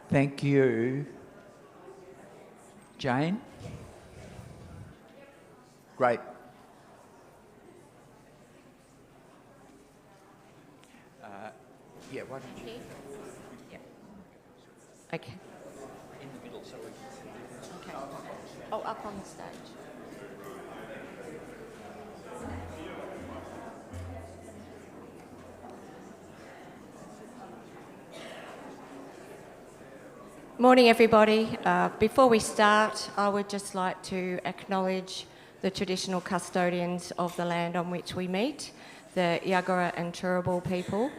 Thank you. Jane? Great. Yeah, why don't you? Yeah. Okay. In the middle, so we can see. Okay. Oh, up on the stage. Morning, everybody. Before we start, I would just like to acknowledge the traditional custodians of the land on which we meet, the Yagara and Turrbal people,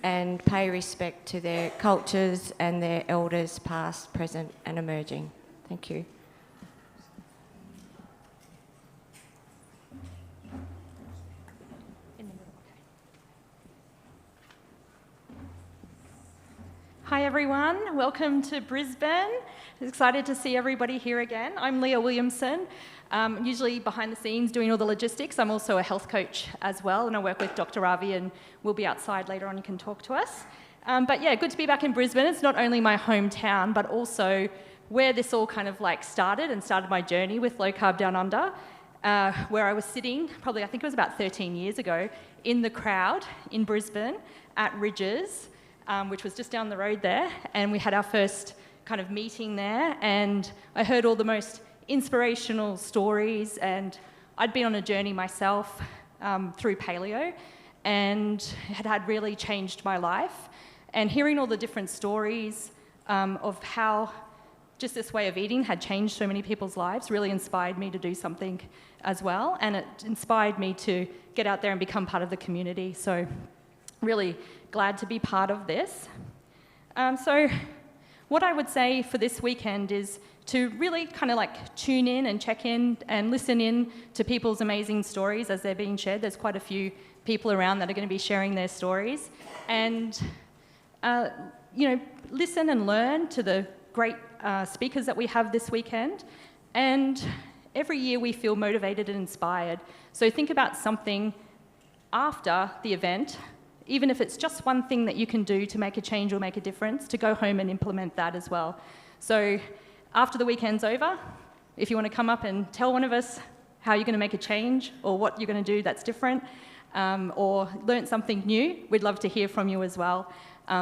and pay respect to their cultures and their elders past, present and emerging. Thank you. Hi everyone, welcome to Brisbane. Excited to see everybody here again. I'm Leah Williamson, usually behind the scenes doing all the logistics. I'm also a health coach as well, and I work with Dr. Ravi, and we'll be outside later on, you can talk to us. But yeah, good to be back in Brisbane. It's not only my hometown, but also where this all kind of like started my journey with Low Carb Down Under, where I was sitting, probably I think it was about 13 years ago, in the crowd in Brisbane at Ridges, which was just down the road there, and we had our first kind of meeting there, and I heard all the most inspirational stories, and I'd been on a journey myself through paleo, and it had really changed my life, and hearing all the different stories of how just this way of eating had changed so many people's lives really inspired me to do something as well, and it inspired me to get out there and become part of the community. So really glad to be part of this. So what I would say for this weekend is to really kind of like tune in and check in and listen in to people's amazing stories as they're being shared. There's quite a few people around that are going to be sharing their stories. And, listen and learn to the great speakers that we have this weekend. And every year we feel motivated and inspired. So think about something after the event, even if it's just one thing that you can do to make a change or make a difference, to go home and implement that as well. So after the weekend's over, if you want to come up and tell one of us how you're going to make a change or what you're going to do that's different, or learn something new, we'd love to hear from you as well.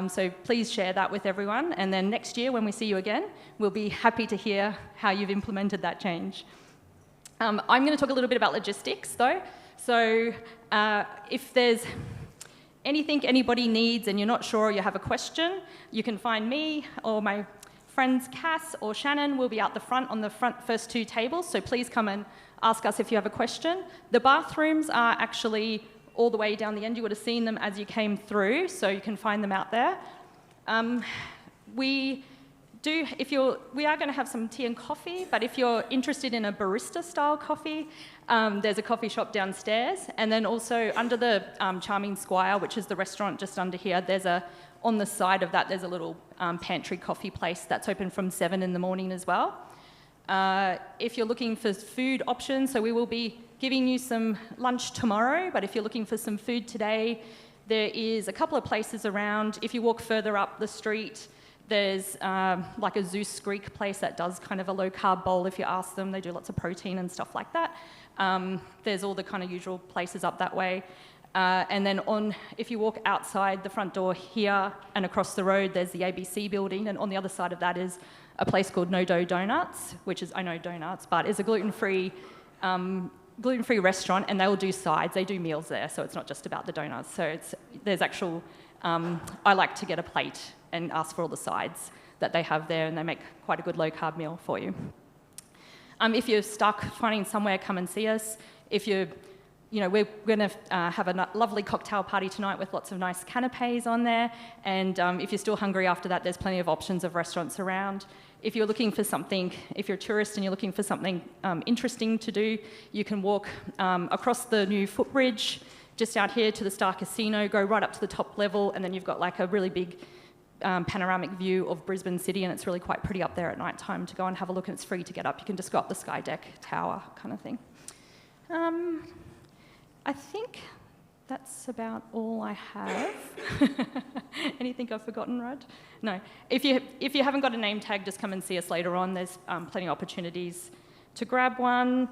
So please share that with everyone, and then next year when we see you again, we'll be happy to hear how you've implemented that change. I'm going to talk a little bit about logistics though. So if there's anything anybody needs and you're not sure or you have a question, you can find me or my friends Cass or Shannon. Will be out the front on the first two tables, so please come and ask us if you have a question. The bathrooms are actually all the way down the end. You would have seen them as you came through, so you can find them out there. We are going to have some tea and coffee, but if you're interested in a barista-style coffee, there's a coffee shop downstairs, and then also under the Charming Squire, which is the restaurant just under here, on the side of that, there's a little pantry coffee place that's open from 7 in the morning as well. If you're looking for food options, so we will be giving you some lunch tomorrow, but if you're looking for some food today, there is a couple of places around. If you walk further up the street, there's like a Zeus Greek place that does kind of a low-carb bowl. If you ask them, they do lots of protein and stuff like that. There's all the kind of usual places up that way. And then if you walk outside the front door here and across the road, there's the ABC building, and on the other side of that is a place called No Dough Donuts, which is, I know donuts, but is a gluten-free restaurant, and they'll do sides. They do meals there, so it's not just about the donuts. So there's actual, I like to get a plate and ask for all the sides that they have there, and they make quite a good low-carb meal for you. If you're stuck finding somewhere, come and see us. We're going to have a lovely cocktail party tonight with lots of nice canapes on there, and if you're still hungry after that, there's plenty of options of restaurants around. If you're looking for something, if you're a tourist and you're looking for something interesting to do, you can walk across the new footbridge, just out here to the Star Casino, go right up to the top level, and then you've got like a really big panoramic view of Brisbane City, and it's really quite pretty up there at night time to go and have a look, and it's free to get up. You can just go up the sky deck tower kind of thing. I think that's about all I have. Anything I've forgotten, Rod? No. If you haven't got a name tag, just come and see us later on. There's plenty of opportunities to grab one.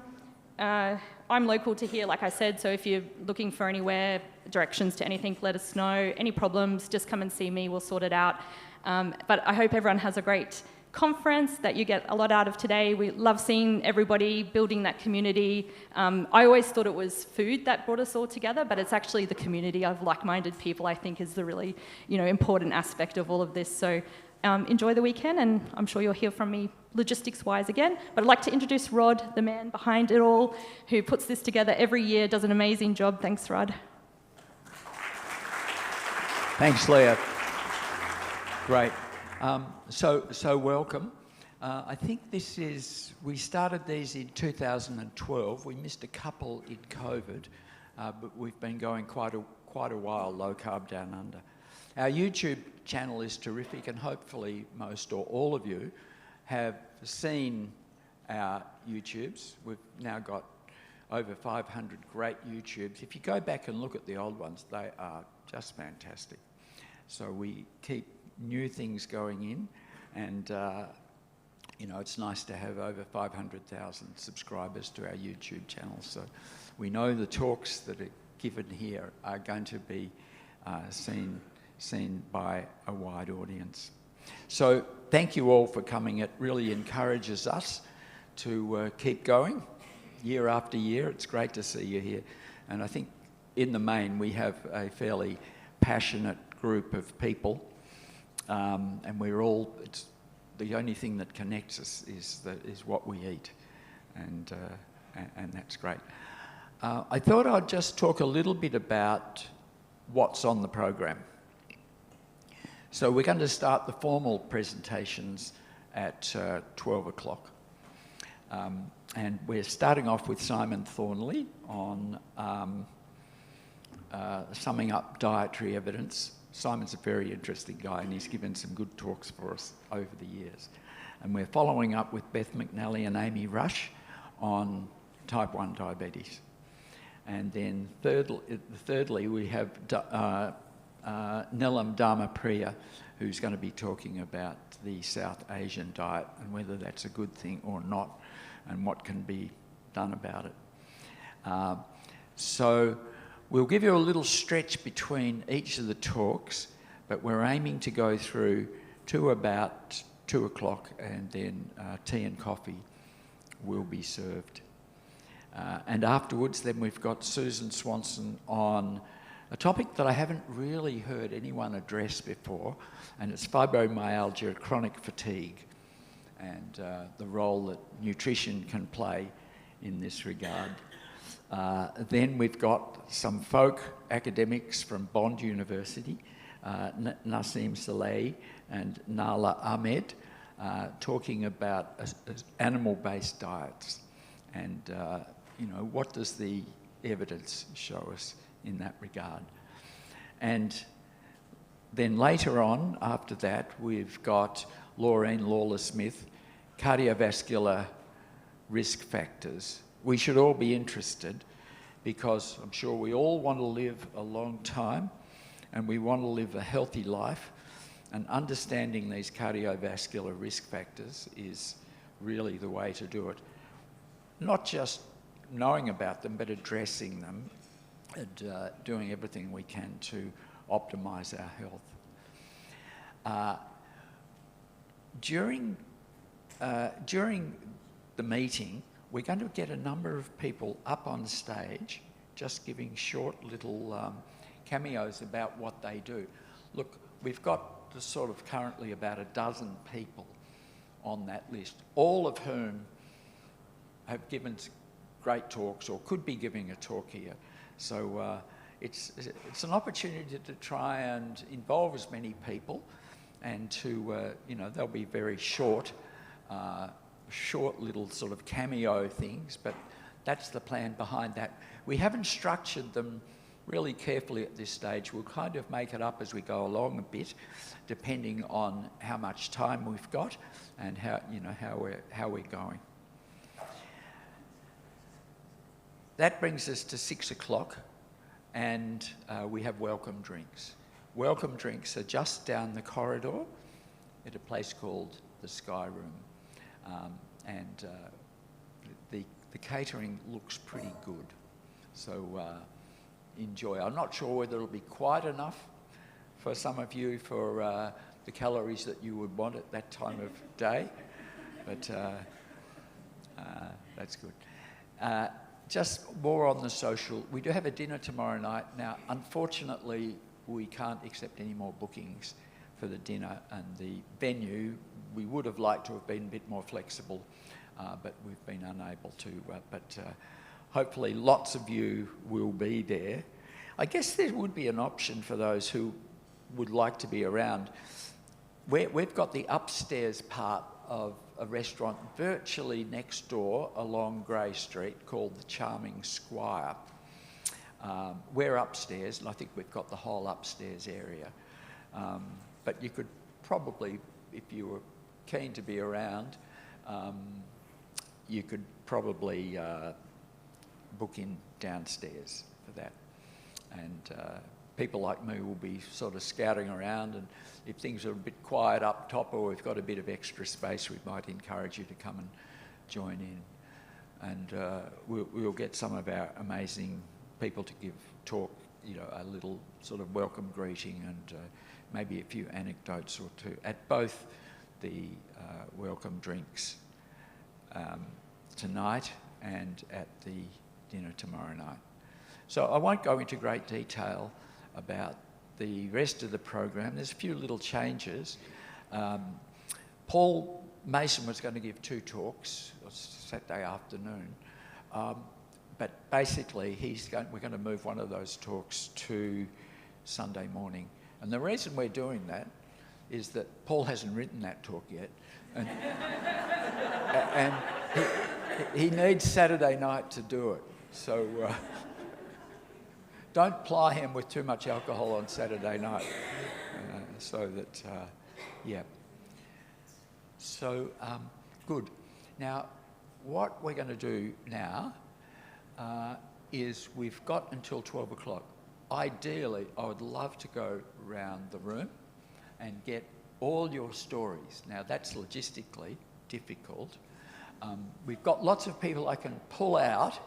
I'm local to here, like I said, so if you're looking for anywhere, directions to anything, let us know. Any problems, just come and see me, we'll sort it out. But I hope everyone has a great conference, that you get a lot out of today. We love seeing everybody building that community. I always thought it was food that brought us all together, but it's actually the community of like-minded people, I think, is the really, important aspect of all of this. So enjoy the weekend, and I'm sure you'll hear from me logistics-wise again. But I'd like to introduce Rod, the man behind it all, who puts this together every year, does an amazing job. Thanks, Rod. Thanks, Leah. Great. So welcome. I think we started these in 2012. We missed a couple in COVID, but we've been going quite a while, Low Carb Down Under. Our YouTube channel is terrific, and hopefully most or all of you have seen our YouTubes. We've now got over 500 great YouTubes. If you go back and look at the old ones, they are just fantastic. So we keep new things going in, and it's nice to have over 500,000 subscribers to our YouTube channel. So we know the talks that are given here are going to be seen by a wide audience. So thank you all for coming. It really encourages us to keep going year after year. It's great to see you here, and I think in the main we have a fairly passionate group of people. And it's the only thing that connects us is what we eat, and that's great. I thought I'd just talk a little bit about what's on the program. So we're going to start the formal presentations at 12 o'clock. And we're starting off with Simon Thornley on summing up dietary evidence. Simon's a very interesting guy, and he's given some good talks for us over the years. And we're following up with Beth McNally and Amy Rush on type 1 diabetes. And then thirdly, we have Neelam Dharmapriya, who's going to be talking about the South Asian diet and whether that's a good thing or not, and what can be done about it. So we'll give you a little stretch between each of the talks, but we're aiming to go through to about 2 o'clock, and then tea and coffee will be served. And afterwards, then we've got Susan Swanson on a topic that I haven't really heard anyone address before, and it's fibromyalgia, chronic fatigue, and the role that nutrition can play in this regard. Then we've got some folk academics from Bond University, Naseem Saleh and Nala Ahmed, talking about animal-based diets, and what does the evidence show us in that regard. And then later on, after that, we've got Laureen Lawler-Smith, cardiovascular risk factors. We should all be interested, because I'm sure we all want to live a long time and we want to live a healthy life, and understanding these cardiovascular risk factors is really the way to do it. Not just knowing about them, but addressing them and doing everything we can to optimise our health. During the meeting, we're going to get a number of people up on stage just giving short little cameos about what they do. Look, we've got sort of currently about a dozen people on that list, all of whom have given great talks or could be giving a talk here. So it's an opportunity to try and involve as many people, and to, they'll be very short little sort of cameo things, but that's the plan behind that. We haven't structured them really carefully at this stage. We'll kind of make it up as we go along a bit, depending on how much time we've got and how we're going. That brings us to 6 o'clock, and we have welcome drinks. Welcome drinks are just down the corridor at a place called the Sky Room, and the catering looks pretty good, so enjoy. I'm not sure whether it'll be quite enough for some of you for the calories that you would want at that time of day, but that's good. Just more on the social. We do have a dinner tomorrow night. Now, unfortunately, we can't accept any more bookings for the dinner, and the venue, we would have liked to have been a bit more flexible, but we've been unable to. But hopefully lots of you will be there. I guess there would be an option for those who would like to be around. We've got the upstairs part of a restaurant virtually next door along Grey Street called the Charming Squire. We're upstairs, and I think we've got the whole upstairs area. But you could probably, if you were keen to be around, you could probably book in downstairs for that. And people like me will be sort of scouting around, and if things are a bit quiet up top or we've got a bit of extra space, we might encourage you to come and join in. And we'll get some of our amazing people to talk, a little sort of welcome greeting and maybe a few anecdotes or two at both the welcome drinks tonight and at the dinner tomorrow night. So I won't go into great detail about the rest of the program. There's a few little changes. Paul Mason was going to give 2 talks Saturday afternoon, but basically we're going to move one of those talks to Sunday morning. And the reason we're doing that is that Paul hasn't written that talk yet, and he needs Saturday night to do it. So don't ply him with too much alcohol on Saturday night. So good. Now, what we're going to do now is we've got until 12 o'clock. Ideally, I would love to go around the room and get all your stories. Now, that's logistically difficult. We've got lots of people I can pull out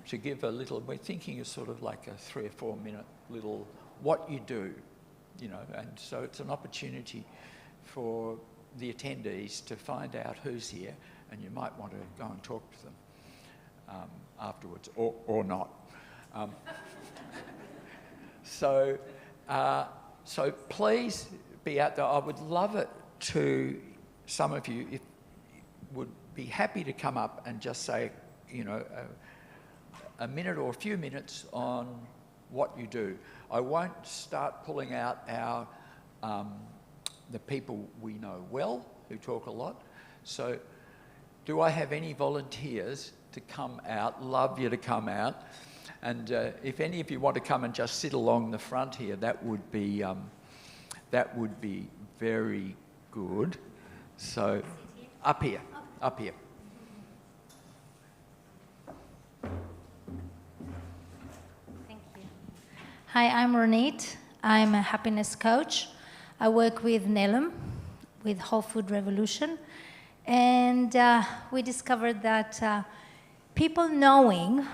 to give a little, we're thinking of sort of like a 3 or 4 minute little what you do, and so it's an opportunity for the attendees to find out who's here, and you might want to go and talk to them afterwards, or not. So please be out there. I would love it to, some of you, if would be happy to come up and just say, a minute or a few minutes on what you do. I won't start pulling out the people we know well, who talk a lot. So do I have any volunteers to come out? Love you to come out. And if any of you want to come and just sit along the front here, that would be very good. So up here. Thank you. Hi, I'm Ronit. I'm a happiness coach. I work with Nelum, with Whole Food Revolution. And we discovered that people knowing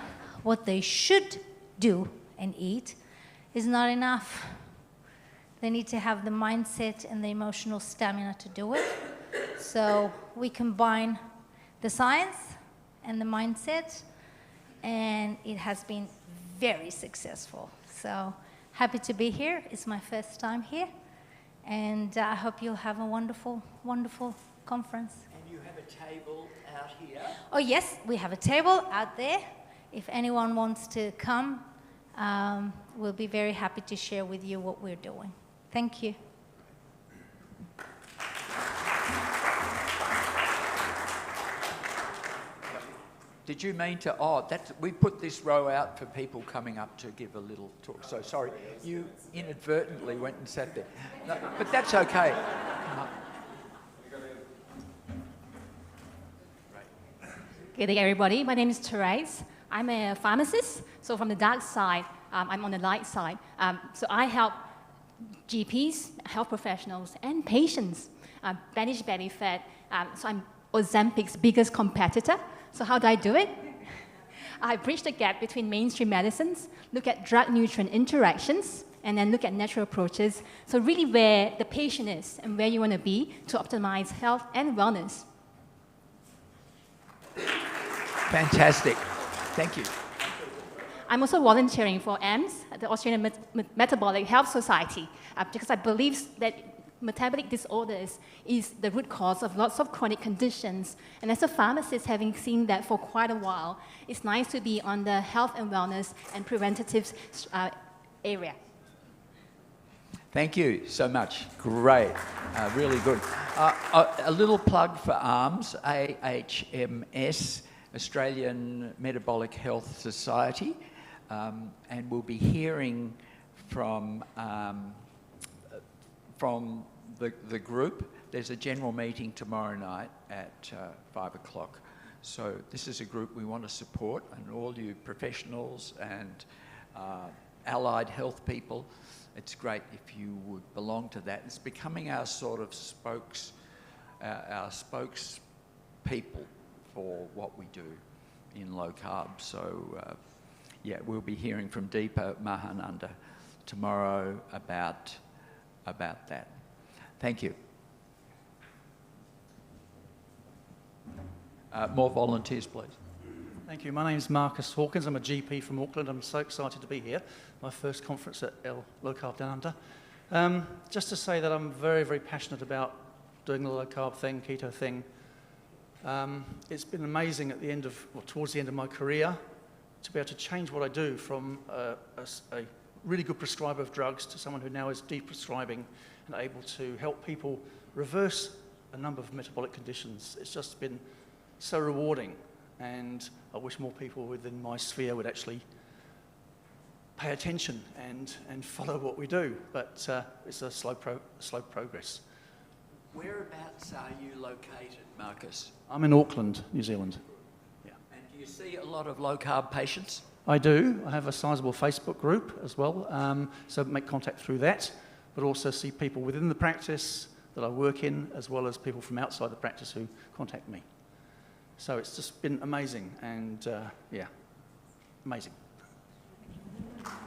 what they should do and eat is not enough. They need to have the mindset and the emotional stamina to do it. So we combine the science and the mindset, and it has been very successful. So happy to be here. It's my first time here, and I hope you'll have a wonderful, wonderful conference. And you have a table out here? Oh yes, we have a table out there. If anyone wants to come, we'll be very happy to share with you what we're doing. Thank you. Did you mean to, we put this row out for people coming up to give a little talk. So sorry, you inadvertently went and sat there. No, but that's okay. Good day, everybody. My name is Therese I'm a pharmacist, so from the dark side, I'm on the light side. So I help GPs, health professionals, and patients manage belly fat. So I'm Ozempic's biggest competitor. So how do I do it? I bridge the gap between mainstream medicines, look at drug-nutrient interactions, and then look at natural approaches. So really where the patient is and where you want to be to optimize health and wellness. Fantastic. Thank you. I'm also volunteering for AEMS, the Australian Metabolic Health Society, because I believe that metabolic disorders is the root cause of lots of chronic conditions. And as a pharmacist, having seen that for quite a while, it's nice to be on the health and wellness and preventative area. Thank you so much. Great. Really good. A little plug for ARMS, AHMS, Australian Metabolic Health Society. And we'll be hearing from the group. There's a general meeting tomorrow night at 5 o'clock. So this is a group we want to support, and all you professionals and allied health people, it's great if you would belong to that. It's becoming our sort of our spokespeople for what we do in low carb. So yeah, we'll be hearing from Deepa Mahananda tomorrow about that. Thank you. More volunteers, please. Thank you. My name is Marcus Hawkins. I'm a GP from Auckland. I'm so excited to be here. My first conference at Low Carb Down Under. Just to say that I'm very, very passionate about doing the low carb thing, keto thing. It's been amazing at the end of, well, towards the end of my career, to be able to change what I do from a really good prescriber of drugs to someone who now is de-prescribing and able to help people reverse a number of metabolic conditions. It's just been so rewarding, and I wish more people within my sphere would actually pay attention and follow what we do, but it's a slow progress. Whereabouts are you located, Marcus? I'm in Auckland, New Zealand. Yeah. And do you see a lot of low carb patients? I do. I have a sizable Facebook group as well, so make contact through that, but also see people within the practice that I work in, as well as people from outside the practice who contact me. So it's just been amazing, and yeah, amazing.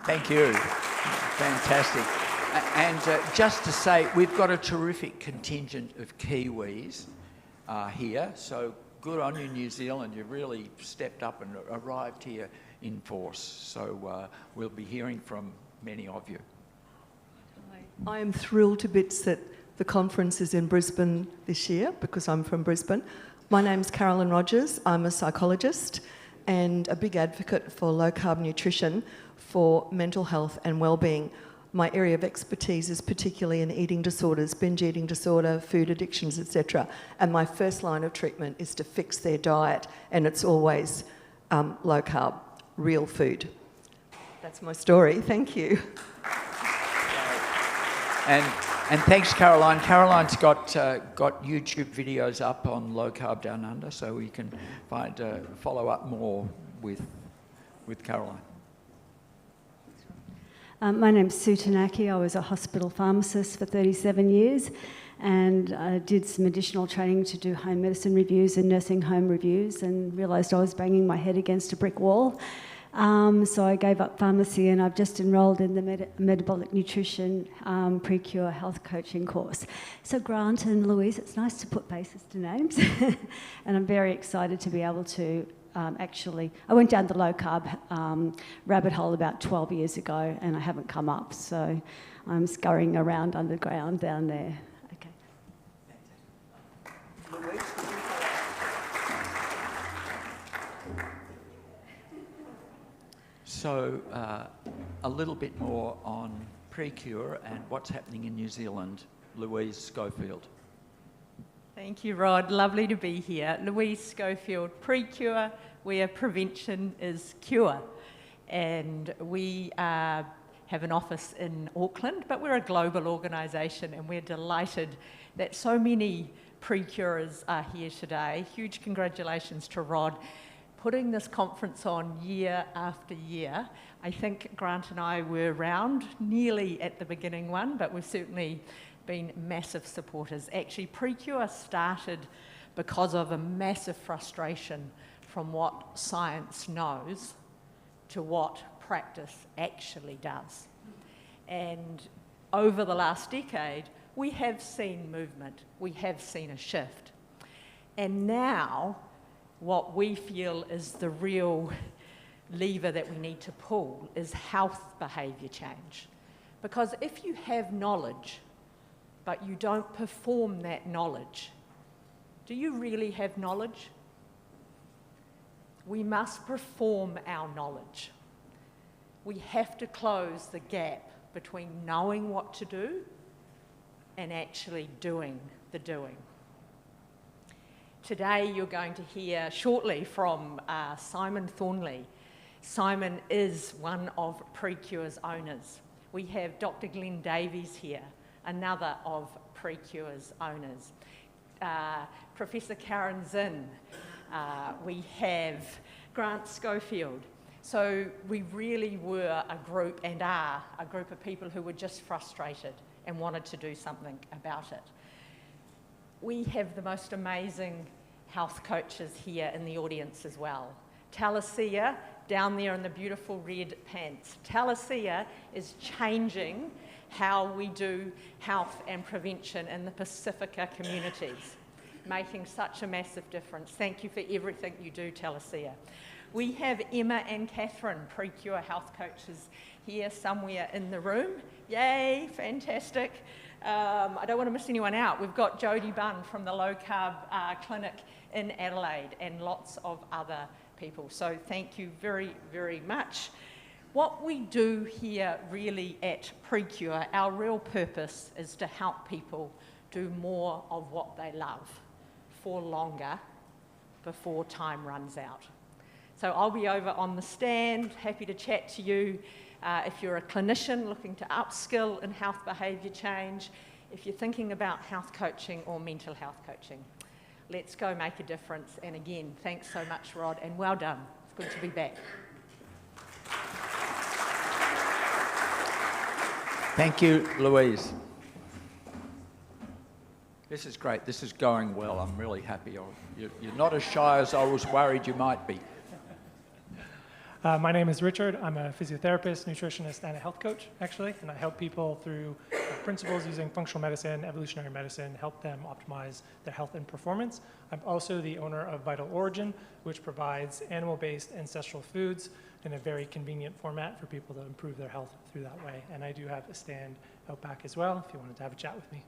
Thank you. Fantastic. And just to say, we've got a terrific contingent of Kiwis here, so good on you, New Zealand. You really stepped up and arrived here in force. So we'll be hearing from many of you. I am thrilled to bits that the conference is in Brisbane this year, because I'm from Brisbane. My name's Carolyn Rogers. I'm a psychologist and a big advocate for low-carb nutrition for mental health and well-being. My area of expertise is particularly in eating disorders, binge eating disorder, food addictions, etc. And my first line of treatment is to fix their diet, and it's always low-carb, real food. That's my story. Thank you. And thanks, Caroline. Caroline's got YouTube videos up on Low Carb Down Under, so we can follow up more with Caroline. My name's Sue Tanaki. I was a hospital pharmacist for 37 years, and I did some additional training to do home medicine reviews and nursing home reviews, and realised I was banging my head against a brick wall. So I gave up pharmacy, and I've just enrolled in the metabolic nutrition pre-cure health coaching course. So Grant and Louise, it's nice to put faces to names, and I'm very excited to be able to actually, I went down the low carb rabbit hole about 12 years ago, and I haven't come up, so I'm scurrying around underground down there. Okay. Louise, so a little bit more on pre-cure and what's happening in New Zealand. Louise Schofield. Thank you, Rod. Lovely to be here. Louise Schofield, pre-cure, where prevention is cure. And we have an office in Auckland, but we're a global organisation, and we're delighted that so many pre-curers are here today. Huge congratulations to Rod putting this conference on year after year. I think Grant and I were around nearly at the beginning one, but we've certainly been massive supporters. Actually, Precure started because of a massive frustration from what science knows to what practice actually does. And over the last decade, we have seen movement, we have seen a shift. And now, what we feel is the real lever that we need to pull is health behaviour change. Because if you have knowledge, but you don't perform that knowledge, do you really have knowledge? We must perform our knowledge. We have to close the gap between knowing what to do and actually doing the doing. Today you're going to hear shortly from Simon Thornley. Simon is one of Precure's owners. We have Dr. Glenn Davies here, another of Precure's owners. Professor Karen Zinn. We have Grant Schofield. So we really were a group, and are a group of people who were just frustrated and wanted to do something about it. We have the most amazing health coaches here in the audience as well. Talasia, down there in the beautiful red pants. Talasia is changing how we do health and prevention in the Pacifica communities, making such a massive difference. Thank you for everything you do, Talasia. We have Emma and Catherine, Precure health coaches, here somewhere in the room. Yay, fantastic. I don't want to miss anyone out. We've got Jodie Bunn from the Low Carb Clinic in Adelaide and lots of other people. So thank you very, very much. What we do here really at Precure, our real purpose is to help people do more of what they love for longer before time runs out. So I'll be over on the stand, happy to chat to you. If you're a clinician looking to upskill in health behaviour change, if you're thinking about health coaching or mental health coaching, let's go make a difference. And again, thanks so much, Rod, and well done. It's good to be back. Thank you, Louise. This is great. This is going well. I'm really happy. You're not as shy as I was worried you might be. My name is Richard. I'm a physiotherapist, nutritionist, and a health coach, actually, and I help people through principles using functional medicine, evolutionary medicine, help them optimize their health and performance. I'm also the owner of Vital Origin, which provides animal-based ancestral foods in a very convenient format for people to improve their health through that way. And I do have a stand out back as well, if you wanted to have a chat with me.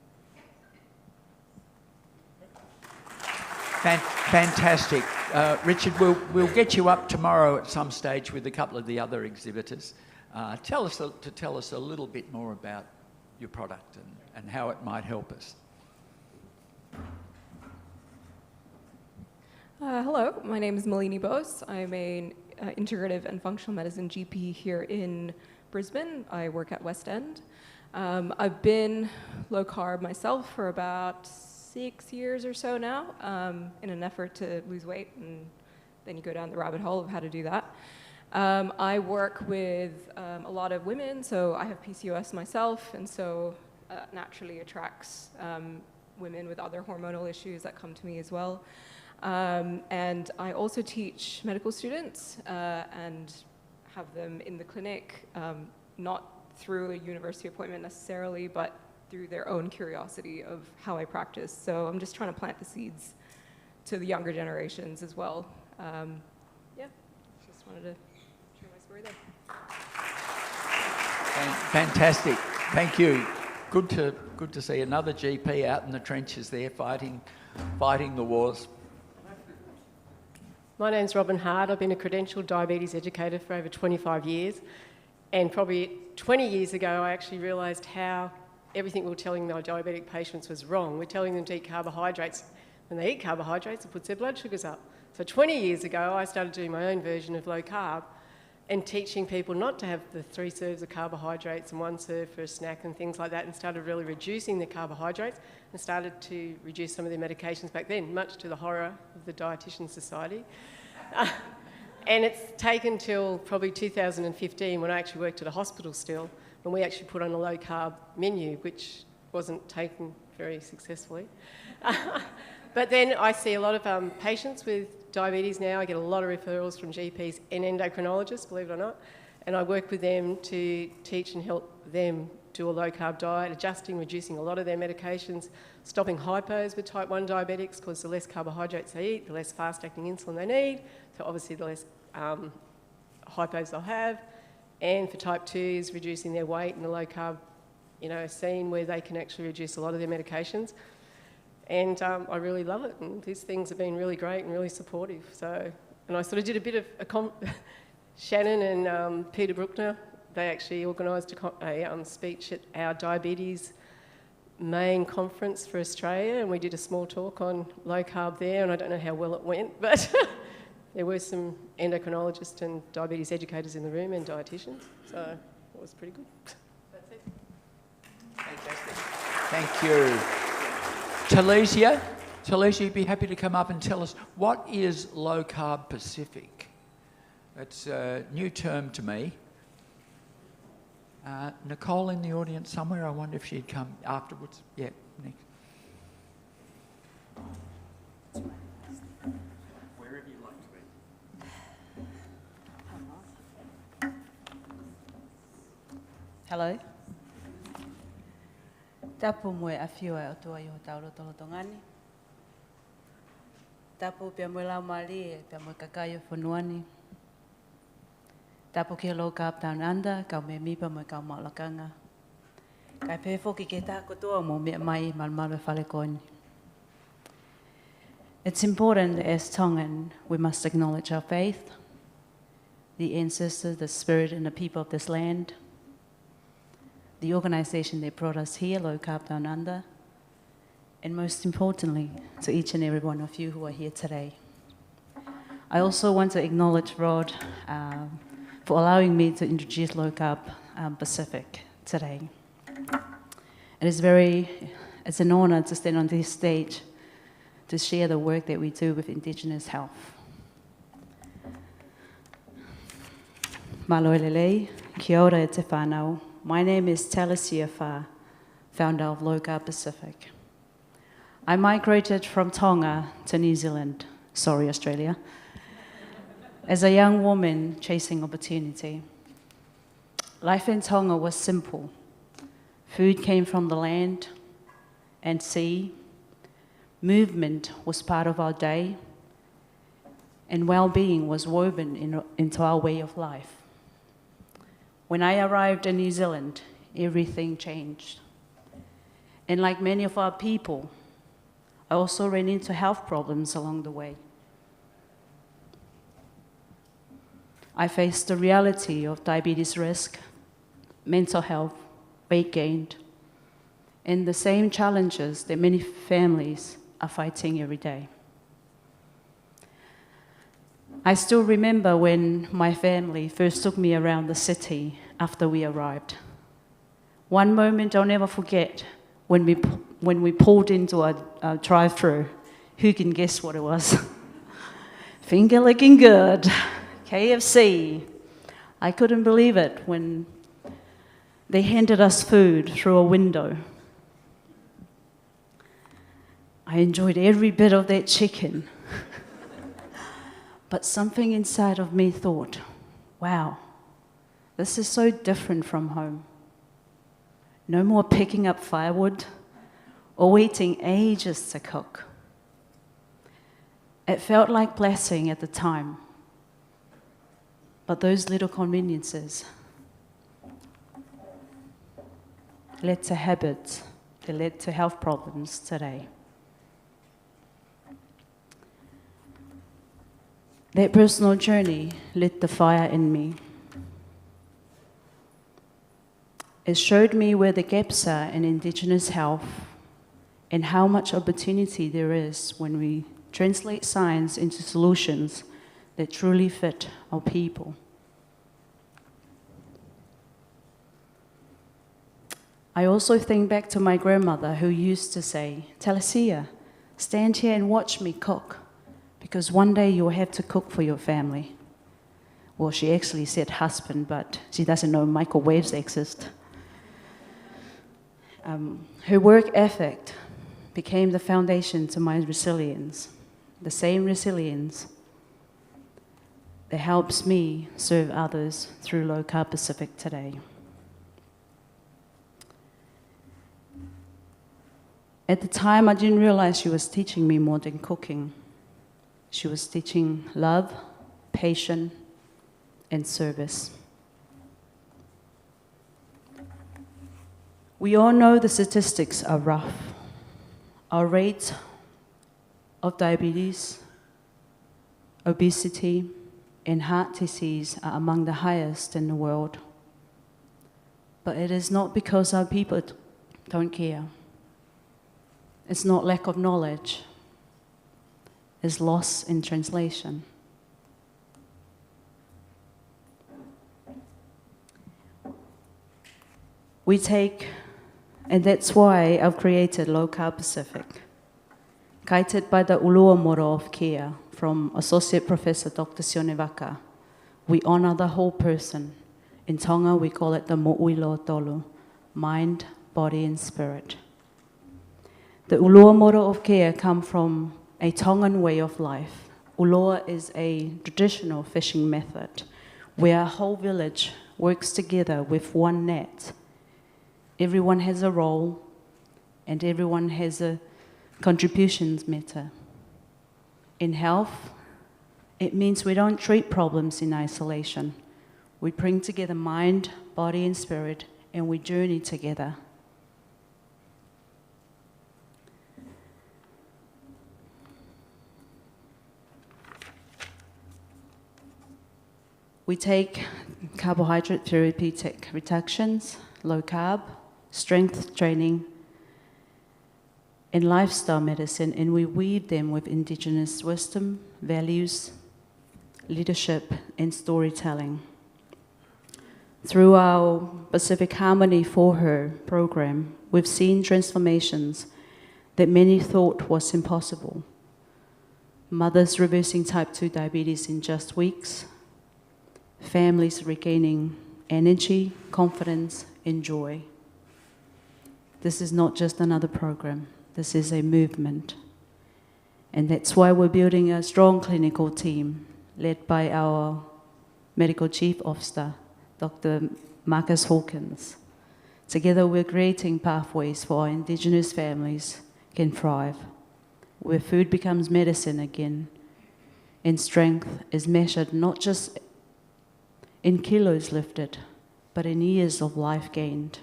Fantastic. Richard, we'll get you up tomorrow at some stage with a couple of the other exhibitors. Tell us a little bit more about your product and how it might help us. Hello, my name is Malini Bose. I'm an integrative and functional medicine GP here in Brisbane. I work at West End. I've been low carb myself for about 6 years or so now, in an effort to lose weight, and then you go down the rabbit hole of how to do that. I work with a lot of women, so I have PCOS myself, and so naturally attracts women with other hormonal issues that come to me as well. And I also teach medical students and have them in the clinic, not through a university appointment necessarily, but through their own curiosity of how I practice. So I'm just trying to plant the seeds to the younger generations as well. Yeah, just wanted to share my story there. Fantastic. Thank you. Good to see another GP out in the trenches there fighting the wars. My name's Robin Hard. I've been a credentialed diabetes educator for over 25 years. And probably 20 years ago, I actually realised how everything we were telling my diabetic patients was wrong. We're telling them to eat carbohydrates. When they eat carbohydrates, it puts their blood sugars up. So 20 years ago, I started doing my own version of low carb and teaching people not to have the 3 serves of carbohydrates and 1 serve for a snack and things like that, and started really reducing the carbohydrates and started to reduce some of their medications back then, much to the horror of the Dietitian Society. And it's taken till probably 2015 when I actually worked at a hospital still, when we actually put on a low carb menu, which wasn't taken very successfully. But then I see a lot of patients with diabetes now. I get a lot of referrals from GPs and endocrinologists, believe it or not. And I work with them to teach and help them do a low carb diet, adjusting, reducing a lot of their medications, stopping hypos with type 1 diabetics because the less carbohydrates they eat, the less fast-acting insulin they need, so obviously the less hypos they'll have. And for type 2s, reducing their weight in the low carb, scene where they can actually reduce a lot of their medications. And I really love it, and these things have been really great and really supportive. So, and I sort of did a bit of Shannon and Peter Bruckner, they actually organised a speech at our diabetes main conference for Australia, and we did a small talk on low carb there, and I don't know how well it went, but there were some endocrinologists and diabetes educators in the room and dietitians, so it was pretty good. That's it. Fantastic. Thank you. Talesia, you'd be happy to come up and tell us, what is Low Carb Pacific? That's a new term to me. Nicole in the audience somewhere, I wonder if she'd come afterwards. Yeah, next. Wherever you'd like to be. Hello. Tapu moe awhiua o tua iho tauro tolotongani. Tapu pia moe lau mali, pia moe kakai o whanuani. Tapu ki Low Carb Down Under, kau me mipa moe kau maolakanga. Kai pēwho ki ke tāko toa mo mea mai malmalu whale koini. It's important as Tongan, we must acknowledge our faith, the ancestors, the spirit and the people of this land, the organisation that brought us here, Low Carb Down Under, and most importantly, to each and every one of you who are here today. I also want to acknowledge Rod for allowing me to introduce Low Carb Pacific today. It's an honour to stand on this stage to share the work that we do with Indigenous health. Maloelelei, kia ora e te whānau. My name is Talesia Wha, founder of Low Carb Pacific. I migrated from Tonga to New Zealand, Australia, as a young woman chasing opportunity. Life in Tonga was simple. Food came from the land and sea. Movement was part of our day, and well-being was woven into our way of life. When I arrived in New Zealand, everything changed. And like many of our people, I also ran into health problems along the way. I faced the reality of diabetes risk, mental health, weight gain, and the same challenges that many families are fighting every day. I still remember when my family first took me around the city after we arrived. One moment I'll never forget, when we pulled into a drive-through. Who can guess what it was? Finger licking good, KFC. I couldn't believe it when they handed us food through a window. I enjoyed every bit of that chicken. But something inside of me thought, wow, this is so different from home. No more picking up firewood or waiting ages to cook. It felt like blessing at the time. But those little conveniences led to habits that led to health problems today. That personal journey lit the fire in me. It showed me where the gaps are in Indigenous health and how much opportunity there is when we translate science into solutions that truly fit our people. I also think back to my grandmother who used to say, Talesia, stand here and watch me cook, because one day you'll have to cook for your family. Well, she actually said husband, but she doesn't know microwaves exist. Her work ethic became the foundation to my resilience, the same resilience that helps me serve others through Low Carb Pacific today. At the time, I didn't realize she was teaching me more than cooking. She was teaching love, patience, and service. We all know the statistics are rough. Our rate of diabetes, obesity, and heart disease are among the highest in the world. But it is not because our people don't care. It's not lack of knowledge. It's loss in translation. We take, and that's why I've created Low Carb Pacific, guided by the ulua moro of care from Associate Professor Dr. Sione Waka. We honor the whole person. In Tonga, we call it the mo'uilo tolu, mind, body, and spirit. The ulua moro of care come from a Tongan way of life. Ulua is a traditional fishing method where a whole village works together with one net. Everyone has a role and everyone has a contributions matter. In health, it means we don't treat problems in isolation. We bring together mind, body, and spirit, and we journey together. We take carbohydrate therapeutic reductions, low carb, strength training, and lifestyle medicine, and we weave them with Indigenous wisdom, values, leadership, and storytelling. Through our Pacific Harmony for Her program, we've seen transformations that many thought was impossible. Mothers reversing type 2 diabetes in just weeks, families regaining energy, confidence, and joy. This is not just another program. This is a movement. And that's why we're building a strong clinical team led by our Medical Chief Officer, Dr. Marcus Hawkins. Together we're creating pathways for our Indigenous families can thrive, where food becomes medicine again, and strength is measured not just in kilos lifted, but in years of life gained.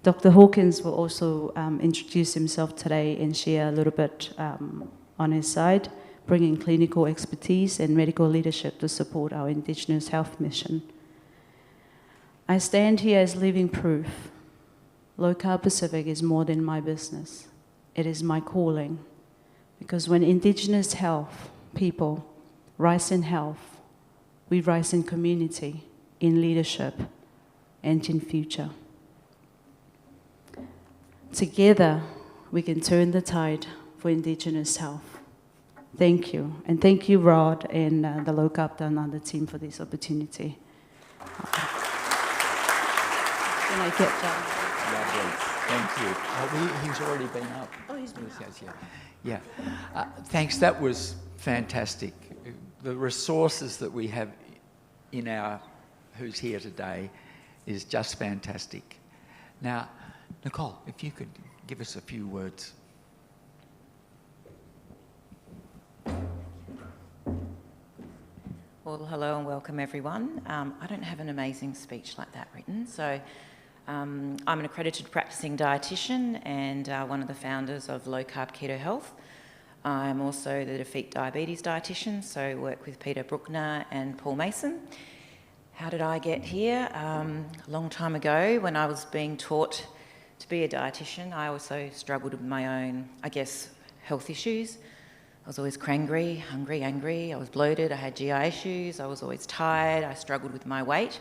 Dr. Hawkins will also introduce himself today and share a little bit on his side, bringing clinical expertise and medical leadership to support our Indigenous health mission. I stand here as living proof. Low Carb Pacific is more than my business. It is my calling. Because when Indigenous health people rise in health, we rise in community, in leadership, and in future. Together, we can turn the tide for Indigenous health. Thank you. And thank you, Rod, and the Low Carb Down Under team for this opportunity. Can I get John? Lovely. Thank you. Oh, he's already been up. Oh, he's been up. Yeah. Thanks. That was fantastic. The resources that we have in our who's here today is just fantastic. Now, Nicole, if you could give us a few words. Well, hello and welcome everyone. I don't have an amazing speech like that written, so I'm an accredited practicing dietitian and one of the founders of Low Carb Keto Health. I'm also the Defeat Diabetes dietitian, so work with Peter Bruckner and Paul Mason. How did I get here? A long time ago when I was being taught to be a dietitian, I also struggled with my own, I guess, health issues. I was always crangry, hungry, angry, I was bloated, I had GI issues, I was always tired, I struggled with my weight,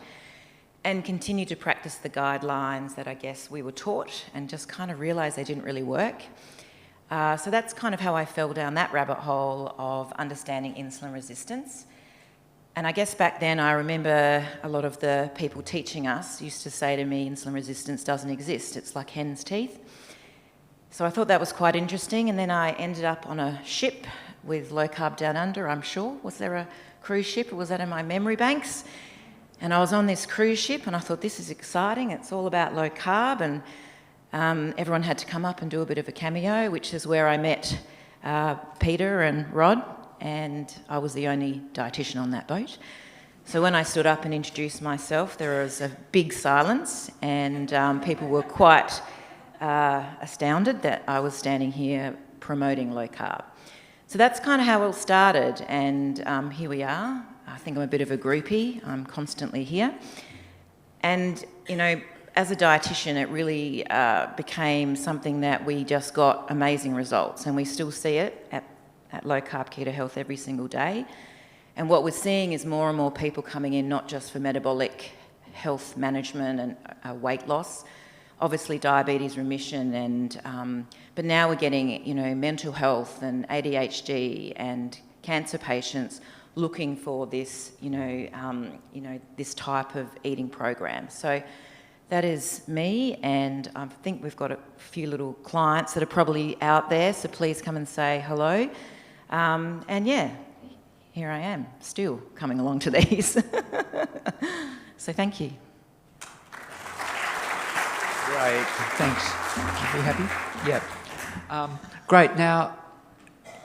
and continued to practice the guidelines that I guess we were taught and just kind of realised they didn't really work. So that's kind of how I fell down that rabbit hole of understanding insulin resistance. And I guess back then I remember a lot of the people teaching us used to say to me, insulin resistance doesn't exist, it's like hen's teeth. So I thought that was quite interesting, and then I ended up on a ship with Low Carb Down Under, I'm sure. Was there a cruise ship, or was that in my memory banks? And I was on this cruise ship and I thought, this is exciting, it's all about low carb, and everyone had to come up and do a bit of a cameo, which is where I met Peter and Rod, and I was the only dietitian on that boat. So when I stood up and introduced myself, there was a big silence, and people were quite astounded that I was standing here promoting low carb. So that's kind of how it all started, and here we are. I think I'm a bit of a groupie. I'm constantly here. And, you know, as a dietitian, it really became something that we just got amazing results, and we still see it at Low Carb Keto Health every single day. And what we're seeing is more and more people coming in, not just for metabolic health management and weight loss, obviously diabetes remission, and but now we're getting, you know, mental health and ADHD and cancer patients looking for this, this type of eating program. So that is me, and I think we've got a few little clients that are probably out there, so please come and say hello. And yeah, here I am, still coming along to these. So thank you. Great, thanks. Are you happy? Yeah. Great. Now,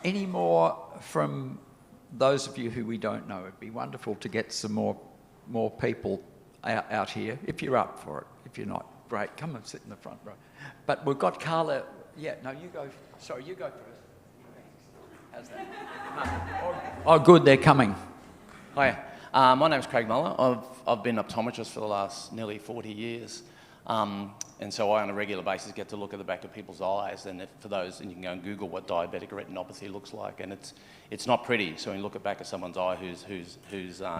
any more from those of you who we don't know? It'd be wonderful to get some more people out here, if you're up for it. If you're not, great, come and sit in the front row. But we've got Carla. Yeah, no, you go. Sorry, you go first. How's that? Oh, good, they're coming. Hi, my name's Craig Muller. I've been an optometrist for the last nearly 40 years. And so I, on a regular basis, get to look at the back of people's eyes, and for those, and you can go and Google what diabetic retinopathy looks like, and it's not pretty. So when you look at the back of someone's eye who's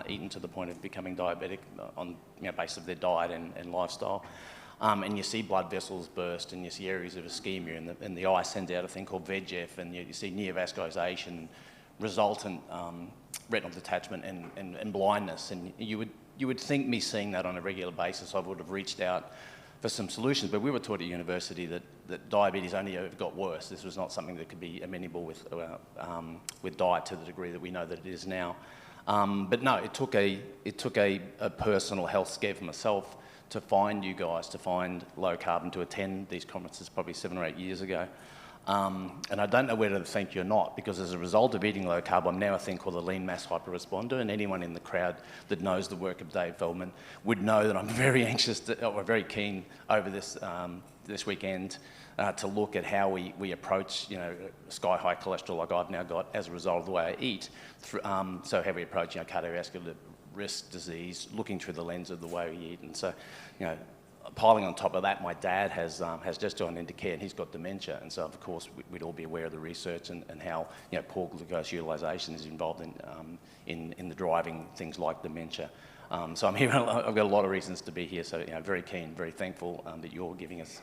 eaten to the point of becoming diabetic on basis of their diet and lifestyle, and you see blood vessels burst, and you see areas of ischemia, and the eye sends out a thing called VEGF, and you see neovascularization, resultant retinal detachment, and blindness. And you would think, me seeing that on a regular basis, I would have reached out for some solutions, but we were taught at university that diabetes only ever got worse. This was not something that could be amenable with diet to the degree that we know that it is now. But no, it took a personal health scare for myself to find you guys, to find Low Carb, and to attend these conferences probably 7 or 8 years ago. And I don't know whether to thank you or not, because as a result of eating low carb, I'm now a thing called a lean mass hyperresponder, and anyone in the crowd that knows the work of Dave Feldman would know that I'm very anxious or very keen over this weekend to look at how we approach, sky high cholesterol like I've now got as a result of the way I eat. So how we approach, cardiovascular risk, disease, looking through the lens of the way we eat. And so, piling on top of that, my dad has just gone into care, and he's got dementia, and so of course we'd all be aware of the research and how poor glucose utilisation is involved in the driving things like dementia. So I'm here. I've got a lot of reasons to be here. So very keen, very thankful that you're giving us,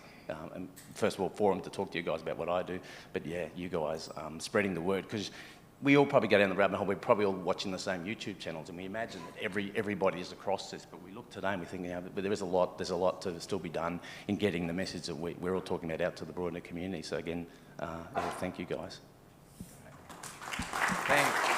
first of all, forum to talk to you guys about what I do, but yeah, you guys spreading the word, because we all probably go down the rabbit hole. We're probably all watching the same YouTube channels, and we imagine that everybody is across this. But we look today and we think, but there's a lot to still be done in getting the message that we're all talking about out to the broader community. So again, thank you guys. Thanks.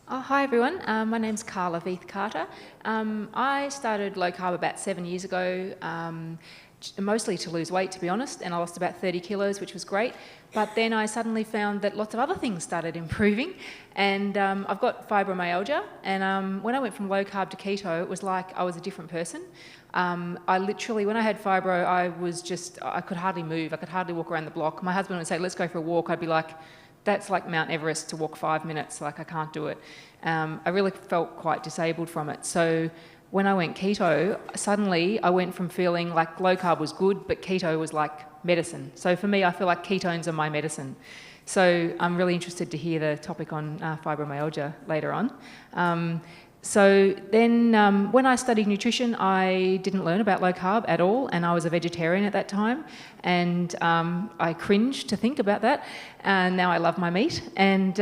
Hi everyone, my name's Carla Veith Carter. I started low carb about 7 years ago, mostly to lose weight, to be honest, and I lost about 30 kilos, which was great. But then I suddenly found that lots of other things started improving, and I've got fibromyalgia, and when I went from low carb to keto, it was like I was a different person. I literally, when I had fibro, I could hardly move, I could hardly walk around the block. My husband would say, let's go for a walk. I'd be like, that's like Mount Everest to walk 5 minutes, like I can't do it. I really felt quite disabled from it. So when I went keto, suddenly I went from feeling like low carb was good, but keto was like medicine. So for me, I feel like ketones are my medicine. So I'm really interested to hear the topic on fibromyalgia later on. So then when I studied nutrition, I didn't learn about low carb at all, and I was a vegetarian at that time, and I cringe to think about that, and now I love my meat. And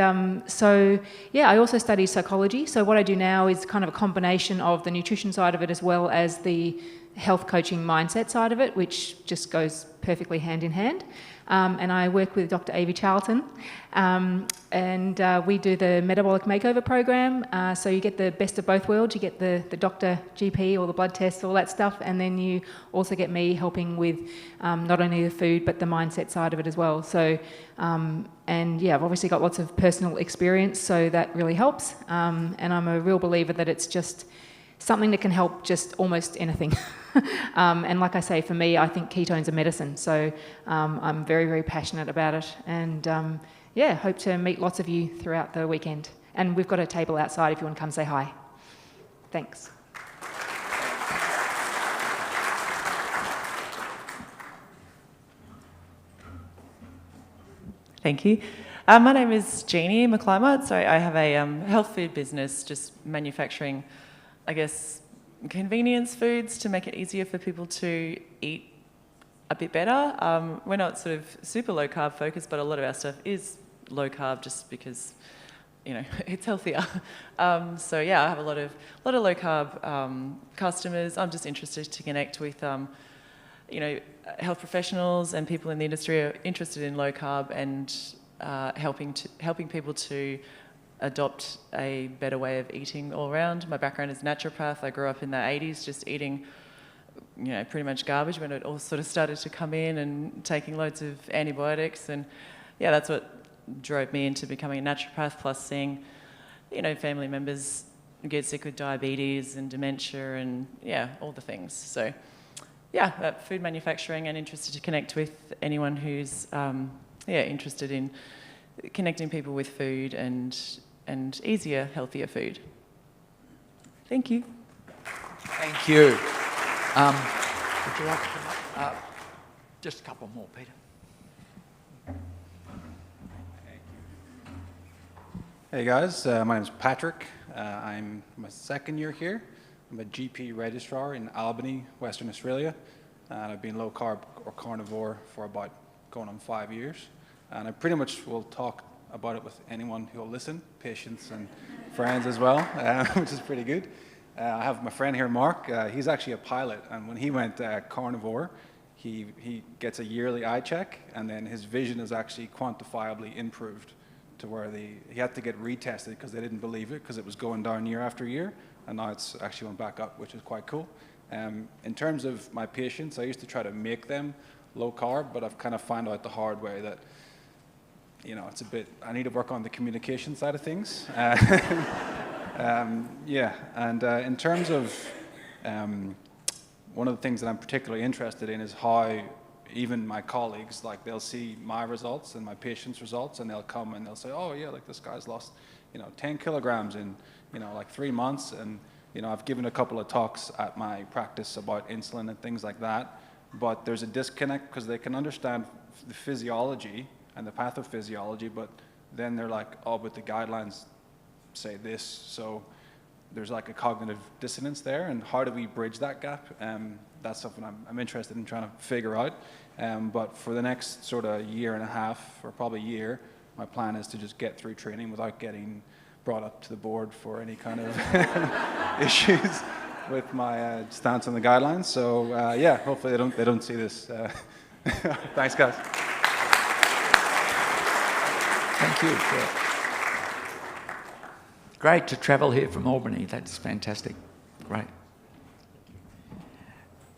so, yeah, I also studied psychology, so what I do now is kind of a combination of the nutrition side of it as well as the health coaching mindset side of it, which just goes perfectly hand in hand. And I work with Dr. Avi Charlton, and we do the metabolic makeover program. So you get the best of both worlds. You get the doctor, GP, all the blood tests, all that stuff, and then you also get me helping with not only the food but the mindset side of it as well. So, and yeah, I've obviously got lots of personal experience, so that really helps. And I'm a real believer that it's just something that can help just almost anything. And like I say, for me, I think ketones are medicine. So I'm very, very passionate about it. And yeah, hope to meet lots of you throughout the weekend. And we've got a table outside if you want to come say hi. Thanks. Thank you. My name is Jeannie McClimart. So I have a health food business, just manufacturing, I guess, convenience foods to make it easier for people to eat a bit better. We're not sort of super low carb focused, but a lot of our stuff is low carb just because, you know, it's healthier. So yeah, I have a lot of low carb customers. I'm just interested to connect with, you know, health professionals and people in the industry who are interested in low carb and helping people to adopt a better way of eating all around. My background is naturopath. I grew up in the 80s just eating, you know, pretty much garbage when it all sort of started to come in, and taking loads of antibiotics. And yeah, that's what drove me into becoming a naturopath, plus seeing, you know, family members get sick with diabetes and dementia and yeah, all the things. So yeah, food manufacturing, and interested to connect with anyone who's interested in connecting people with food and easier, healthier food. Thank you. Thank you. Would you like to come up? Just a couple more, Peter. Hey guys, my name is Patrick. I'm my second year here. I'm a GP registrar in Albany, Western Australia. And I've been low carb or carnivore for about going on 5 years. And I pretty much will talk about it with anyone who will listen, patients and friends as well, which is pretty good. I have my friend here, Mark. He's actually a pilot, and when he went carnivore, he gets a yearly eye check, and then his vision is actually quantifiably improved to where he had to get retested because they didn't believe it because it was going down year after year, and now it's actually went back up, which is quite cool. In terms of my patients, I used to try to make them low carb, but I've kind of found out the hard way that, you know, it's a bit, I need to work on the communication side of things. Yeah, and in terms of, one of the things that I'm particularly interested in is how even my colleagues, like they'll see my results and my patients' results, and they'll come and they'll say, oh yeah, like this guy's lost, you know, 10 kilograms in, you know, like 3 months. And, you know, I've given a couple of talks at my practice about insulin and things like that, but there's a disconnect because they can understand the physiology and the pathophysiology, but then they're like, oh, but the guidelines say this. So there's like a cognitive dissonance there, and how do we bridge that gap? That's something I'm interested in trying to figure out. But for the next sort of year and a half, or probably year, my plan is to just get through training without getting brought up to the board for any kind of issues with my stance on the guidelines. So yeah, hopefully they don't see this. Thanks, guys. Thank you. Sure. Great to travel here from Albany. That's fantastic. Great.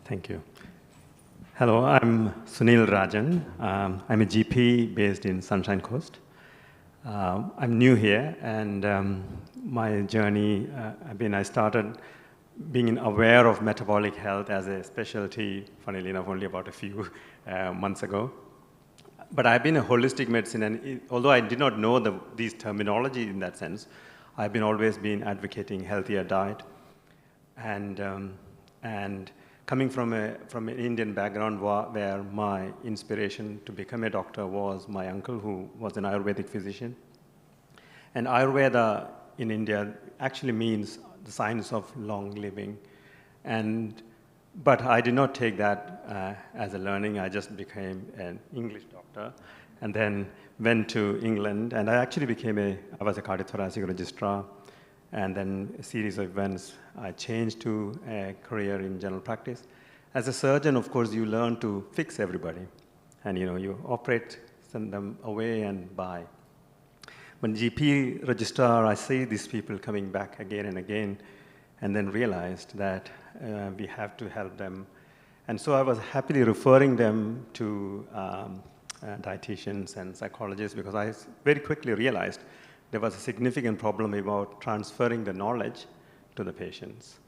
Thank you. Hello, I'm Sunil Rajan. I'm a GP based in Sunshine Coast. I'm new here, and my journey, I started being aware of metabolic health as a specialty, funnily enough, only about a few months ago. But I've been a holistic medicine, and although I did not know these terminology in that sense, I've always been advocating healthier diet. And coming from an Indian background where my inspiration to become a doctor was my uncle, who was an Ayurvedic physician. And Ayurveda in India actually means the science of long living. But I did not take that as a learning. I just became an English doctor and then went to England. And I actually I was a cardiothoracic registrar. And then a series of events, I changed to a career in general practice. As a surgeon, of course, you learn to fix everybody. And you operate, send them away and buy. When GP registrar, I see these people coming back again and again, and then realized that we have to help them. And so I was happily referring them to dietitians and psychologists, because I very quickly realized there was a significant problem about transferring the knowledge to the patients.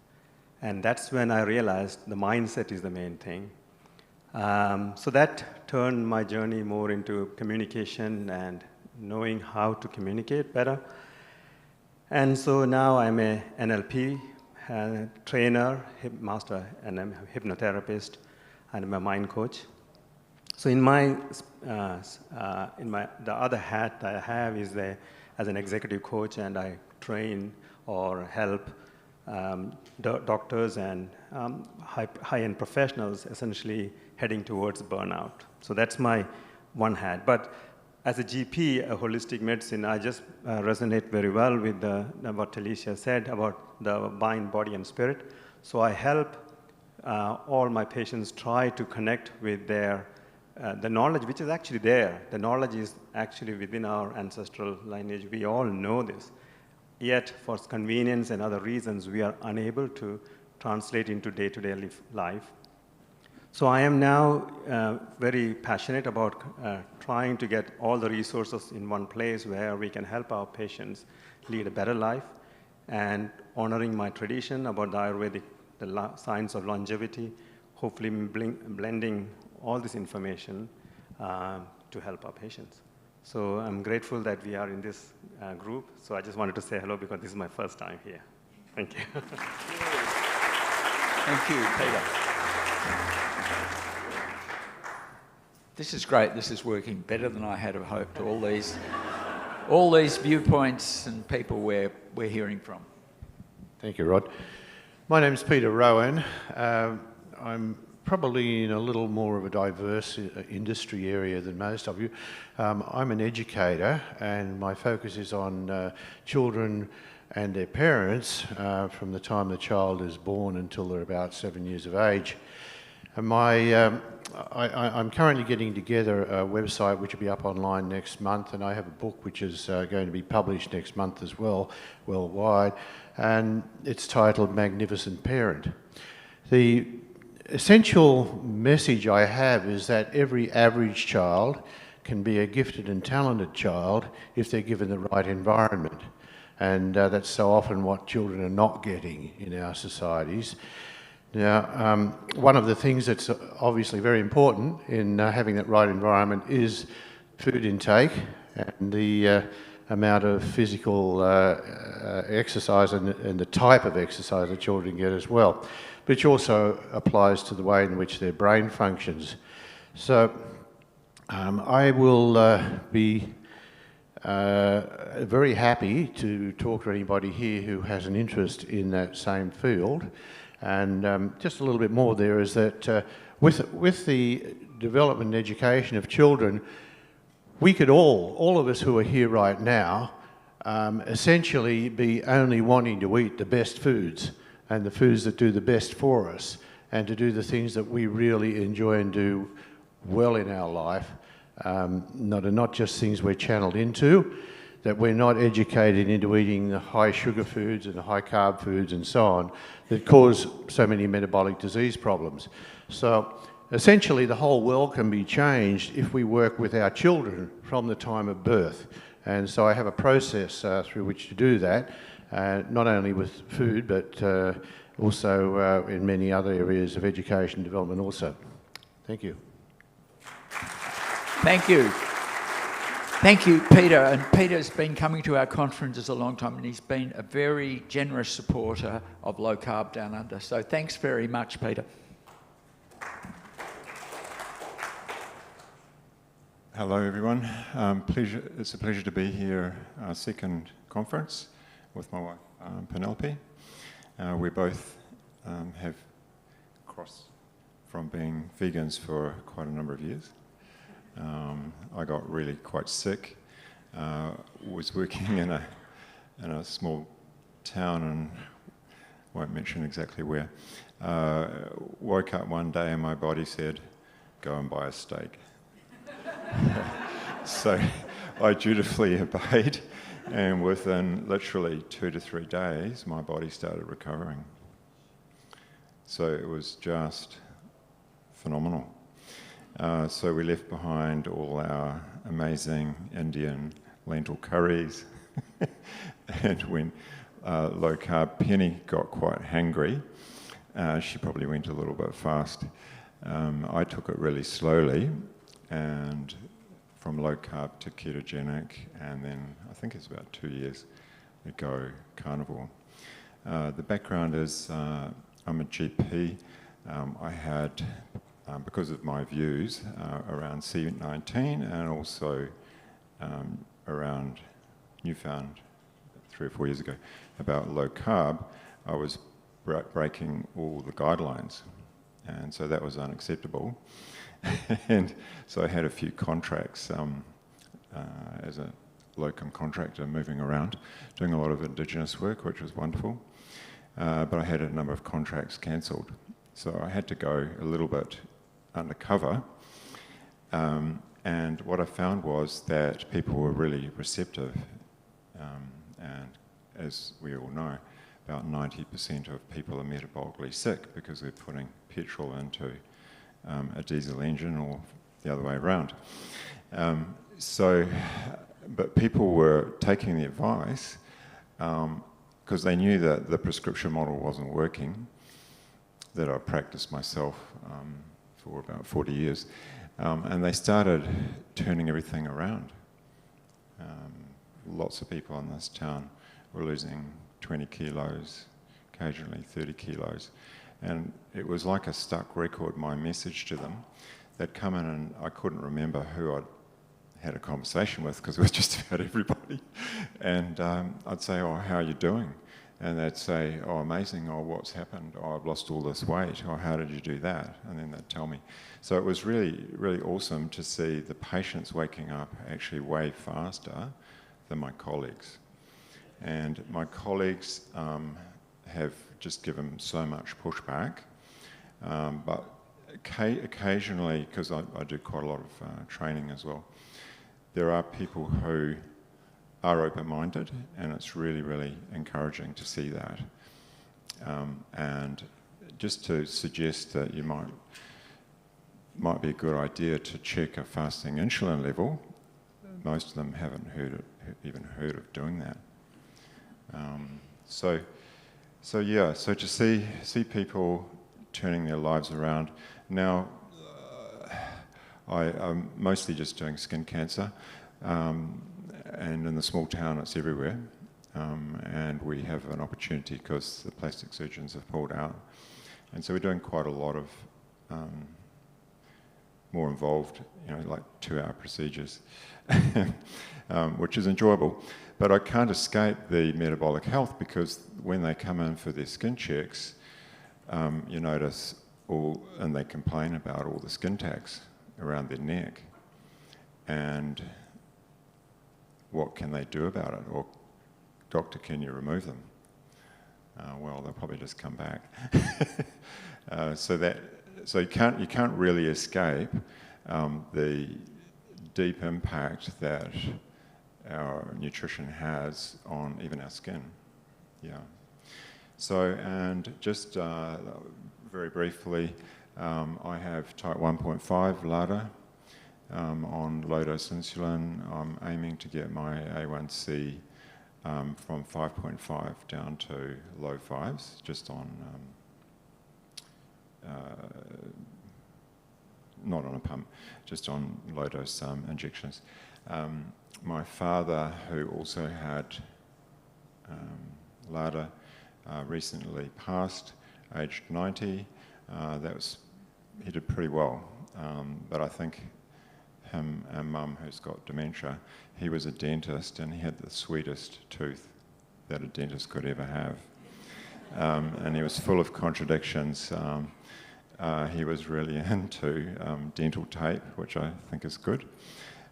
And that's when I realized the mindset is the main thing. So that turned my journey more into communication and knowing how to communicate better. And so now I'm a NLP trainer, master, and I'm a hypnotherapist, and I'm a mind coach. So the other hat that I have is as an executive coach, and I train or help doctors and high-end professionals essentially heading towards burnout. So that's my one hat. But as a GP, a holistic medicine, I just resonate very well with what Alicia said about the mind, body, and spirit. So I help all my patients try to connect with the knowledge, which is actually there. The knowledge is actually within our ancestral lineage. We all know this. Yet, for convenience and other reasons, we are unable to translate into day-to-day life. So I am now very passionate about trying to get all the resources in one place where we can help our patients lead a better life, and honoring my tradition about the Ayurvedic, the science of longevity, hopefully blending all this information to help our patients. So I'm grateful that we are in this group. So I just wanted to say hello because this is my first time here. Thank you. Thank you, Peter. This is great. This is working better than I had hoped. All these viewpoints and people we're hearing from. Thank you, Rod. My name's Peter Rowan. I'm probably in a little more of a diverse industry area than most of you. I'm an educator, and my focus is on children and their parents from the time the child is born until they're about 7 years of age. And I'm currently getting together a website which will be up online next month, and I have a book which is going to be published next month as well, worldwide, and it's titled Magnificent Parent. The essential message I have is that every average child can be a gifted and talented child if they're given the right environment. And that's so often what children are not getting in our societies. Now, one of the things that's obviously very important in having that right environment is food intake and the amount of physical exercise and the type of exercise that children get as well, which also applies to the way in which their brain functions. So I will be very happy to talk to anybody here who has an interest in that same field. And just a little bit more there is that with the development and education of children, we could all of us who are here right now, essentially be only wanting to eat the best foods and the foods that do the best for us, and to do the things that we really enjoy and do well in our life, not just things we're channeled into, that we're not educated into eating the high sugar foods and the high carb foods and so on that cause so many metabolic disease problems. So essentially the whole world can be changed if we work with our children from the time of birth. And so I have a process through which to do that, not only with food, but also in many other areas of education and development also. Thank you. Thank you. Thank you, Peter. And Peter's been coming to our conferences a long time, and he's been a very generous supporter of Low Carb Down Under. So thanks very much, Peter. Hello, everyone. It's a pleasure to be here, our second conference with my wife, Penelope. We both have crossed from being vegans for quite a number of years. I got really quite sick. Was working in a small town, and won't mention exactly where. Woke up one day and my body said, "Go and buy a steak." So I dutifully obeyed, and within literally 2 to 3 days, my body started recovering. So it was just phenomenal. So we left behind all our amazing Indian lentil curries, and when low carb Penny got quite hangry, she probably went a little bit fast. I took it really slowly, and from low carb to ketogenic, and then I think it's about 2 years ago, carnivore. The background is I'm a GP. I had, because of my views around C19 and also around newfound 3 or 4 years ago about low carb, I was breaking all the guidelines, and so that was unacceptable. And so I had a few contracts as a locum contractor, moving around, doing a lot of Indigenous work, which was wonderful. But I had a number of contracts cancelled, so I had to go a little bit undercover. And what I found was that people were really receptive, and as we all know, about 90% of people are metabolically sick because they're putting petrol into a diesel engine, or the other way around. But people were taking the advice because they knew that the prescription model wasn't working, that I practiced myself for about 40 years. And they started turning everything around. Lots of people in this town were losing 20 kilos, occasionally 30 kilos. And it was like a stuck record, my message to them. They'd come in and I couldn't remember who I'd had a conversation with because it was just about everybody. And I'd say, "Oh, how are you doing?" And they'd say, "Oh, amazing. Oh, what's happened? Oh, I've lost all this weight. Oh, how did you do that?" And then they'd tell me. So it was really, really awesome to see the patients waking up actually way faster than my colleagues. And my colleagues have just given so much pushback. But occasionally, because I do quite a lot of training as well, there are people who are open-minded, and it's really, really encouraging to see that. And just to suggest that you might be a good idea to check a fasting insulin level. Most of them haven't even heard of doing that. So to see people turning their lives around. Now, I'm mostly just doing skin cancer, and in the small town it's everywhere, and we have an opportunity because the plastic surgeons have pulled out, and so we're doing quite a lot of more involved, like 2-hour procedures, which is enjoyable. But I can't escape the metabolic health, because when they come in for their skin checks, you notice and they complain about all the skin tags around their neck. And what can they do about it? Or, "Doctor, can you remove them?" Well, they'll probably just come back. So you can't really escape the deep impact that our nutrition has on even our skin. Yeah. So, and just very briefly, I have type 1.5 LADA on low-dose insulin. I'm aiming to get my A1C from 5.5 down to low 5s, just on, not on a pump, just on low-dose injections. My father, who also had LADA, recently passed, aged 90. He did pretty well, but I think him and Mum, who's got dementia, he was a dentist and he had the sweetest tooth that a dentist could ever have. and he was full of contradictions. He was really into dental tape, which I think is good.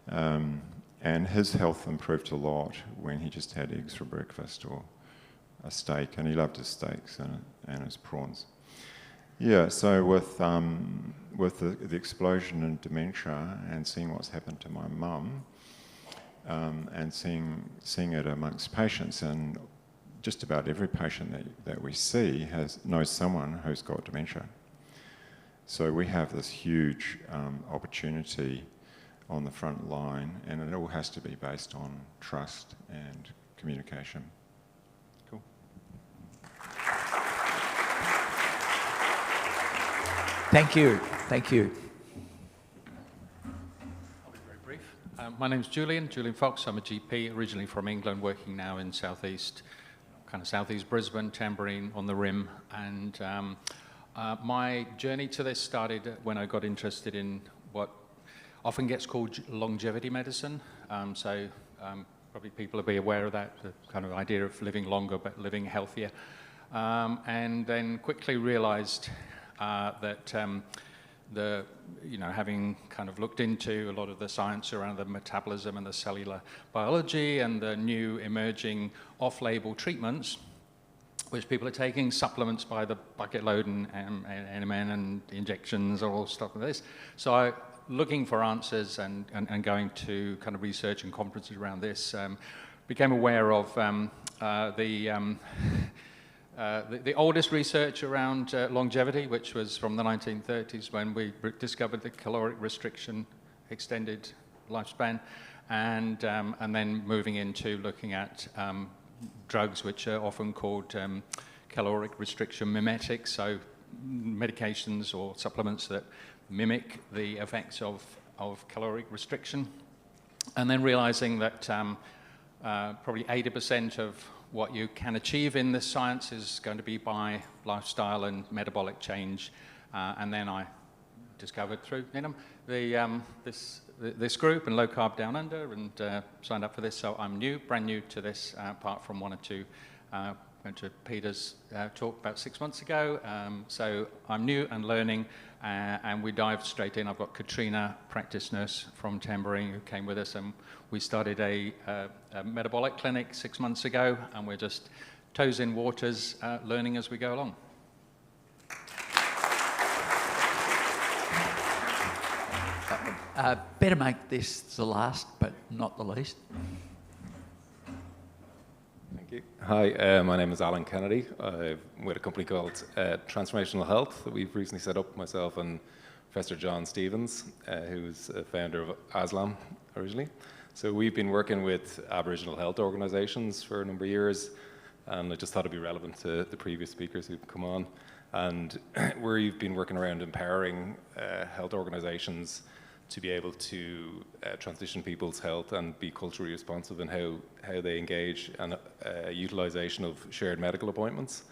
And his health improved a lot when he just had eggs for breakfast or a steak, and he loved his steaks and his prawns. Yeah, so with the explosion in dementia and seeing what's happened to my mum, and seeing it amongst patients, and just about every patient that we see knows someone who's got dementia. So we have this huge opportunity on the front line, and it all has to be based on trust and communication. Cool. Thank you. Thank you. I'll be very brief. My name's Julian Fox. I'm a GP, originally from England, working now in southeast Brisbane, Tamborine on the rim. And my journey to this started when I got interested in what often gets called longevity medicine. Probably people will be aware of that, the kind of idea of living longer but living healthier. And then quickly realized that having kind of looked into a lot of the science around the metabolism and the cellular biology and the new emerging off-label treatments, which people are taking, supplements by the bucket load and NMN and injections or all stuff like this. So looking for answers and going to kind of research and conferences around this, became aware of the oldest research around longevity, which was from the 1930s when we discovered the caloric restriction extended lifespan, and then moving into looking at drugs which are often called caloric restriction mimetics, so medications or supplements that mimic the effects of caloric restriction, and then realizing that probably 80% of what you can achieve in this science is going to be by lifestyle and metabolic change. And then I discovered through this group and Low Carb Down Under, and signed up for this. So I'm brand new to this, apart from one or two. Went to Peter's talk about 6 months ago. So I'm new and learning, and we dived straight in. I've got Katrina, practice nurse from Tamborine, who came with us, and we started a metabolic clinic 6 months ago, and we're just toes in waters, learning as we go along. Better make this the last, but not the least. Thank you. Hi, my name is Alan Kennedy. I'm with a company called Transformational Health that we've recently set up, myself and Professor John Stevens, who's a founder of ASLAM originally. So we've been working with Aboriginal health organisations for a number of years, and I just thought it'd be relevant to the previous speakers who've come on. And we've been working around empowering health organisations to be able to transition people's health and be culturally responsive in how they engage and utilisation of shared medical appointments,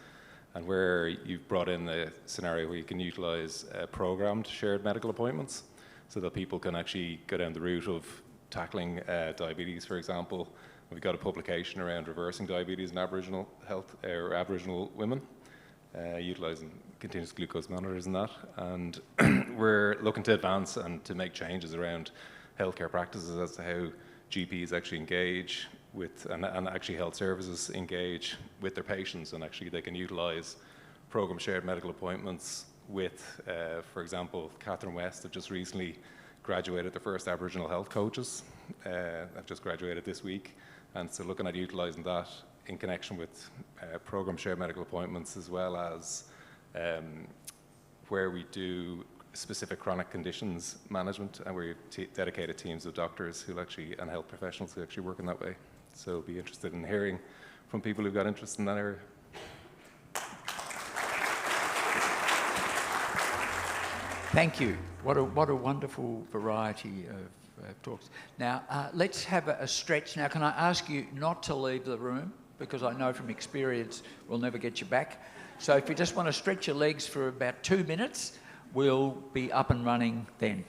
and where you've brought in the scenario where you can utilise programmed shared medical appointments so that people can actually go down the route of tackling diabetes, for example. We've got a publication around reversing diabetes in Aboriginal health, or Aboriginal women, utilising continuous glucose monitors and that. And we're looking to advance and to make changes around healthcare practices as to how GPs actually engage with, and actually health services engage with their patients, and actually they can utilise program shared medical appointments with, for example, Catherine West have just recently graduated the first Aboriginal health coaches. I've just graduated this week, and so looking at utilising that in connection with program shared medical appointments, as well as where we do specific chronic conditions management, and we dedicated teams of doctors who actually, and health professionals who actually work in that way. So be interested in hearing from people who've got interest in that area. Thank you. What a wonderful variety of talks. Now, let's have a stretch. Now, can I ask you not to leave the room, because I know from experience we'll never get you back. So if you just want to stretch your legs for about 2 minutes, we'll be up and running then.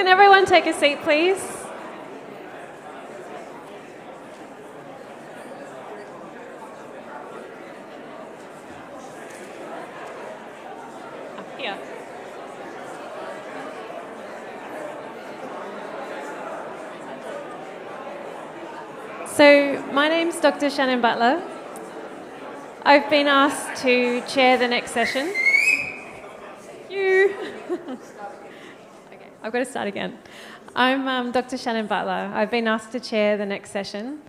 Can everyone take a seat, please? Here. So my name's Dr. Shannon Butler. I've been asked to chair the next session. You. Okay, I've got to start again. I'm Dr. Shannon Butler. I've been asked to chair the next session.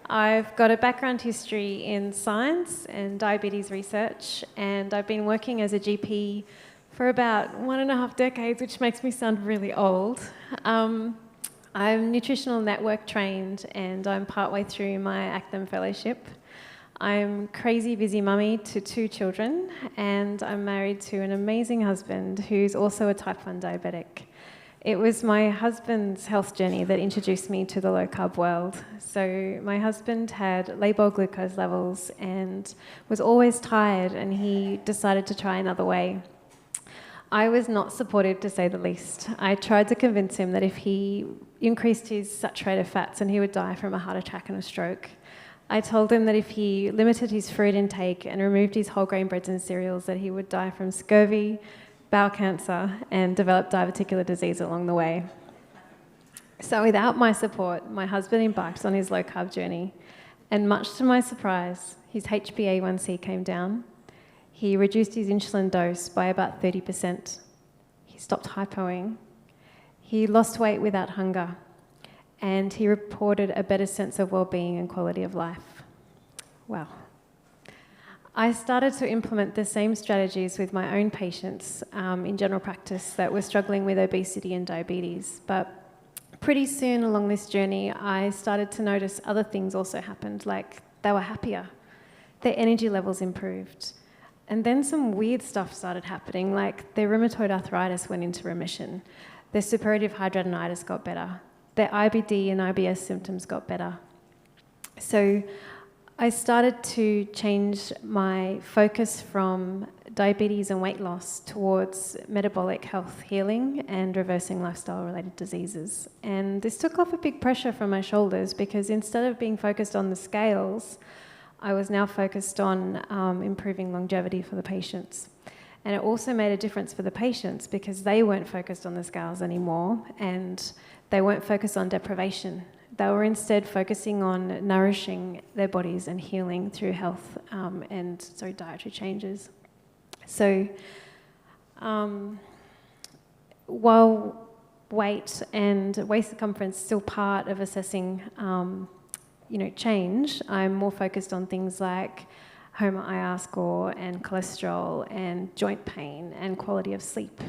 I've got a background history in science and diabetes research, and I've been working as a GP for about 1.5 decades, which makes me sound really old. I'm nutritional network trained, and I'm partway through my ACTM fellowship. I'm crazy busy mummy to 2 children, and I'm married to an amazing husband who's also a type 1 diabetic. It was my husband's health journey that introduced me to the low carb world. So my husband had labile glucose levels and was always tired, and he decided to try another way. I was not supportive, to say the least. I tried to convince him that if he increased his saturated fats, and he would die from a heart attack and a stroke. I told him that if he limited his fruit intake and removed his whole grain breads and cereals, that he would die from scurvy, bowel cancer, and develop diverticular disease along the way. So without my support, my husband embarked on his low carb journey, and much to my surprise, his HbA1c came down. He reduced his insulin dose by about 30%. He stopped hypoing. He lost weight without hunger. And he reported a better sense of well-being and quality of life. Wow. I started to implement the same strategies with my own patients in general practice that were struggling with obesity and diabetes. But pretty soon along this journey, I started to notice other things also happened, like they were happier. Their energy levels improved. And then some weird stuff started happening, like their rheumatoid arthritis went into remission. Their suppurative hidradenitis got better. Their IBD and IBS symptoms got better. So I started to change my focus from diabetes and weight loss towards metabolic health healing and reversing lifestyle-related diseases. And this took off a big pressure from my shoulders, because instead of being focused on the scales, I was now focused on improving longevity for the patients. And it also made a difference for the patients, because they weren't focused on the scales anymore, and they weren't focused on deprivation. They were instead focusing on nourishing their bodies and healing through health and dietary changes. So while weight and waist circumference is still part of assessing change, I'm more focused on things like HOMA-IR score and cholesterol and joint pain and quality of sleep.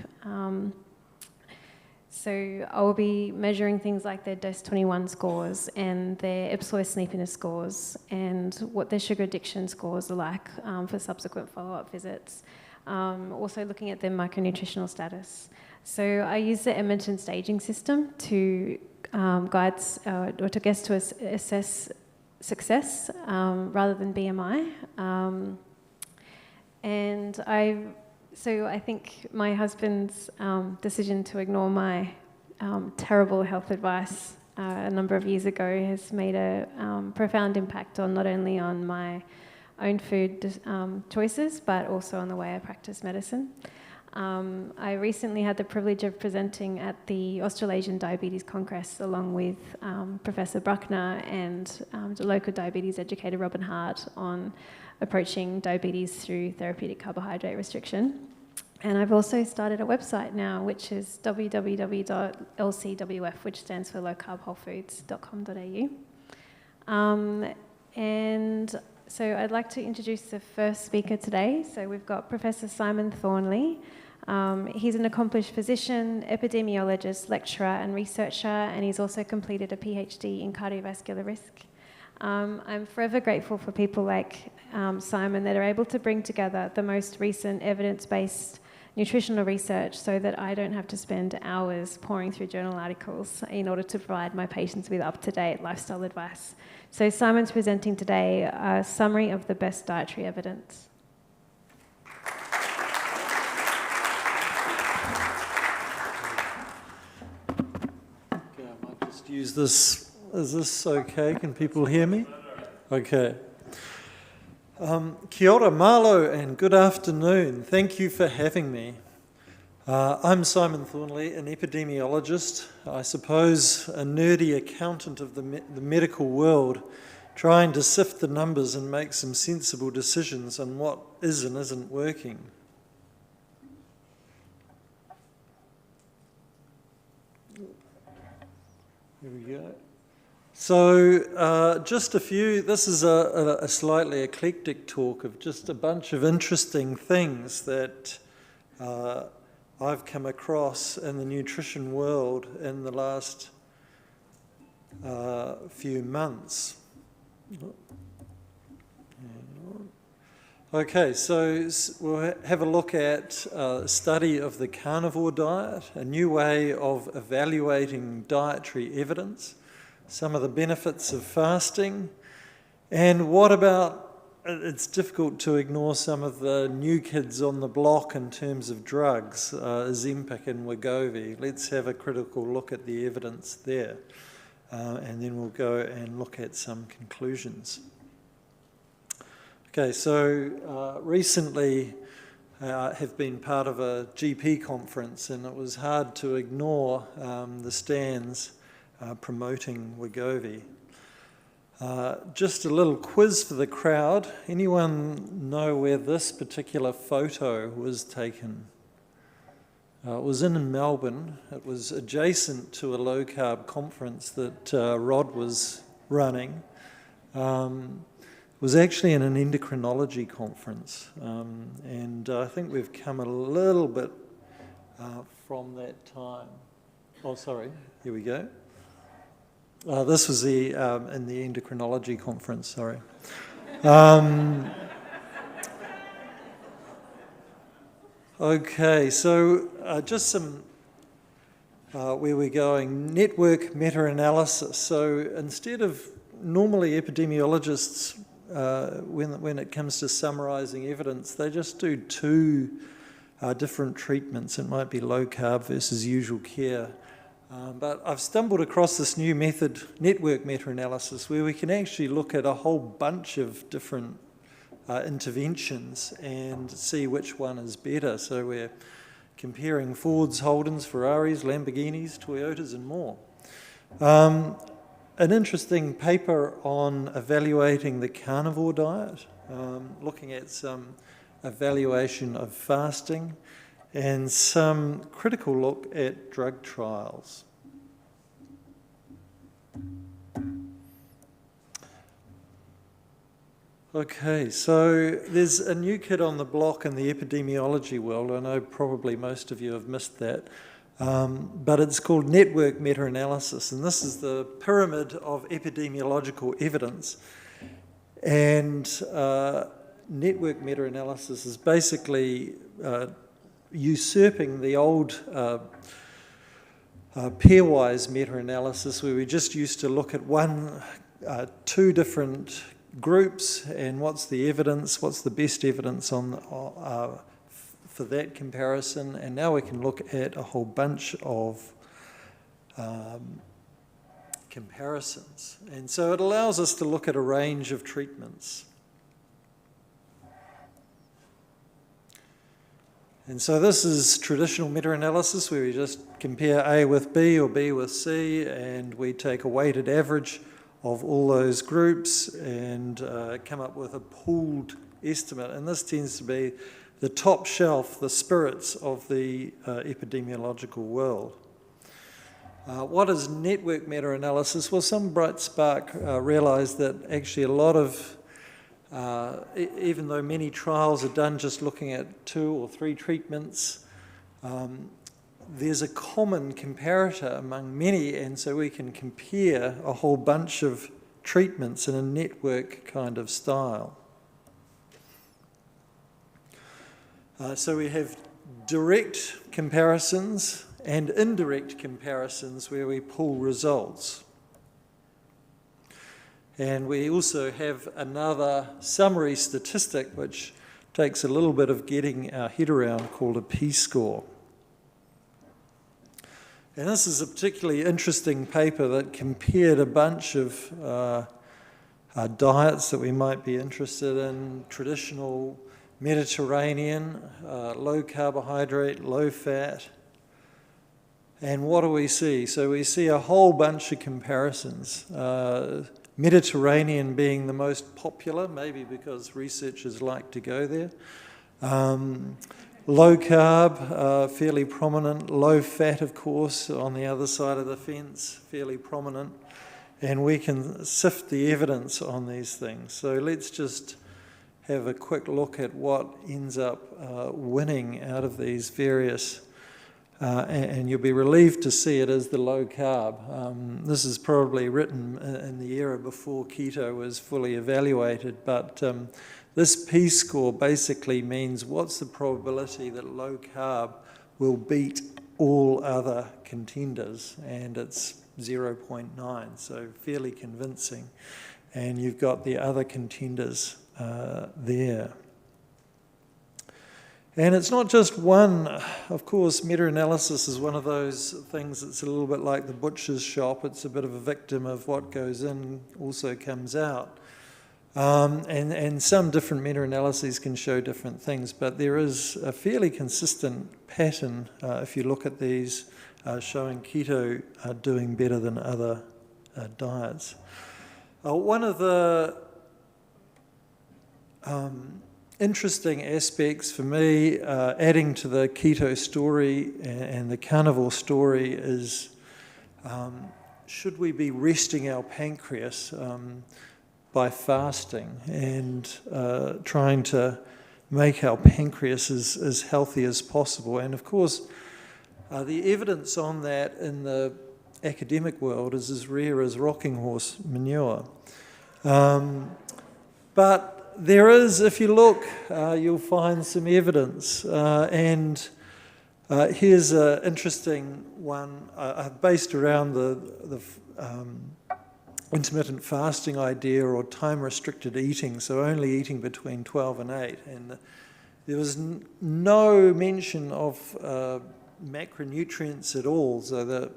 So I'll be measuring things like their DOS-21 scores and their Ipsos sleepiness scores and what their sugar addiction scores are like for subsequent follow-up visits. Also looking at their micronutritional status. So I use the Edmonton staging system to guide or to guess to assess success rather than BMI. So I think my husband's decision to ignore my terrible health advice a number of years ago has made a profound impact on not only on my own food choices, but also on the way I practice medicine. I recently had the privilege of presenting at the Australasian Diabetes Congress along with Professor Bruckner and the local diabetes educator Robin Hart on approaching diabetes through therapeutic carbohydrate restriction. And I've also started a website now, which is www.lcwf, which stands for lowcarbwholefoods.com.au. And so I'd like to introduce the first speaker today. So we've got Professor Simon Thornley. He's an accomplished physician, epidemiologist, lecturer and researcher, and he's also completed a PhD in cardiovascular risk. I'm forever grateful for people like Simon that are able to bring together the most recent evidence-based nutritional research so that I don't have to spend hours poring through journal articles in order to provide my patients with up-to-date lifestyle advice. So Simon's presenting today a summary of the best dietary evidence. use this. Is this okay? Can people hear me? Okay. Kia ora, malo, and good afternoon. Thank you for having me. I'm Simon Thornley, an epidemiologist, I suppose a nerdy accountant of the medical world, trying to sift the numbers and make some sensible decisions on what is and isn't working. Here we go. So just a few, this is a slightly eclectic talk of just a bunch of interesting things that I've come across in the nutrition world in the last few months. Okay, so we'll have a look at a study of the carnivore diet, a new way of evaluating dietary evidence, some of the benefits of fasting, and what about, it's difficult to ignore some of the new kids on the block in terms of drugs, Ozempic and Wegovy. Let's have a critical look at the evidence there, and then we'll go and look at some conclusions. Okay, so recently have been part of a GP conference, and it was hard to ignore the stands promoting Wegovy. Just a little quiz for the crowd. Anyone know where this particular photo was taken? It was in Melbourne. It was adjacent to a low carb conference that Rod was running. It was actually in an endocrinology conference, and I think we've come a little bit from that time. Oh, sorry, here we go. This was the in the endocrinology conference, sorry. Okay, so just some where we're going, network meta-analysis. So instead of normally epidemiologists, when it comes to summarising evidence, they just do two different treatments. It might be low carb versus usual care. But I've stumbled across this new method, network meta-analysis, where we can actually look at a whole bunch of different interventions and see which one is better. So we're comparing Fords, Holdens, Ferraris, Lamborghinis, Toyotas, and more. An interesting paper on evaluating the carnivore diet, looking at some evaluation of fasting, and some critical look at drug trials. Okay, so there's a new kid on the block in the epidemiology world. I know probably most of you have missed that. But it's called network meta-analysis, and this is the pyramid of epidemiological evidence. And network meta-analysis is basically usurping the old pairwise meta-analysis, where we just used to look at two different groups and what's the evidence, what's the best evidence on for that comparison, and now we can look at a whole bunch of comparisons. And so it allows us to look at a range of treatments. And so this is traditional meta-analysis, where we just compare A with B or B with C, and we take a weighted average of all those groups and come up with a pooled estimate. And this tends to be the top shelf, the spirits of the epidemiological world. What is network meta-analysis? Well, some bright spark realised that actually a lot of, even though many trials are done just looking at 2 or 3 treatments, there's a common comparator among many, and so we can compare a whole bunch of treatments in a network kind of style. So we have direct comparisons and indirect comparisons where we pull results. And we also have another summary statistic which takes a little bit of getting our head around, called a p-score. And this is a particularly interesting paper that compared a bunch of diets that we might be interested in: traditional Mediterranean, low carbohydrate, low fat. And what do we see? So we see a whole bunch of comparisons. Mediterranean being the most popular, maybe because researchers like to go there. Low carb, fairly prominent. Low fat, of course, on the other side of the fence, fairly prominent. And we can sift the evidence on these things. So let's just have a quick look at what ends up winning out of these various, and you'll be relieved to see it as the low carb. This is probably written in the era before keto was fully evaluated, but this p-score basically means what's the probability that low carb will beat all other contenders, and it's 0.9, so fairly convincing. And you've got the other contenders there. And it's not just one. Of course, meta-analysis is one of those things that's a little bit like the butcher's shop. It's a bit of a victim of what goes in also comes out. And some different meta-analyses can show different things, but there is a fairly consistent pattern if you look at these showing keto doing better than other diets. One of the interesting aspects for me, adding to the keto story and the carnivore story, is should we be resting our pancreas by fasting and trying to make our pancreas as healthy as possible? And of course, the evidence on that in the academic world is as rare as rocking horse manure. But there is, if you look, you'll find some evidence. And here's an interesting one based around the intermittent fasting idea, or time-restricted eating, so only eating between 12 and 8. And there was no mention of macronutrients at all, so the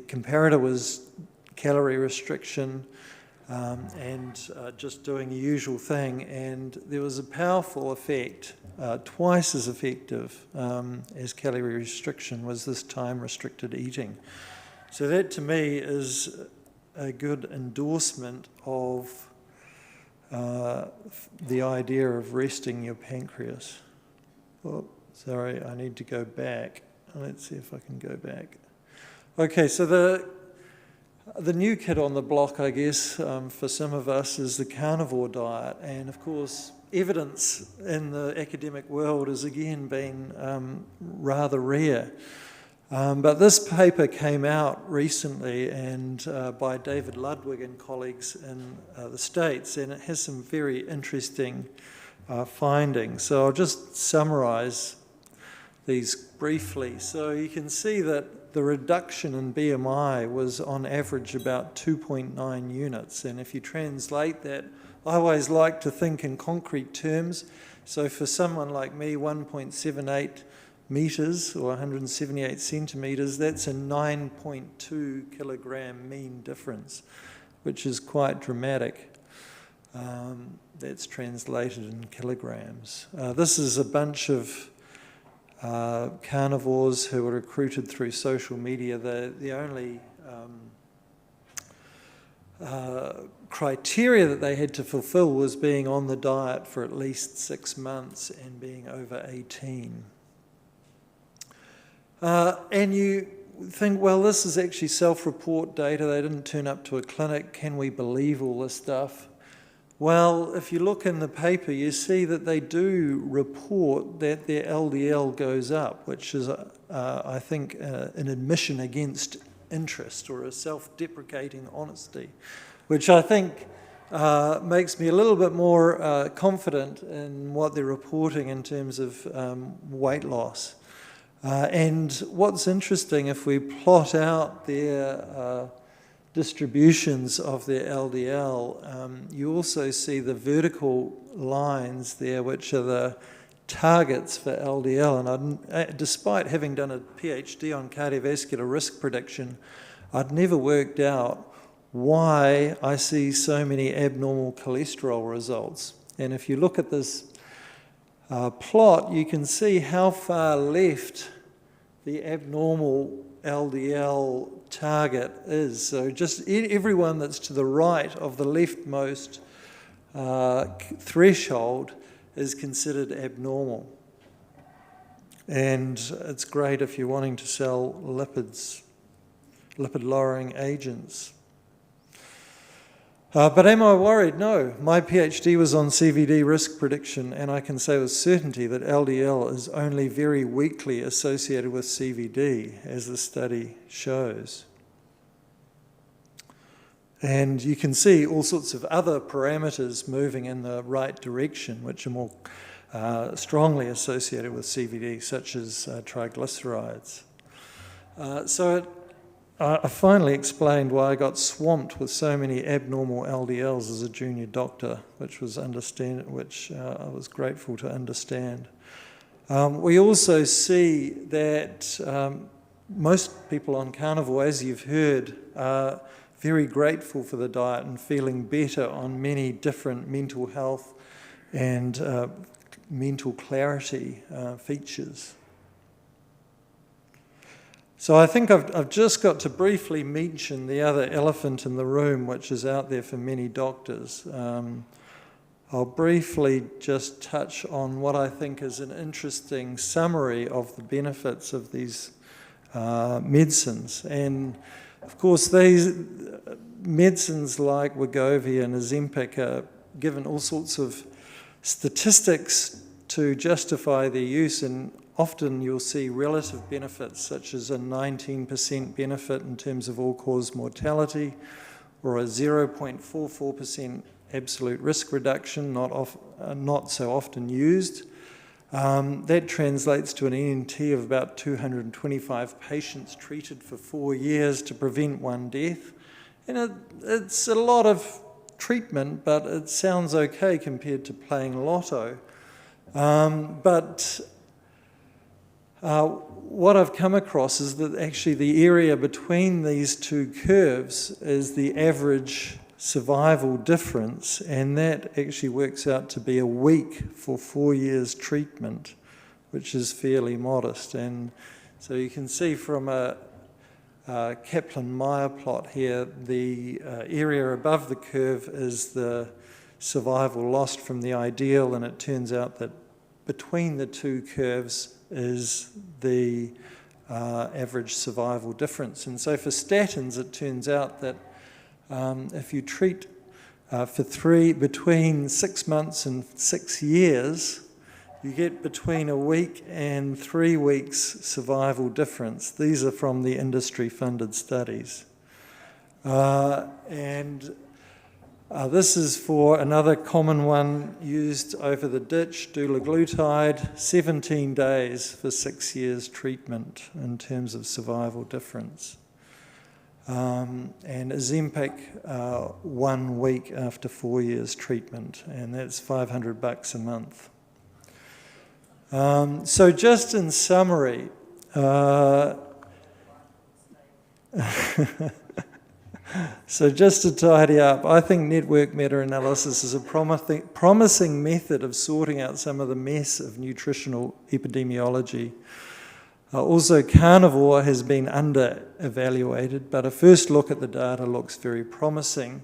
comparator was calorie restriction and just doing the usual thing, and there was a powerful effect, twice as effective as calorie restriction was this time-restricted eating. So that to me is a good endorsement of the idea of resting your pancreas. Oh, sorry, I need to go back. Let's see if I can go back. Okay, so the new kid on the block, I guess, for some of us is the carnivore diet. And of course, evidence in the academic world has again been rather rare. But this paper came out recently and by David Ludwig and colleagues in the States, and it has some very interesting findings. So I'll just summarize these briefly. So you can see that the reduction in BMI was on average about 2.9 units. And if you translate that, I always like to think in concrete terms. So for someone like me, 1.78 meters or 178 centimeters, that's a 9.2 kilogram mean difference, which is quite dramatic. That's translated in kilograms. This is a bunch of carnivores who were recruited through social media. The only criteria that they had to fulfill was being on the diet for at least 6 months and being over 18. And you think, well, this is actually self-report data. They didn't turn up to a clinic. Can we believe all this stuff? Well, if you look in the paper, you see that they do report that their LDL goes up, which is, I think, an admission against interest or a self-deprecating honesty, which I think makes me a little bit more confident in what they're reporting in terms of weight loss. And what's interesting, if we plot out their distributions of their LDL, you also see the vertical lines there, which are the targets for LDL, and despite having done a PhD on cardiovascular risk prediction, I'd never worked out why I see so many abnormal cholesterol results. And if you look at this plot, you can see how far left the abnormal LDL target is. So just everyone that's to the right of the leftmost threshold is considered abnormal. And it's great if you're wanting to sell lipid-lowering agents. But am I worried? No. My PhD was on CVD risk prediction, and I can say with certainty that LDL is only very weakly associated with CVD, as the study shows. And you can see all sorts of other parameters moving in the right direction, which are more strongly associated with CVD, such as triglycerides. I finally explained why I got swamped with so many abnormal LDLs as a junior doctor, which I was grateful to understand. We also see that most people on carnivore, as you've heard, are very grateful for the diet and feeling better on many different mental health and mental clarity features. So I think I've just got to briefly mention the other elephant in the room, which is out there for many doctors. I'll briefly just touch on what I think is an interesting summary of the benefits of these medicines. And of course, these medicines like Wegovy and Ozempic are given all sorts of statistics to justify their use, and often you'll see relative benefits, such as a 19% benefit in terms of all-cause mortality, or a 0.44% absolute risk reduction, not so often used. That translates to an ENT of about 225 patients treated for 4 years to prevent one death. And it's a lot of treatment, but it sounds okay compared to playing lotto. What I've come across is that actually the area between these two curves is the average survival difference, and that actually works out to be a week for 4 years treatment, which is fairly modest. And so you can see from a Kaplan-Meier plot here, the area above the curve is the survival lost from the ideal, and it turns out that between the two curves is the average survival difference. And so for statins, it turns out that if you treat between 6 months and 6 years, you get between a week and 3 weeks survival difference. These are from the industry-funded studies. This is for another common one used over the ditch, dulaglutide, 17 days for 6 years treatment in terms of survival difference. And Ozempic, 1 week after 4 years treatment, and that's $500 a month. So just in summary, so just to tidy up, I think network meta-analysis is a promising method of sorting out some of the mess of nutritional epidemiology. Also, carnivore has been under-evaluated, but a first look at the data looks very promising.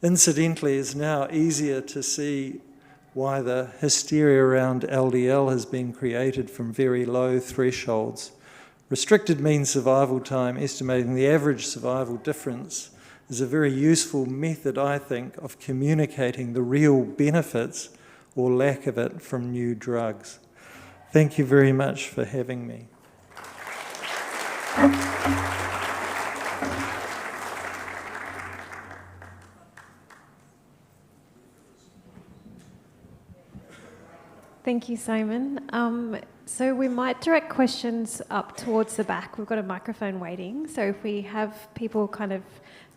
Incidentally, it's now easier to see why the hysteria around LDL has been created from very low thresholds. Restricted mean survival time, estimating the average survival difference, is a very useful method, I think, of communicating the real benefits or lack of it from new drugs. Thank you very much for having me. Thank you, Simon. So we might direct questions up towards the back. We've got a microphone waiting, so if we have people kind of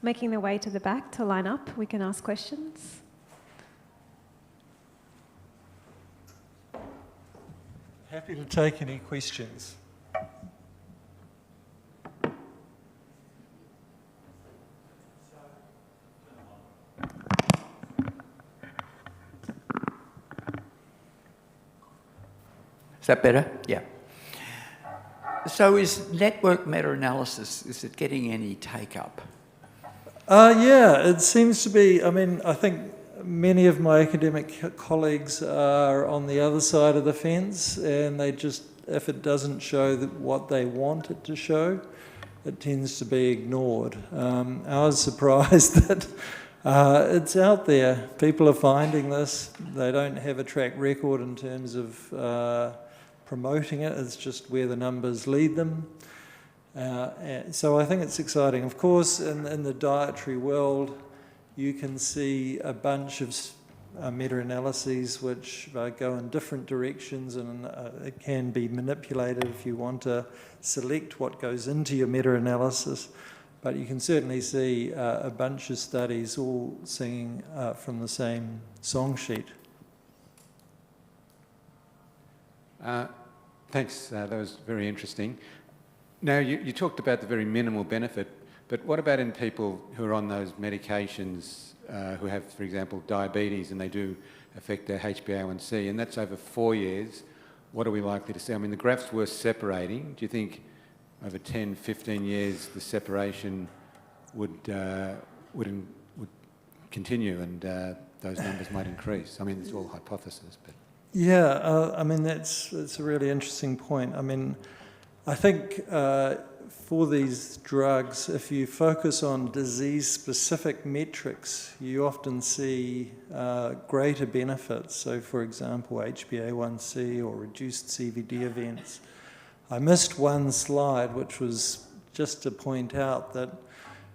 making their way to the back to line up, we can ask questions. Happy to take any questions. Is that better? Yeah. So is network meta-analysis, is it getting any take-up? Yeah, it seems to be. I mean, I think many of my academic colleagues are on the other side of the fence, and they just, if it doesn't show what they want it to show, it tends to be ignored. I was surprised that it's out there. People are finding this. They don't have a track record in terms of promoting it. It's just where the numbers lead them. So I think it's exciting. Of course, in the dietary world, you can see a bunch of meta-analyses which go in different directions, and it can be manipulated if you want to select what goes into your meta-analysis. But you can certainly see a bunch of studies all singing from the same song sheet. Thanks, that was very interesting. Now, you talked about the very minimal benefit, but what about in people who are on those medications who have, for example, diabetes, and they do affect their HbA1c, and that's over 4 years? What are we likely to see? I mean, the graphs were separating. Do you think over 10, 15 years the separation would continue and those numbers might increase? I mean, it's all hypothesis, but... Yeah, I mean, that's a really interesting point. I mean, I think for these drugs, if you focus on disease-specific metrics, you often see greater benefits. So, for example, HbA1c or reduced CVD events. I missed one slide, which was just to point out that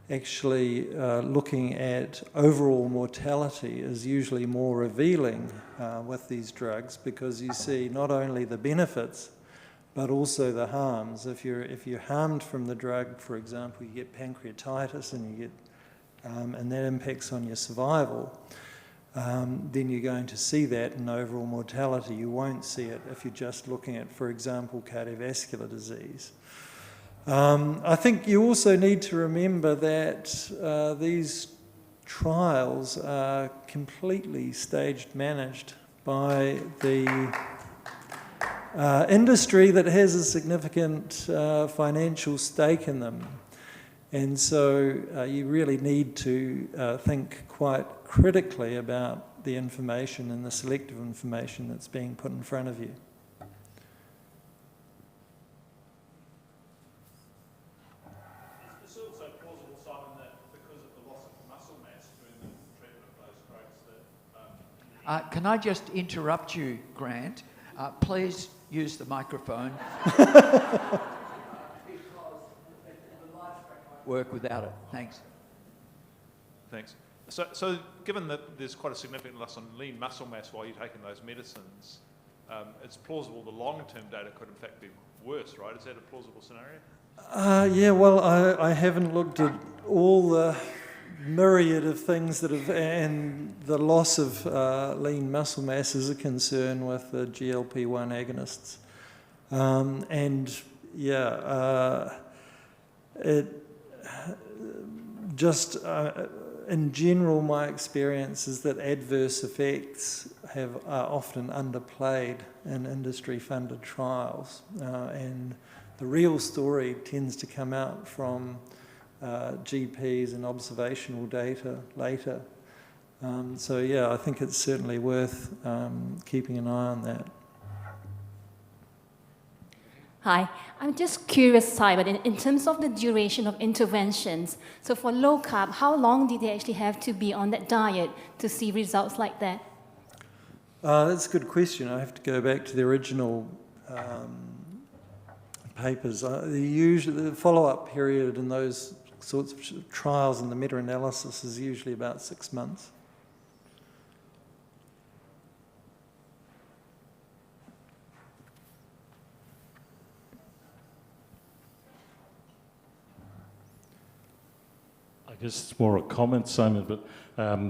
actually looking at overall mortality is usually more revealing with these drugs, because you see not only the benefits but also the harms. If you're harmed from the drug, for example, you get pancreatitis and that impacts on your survival, then you're going to see that in overall mortality. You won't see it if you're just looking at, for example, cardiovascular disease. I think you also need to remember that these trials are completely staged managed by the industry that has a significant financial stake in them. And so you really need to think quite critically about the information and the selective information that's being put in front of you. It's also plausible, Simon, that because of the loss of muscle mass during the treatment of those drugs that... Can I just interrupt you, Grant? Please use the microphone. Work without it. Thanks. Thanks. So given that there's quite a significant loss on lean muscle mass while you're taking those medicines, it's plausible the long-term data could in fact be worse, right? Is that a plausible scenario? Yeah, well, I haven't looked at all the myriad of things that have, and the loss of lean muscle mass is a concern with the GLP-1 agonists. And yeah, in general, my experience is that adverse effects are often underplayed in industry-funded trials, and the real story tends to come out from GPs and observational data later. So yeah, I think it's certainly worth keeping an eye on that. Hi, I'm just curious, Simon, in terms of the duration of interventions, so for low carb, how long did they actually have to be on that diet to see results like that? That's a good question. I have to go back to the original papers. The follow-up period in those sorts of trials and the meta-analysis is usually about 6 months. I guess it's more a comment, Simon, but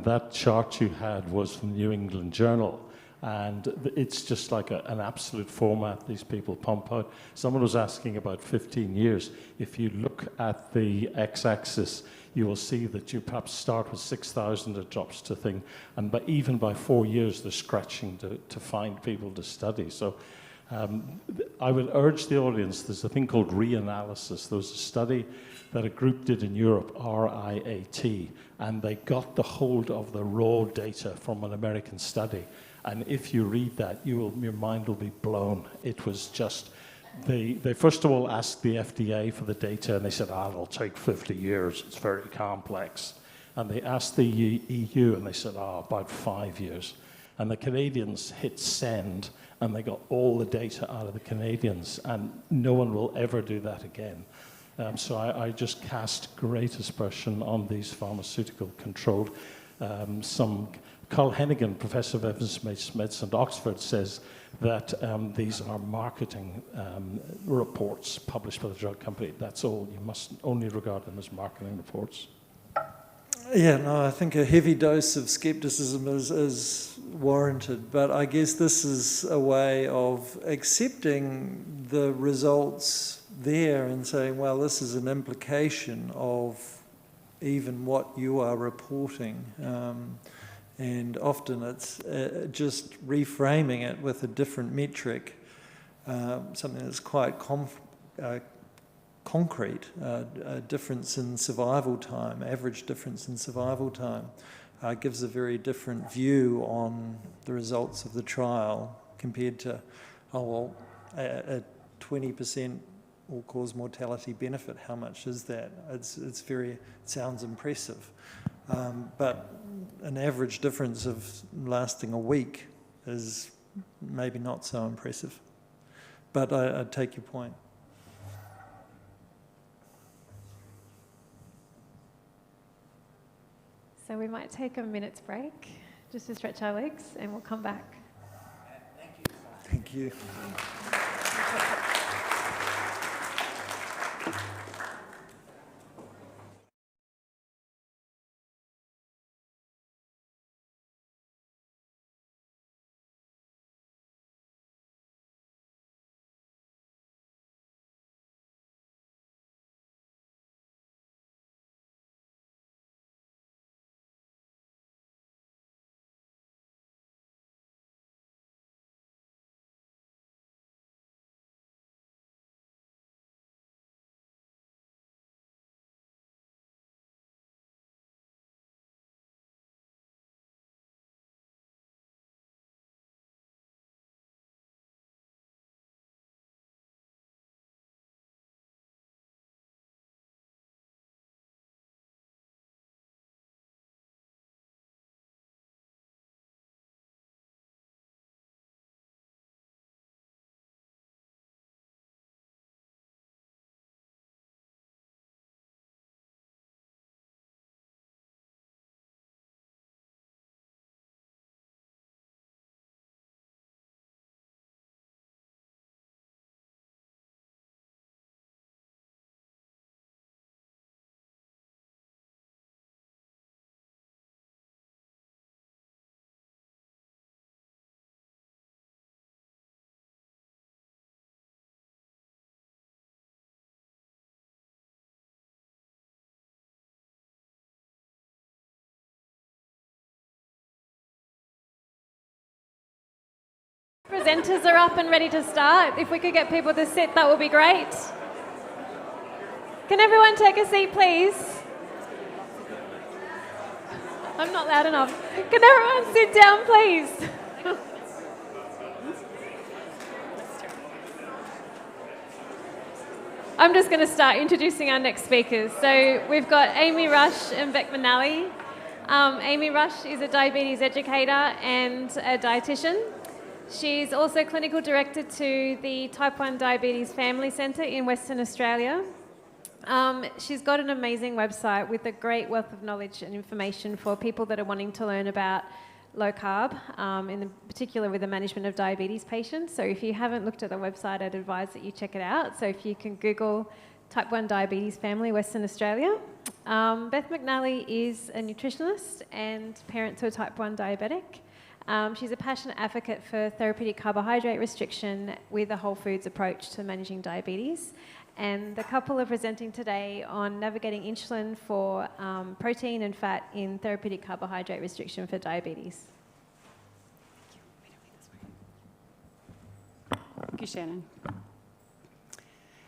that chart you had was from the New England Journal, And it's just like an absolute format these people pump out. Someone was asking about 15 years. If you look at the x-axis, you will see that you perhaps start with 6,000, it drops to thing. And even by 4 years, they're scratching to find people to study. So I would urge the audience, there's a thing called reanalysis. There was a study that a group did in Europe, RIAT, and they got the hold of the raw data from an American study. And if you read that, your mind will be blown. It was just, they first of all asked the FDA for the data, and they said, it'll take 50 years, it's very complex. And they asked the EU, and they said, about 5 years. And the Canadians hit send, and they got all the data out of the Canadians, and no one will ever do that again. So I just cast great aspersion on these pharmaceutical controlled. Carl Hennigan, Professor of Evidence-Based Medicine at Oxford, says that these are marketing reports published by the drug company. That's all. You must only regard them as marketing reports. Yeah, no, I think a heavy dose of skepticism is warranted, but I guess this is a way of accepting the results there and saying, well, this is an implication of even what you are reporting. And often it's just reframing it with a different metric, something that's quite concrete, a difference in survival time, average difference in survival time, gives a very different view on the results of the trial compared to, a 20% all-cause mortality benefit. How much is that? It sounds impressive. But an average difference of lasting a week is maybe not so impressive. But I take your point. So we might take a minute's break just to stretch our legs, and we'll come back. Thank you. Presenters are up and ready to start. If we could get people to sit, that would be great. Can everyone take a seat, please? I'm not loud enough. Can everyone sit down, please? I'm just going to start introducing our next speakers. So we've got Amy Rush and Beck Manali. Amy Rush is a diabetes educator and a dietitian. She's also clinical director to the Type 1 Diabetes Family Centre in Western Australia. She's got an amazing website with a great wealth of knowledge and information for people that are wanting to learn about low carb, in particular with the management of diabetes patients. So if you haven't looked at the website, I'd advise that you check it out. So if you can Google Type 1 Diabetes Family Western Australia. Beth McNally is a nutritionist and parent to a Type 1 diabetic. She's a passionate advocate for therapeutic carbohydrate restriction with a whole foods approach to managing diabetes. And the couple are presenting today on navigating insulin for protein and fat in therapeutic carbohydrate restriction for diabetes. Thank you, Shannon.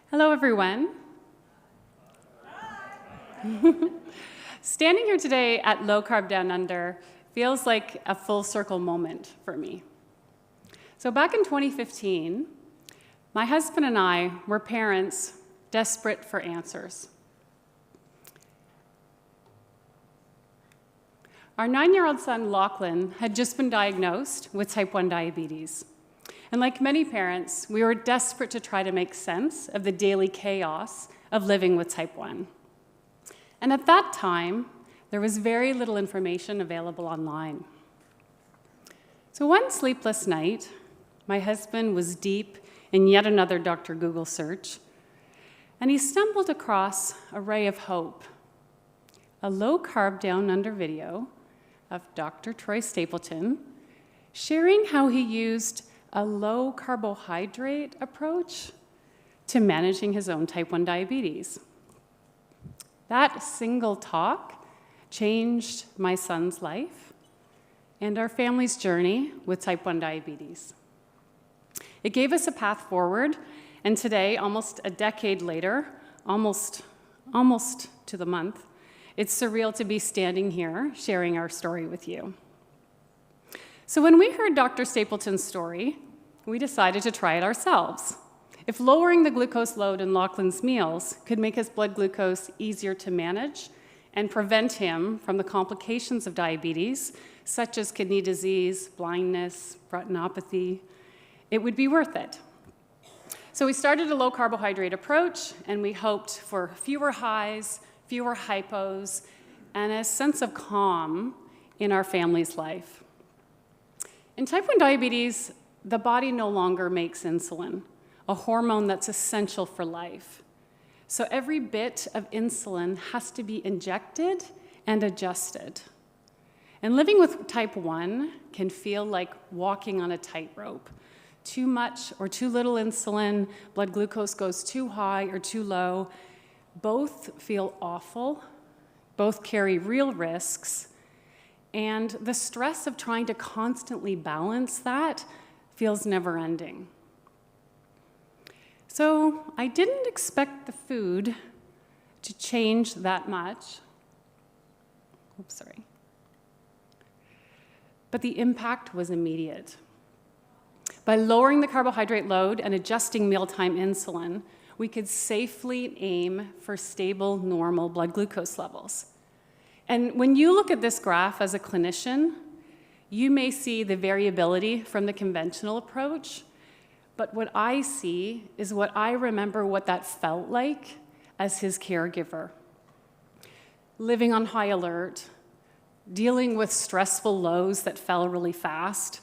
Hello, everyone. Standing here today at Low Carb Down Under feels like a full circle moment for me. So back in 2015, my husband and I were parents desperate for answers. Our 9-year-old son, Lachlan, had just been diagnosed with type 1 diabetes. And like many parents, we were desperate to try to make sense of the daily chaos of living with type 1. And at that time, there was very little information available online. So one sleepless night, my husband was deep in yet another Dr. Google search, and he stumbled across a ray of hope, a Low Carb Down Under video of Dr. Troy Stapleton sharing how he used a low carbohydrate approach to managing his own type 1 diabetes. That single talk changed my son's life and our family's journey with type 1 diabetes. It gave us a path forward, and today, almost a decade later, almost to the month, it's surreal to be standing here sharing our story with you. So when we heard Dr. Stapleton's story, we decided to try it ourselves. If lowering the glucose load in Lachlan's meals could make his blood glucose easier to manage and prevent him from the complications of diabetes, such as kidney disease, blindness, retinopathy, it would be worth it. So we started a low carbohydrate approach, and we hoped for fewer highs, fewer hypos, and a sense of calm in our family's life. In type 1 diabetes, the body no longer makes insulin, a hormone that's essential for life. So every bit of insulin has to be injected and adjusted. And living with type 1 can feel like walking on a tightrope. Too much or too little insulin, blood glucose goes too high or too low. Both feel awful, both carry real risks, and the stress of trying to constantly balance that feels never-ending. So I didn't expect the food to change that much. Oops, sorry. But the impact was immediate. By lowering the carbohydrate load and adjusting mealtime insulin, we could safely aim for stable, normal blood glucose levels. And when you look at this graph as a clinician, you may see the variability from the conventional approach, but what I see is what I remember what that felt like as his caregiver. Living on high alert, dealing with stressful lows that fell really fast,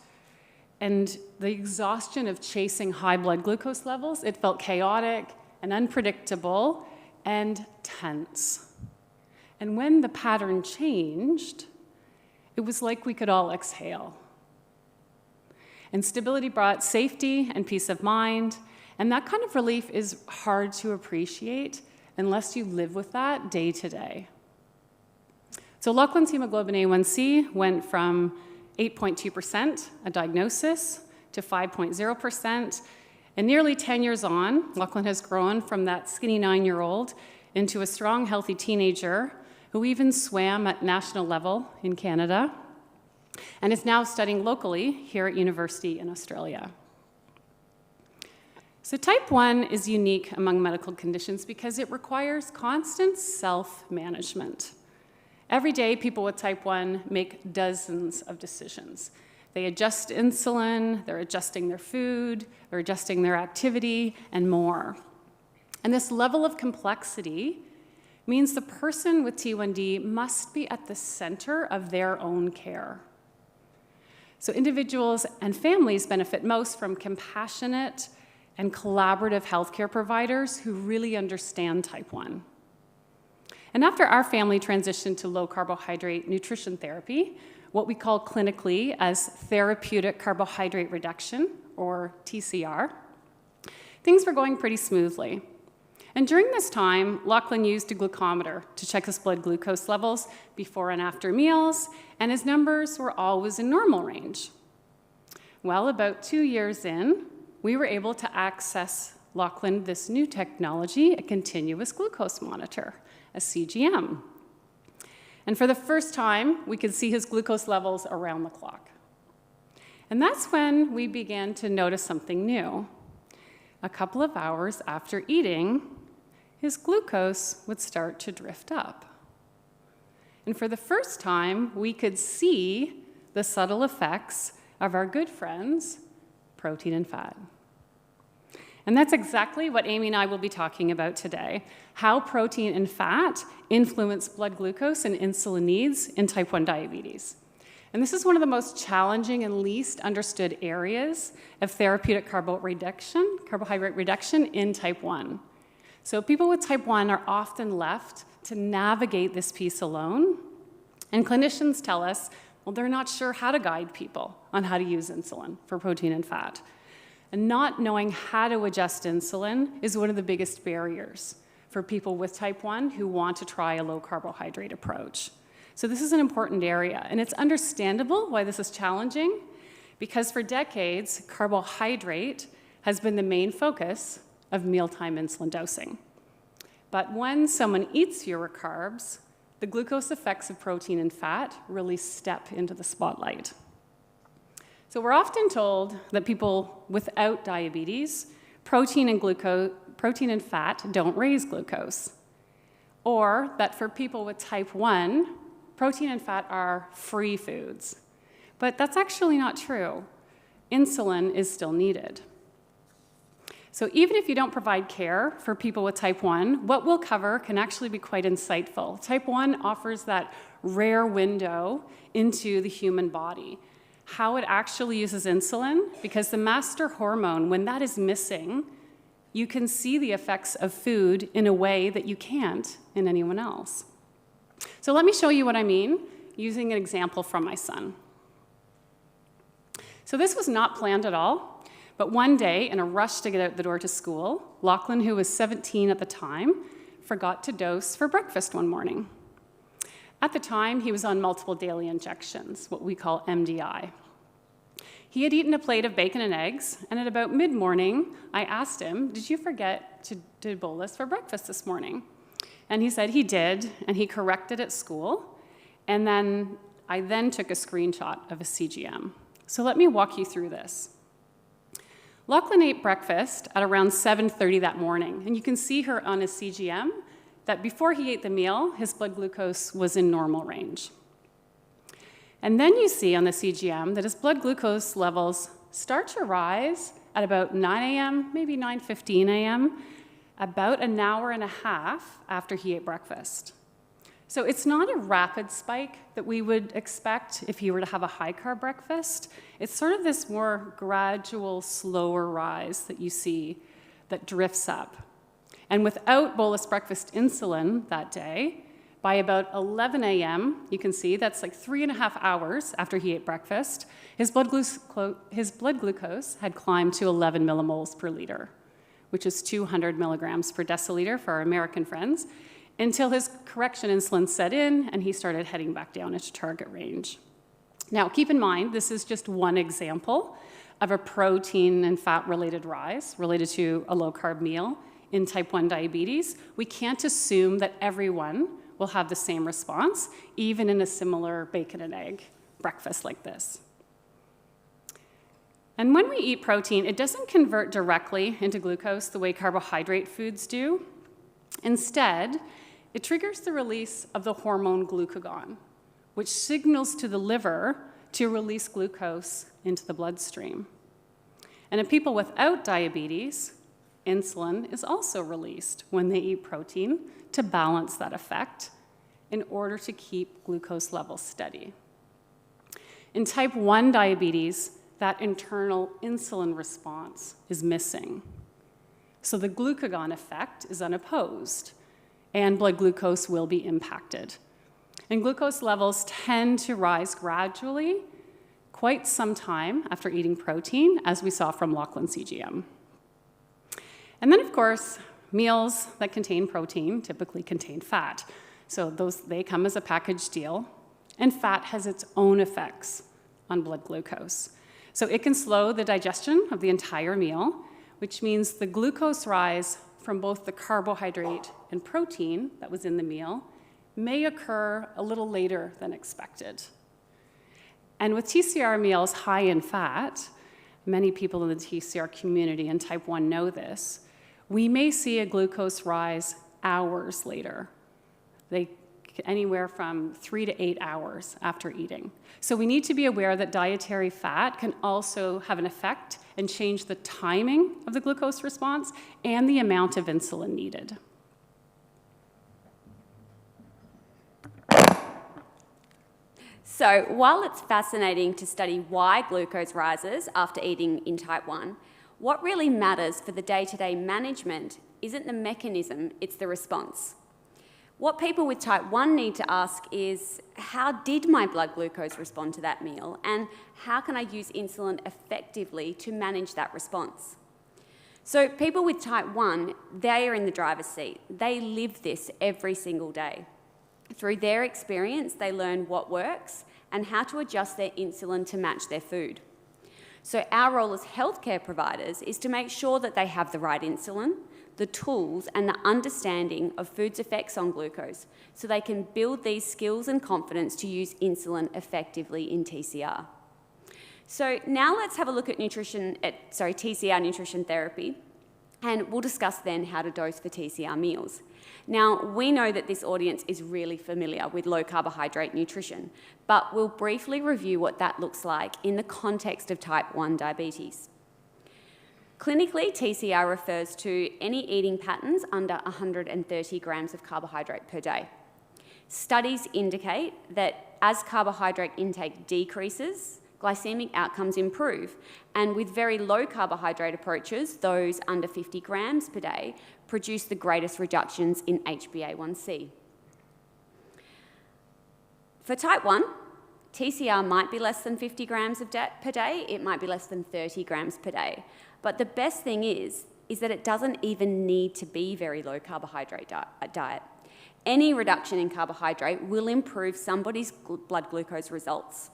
and the exhaustion of chasing high blood glucose levels, it felt chaotic and unpredictable and tense. And when the pattern changed, it was like we could all exhale. And stability brought safety and peace of mind, and that kind of relief is hard to appreciate unless you live with that day to day. So Lachlan's hemoglobin A1C went from 8.2%, a diagnosis, to 5.0%, and nearly 10 years on, Lachlan has grown from that skinny 9-year-old into a strong, healthy teenager who even swam at national level in Canada, and is now studying locally here at university in Australia. So type 1 is unique among medical conditions because it requires constant self-management. Every day, people with type 1 make dozens of decisions. They adjust insulin, they're adjusting their food, they're adjusting their activity, and more. And this level of complexity means the person with T1D must be at the center of their own care. So individuals and families benefit most from compassionate and collaborative healthcare providers who really understand type 1. And after our family transitioned to low carbohydrate nutrition therapy, what we call clinically as therapeutic carbohydrate reduction, or TCR, things were going pretty smoothly. And during this time, Lachlan used a glucometer to check his blood glucose levels before and after meals, and his numbers were always in normal range. Well, about 2 years in, we were able to access Lachlan this new technology, a continuous glucose monitor, a CGM. And for the first time, we could see his glucose levels around the clock. And that's when we began to notice something new. A couple of hours after eating, his glucose would start to drift up. And for the first time, we could see the subtle effects of our good friends, protein and fat. And that's exactly what Amy and I will be talking about today, how protein and fat influence blood glucose and insulin needs in type 1 diabetes. And this is one of the most challenging and least understood areas of therapeutic carbohydrate reduction in type 1. So people with type 1 are often left to navigate this piece alone. And clinicians tell us, well, they're not sure how to guide people on how to use insulin for protein and fat. And not knowing how to adjust insulin is one of the biggest barriers for people with type 1 who want to try a low carbohydrate approach. So this is an important area, and it's understandable why this is challenging, because for decades, carbohydrate has been the main focus of mealtime insulin dosing. But when someone eats fewer carbs, the glucose effects of protein and fat really step into the spotlight. So we're often told that people without diabetes, protein and fat don't raise glucose. Or that for people with type 1, protein and fat are free foods. But that's actually not true. Insulin is still needed. So even if you don't provide care for people with type 1, what we'll cover can actually be quite insightful. Type 1 offers that rare window into the human body, how it actually uses insulin, because the master hormone, when that is missing, you can see the effects of food in a way that you can't in anyone else. So let me show you what I mean using an example from my son. So this was not planned at all, but one day, in a rush to get out the door to school, Lachlan, who was 17 at the time, forgot to dose for breakfast one morning. At the time, he was on multiple daily injections, what we call MDI. He had eaten a plate of bacon and eggs, and at about mid-morning, I asked him, "Did you forget to bolus for breakfast this morning?" And he said he did, and he corrected at school, and then I took a screenshot of a CGM. So let me walk you through this. Lachlan ate breakfast at around 7:30 that morning, and you can see her on his CGM that before he ate the meal, his blood glucose was in normal range. And then you see on the CGM that his blood glucose levels start to rise at about 9 a.m., maybe 9:15 a.m., about an hour and a half after he ate breakfast. So it's not a rapid spike that we would expect if you were to have a high-carb breakfast. It's sort of this more gradual, slower rise that you see that drifts up. And without bolus breakfast insulin that day, by about 11 a.m., you can see that's like 3.5 hours after he ate breakfast, his blood glucose had climbed to 11 millimoles per liter, which is 200 milligrams per deciliter for our American friends, until his correction insulin set in and he started heading back down into target range. Now, keep in mind, this is just one example of a protein and fat-related rise related to a low-carb meal in type 1 diabetes. We can't assume that everyone will have the same response, even in a similar bacon and egg breakfast like this. And when we eat protein, it doesn't convert directly into glucose the way carbohydrate foods do. Instead, it triggers the release of the hormone glucagon, which signals to the liver to release glucose into the bloodstream. And in people without diabetes, insulin is also released when they eat protein to balance that effect in order to keep glucose levels steady. In type 1 diabetes, that internal insulin response is missing. So the glucagon effect is unopposed, and blood glucose will be impacted. And glucose levels tend to rise gradually quite some time after eating protein, as we saw from Lachlan CGM. And then, of course, meals that contain protein typically contain fat. So they come as a package deal, and fat has its own effects on blood glucose. So it can slow the digestion of the entire meal, which means the glucose rise from both the carbohydrate and protein that was in the meal may occur a little later than expected. And with TCR meals high in fat, many people in the TCR community and type 1 know this, we may see a glucose rise hours later. Anywhere from 3 to 8 hours after eating. So we need to be aware that dietary fat can also have an effect and change the timing of the glucose response and the amount of insulin needed. So while it's fascinating to study why glucose rises after eating in type 1, what really matters for the day-to-day management isn't the mechanism, it's the response. What people with type 1 need to ask is, how did my blood glucose respond to that meal, and how can I use insulin effectively to manage that response? So people with type 1, they are in the driver's seat. They live this every single day. Through their experience, they learn what works and how to adjust their insulin to match their food. So our role as healthcare providers is to make sure that they have the right insulin, the tools and the understanding of food's effects on glucose so they can build these skills and confidence to use insulin effectively in TCR. So now let's have a look at TCR nutrition therapy, and we'll discuss then how to dose for TCR meals. Now, we know that this audience is really familiar with low carbohydrate nutrition, but we'll briefly review what that looks like in the context of type 1 diabetes. Clinically, TCR refers to any eating patterns under 130 grams of carbohydrate per day. Studies indicate that as carbohydrate intake decreases, glycemic outcomes improve, and with very low carbohydrate approaches, those under 50 grams per day, produce the greatest reductions in HbA1c. For type 1, TCR might be less than 50 grams per day, it might be less than 30 grams per day. But the best thing is that it doesn't even need to be very low carbohydrate diet. Any reduction in carbohydrate will improve somebody's blood glucose results.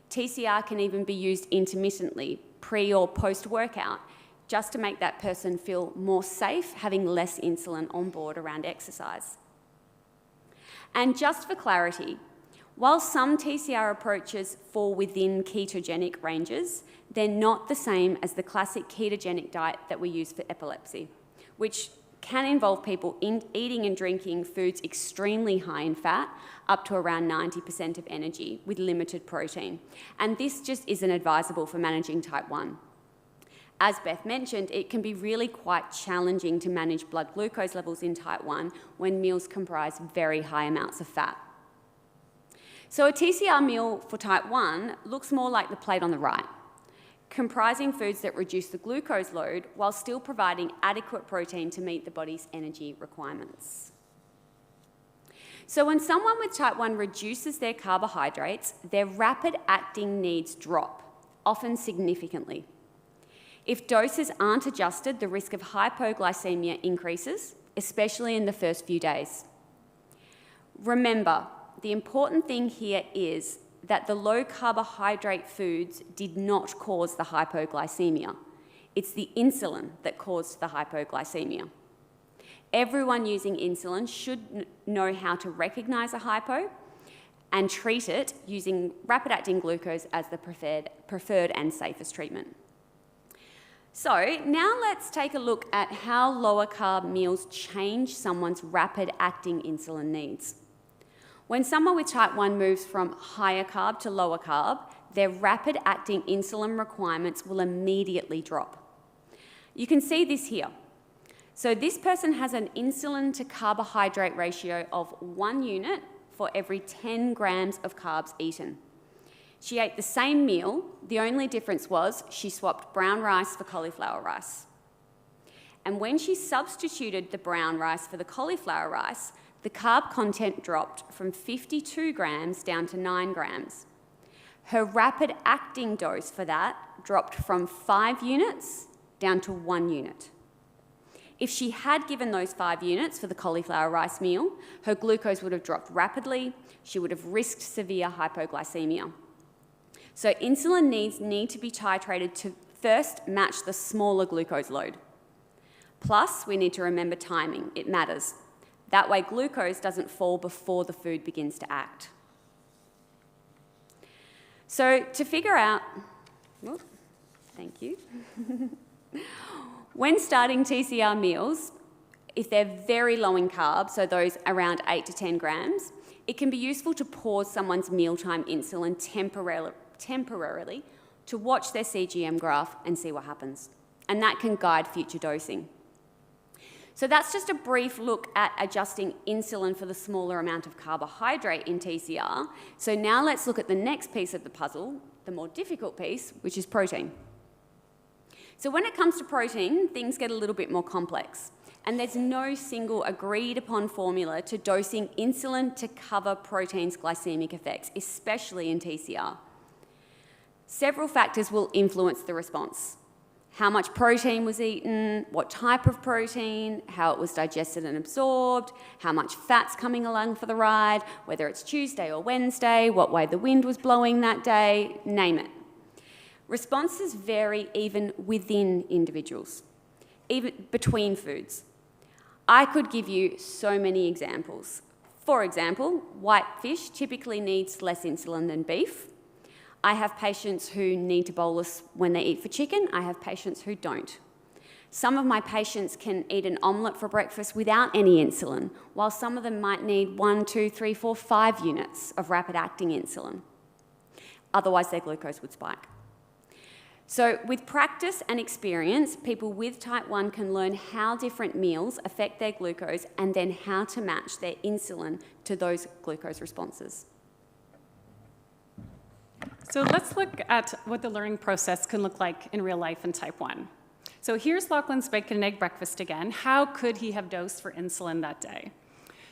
TCR can even be used intermittently, pre or post-workout, just to make that person feel more safe, having less insulin on board around exercise. And just for clarity, while some TCR approaches fall within ketogenic ranges, they're not the same as the classic ketogenic diet that we use for epilepsy, which can involve people eating and drinking foods extremely high in fat, up to around 90% of energy, with limited protein. And this just isn't advisable for managing type 1. As Beth mentioned, it can be really quite challenging to manage blood glucose levels in type 1 when meals comprise very high amounts of fat. So a TCR meal for type 1 looks more like the plate on the right, comprising foods that reduce the glucose load while still providing adequate protein to meet the body's energy requirements. So when someone with type 1 reduces their carbohydrates, their rapid-acting needs drop, often significantly. If doses aren't adjusted, the risk of hypoglycemia increases, especially in the first few days. Remember, the important thing here is that the low carbohydrate foods did not cause the hypoglycemia. It's the insulin that caused the hypoglycemia. Everyone using insulin should know how to recognize a hypo and treat it using rapid-acting glucose as the preferred and safest treatment. So now let's take a look at how lower carb meals change someone's rapid-acting insulin needs. When someone with type 1 moves from higher carb to lower carb, their rapid-acting insulin requirements will immediately drop. You can see this here. So this person has an insulin to carbohydrate ratio of 1 unit for every 10 grams of carbs eaten. She ate the same meal, the only difference was she swapped brown rice for cauliflower rice. And when she substituted the brown rice for the cauliflower rice, the carb content dropped from 52 grams down to 9 grams. Her rapid acting dose for that dropped from 5 units down to 1 unit. If she had given those 5 units for the cauliflower rice meal, her glucose would have dropped rapidly. She would have risked severe hypoglycemia. So insulin needs need to be titrated to first match the smaller glucose load. Plus, we need to remember timing. It matters. That way, glucose doesn't fall before the food begins to act. So to figure out, thank you. When starting TCR meals, if they're very low in carbs, so those around 8 to 10 grams, it can be useful to pause someone's mealtime insulin temporarily to watch their CGM graph and see what happens. And that can guide future dosing. So that's just a brief look at adjusting insulin for the smaller amount of carbohydrate in TCR. So now let's look at the next piece of the puzzle, the more difficult piece, which is protein. So when it comes to protein, things get a little bit more complex. And there's no single agreed upon formula to dosing insulin to cover protein's glycemic effects, especially in TCR. Several factors will influence the response. How much protein was eaten, what type of protein, how it was digested and absorbed, how much fat's coming along for the ride, whether it's Tuesday or Wednesday, what way the wind was blowing that day, name it. Responses vary even within individuals, even between foods. I could give you so many examples. For example, white fish typically needs less insulin than beef. I have patients who need to bolus when they eat for chicken. I have patients who don't. Some of my patients can eat an omelette for breakfast without any insulin, while some of them might need 1, 2, 3, 4, 5 units of rapid-acting insulin. Otherwise, their glucose would spike. So with practice and experience, people with type 1 can learn how different meals affect their glucose and then how to match their insulin to those glucose responses. So let's look at what the learning process can look like in real life in type 1. So here's Lachlan's bacon and egg breakfast again. How could he have dosed for insulin that day?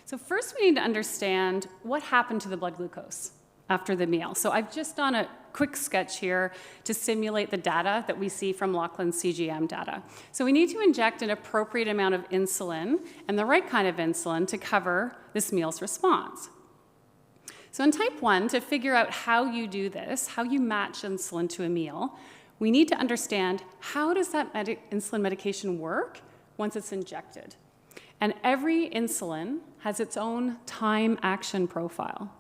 So first we need to understand what happened to the blood glucose after the meal. So I've just done a quick sketch here to simulate the data that we see from Lachlan's CGM data. So we need to inject an appropriate amount of insulin and the right kind of insulin to cover this meal's response. So in type 1, to figure out how you do this, how you match insulin to a meal, we need to understand how does that insulin medication work once it's injected. And every insulin has its own time action profile.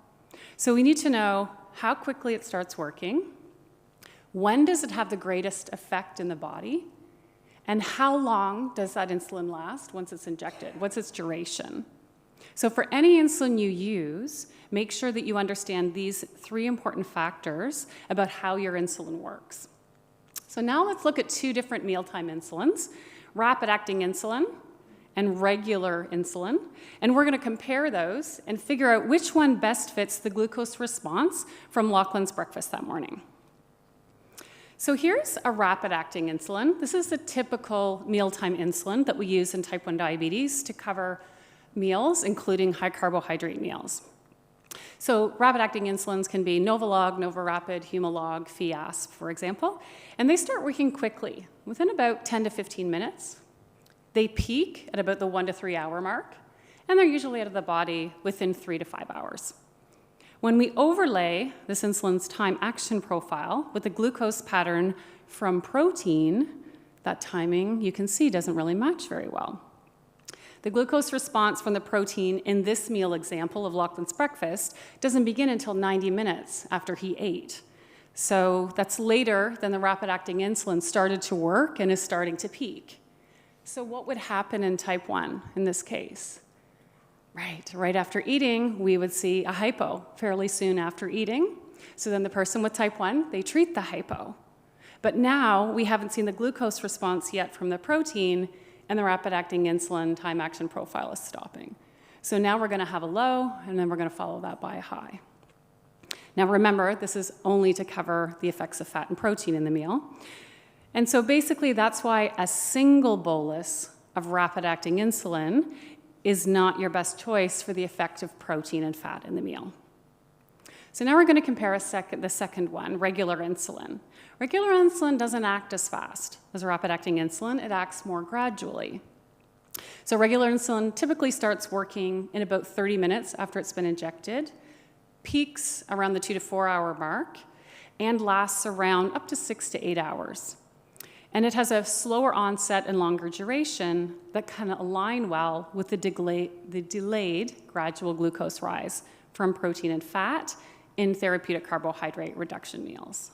So we need to know how quickly it starts working, when does it have the greatest effect in the body, and how long does that insulin last once it's injected? What's its duration? So for any insulin you use, make sure that you understand these 3 important factors about how your insulin works. So now let's look at 2 different mealtime insulins, rapid-acting insulin and regular insulin, and we're going to compare those and figure out which one best fits the glucose response from Lachlan's breakfast that morning. So here's a rapid-acting insulin. This is the typical mealtime insulin that we use in type 1 diabetes to cover meals, including high-carbohydrate meals. So rapid-acting insulins can be Novolog, Novorapid, Humalog, Fiasp, for example, and they start working quickly, within about 10 to 15 minutes. They peak at about the 1 to 3 hour mark, and they're usually out of the body within 3 to 5 hours. When we overlay this insulin's time action profile with the glucose pattern from protein, that timing, you can see, doesn't really match very well. The glucose response from the protein in this meal example of Lachlan's breakfast doesn't begin until 90 minutes after he ate. So that's later than the rapid-acting insulin started to work and is starting to peak. So what would happen in type 1 in this case? Right after eating, we would see a hypo fairly soon after eating. So then the person with type 1, they treat the hypo. But now we haven't seen the glucose response yet from the protein, and the rapid-acting insulin time action profile is stopping. So now we're going to have a low, and then we're going to follow that by a high. Now remember, this is only to cover the effects of fat and protein in the meal. And so basically that's why a single bolus of rapid-acting insulin is not your best choice for the effect of protein and fat in the meal. So now we're going to compare the second one, regular insulin. Regular insulin doesn't act as fast as rapid-acting insulin. It acts more gradually. So regular insulin typically starts working in about 30 minutes after it's been injected, peaks around the 2 to 4 hour mark, and lasts around up to 6 to 8 hours. And it has a slower onset and longer duration that kind of align well with the delayed gradual glucose rise from protein and fat in therapeutic carbohydrate reduction meals.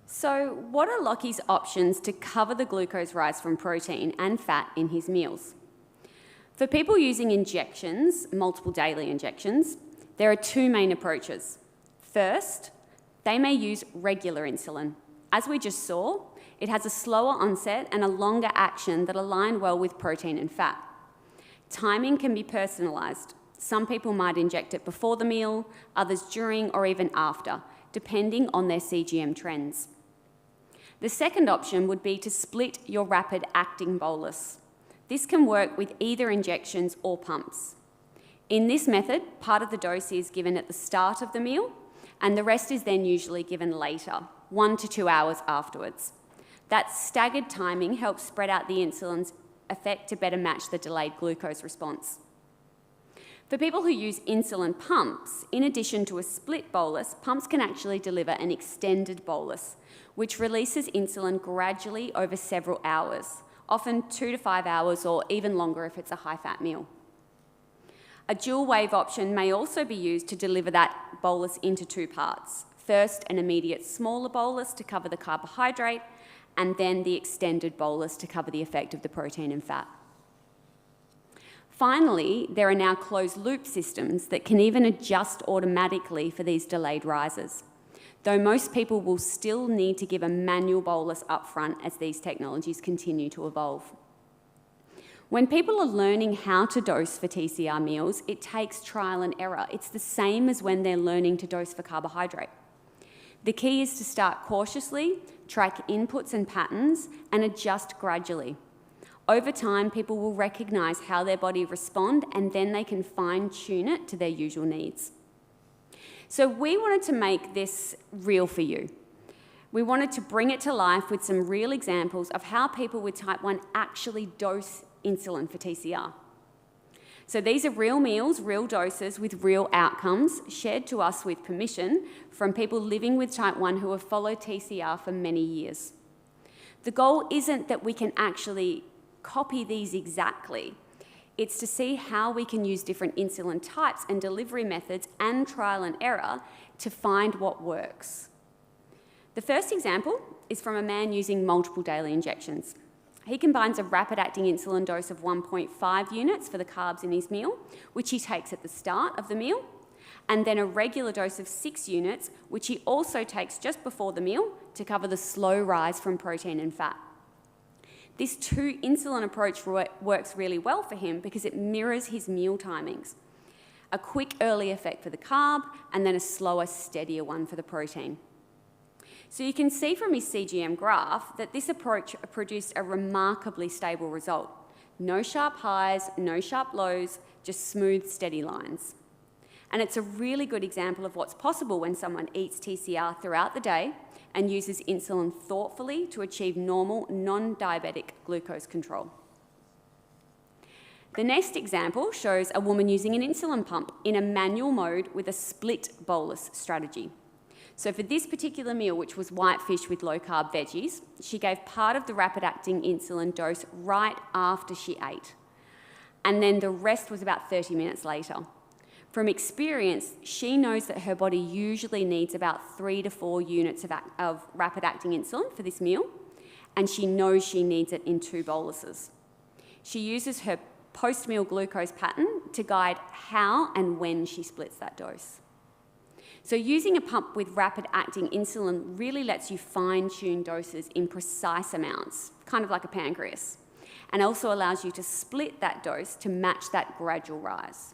So what are Lockie's options to cover the glucose rise from protein and fat in his meals? For people using injections, multiple daily injections, there are two main approaches. First, they may use regular insulin. As we just saw, it has a slower onset and a longer action that align well with protein and fat. Timing can be personalised. Some people might inject it before the meal, others during or even after, depending on their CGM trends. The second option would be to split your rapid-acting bolus. This can work with either injections or pumps. In this method, part of the dose is given at the start of the meal, and the rest is then usually given later, 1 to 2 hours afterwards. That staggered timing helps spread out the insulin's effect to better match the delayed glucose response. For people who use insulin pumps, in addition to a split bolus, pumps can actually deliver an extended bolus, which releases insulin gradually over several hours, often 2 to 5 hours or even longer if it's a high-fat meal. A dual wave option may also be used to deliver that bolus into two parts. First, an immediate smaller bolus to cover the carbohydrate, and then the extended bolus to cover the effect of the protein and fat. Finally, there are now closed-loop systems that can even adjust automatically for these delayed rises, though most people will still need to give a manual bolus up front as these technologies continue to evolve. When people are learning how to dose for TCR meals, it takes trial and error. It's the same as when they're learning to dose for carbohydrate. The key is to start cautiously, track inputs and patterns, and adjust gradually. Over time, people will recognise how their body responds, and then they can fine-tune it to their usual needs. So we wanted to make this real for you. We wanted to bring it to life with some real examples of how people with type 1 actually dose insulin for TCR. So these are real meals, real doses with real outcomes shared to us with permission from people living with type 1 who have followed TCR for many years. The goal isn't that we can actually copy these exactly. It's to see how we can use different insulin types and delivery methods and trial and error to find what works. The first example is from a man using multiple daily injections. He combines a rapid-acting insulin dose of 1.5 units for the carbs in his meal, which he takes at the start of the meal, and then a regular dose of 6 units, which he also takes just before the meal to cover the slow rise from protein and fat. This two-insulin approach works really well for him because it mirrors his meal timings. A quick early effect for the carb, and then a slower, steadier one for the protein. So you can see from his CGM graph that this approach produced a remarkably stable result. No sharp highs, no sharp lows, just smooth, steady lines. And it's a really good example of what's possible when someone eats TCR throughout the day and uses insulin thoughtfully to achieve normal, non-diabetic glucose control. The next example shows a woman using an insulin pump in a manual mode with a split bolus strategy. So for this particular meal, which was white fish with low-carb veggies, she gave part of the rapid-acting insulin dose right after she ate. And then the rest was about 30 minutes later. From experience, she knows that her body usually needs about 3 to 4 units of rapid-acting insulin for this meal, and she knows she needs it in 2 boluses. She uses her post-meal glucose pattern to guide how and when she splits that dose. So using a pump with rapid-acting insulin really lets you fine-tune doses in precise amounts, kind of like a pancreas, and also allows you to split that dose to match that gradual rise.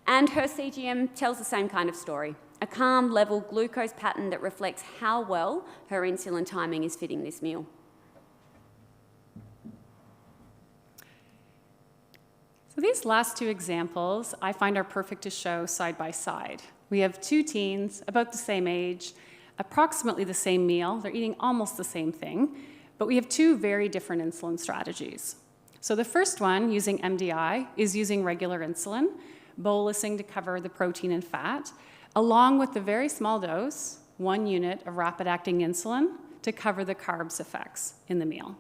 And her CGM tells the same kind of story, a calm, level glucose pattern that reflects how well her insulin timing is fitting this meal. So these last two examples I find are perfect to show side by side. We have two teens, about the same age, approximately the same meal. They're eating almost the same thing, but we have two very different insulin strategies. So the first one, using MDI, is using regular insulin, bolusing to cover the protein and fat, along with the very small dose, 1 unit of rapid-acting insulin to cover the carbs effects in the meal.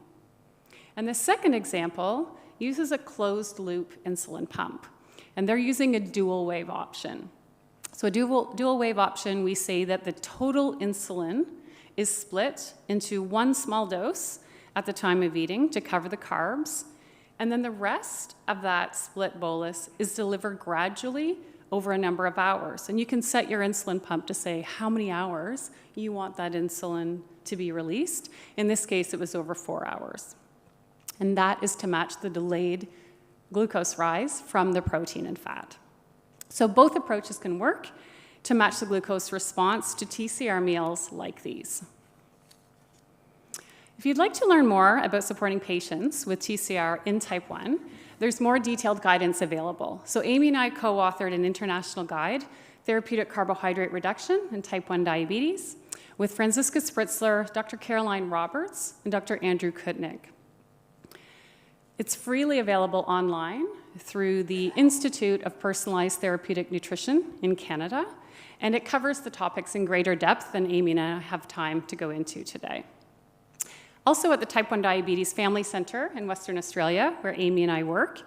And the second example uses a closed-loop insulin pump, and they're using a dual-wave option. So a dual-wave option, we say that the total insulin is split into one small dose at the time of eating to cover the carbs, and then the rest of that split bolus is delivered gradually over a number of hours. And you can set your insulin pump to say how many hours you want that insulin to be released. In this case, it was over 4 hours. And that is to match the delayed glucose rise from the protein and fat. So both approaches can work to match the glucose response to TCR meals like these. If you'd like to learn more about supporting patients with TCR in type 1, there's more detailed guidance available. So Amy and I co-authored an international guide, Therapeutic Carbohydrate Reduction in Type 1 Diabetes, with Franziska Spritzler, Dr. Caroline Roberts, and Dr. Andrew Kutnick. It's freely available online through the Institute of Personalized Therapeutic Nutrition in Canada, and it covers the topics in greater depth than Amy and I have time to go into today. Also at the Type 1 Diabetes Family Centre in Western Australia, where Amy and I work,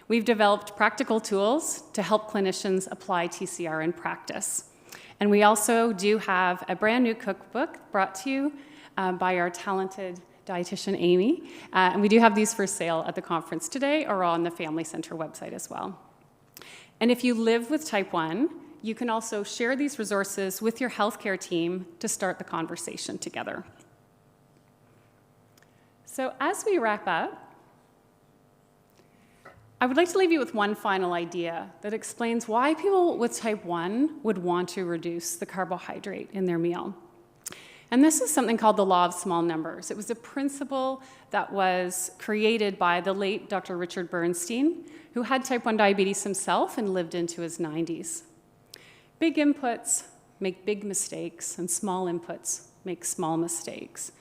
we've developed practical tools to help clinicians apply TCR in practice. And we also do have a brand new cookbook brought to you by our talented dietitian Amy, and we do have these for sale at the conference today or on the Family Centre website as well. And if you live with type 1, you can also share these resources with your healthcare team to start the conversation together. So as we wrap up, I would like to leave you with one final idea that explains why people with type 1 would want to reduce the carbohydrate in their meal. And this is something called the law of small numbers. It was a principle that was created by the late Dr. Richard Bernstein, who had type 1 diabetes himself and lived into his 90s. Big inputs make big mistakes, and small inputs make small mistakes.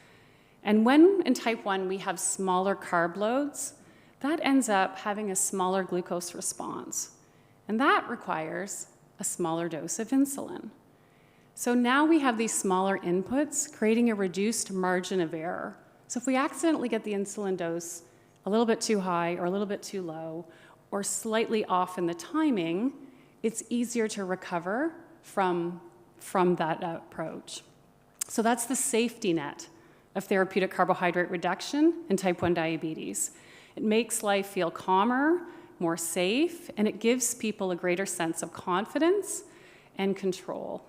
And when in type 1 we have smaller carb loads, that ends up having a smaller glucose response. And that requires a smaller dose of insulin. So now we have these smaller inputs creating a reduced margin of error. So if we accidentally get the insulin dose a little bit too high or a little bit too low or slightly off in the timing, it's easier to recover from that approach. So that's the safety net of therapeutic carbohydrate reduction in type 1 diabetes. It makes life feel calmer, more safe, and it gives people a greater sense of confidence and control.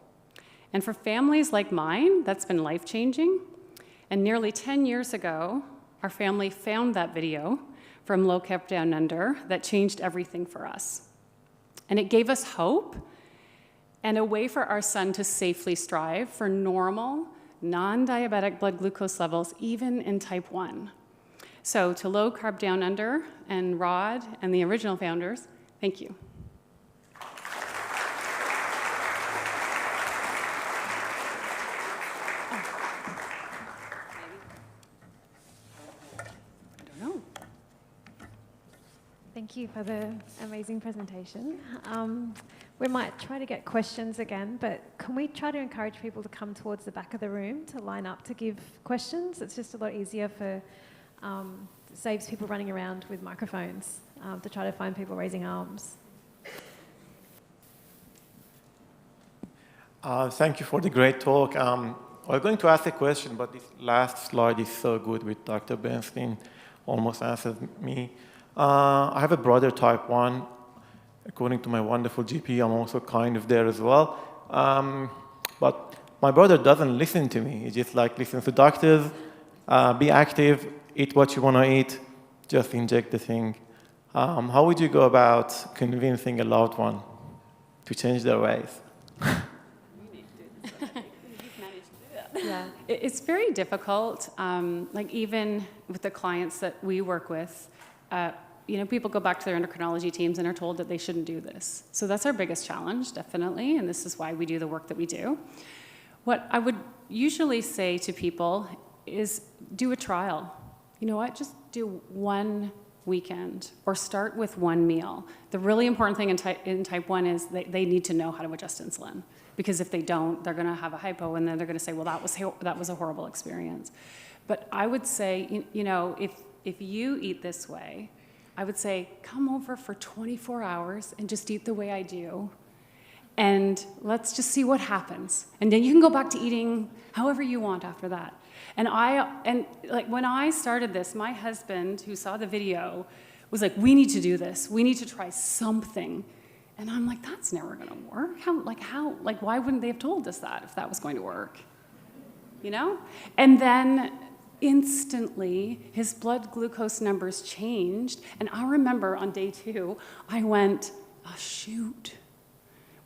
And for families like mine, that's been life-changing. And nearly 10 years ago, our family found that video from Low Carb Down Under that changed everything for us. And it gave us hope and a way for our son to safely strive for normal, non-diabetic blood glucose levels, even in type 1. So to Low Carb Down Under and Rod and the original founders, thank you. Thank you for the amazing presentation. We might try to get questions again, but can we try to encourage people to come towards the back of the room to line up to give questions? It's just a lot easier for, saves people running around with microphones to try to find people raising arms. Thank you for the great talk. I was going to ask a question, but this last slide is so good with Dr. Bernstein, almost answered me. I have a brother type 1. According to my wonderful GP, I'm also kind of there as well. But my brother doesn't listen to me. He just listens to doctors, be active, eat what you want to eat, just inject the thing. How would you go about convincing a loved one to change their ways? Yeah, it's very difficult. Even with the clients that we work with, people go back to their endocrinology teams and are told that they shouldn't do this. So that's our biggest challenge, definitely, and this is why we do the work that we do. What I would usually say to people is do a trial. You know what, just do one weekend or start with one meal. The really important thing in type 1 is they need to know how to adjust insulin, because if they don't, they're gonna have a hypo and then they're gonna say, well, that was a horrible experience. But I would say, if you eat this way, I would say, come over for 24 hours and just eat the way I do. And let's just see what happens. And then you can go back to eating however you want after that. And when I started this, my husband, who saw the video, was like, we need to do this. We need to try something. And I'm like, that's never gonna work. Why wouldn't they have told us that if that was going to work? And then instantly, his blood glucose numbers changed. And I remember on day 2, I went, oh, shoot,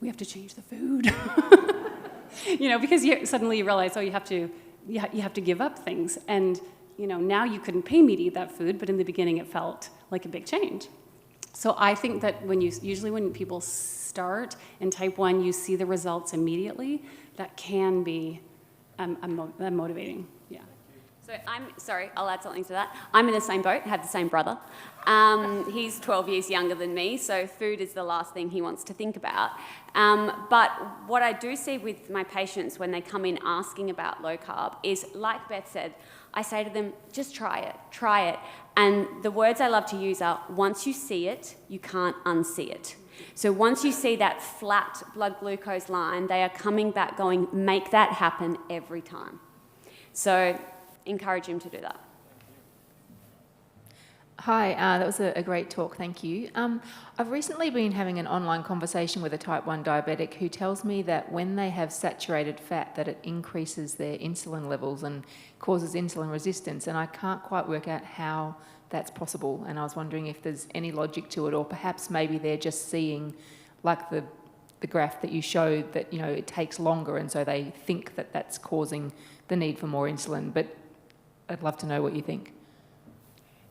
we have to change the food. Because suddenly you realize, oh, you have to give up things. And, now you couldn't pay me to eat that food, but in the beginning it felt like a big change. So I think that usually when people start in type 1, you see the results immediately. That can be motivating. Yeah. So I'll add something to that. I'm in the same boat, have the same brother. He's 12 years younger than me, so food is the last thing he wants to think about. But what I do see with my patients when they come in asking about low carb is, like Beth said, I say to them, just try it. And the words I love to use are, once you see it, you can't unsee it. So once you see that flat blood glucose line, they are coming back going, make that happen every time. So encourage him to do that. Hi, that was a great talk, thank you. I've recently been having an online conversation with a type 1 diabetic who tells me that when they have saturated fat, that it increases their insulin levels and causes insulin resistance, and I can't quite work out how that's possible, and I was wondering if there's any logic to it, or perhaps maybe they're just seeing, like the graph that you showed, that it takes longer, and so they think that that's causing the need for more insulin, but I'd love to know what you think.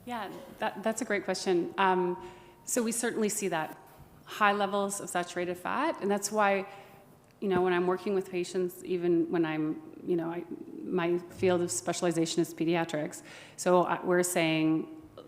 Yeah, that's a great question. So we certainly see that, high levels of saturated fat, and that's why, when I'm working with patients, even when I'm, my field of specialization is pediatrics, so we're saying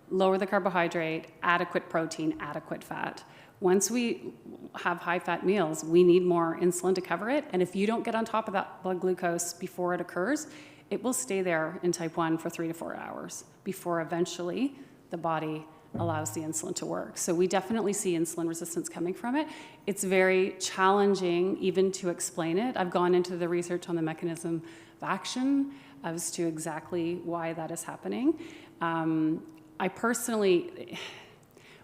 lower the carbohydrate, adequate protein, adequate fat. Once we have high-fat meals, we need more insulin to cover it, and if you don't get on top of that blood glucose before it occurs, it will stay there in type 1 for 3 to 4 hours before eventually the body allows the insulin to work. So we definitely see insulin resistance coming from it. It's very challenging even to explain it. I've gone into the research on the mechanism of action as to exactly why that is happening. I personally,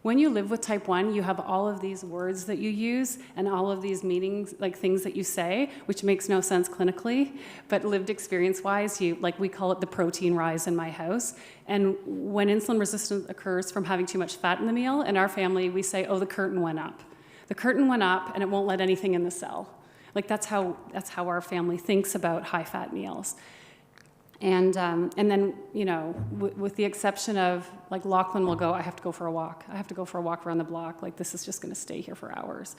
when you live with type 1, you have all of these words that you use and all of these meanings, like things that you say, which makes no sense clinically, but lived experience-wise, we call it the protein rise in my house. And when insulin resistance occurs from having too much fat in the meal, in our family, we say, oh, the curtain went up. The curtain went up and it won't let anything in the cell. That's how our family thinks about high-fat meals. And then, with the exception of, Lachlan will go, I have to go for a walk. I have to go for a walk around the block. This is just going to stay here for hours.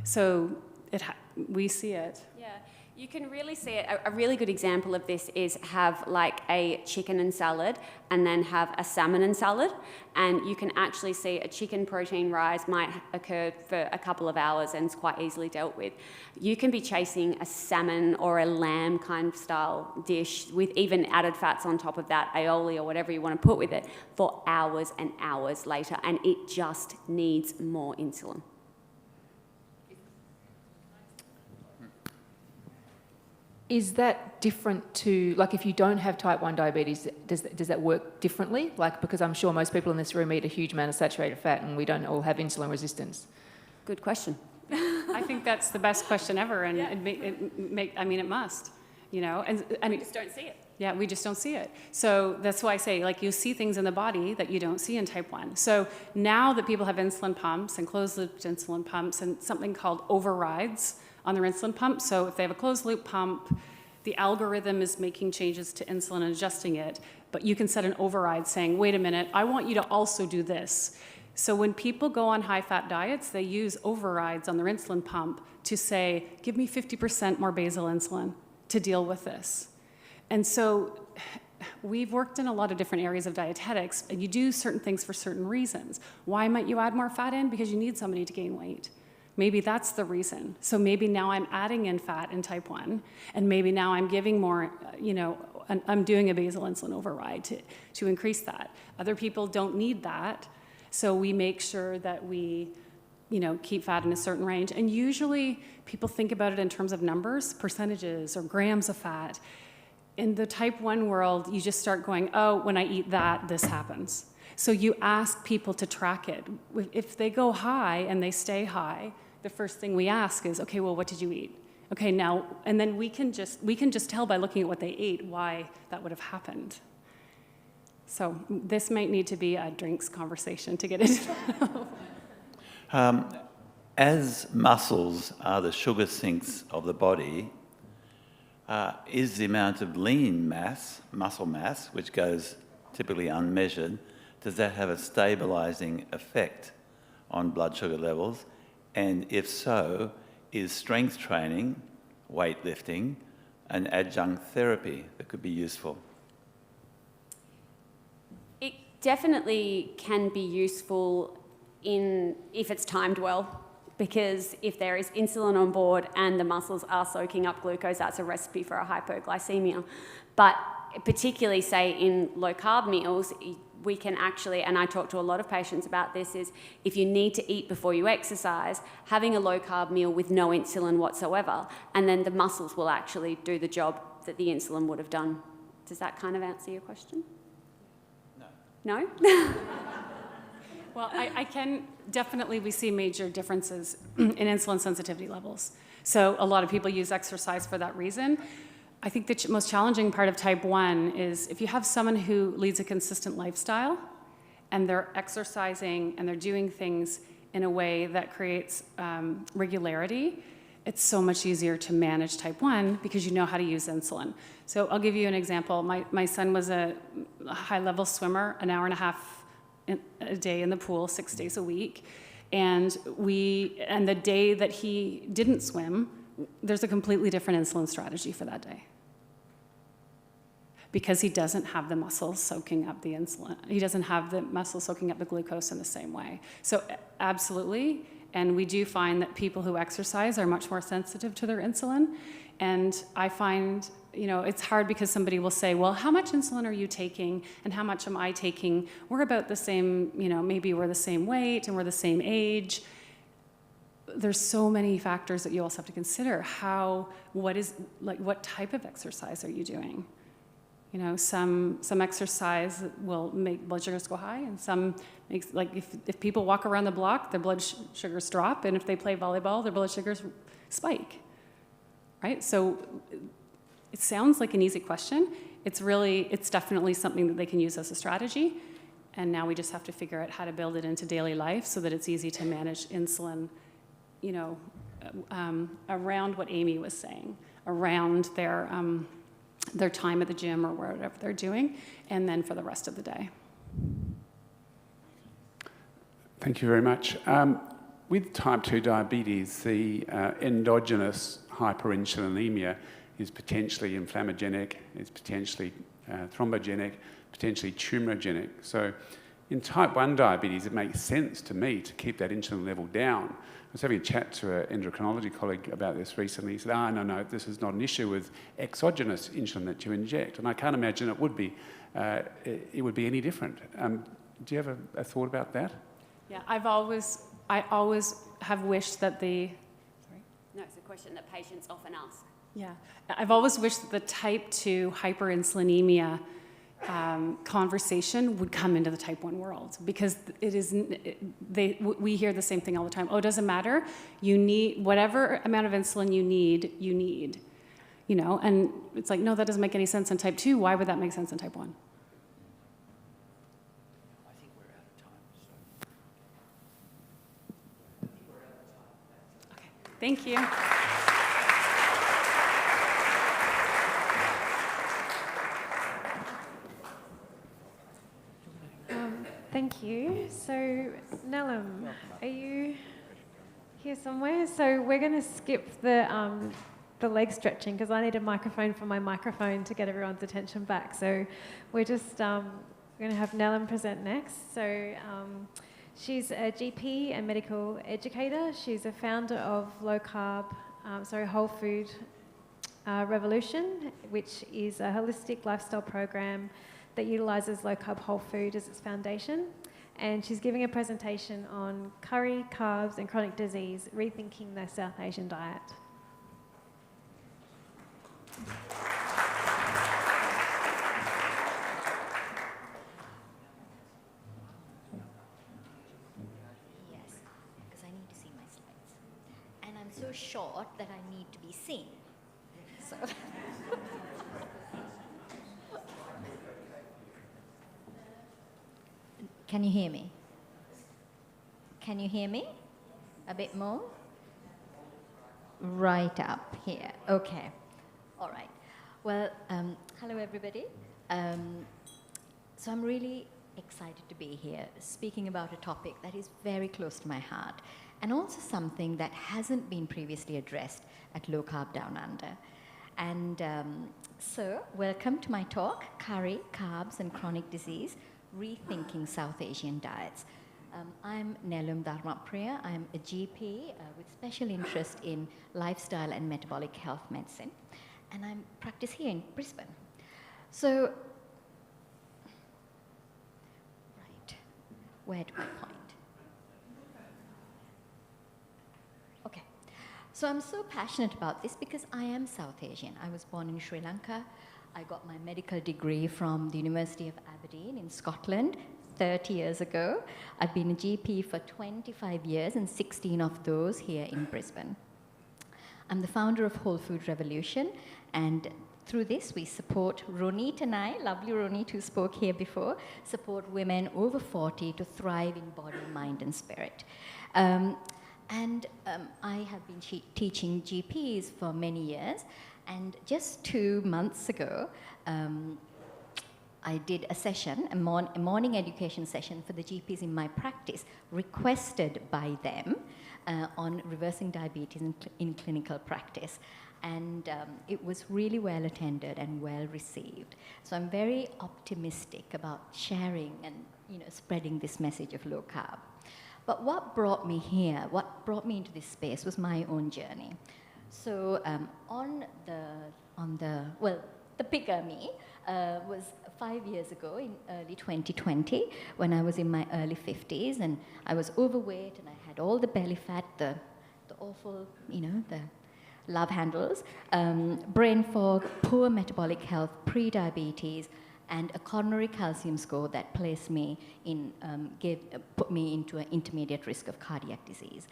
So we see it. Yeah, you can really see it. A really good example of this is have a chicken and salad and then have a salmon and salad. And you can actually see a chicken protein rise might occur for a couple of hours and it's quite easily dealt with. You can be chasing a salmon or a lamb kind of style dish with even added fats on top of that, aioli or whatever you want to put with it, for hours and hours later. And it just needs more insulin. Is that different to, if you don't have type 1 diabetes, does that work differently? Because I'm sure most people in this room eat a huge amount of saturated fat and we don't all have insulin resistance. Good question. I think that's the best question ever, and it must, and we just don't see it. Yeah, we just don't see it. So that's why I say, you see things in the body that you don't see in type 1. So now that people have insulin pumps and closed-loop insulin pumps and something called overrides on their insulin pump. So if they have a closed-loop pump, the algorithm is making changes to insulin and adjusting it, but you can set an override saying, wait a minute, I want you to also do this. So when people go on high-fat diets, they use overrides on their insulin pump to say, give me 50% more basal insulin to deal with this. And so we've worked in a lot of different areas of dietetics, and you do certain things for certain reasons. Why might you add more fat in? Because you need somebody to gain weight. Maybe that's the reason. So maybe now I'm adding in fat in type 1, and maybe now I'm giving more, I'm doing a basal insulin override to increase that. Other people don't need that, so we make sure that we keep fat in a certain range. And usually people think about it in terms of numbers, percentages, or grams of fat. In the type 1 world, you just start going, oh, when I eat that, this happens. So you ask people to track it. If they go high and they stay high, the first thing we ask is, okay, well, what did you eat? Okay, now, and then we can just tell by looking at what they ate why that would have happened. So this might need to be a drinks conversation to get into that. As muscles are the sugar sinks of the body, is the amount of lean mass, muscle mass, which goes typically unmeasured, does that have a stabilising effect on blood sugar levels? And if so, is strength training, weightlifting, an adjunct therapy that could be useful? It definitely can be useful if it's timed well, because if there is insulin on board and the muscles are soaking up glucose, that's a recipe for a hypoglycemia. But particularly, say, in low-carb meals, we can actually, and I talk to a lot of patients about this, is if you need to eat before you exercise, having a low-carb meal with no insulin whatsoever, and then the muscles will actually do the job that the insulin would have done. Does that kind of answer your question? No. No? Well, I can definitely, we see major differences in insulin sensitivity levels. So a lot of people use exercise for that reason. I think the most challenging part of type 1 is if you have someone who leads a consistent lifestyle and they're exercising and they're doing things in a way that creates regularity, it's so much easier to manage type 1 because you know how to use insulin. So I'll give you an example. My son was a high-level swimmer, an hour and a half a day in the pool, 6 days a week. And the day that he didn't swim, there's a completely different insulin strategy for that day. Because he doesn't have the muscles soaking up the insulin. He doesn't have the muscles soaking up the glucose in the same way. So absolutely, and we do find that people who exercise are much more sensitive to their insulin. And I find, it's hard because somebody will say, well, how much insulin are you taking and how much am I taking? We're about the same, maybe we're the same weight and we're the same age. There's so many factors that you also have to consider. What type of exercise are you doing? Some exercise will make blood sugars go high, and some makes, if people walk around the block, their blood sugars drop, and if they play volleyball, their blood sugars spike, right? So it sounds like an easy question. It's definitely something that they can use as a strategy, and now we just have to figure out how to build it into daily life so that it's easy to manage insulin, around what Amy was saying, around their time at the gym or whatever they're doing, and then for the rest of the day. Thank you very much. With type 2 diabetes, the endogenous hyperinsulinemia is potentially inflammogenic, it's potentially thrombogenic, potentially tumorigenic. So in type 1 diabetes, it makes sense to me to keep that insulin level down. I was having a chat to an endocrinology colleague about this recently. He said, no, this is not an issue with exogenous insulin that you inject. And I can't imagine it would be any different. Do you have a thought about that? Yeah, I always have wished that Sorry? No, it's a question that patients often ask. Yeah, I've always wished that the type 2 hyperinsulinemia conversation would come into the type 1 world, because we hear the same thing all the time. Oh, it doesn't matter. You need whatever amount of insulin you need, and it's like, no, that doesn't make any sense in type 2. Why would that make sense in type 1? I think we're out of time. Okay, thank you. Thank you. So Nellam, are you here somewhere? So we're going to skip the leg stretching because I need a microphone for my microphone to get everyone's attention back. So we're just going to have Nellam present next. So she's a GP and medical educator. She's a founder of Whole Food Revolution, which is a holistic lifestyle program that utilises low carb whole food as its foundation. And she's giving a presentation on curry, carbs and chronic disease, rethinking the South Asian diet. Yes, because I need to see my slides. And I'm so short that I need to be seen. So Can you hear me? Can you hear me? A bit more? Right up here. Okay. All right. Well, hello everybody. So I'm really excited to be here speaking about a topic that is very close to my heart and also something that hasn't been previously addressed at Low Carb Down Under. And so welcome to my talk, Curry, Carbs and Chronic Disease, Rethinking South Asian Diets. I'm Nellam Dharmapriya. I'm a GP with special interest in lifestyle and metabolic health medicine, and I practice here in Brisbane. So, right, where do I point? Okay, so I'm so passionate about this because I am South Asian. I was born in Sri Lanka. I got my medical degree from the University of Aberdeen in Scotland 30 years ago. I've been a GP for 25 years and 16 of those here in Brisbane. I'm the founder of Whole Food Revolution, and through this we support Ronit and I, lovely Ronit who spoke here before, support women over 40 to thrive in body, mind and spirit. I have been teaching GPs for many years. And just 2 months ago, I did a session, a morning education session for the GPs in my practice, requested by them on reversing diabetes in clinical practice. And it was really well attended and well received. So I'm very optimistic about sharing and spreading this message of low carb. But what brought me here, what brought me into this space was my own journey. So the bigger me was 5 years ago in early 2020 when I was in my early 50s and I was overweight and I had all the belly fat, the awful, the love handles, brain fog, poor metabolic health, pre-diabetes, and a coronary calcium score that placed me in, put me into an intermediate risk of cardiac disease.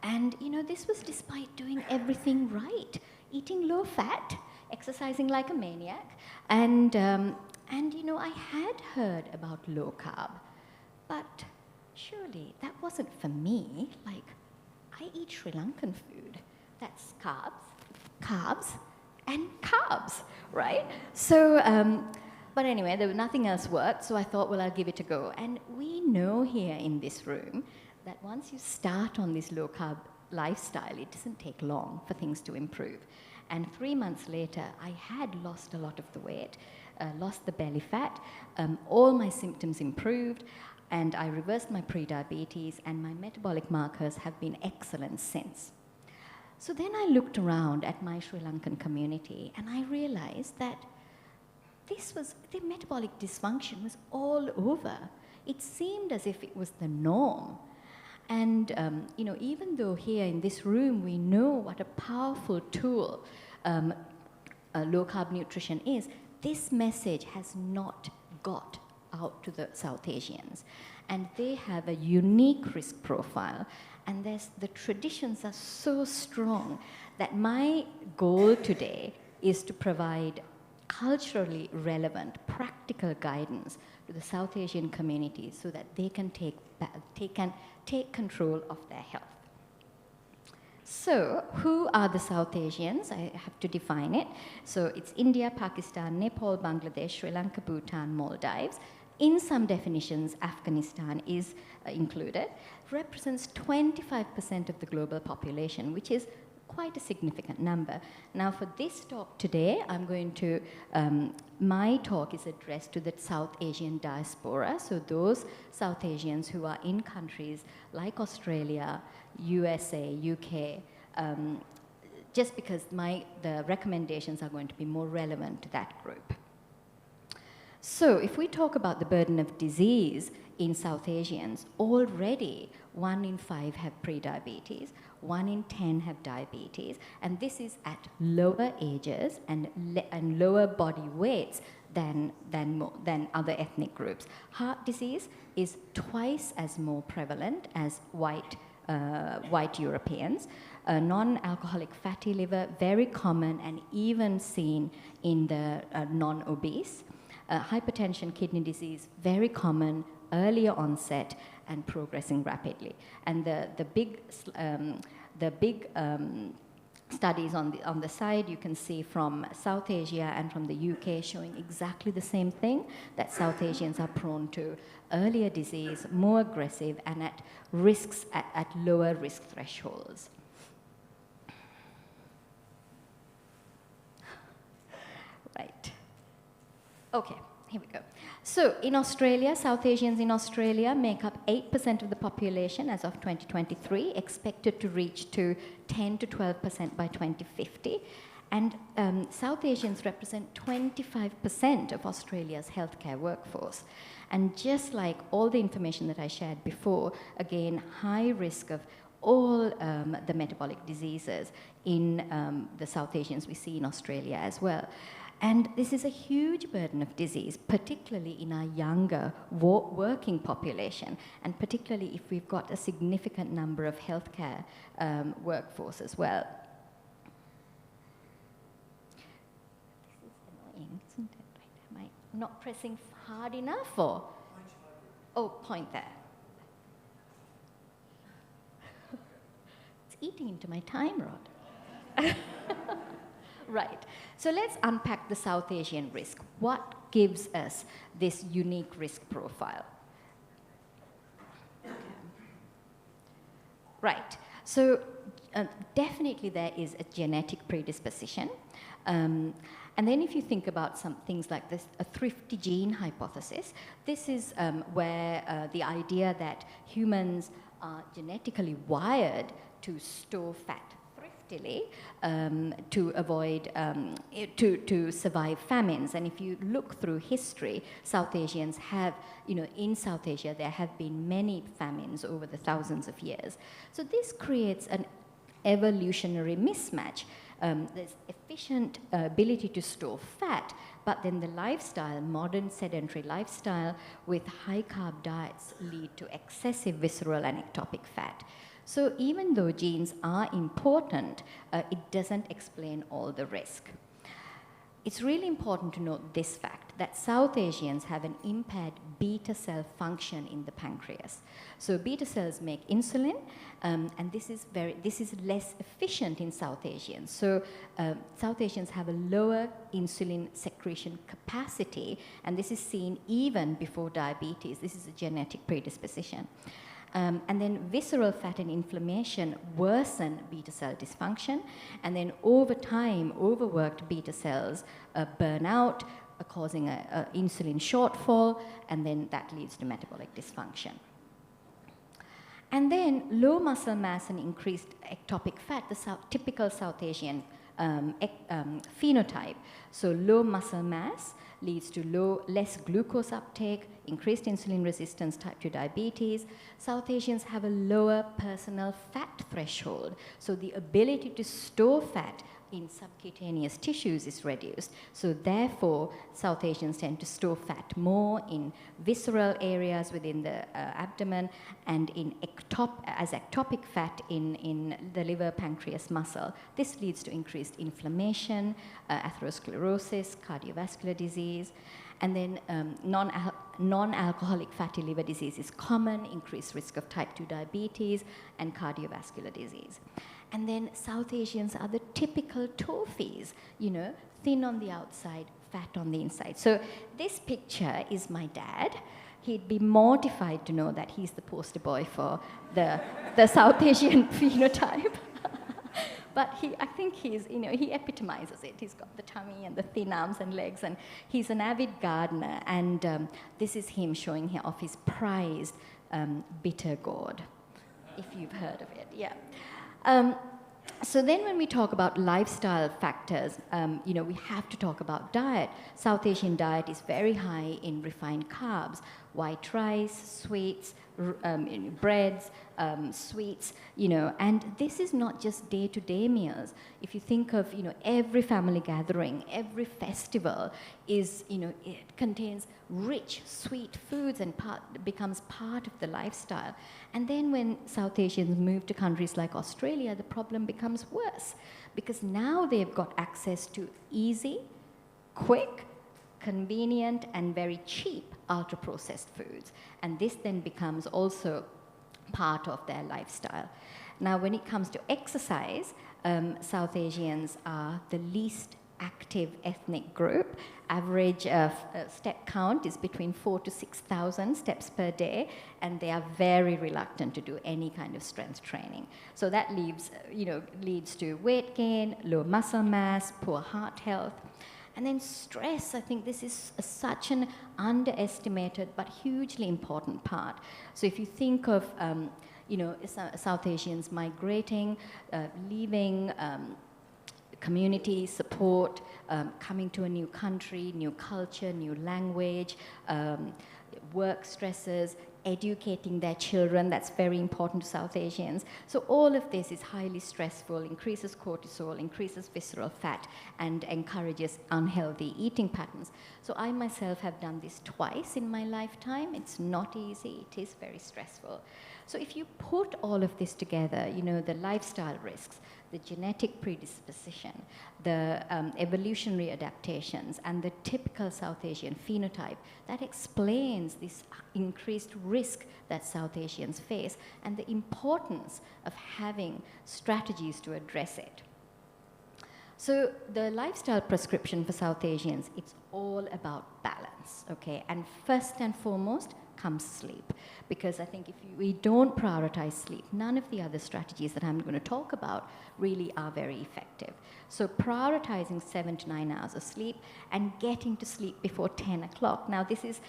And, this was despite doing everything right, eating low fat, exercising like a maniac. And I had heard about low carb, but surely that wasn't for me. Like, I eat Sri Lankan food. That's carbs, and carbs, right? So, but anyway, nothing else worked, so I thought, well, I'll give it a go. And we know here in this room that once you start on this low-carb lifestyle, it doesn't take long for things to improve. And 3 months later, I had lost a lot of the weight, lost the belly fat, all my symptoms improved, and I reversed my pre-diabetes, and my metabolic markers have been excellent since. So then I looked around at my Sri Lankan community, and I realized that the metabolic dysfunction was all over. It seemed as if it was the norm. And, even though here in this room we know what a powerful tool low-carb nutrition is, this message has not got out to the South Asians. And they have a unique risk profile. And the traditions are so strong that my goal today is to provide culturally relevant, practical guidance to the South Asian communities so that they can take control of their health. So, who are the South Asians? I have to define it. So, it's India, Pakistan, Nepal, Bangladesh, Sri Lanka, Bhutan, Maldives. in some definitions, Afghanistan is included, represents 25% of the global population, which is quite a significant number. Now, for this talk today, I'm going to, my talk is addressed to the South Asian diaspora, so those South Asians who are in countries like Australia, USA, UK, just because the recommendations are going to be more relevant to that group. So if we talk about the burden of disease in South Asians, already 1 in 5 have prediabetes, 1 in 10 have diabetes, and this is at lower ages and lower body weights than other ethnic groups. Heart disease is twice as more prevalent as white Europeans. Non-alcoholic fatty liver, very common and even seen in the non-obese. Hypertension, kidney disease, very common, earlier onset and progressing rapidly. And the big studies on the side you can see from South Asia and from the UK showing exactly the same thing, that South Asians are prone to earlier disease, more aggressive, and at risks at lower risk thresholds. Right. Okay, here we go. So in Australia, South Asians in Australia make up 8% of the population as of 2023, expected to reach to 10 to 12% by 2050. And South Asians represent 25% of Australia's healthcare workforce. And just like all the information that I shared before, again, high risk of all the metabolic diseases in the South Asians we see in Australia as well. And this is a huge burden of disease, particularly in our younger working population, and particularly if we've got a significant number of healthcare workforce as well. This is annoying, isn't it? Am I not pressing hard enough, or? Oh, point there. It's eating into my time rod. Right. So let's unpack the South Asian risk. What gives us this unique risk profile? Okay. Right. So definitely there is a genetic predisposition. And then if you think about some things like this, a thrifty gene hypothesis, this is where the idea that humans are genetically wired to store fat to avoid, to survive famines. And if you look through history, South Asians have, in South Asia, there have been many famines over the thousands of years. So this creates an evolutionary mismatch. There's efficient ability to store fat, but then the lifestyle, modern sedentary lifestyle with high carb diets lead to excessive visceral and ectopic fat. So even though genes are important, it doesn't explain all the risk. It's really important to note this fact, that South Asians have an impaired beta cell function in the pancreas. So beta cells make insulin, and this is less efficient in South Asians. So South Asians have a lower insulin secretion capacity, and this is seen even before diabetes. This is a genetic predisposition. And then visceral fat and inflammation worsen beta cell dysfunction, and then over time, overworked beta cells burn out, causing an insulin shortfall, and then that leads to metabolic dysfunction. And then low muscle mass and increased ectopic fat, the typical South Asian phenotype. So low muscle mass leads to less glucose uptake, increased insulin resistance, type 2 diabetes. South Asians have a lower personal fat threshold, so the ability to store fat in subcutaneous tissues is reduced. So therefore, South Asians tend to store fat more in visceral areas within the abdomen and in ectopic fat in the liver, pancreas, muscle. This leads to increased inflammation, atherosclerosis, cardiovascular disease, and then non-alcoholic fatty liver disease is common, increased risk of type 2 diabetes and cardiovascular disease. And then South Asians are the typical tofies, thin on the outside, fat on the inside. So this picture is my dad. He'd be mortified to know that he's the poster boy for the South Asian phenotype. But I think he epitomizes it. He's got the tummy and the thin arms and legs, and he's an avid gardener. And this is him showing here off his prized bitter gourd, if you've heard of it, yeah. So then when we talk about lifestyle factors, we have to talk about diet. South Asian diet is very high in refined carbs, white rice, sweets, breads, sweets, and this is not just day-to-day meals. If you think of, every family gathering, every festival is, it contains rich, sweet foods and becomes part of the lifestyle. And then when South Asians move to countries like Australia, the problem becomes worse because now they've got access to easy, quick, convenient and very cheap ultra-processed foods. And this then becomes also part of their lifestyle. Now, when it comes to exercise, South Asians are the least active ethnic group. Average step count is between 4,000 to 6,000 steps per day, and they are very reluctant to do any kind of strength training. So that leads to weight gain, low muscle mass, poor heart health. And then stress, I think this is such an underestimated but hugely important part. So if you think of, South Asians migrating, leaving community support, coming to a new country, new culture, new language, work stresses, educating their children, that's very important to South Asians. So all of this is highly stressful, increases cortisol, increases visceral fat, and encourages unhealthy eating patterns. So I myself have done this twice in my lifetime. It's not easy, it is very stressful. So if you put all of this together, the lifestyle risks, the genetic predisposition, the evolutionary adaptations, and the typical South Asian phenotype, that explains this increased risk that South Asians face and the importance of having strategies to address it. So the lifestyle prescription for South Asians, it's all about balance, okay? And first and foremost comes sleep. Because I think if we don't prioritize sleep, none of the other strategies that I'm going to talk about really are very effective. So prioritizing 7 to 9 hours of sleep and getting to sleep before 10 o'clock. Now this is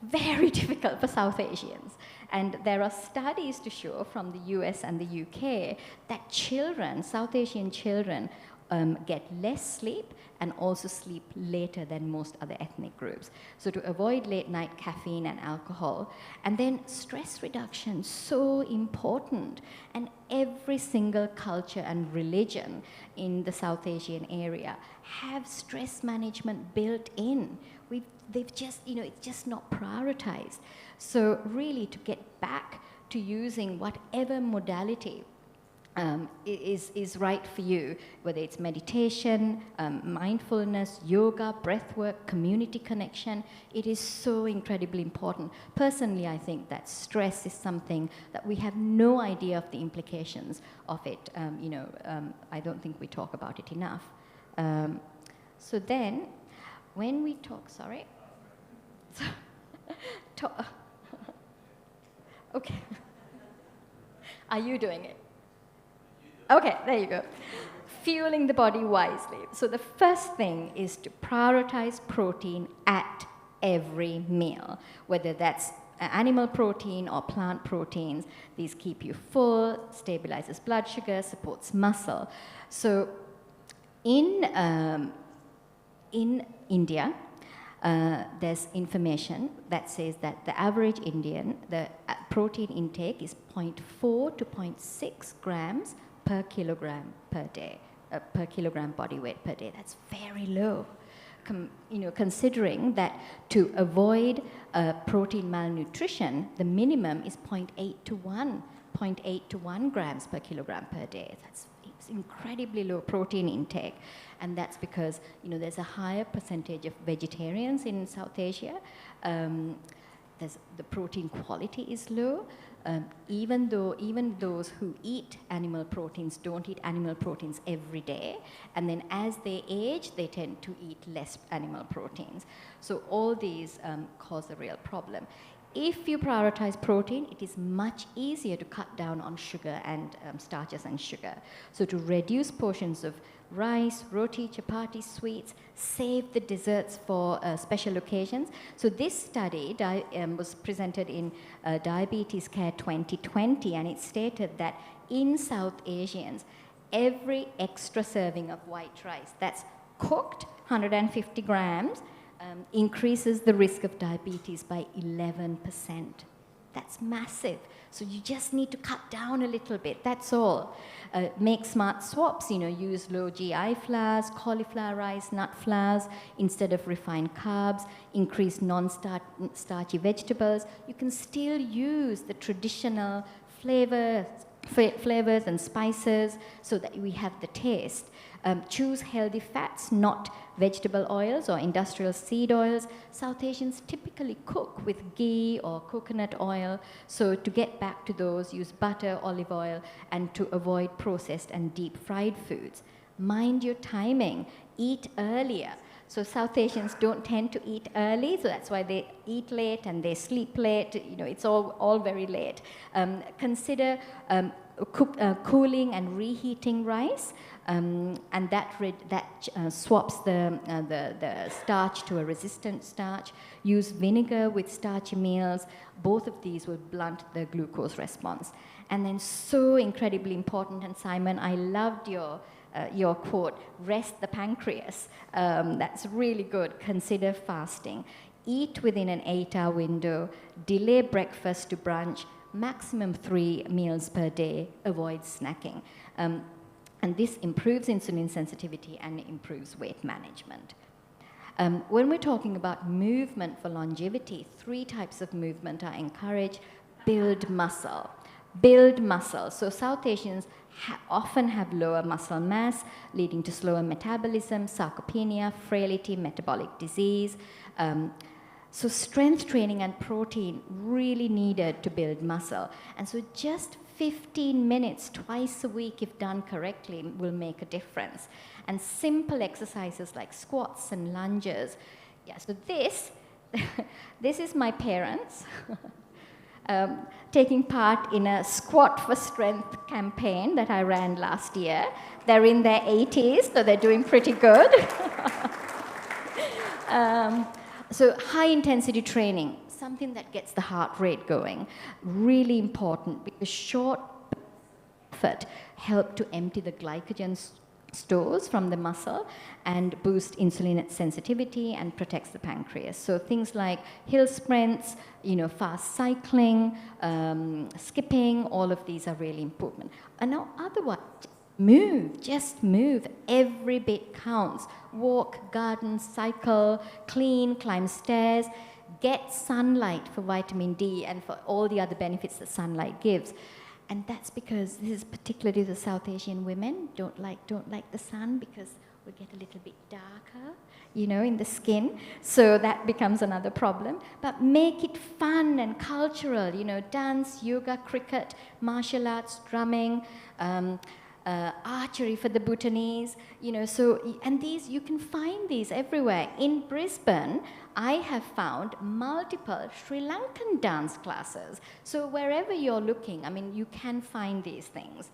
very difficult for South Asians. And there are studies to show from the US and the UK that children, South Asian children, get less sleep and also sleep later than most other ethnic groups. So to avoid late night caffeine and alcohol, and then stress reduction, so important. And every single culture and religion in the South Asian area have stress management built in. They've just, it's just not prioritized. So really to get back to using whatever modality is right for you, whether it's meditation, mindfulness, yoga, breathwork, community connection. It is so incredibly important. Personally, I think that stress is something that we have no idea of the implications of it. I don't think we talk about it enough. So then, when we talk, sorry. Okay. Are you doing it? Okay, there you go. Fueling the body wisely. So the first thing is to prioritize protein at every meal, whether that's animal protein or plant proteins. These keep you full, stabilizes blood sugar, supports muscle. So in India, there's information that says that the average Indian, the protein intake is 0.4 to 0.6 grams per kilogram per day, per kilogram body weight per day. That's very low. Considering that to avoid protein malnutrition, the minimum is 0.8 to 1 grams per kilogram per day. It's incredibly low protein intake, and that's because there's a higher percentage of vegetarians in South Asia. The protein quality is low. even those who eat animal proteins don't eat animal proteins every day, and then as they age, they tend to eat less animal proteins. So all these cause a real problem. If you prioritize protein, it is much easier to cut down on sugar and starches and sugar. So to reduce portions of rice, roti, chapati, sweets, save the desserts for special occasions. So this study was presented in Diabetes Care 2020, and it stated that in South Asians, every extra serving of white rice that's cooked, 150 grams, increases the risk of diabetes by 11%. That's massive. So you just need to cut down a little bit, that's all. Make smart swaps, use low GI flours, cauliflower rice, nut flours instead of refined carbs, increase non-starchy vegetables. You can still use the traditional flavors and spices so that we have the taste. Choose healthy fats, not vegetable oils or industrial seed oils. South Asians typically cook with ghee or coconut oil. So to get back to those, use butter, olive oil, and to avoid processed and deep fried foods. Mind your timing. Eat earlier. So South Asians don't tend to eat early, so that's why they eat late and they sleep late. It's all very late. Consider cooling and reheating rice, and that swaps the starch to a resistant starch. Use vinegar with starchy meals. Both of these will blunt the glucose response. And then so incredibly important, and Simon, I loved your quote, rest the pancreas. That's really good. Consider fasting. Eat within an 8-hour window. Delay breakfast to brunch. Maximum 3 meals per day. Avoid snacking. And this improves insulin sensitivity and improves weight management. When we're talking about movement for longevity, 3 types of movement are encouraged. Build muscle. Build muscle. So South Asians often have lower muscle mass, leading to slower metabolism, sarcopenia, frailty, metabolic disease. So strength training and protein really needed to build muscle. And so just 15 minutes twice a week, if done correctly, will make a difference. And simple exercises like squats and lunges. Yeah, so this is my parents taking part in a Squat for Strength campaign that I ran last year. They're in their 80s, so they're doing pretty good. So high intensity training, something that gets the heart rate going, really important because short effort help to empty the glycogen stores from the muscle and boost insulin sensitivity and protects the pancreas. So things like hill sprints, fast cycling, skipping, all of these are really important. And now otherwise, just move. Every bit counts. Walk, garden, cycle, clean, climb stairs. Get sunlight for vitamin D and for all the other benefits that sunlight gives. And that's because this is particularly the South Asian women don't like the sun because we get a little bit darker, in the skin. So that becomes another problem. But make it fun and cultural, dance, yoga, cricket, martial arts, drumming, archery for the Bhutanese, and these, you can find these everywhere. In Brisbane, I have found multiple Sri Lankan dance classes. So wherever you're looking, you can find these things.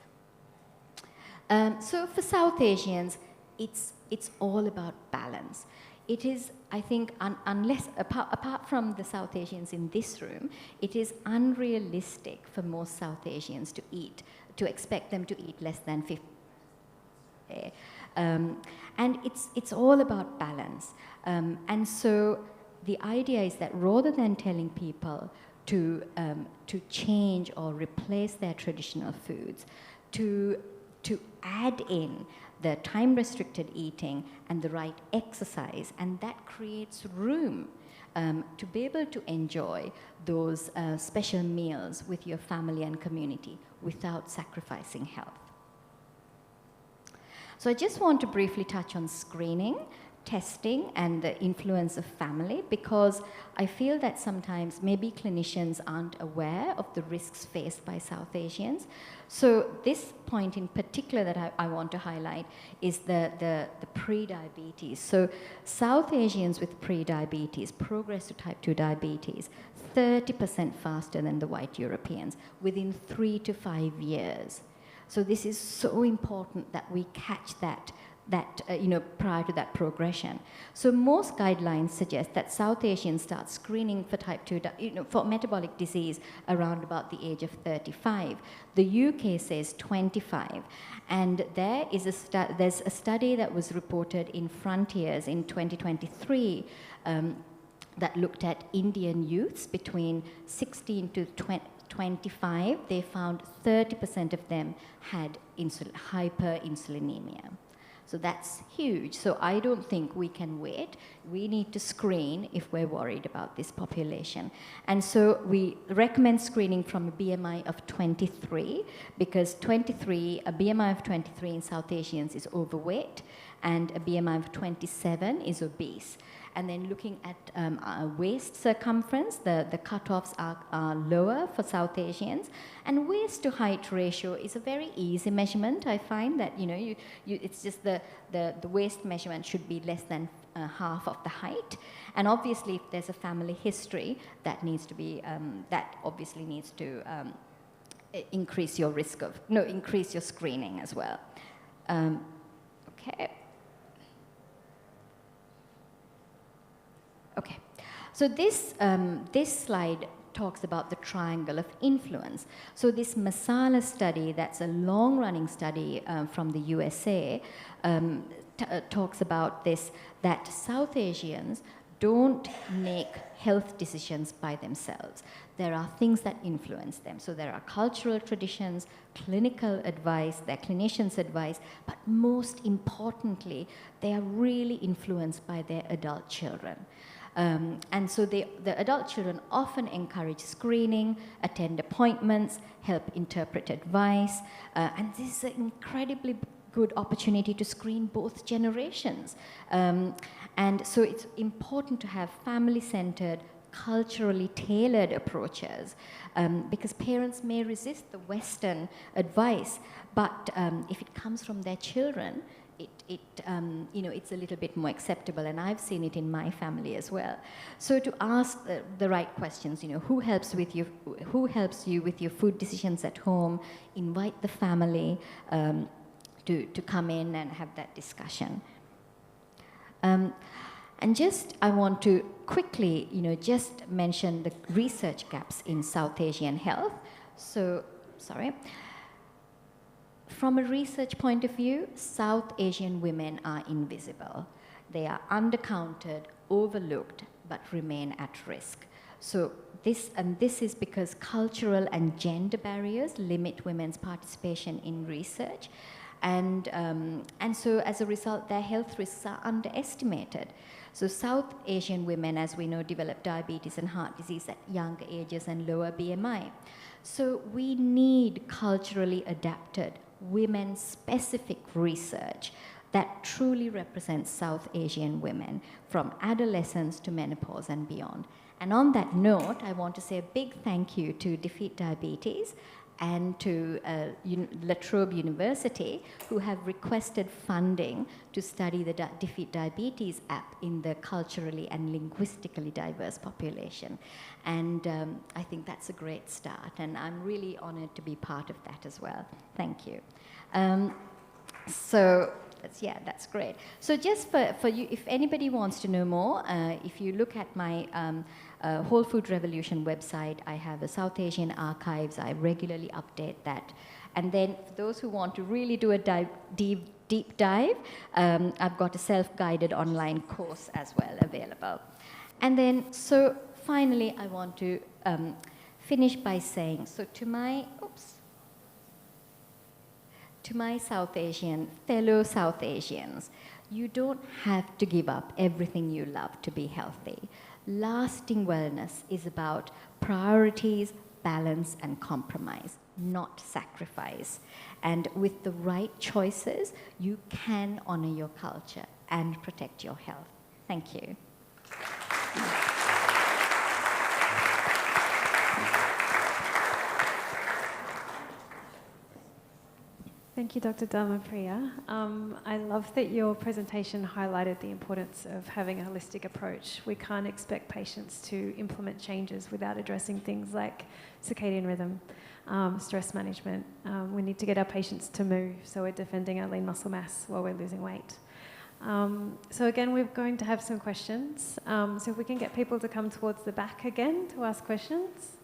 So for South Asians, it's all about balance. It is, I think, apart from the South Asians in this room, it is unrealistic for most South Asians to expect them to eat less than 50. And it's all about balance. And so the idea is that rather than telling people to change or replace their traditional foods, to add in the time-restricted eating and the right exercise, and that creates room to be able to enjoy those special meals with your family and community without sacrificing health. So I just want to briefly touch on screening. testing and the influence of family, because I feel that sometimes maybe clinicians aren't aware of the risks faced by South Asians. So this point in particular that I want to highlight is the pre-diabetes. So South Asians with pre-diabetes progress to type 2 diabetes 30% faster than the white Europeans within 3 to 5 years. So this is so important that we catch that prior to that progression. So most guidelines suggest that South Asians start screening for type 2, for metabolic disease around about the age of 35. The UK says 25. And there is there's a study that was reported in Frontiers in 2023 that looked at Indian youths between 16 to 25. They found 30% of them had hyperinsulinemia. So that's huge. So I don't think we can wait. We need to screen if we're worried about this population. And so we recommend screening from a BMI of 23, because a BMI of 23 in South Asians is overweight, and a BMI of 27 is obese. And then looking at waist circumference, the cutoffs are lower for South Asians. And waist to height ratio is a very easy measurement. I find that, it's just the waist measurement should be less than half of the height. And obviously, if there's a family history, that needs to be, that obviously needs to increase your increase your screening as well. Okay. Okay, so this slide talks about the triangle of influence. So this Masala study, that's a long-running study from the USA, talks about this, that South Asians don't make health decisions by themselves. There are things that influence them. So there are cultural traditions, clinical advice, their clinicians' advice, but most importantly, they are really influenced by their adult children. And so the adult children often encourage screening, attend appointments, help interpret advice, and this is an incredibly good opportunity to screen both generations. And so it's important to have family-centered, culturally tailored approaches, because parents may resist the Western advice, but if it comes from their children, it's a little bit more acceptable, and I've seen it in my family as well. So to ask the right questions, who helps you with your food decisions at home? Invite the family to come in and have that discussion. And I want to quickly, just mention the research gaps in South Asian health. So, sorry. From a research point of view, South Asian women are invisible. They are undercounted, overlooked, but remain at risk. So this is because cultural and gender barriers limit women's participation in research. And so as a result, their health risks are underestimated. So South Asian women, as we know, develop diabetes and heart disease at younger ages and lower BMI. So we need culturally adapted, women-specific research that truly represents South Asian women from adolescence to menopause and beyond. And on that note, I want to say a big thank you to Defeat Diabetes and to La Trobe University, who have requested funding to study the Defeat Diabetes app in the culturally and linguistically diverse population. And I think that's a great start, and I'm really honored to be part of that as well. Thank you. So that's great. So just for you, if anybody wants to know more, if you look at my Whole Food Revolution website, I have a South Asian archives. I regularly update that. And then for those who want to really do a deep dive, I've got a self-guided online course as well available. And then, so finally, I want to finish by saying, so to my fellow South Asians, you don't have to give up everything you love to be healthy. Lasting wellness is about priorities, balance and compromise, not sacrifice. And with the right choices, you can honor your culture and protect your health. Thank you. Thank you, Dr. Dharmapriya. I love that your presentation highlighted the importance of having a holistic approach. We can't expect patients to implement changes without addressing things like circadian rhythm, stress management. We need to get our patients to move, so we're defending our lean muscle mass while we're losing weight. So again, we're going to have some questions. So if we can get people to come towards the back again to ask questions.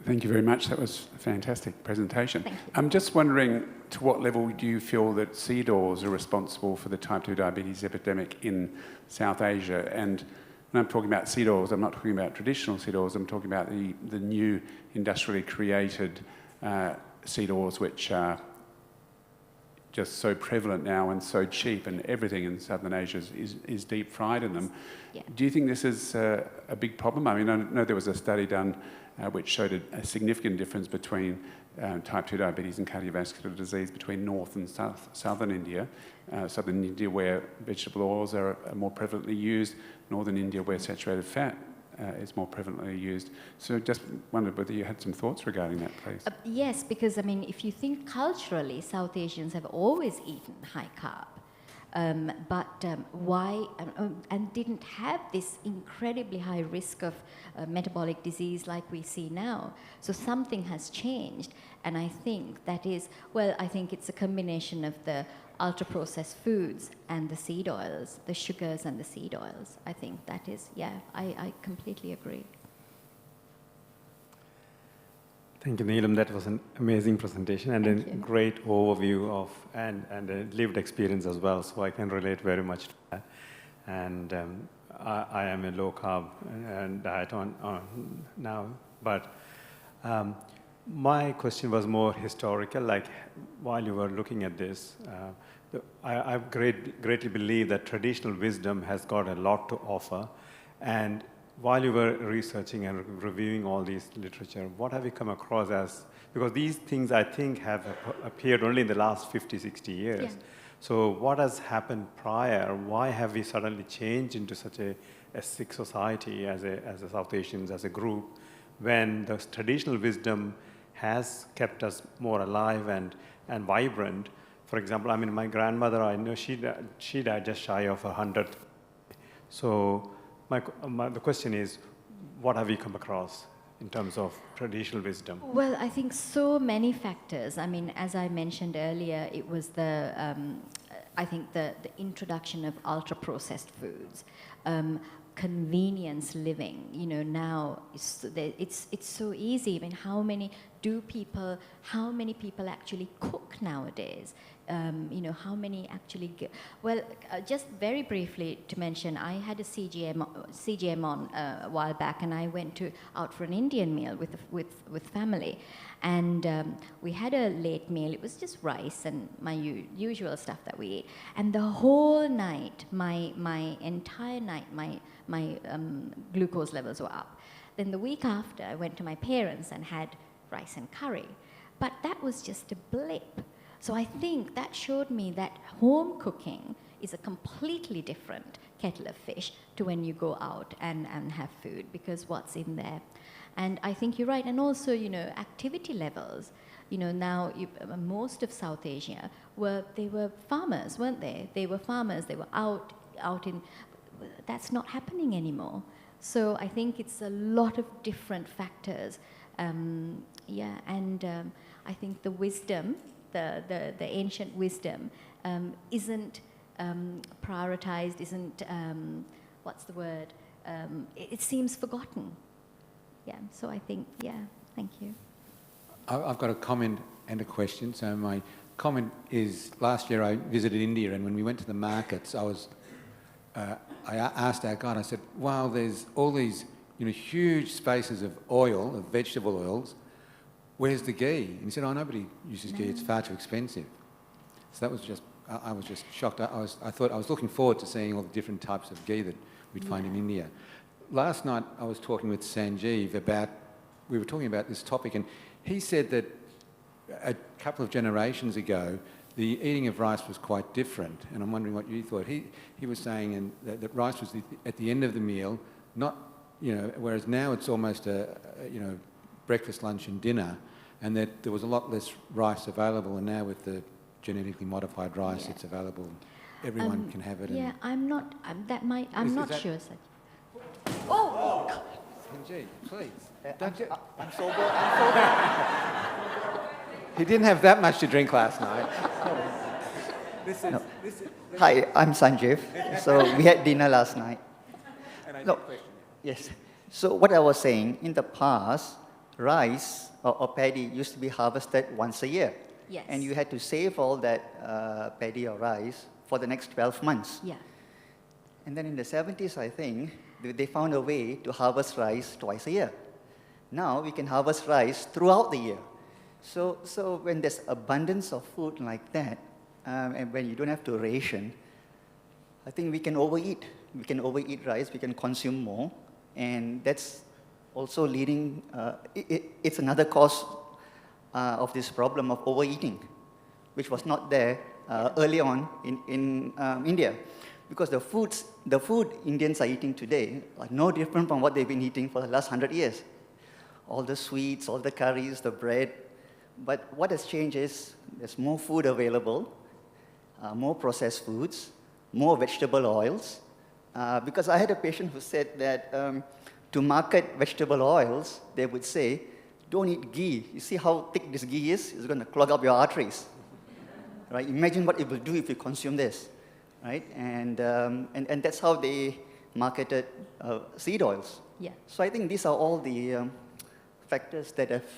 Thank you very much. That was a fantastic presentation. I'm just wondering, to what level do you feel that CDAWs are responsible for the type 2 diabetes epidemic in South Asia? And when I'm talking about CDAWs, I'm not talking about traditional CDAWs, I'm talking about the new industrially created CDAWs, which are just so prevalent now and so cheap, and everything in Southern Asia is deep fried in them. Yeah. Do you think this is a big problem? I mean, I know there was a study done which showed a significant difference between type 2 diabetes and cardiovascular disease between North and Southern India. Southern India, where vegetable oils are more prevalently used, Northern India, where saturated fat is more prevalently used. So just wondered whether you had some thoughts regarding that, please. Yes, because I mean, if you think culturally, South Asians have always eaten high carb. But why, and didn't have this incredibly high risk of metabolic disease like we see now. So something has changed, and I think that is, well, I think it's a combination of the ultra-processed foods and the seed oils, the sugars and the seed oils. I think that is, yeah, I completely agree. Thank you, Neelam. That was an amazing presentation and a great overview of and a lived experience as well. So I can relate very much to that. And I am a low carb diet on now, but my question was more historical. Like while you were looking at this, I greatly believe that traditional wisdom has got a lot to offer. And while you were researching and reviewing all these literature, what have you come across as, because these things I think have appeared only in the last 50, 60 years. Yeah. So what has happened prior? Why have we suddenly changed into such a sick society as a South Asians, as a group, when the traditional wisdom has kept us more alive and vibrant? For example, I mean, my grandmother, I know she died just shy of 100. So the question is, what have you come across in terms of traditional wisdom? Well, I think so many factors. I mean, as I mentioned earlier, it was I think the introduction of ultra-processed foods, convenience living. You know, now it's so easy. I mean, how many people actually cook nowadays? You know, how many actually just very briefly to mention, I had a CGM on a while back, and I went out for an Indian meal with family, and we had a late meal. It was just rice and my usual stuff that we eat, and the whole night, my entire night, my glucose levels were up. Then the week after, I went to my parents and had rice and curry, but that was just a blip. So I think that showed me that home cooking is a completely different kettle of fish to when you go out and have food, because what's in there. And I think you're right. And also, you know, activity levels. You know, now most of South Asia they were farmers, weren't they? They were farmers. They were out in. That's not happening anymore. So I think it's a lot of different factors. I think the wisdom. The ancient wisdom isn't prioritized, isn't, what's the word? It seems forgotten. Yeah, so I think, yeah, thank you. I've got a comment and a question. So my comment is, last year I visited India, and when we went to the markets, I asked our guide, I said, wow, there's all these huge spaces of oil, of vegetable oils. Where's the ghee? And he said, oh, nobody uses ghee, it's far too expensive. So that was just, I was just shocked. I was looking forward to seeing all the different types of ghee that we'd find in India. Last night I was talking with Sanjeev about we were talking about this topic, and he said that a couple of generations ago, the eating of rice was quite different, and I'm wondering what you thought. He was saying that rice was at the end of the meal, not, whereas now it's almost a breakfast, lunch and dinner, and that there was a lot less rice available, and now with the genetically modified rice, it's available. Everyone can have it. Yeah, I'm not. I'm not sure. Oh! Sanjeev, please. I'm sober. He didn't have that much to drink last night. Hi, I'm Sanjeev. So we had dinner last night. Yes. So what I was saying, in the past, rice or paddy used to be harvested once a year. Yes. And you had to save all that paddy or rice for the next 12 months. Yeah. And then in the 70s, I think, they found a way to harvest rice twice a year. Now we can harvest rice throughout the year. So when there's abundance of food like that, and when you don't have to ration, I think we can overeat. We can overeat rice, we can consume more, and that's also leading, it's another cause of this problem of overeating, which was not there early on in India. Because the food Indians are eating today are no different from what they've been eating for the last 100 years. All the sweets, all the curries, the bread. But what has changed is there's more food available, more processed foods, more vegetable oils. Because I had a patient who said that to market vegetable oils, they would say, don't eat ghee. You see how thick this ghee is? It's going to clog up your arteries. Right? Imagine what it will do if you consume this. Right? And that's how they marketed seed oils. Yeah. So I think these are all the factors that have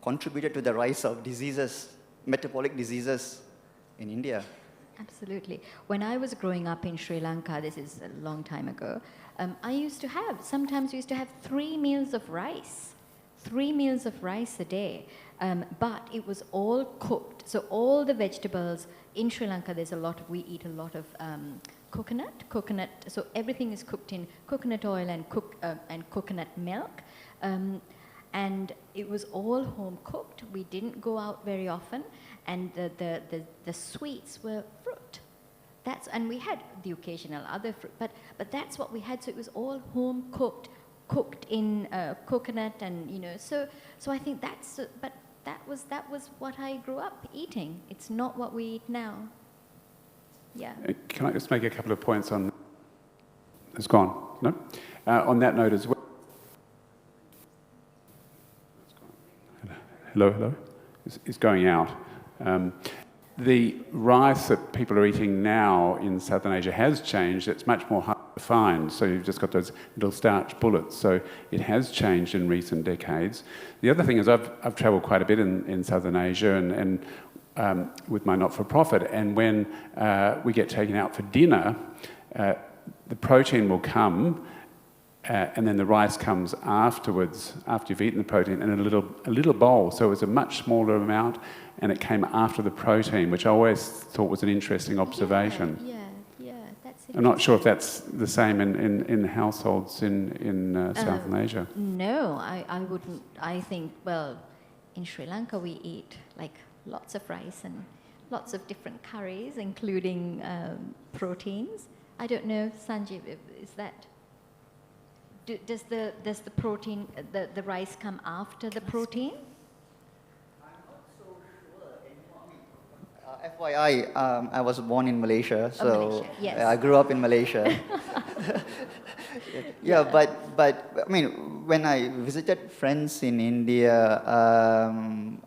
contributed to the rise of diseases, metabolic diseases in India. Absolutely. When I was growing up in Sri Lanka, this is a long time ago, sometimes we used to have 3 meals of rice. 3 meals of rice a day. But it was all cooked. So all the vegetables in Sri Lanka, we eat a lot of coconut. So everything is cooked in coconut oil and coconut milk. And it was all home cooked. We didn't go out very often. And the sweets were fruit. And we had the occasional other fruit, but that's what we had. So it was all home cooked in coconut, and So I think but that was what I grew up eating. It's not what we eat now. Yeah. Can I just make a couple of points on? It's gone. No. On that note as well. Hello. It's going out. The rice that people are eating now in Southern Asia has changed. It's much more hard to find. So you've just got those little starch bullets. So it has changed in recent decades. The other thing is I've travelled quite a bit in Southern Asia and with my not-for-profit. And when we get taken out for dinner, the protein will come and then the rice comes afterwards, after you've eaten the protein, in a little bowl. So it's a much smaller amount, and it came after the protein, which I always thought was an interesting observation. Yeah, that's interesting. I'm not sure if that's the same in households in Southern Asia. No, I wouldn't. I think, well, in Sri Lanka we eat lots of rice and lots of different curries, including proteins. I don't know, Sanjeev, is that... Does the protein, the rice come after the protein? I'm not so sure. FYI, I was born in Malaysia, so Malaysia, yes. I grew up in Malaysia. Yeah, but I mean, when I visited friends in India,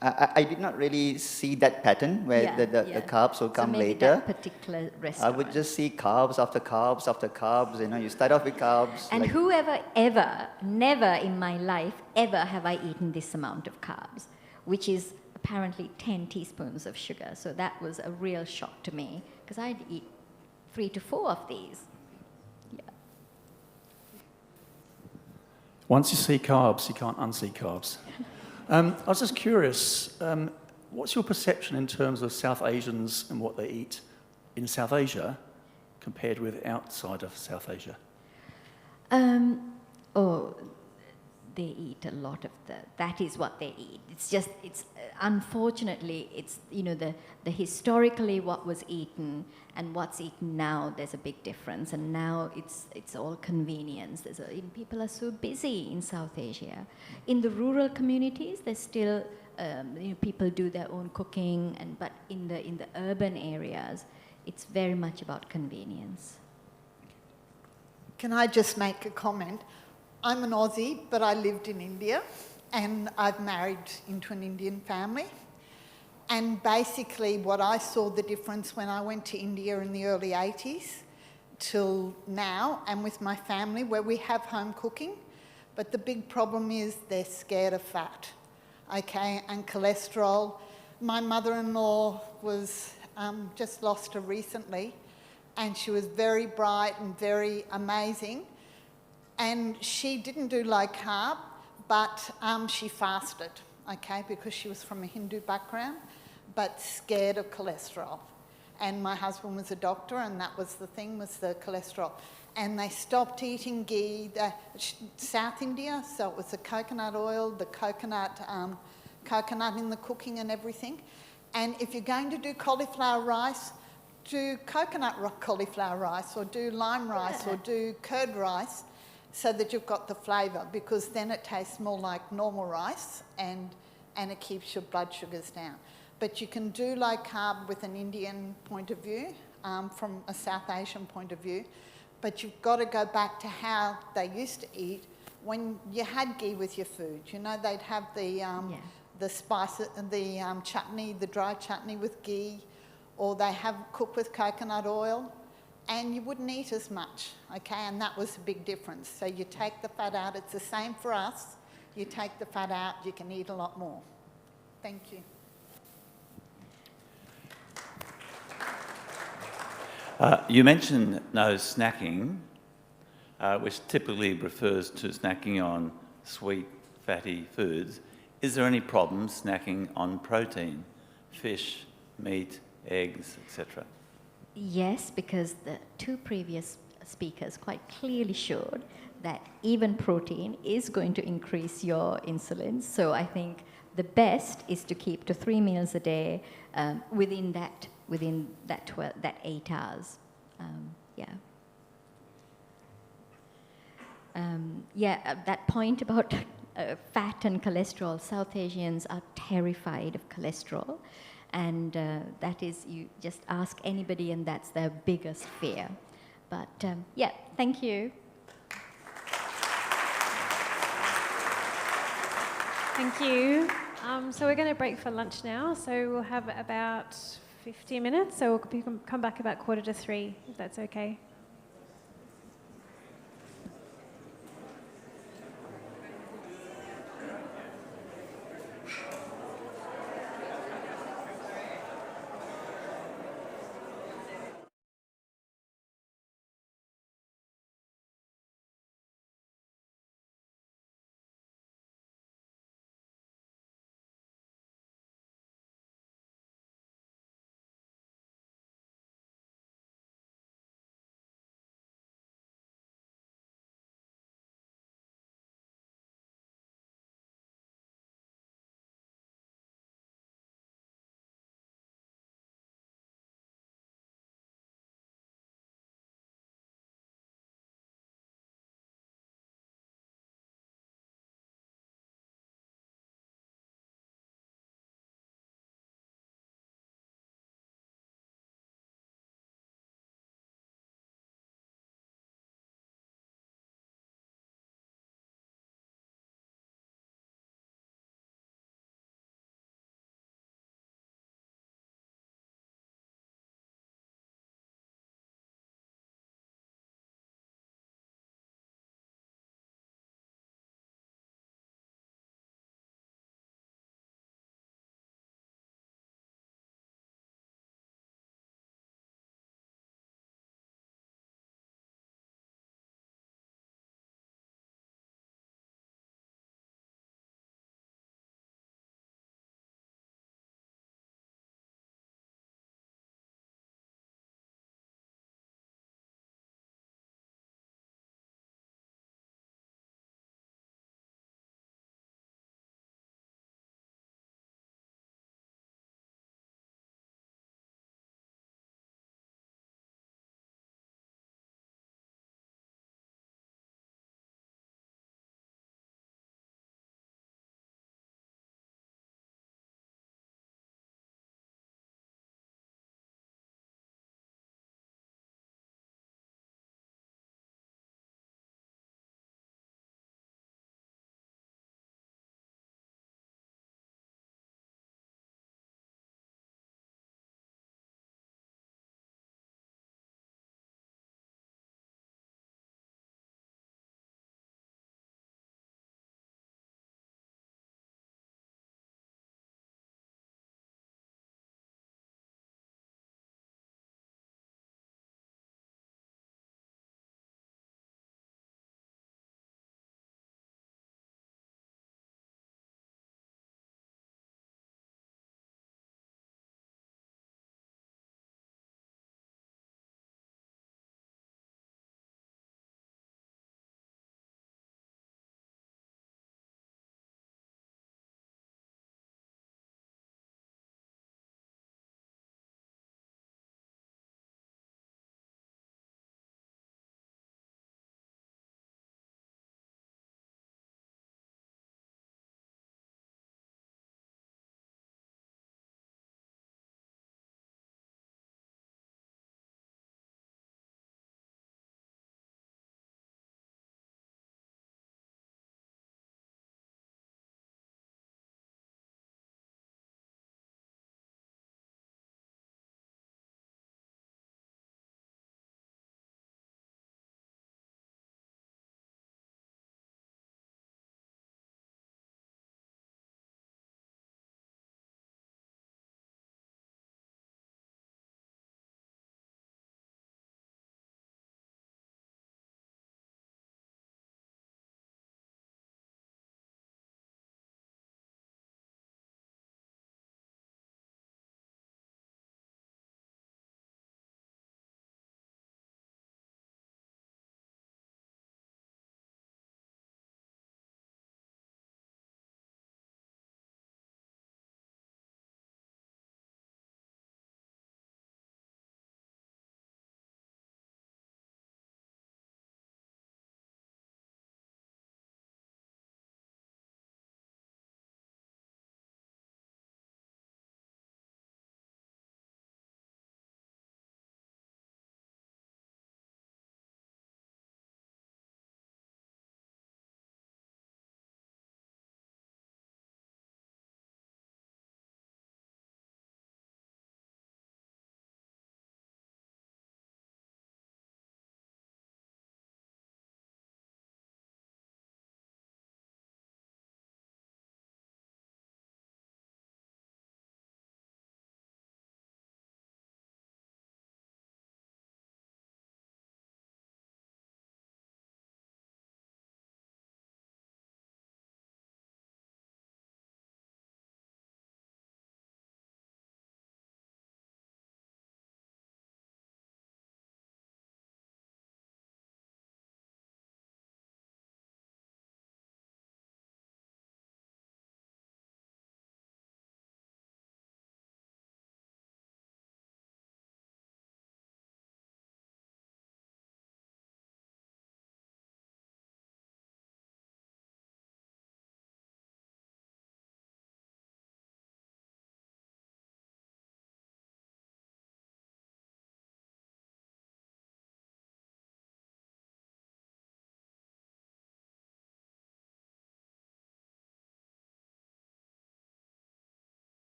I did not really see that pattern where the carbs will come later. That particular restaurant. I would just see carbs after carbs after carbs. You start off with carbs. And never in my life ever have I eaten this amount of carbs, which is apparently 10 teaspoons of sugar. So that was a real shock to me because I'd eat 3 to 4 of these. Once you see carbs, you can't unsee carbs. I was just curious, what's your perception in terms of South Asians and what they eat in South Asia compared with outside of South Asia? they eat a lot of that is what they eat. It's just, unfortunately, it's, the historically what was eaten and what's eaten now, there's a big difference. And now it's all convenience. People are so busy in South Asia. In the rural communities, there's still, people do their own cooking, but in the urban areas, it's very much about convenience. Can I just make a comment? I'm an Aussie, but I lived in India, and I've married into an Indian family. And basically what I saw the difference when I went to India in the early 80s till now, and with my family, where we have home cooking, but the big problem is they're scared of fat, okay, and cholesterol. My mother-in-law was, just lost her recently, and she was very bright and very amazing. And she didn't do low carb, but she fasted, okay, because she was from a Hindu background, but scared of cholesterol. And my husband was a doctor, and that was the thing, was the cholesterol. And they stopped eating ghee, South India, so it was the coconut oil, the coconut in the cooking and everything. And if you're going to do cauliflower rice, do coconut cauliflower rice, or do lime rice, or do curd rice, so that you've got the flavour, because then it tastes more like normal rice and it keeps your blood sugars down. But you can do low carb with an Indian point of view, from a South Asian point of view, but you've got to go back to how they used to eat when you had ghee with your food. They'd have the spices, the chutney, the dry chutney with ghee, or they have cooked with coconut oil, and you wouldn't eat as much, okay? And that was a big difference. So you take the fat out. It's the same for us. You take the fat out, you can eat a lot more. Thank you. You mentioned no snacking, which typically refers to snacking on sweet, fatty foods. Is there any problem snacking on protein, fish, meat, eggs, etc.? Yes, because the two previous speakers quite clearly showed that even protein is going to increase your insulin. So I think the best is to keep to 3 meals a day within that 8 hours. That point about fat and cholesterol. South Asians are terrified of cholesterol. And that is, you just ask anybody, and that's their biggest fear. But thank you. Thank you. So we're going to break for lunch now. So we'll have about 50 minutes. So we'll come back about 2:45, if that's okay.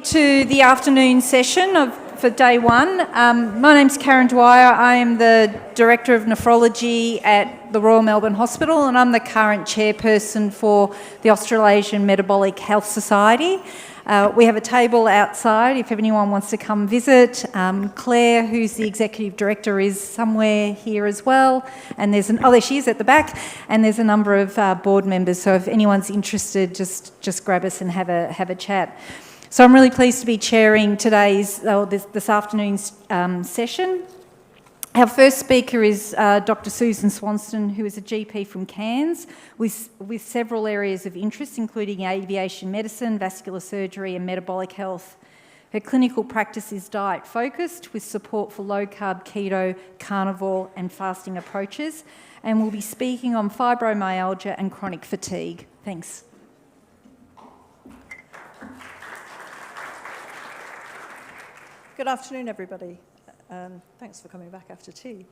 To the afternoon session for day one. My name's Karen Dwyer. I am the Director of Nephrology at the Royal Melbourne Hospital, and I'm the current chairperson for the Australasian Metabolic Health Society. We have a table outside if anyone wants to come visit. Claire, who's the Executive Director, is somewhere here as well. And there she is at the back. And there's a number of board members. So if anyone's interested, just grab us and have a chat. So I'm really pleased to be chairing this afternoon's session. Our first speaker is Dr. Susan Swanston, who is a GP from Cairns with several areas of interest, including aviation medicine, vascular surgery and metabolic health. Her clinical practice is diet-focused with support for low-carb, keto, carnivore and fasting approaches, and will be speaking on fibromyalgia and chronic fatigue. Thanks. Good afternoon, everybody. Thanks for coming back after tea.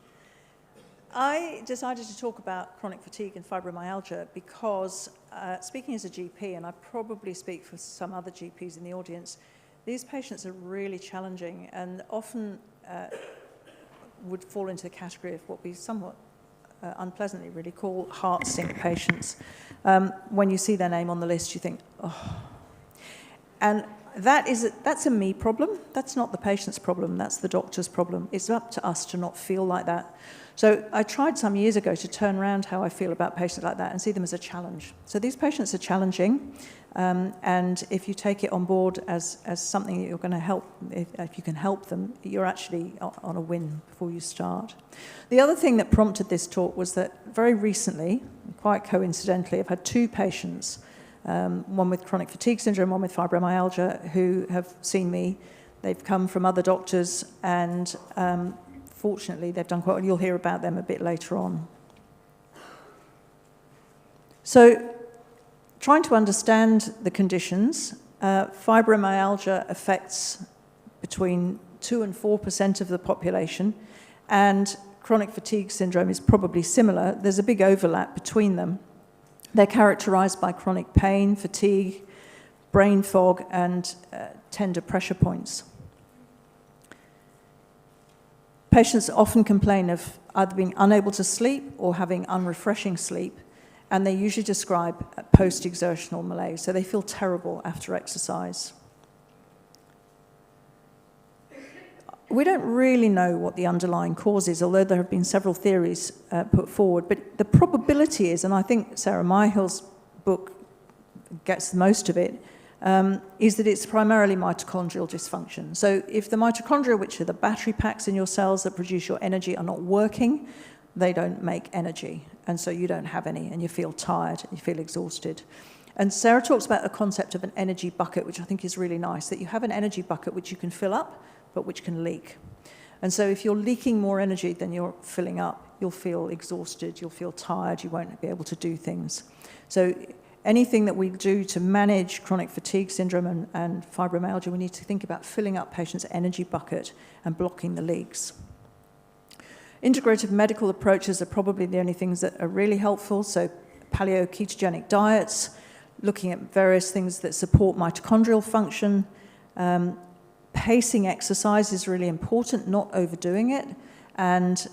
I decided to talk about chronic fatigue and fibromyalgia because, speaking as a GP, and I probably speak for some other GPs in the audience, these patients are really challenging and often would fall into the category of what we somewhat unpleasantly really call heart sink patients. When you see their name on the list, you think, oh. And that's a me problem. That's not the patient's problem. That's the doctor's problem. It's up to us to not feel like that. So I tried some years ago to turn around how I feel about patients like that and see them as a challenge. So these patients are challenging, and if you take it on board as something that you're going to help, if you can help them, you're actually on a win before you start. The other thing that prompted this talk was that very recently, quite coincidentally, I've had two patients, one with chronic fatigue syndrome, one with fibromyalgia, who have seen me. They've come from other doctors, and fortunately they've done quite well. You'll hear about them a bit later on. So, trying to understand the conditions, fibromyalgia affects between 2 and 4% of the population, and chronic fatigue syndrome is probably similar. There's a big overlap between them. They're characterised by chronic pain, fatigue, brain fog, and tender pressure points. Patients often complain of either being unable to sleep or having unrefreshing sleep, and they usually describe post-exertional malaise, so they feel terrible after exercise. We don't really know what the underlying cause is, although there have been several theories put forward. But the probability is, and I think Sarah Myhill's book gets most of it, is that it's primarily mitochondrial dysfunction. So if the mitochondria, which are the battery packs in your cells that produce your energy, are not working, they don't make energy. And so you don't have any, and you feel tired, you feel exhausted. And Sarah talks about the concept of an energy bucket, which I think is really nice, that you have an energy bucket which you can fill up, but which can leak. And so if you're leaking more energy than you're filling up, you'll feel exhausted, you'll feel tired, you won't be able to do things. So anything that we do to manage chronic fatigue syndrome and fibromyalgia, we need to think about filling up patients' energy bucket and blocking the leaks. Integrative medical approaches are probably the only things that are really helpful, so paleo-ketogenic diets, looking at various things that support mitochondrial function. Pacing exercise is really important, not overdoing it, and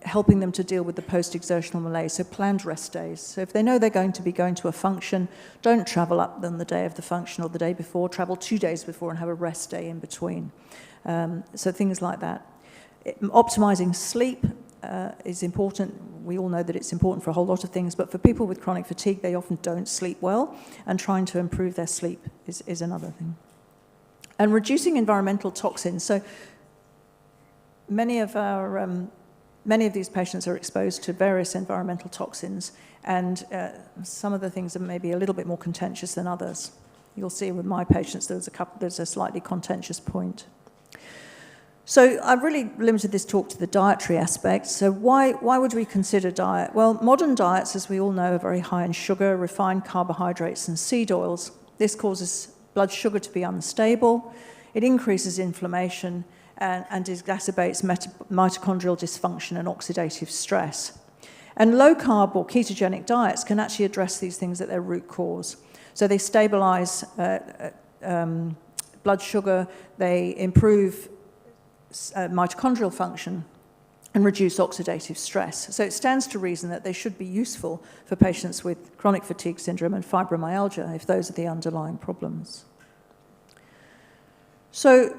helping them to deal with the post-exertional malaise, so planned rest days. So if they know they're going to be going to a function, don't travel up on the day of the function or the day before, travel 2 days before and have a rest day in between. So things like that. Optimising sleep is important. We all know that it's important for a whole lot of things, but for people with chronic fatigue, they often don't sleep well, and trying to improve their sleep is another thing. And reducing environmental toxins. So many of these patients are exposed to various environmental toxins, and some of the things are maybe a little bit more contentious than others. You'll see with my patients there's a slightly contentious point. So I've really limited this talk to the dietary aspect. So why would we consider diet? Well, modern diets, as we all know, are very high in sugar, refined carbohydrates, and seed oils. This causes blood sugar to be unstable, it increases inflammation, and exacerbates mitochondrial dysfunction and oxidative stress. And low-carb or ketogenic diets can actually address these things at their root cause. So they stabilise blood sugar, they improve mitochondrial function, and reduce oxidative stress. So it stands to reason that they should be useful for patients with chronic fatigue syndrome and fibromyalgia if those are the underlying problems. So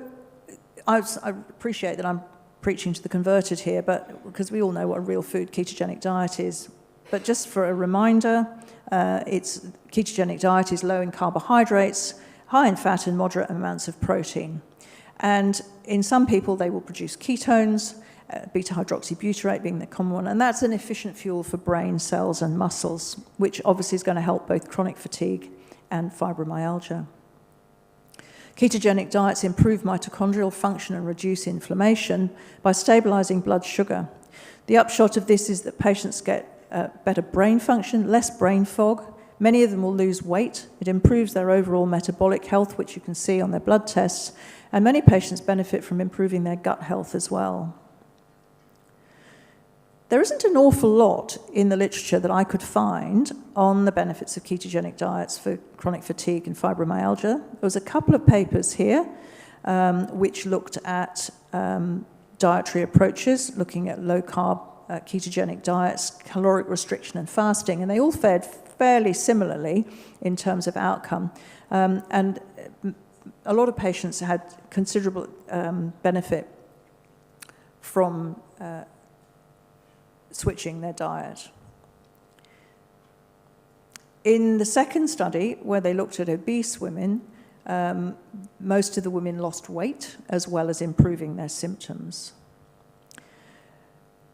I appreciate that I'm preaching to the converted here, but because we all know what a real food ketogenic diet is. But just for a reminder, ketogenic diet is low in carbohydrates, high in fat and moderate amounts of protein. And in some people, they will produce ketones, beta-hydroxybutyrate being the common one, and that's an efficient fuel for brain cells and muscles, which obviously is going to help both chronic fatigue and fibromyalgia. Ketogenic diets improve mitochondrial function and reduce inflammation by stabilizing blood sugar. The upshot of this is that patients get better brain function, less brain fog. Many of them will lose weight. It improves their overall metabolic health, which you can see on their blood tests, and many patients benefit from improving their gut health as well. There isn't an awful lot in the literature that I could find on the benefits of ketogenic diets for chronic fatigue and fibromyalgia. There was a couple of papers here which looked at dietary approaches, looking at low-carb ketogenic diets, caloric restriction and fasting, and they all fared fairly similarly in terms of outcome. And a lot of patients had considerable benefit from switching their diet. In the second study, where they looked at obese women, most of the women lost weight as well as improving their symptoms.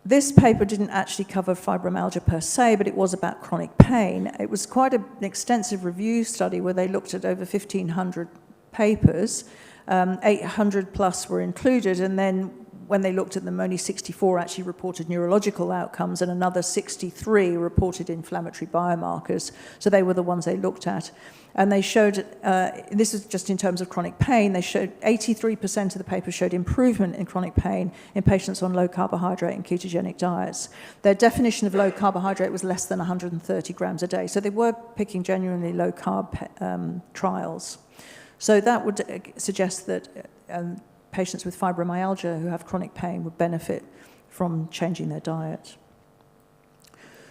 This paper didn't actually cover fibromyalgia per se, but it was about chronic pain. It was quite an extensive review study where they looked at over 1,500 papers. 800 plus were included, and then when they looked at them, only 64 actually reported neurological outcomes, and another 63 reported inflammatory biomarkers. So they were the ones they looked at. And they showed, this is just in terms of chronic pain, they showed 83% of the paper showed improvement in chronic pain in patients on low carbohydrate and ketogenic diets. Their definition of low carbohydrate was less than 130 grams a day. So they were picking genuinely low carb trials. So that would suggest that patients with fibromyalgia who have chronic pain would benefit from changing their diet.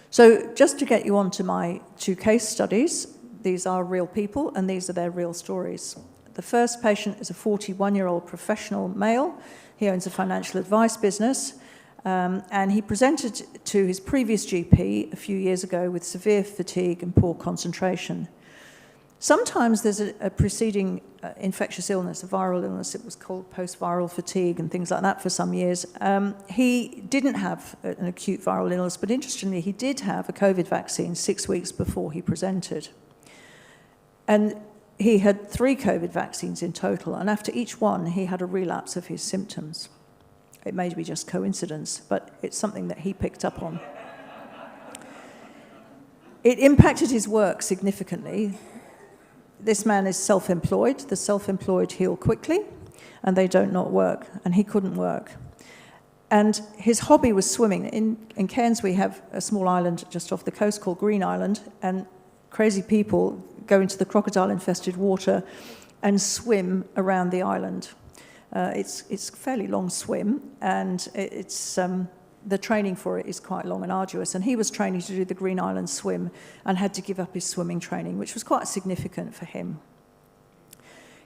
So just to get you on to my two case studies, these are real people and these are their real stories. The first patient is a 41-year-old professional male. He owns a financial advice business, and he presented to his previous GP a few years ago with severe fatigue and poor concentration. Sometimes there's a preceding infectious illness, a viral illness. It was called post-viral fatigue and things like that for some years. He didn't have an acute viral illness, but interestingly, he did have a COVID vaccine 6 weeks before he presented. And he had 3 COVID vaccines in total, and after each one, he had a relapse of his symptoms. It may be just coincidence, but it's something that he picked up on. It impacted his work significantly. This man is self-employed. The self-employed heal quickly, and they don't not work, and he couldn't work. And his hobby was swimming. In Cairns, we have a small island just off the coast called Green Island, and crazy people go into the crocodile-infested water and swim around the island. It's a fairly long swim, and the training for it is quite long and arduous. And he was training to do the Green Island swim and had to give up his swimming training, which was quite significant for him.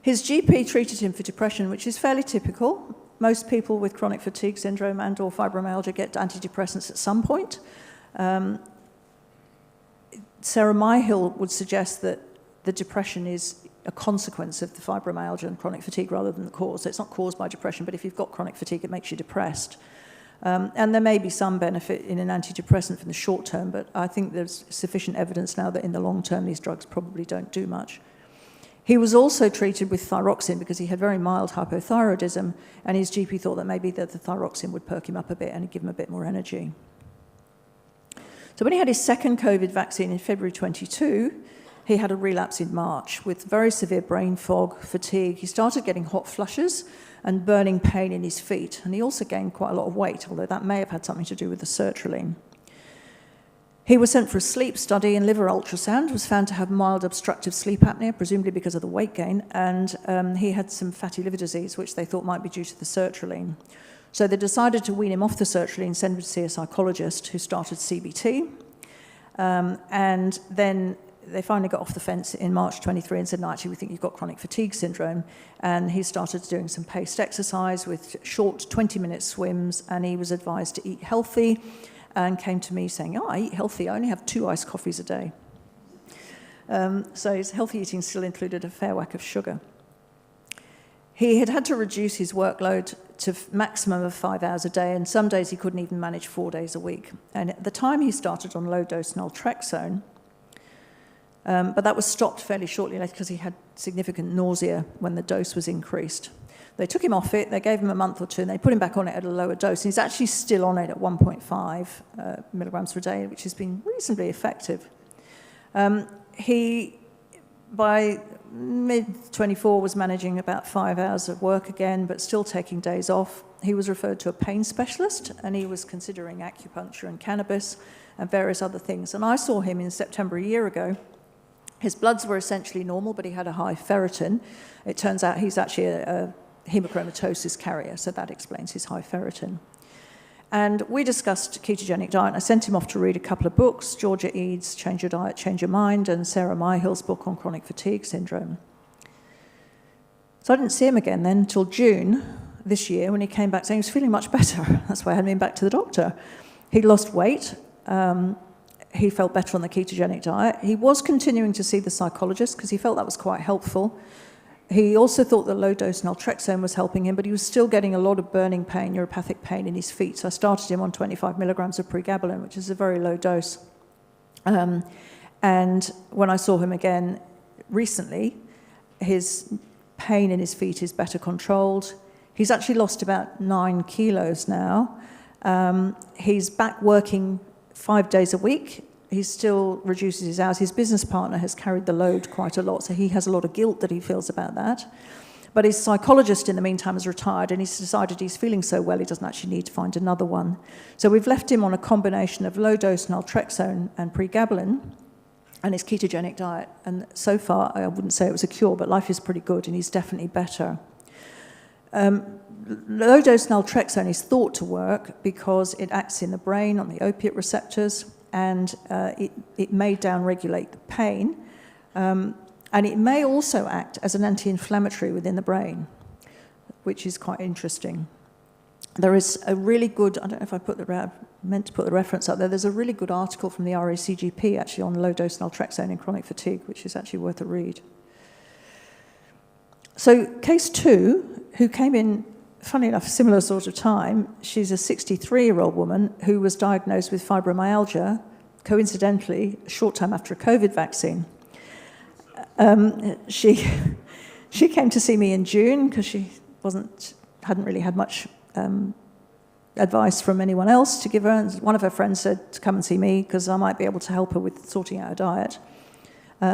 His GP treated him for depression, which is fairly typical. Most people with chronic fatigue syndrome and or fibromyalgia get antidepressants at some point. Sarah Myhill would suggest that the depression is a consequence of the fibromyalgia and chronic fatigue rather than the cause. So it's not caused by depression, but if you've got chronic fatigue, it makes you depressed. And there may be some benefit in an antidepressant for the short term, but I think there's sufficient evidence now that in the long term, these drugs probably don't do much. He was also treated with thyroxine because he had very mild hypothyroidism, and his GP thought that maybe the thyroxine would perk him up a bit and give him a bit more energy. So when he had his second COVID vaccine in February 22, he had a relapse in March with very severe brain fog, fatigue. He started getting hot flushes and burning pain in his feet. And he also gained quite a lot of weight, although that may have had something to do with the sertraline. He was sent for a sleep study and liver ultrasound, was found to have mild obstructive sleep apnea, presumably because of the weight gain, and he had some fatty liver disease, which they thought might be due to the sertraline. So they decided to wean him off the sertraline, send him to see a psychologist who started CBT, and then they finally got off the fence in March 23 and said, no, actually, we think you've got chronic fatigue syndrome. And he started doing some paced exercise with short 20-minute swims, and he was advised to eat healthy, and came to me saying, I eat healthy, I only have 2 iced coffees a day. So his healthy eating still included a fair whack of sugar. He had to reduce his workload to maximum of 5 hours a day, and some days he couldn't even manage 4 days a week. And at the time he started on low-dose naltrexone, but that was stopped fairly shortly later because he had significant nausea when the dose was increased. They took him off it, they gave him a month or 2, and they put him back on it at a lower dose. And he's actually still on it at 1.5 milligrams per day, which has been reasonably effective. He, by mid-24, was managing about 5 hours of work again, but still taking days off. He was referred to a pain specialist, and he was considering acupuncture and cannabis and various other things. And I saw him in September a year ago. His bloods were essentially normal, but he had a high ferritin. It turns out he's actually a hemochromatosis carrier, so that explains his high ferritin. And we discussed ketogenic diet. I sent him off to read a couple of books, Georgia Eads' Change Your Diet, Change Your Mind, and Sarah Myhill's book on chronic fatigue syndrome. So I didn't see him again then until June this year when he came back saying he was feeling much better. That's why I had him back to the doctor. He'd lost weight. He felt better on the ketogenic diet. He was continuing to see the psychologist because he felt that was quite helpful. He also thought that low-dose naltrexone was helping him, but he was still getting a lot of burning pain, neuropathic pain in his feet. So I started him on 25 milligrams of pregabalin, which is a very low dose. And when I saw him again recently, his pain in his feet is better controlled. He's actually lost about 9 kilos now. He's back working 5 days a week. He still reduces his hours. His business partner has carried the load quite a lot, so he has a lot of guilt that he feels about that. But his psychologist, in the meantime, has retired, and he's decided he's feeling so well he doesn't actually need to find another one. So we've left him on a combination of low-dose naltrexone and pregabalin and his ketogenic diet. And so far, I wouldn't say it was a cure, but life is pretty good, and he's definitely better. Low-dose naltrexone is thought to work because it acts in the brain on the opiate receptors, and it may downregulate the pain, and it may also act as an anti-inflammatory within the brain, which is quite interesting. There is a really good, I don't know if I meant to put the reference up there, there's a really good article from the RACGP actually on low-dose naltrexone in chronic fatigue, which is actually worth a read. So case 2, who came in, funny enough, similar sort of time, she's a 63-year-old woman who was diagnosed with fibromyalgia, coincidentally, a short time after a COVID vaccine. She came to see me in June because she hadn't really had much advice from anyone else to give her. And one of her friends said to come and see me because I might be able to help her with sorting out her diet.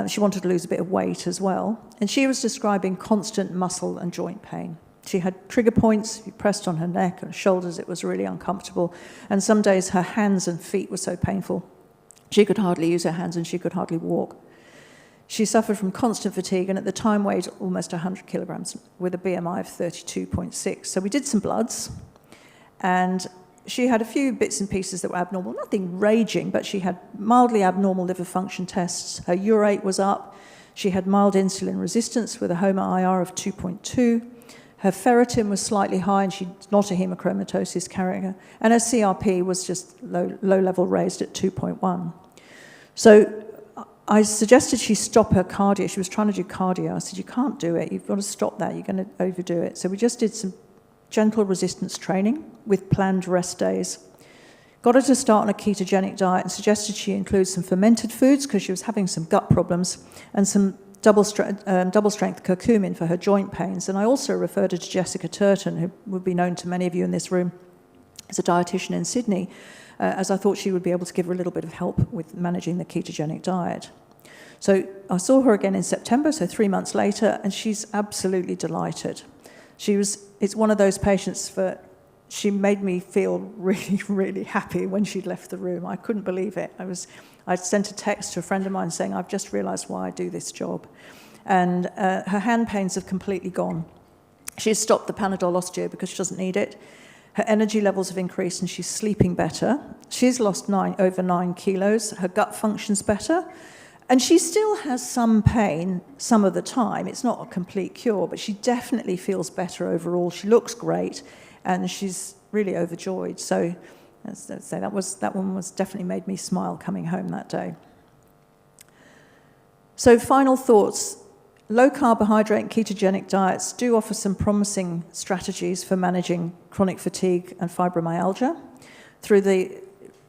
She wanted to lose a bit of weight as well. And she was describing constant muscle and joint pain. She had trigger points, you pressed on her neck and shoulders, it was really uncomfortable. And some days her hands and feet were so painful, she could hardly use her hands and she could hardly walk. She suffered from constant fatigue and at the time weighed almost 100 kilograms with a BMI of 32.6. So we did some bloods and she had a few bits and pieces that were abnormal, nothing raging, but she had mildly abnormal liver function tests. Her urate was up. She had mild insulin resistance with a HOMA-IR of 2.2. Her ferritin was slightly high, and she's not a hemochromatosis carrier. And her CRP was just low level raised at 2.1. So I suggested she stop her cardio. She was trying to do cardio. I said, you can't do it. You've got to stop that. You're going to overdo it. So we just did some gentle resistance training with planned rest days. Got her to start on a ketogenic diet and suggested she include some fermented foods because she was having some gut problems and some double-strength curcumin for her joint pains. And I also referred her to Jessica Turton, who would be known to many of you in this room as a dietitian in Sydney, as I thought she would be able to give her a little bit of help with managing the ketogenic diet. So I saw her again in September, so 3 months later, and she's absolutely delighted. It's one of those patients she made me feel really, really happy when she'd left the room. I couldn't believe it. I sent a text to a friend of mine saying, I've just realised why I do this job. And her hand pains have completely gone. She's stopped the Panadol Osteo because she doesn't need it. Her energy levels have increased and she's sleeping better. She's lost over 9 kilos. Her gut functions better. And she still has some pain some of the time. It's not a complete cure, but she definitely feels better overall. She looks great, and she's really overjoyed. So let's say that one was definitely made me smile coming home that day. So final thoughts. Low carbohydrate and ketogenic diets do offer some promising strategies for managing chronic fatigue and fibromyalgia through the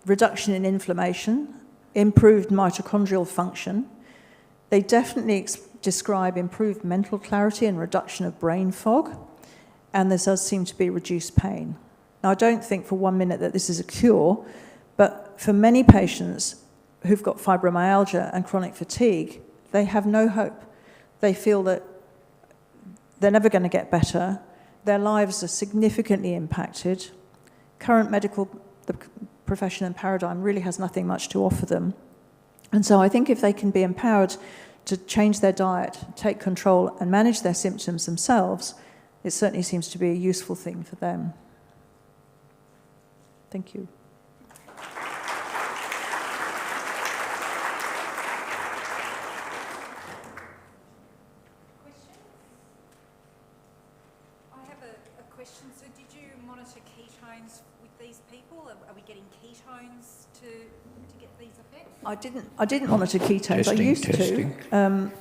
reduction in inflammation, improved mitochondrial function. They definitely describe improved mental clarity and reduction of brain fog, and there does seem to be reduced pain. Now, I don't think for 1 minute that this is a cure, but for many patients who've got fibromyalgia and chronic fatigue, they have no hope. They feel that they're never going to get better. Their lives are significantly impacted. Current medical profession and paradigm really has nothing much to offer them. And so I think if they can be empowered to change their diet, take control and manage their symptoms themselves, it certainly seems to be a useful thing for them. Thank you. So did you monitor ketones with these people? Are we getting ketones to get these effects? I didn't monitor ketones.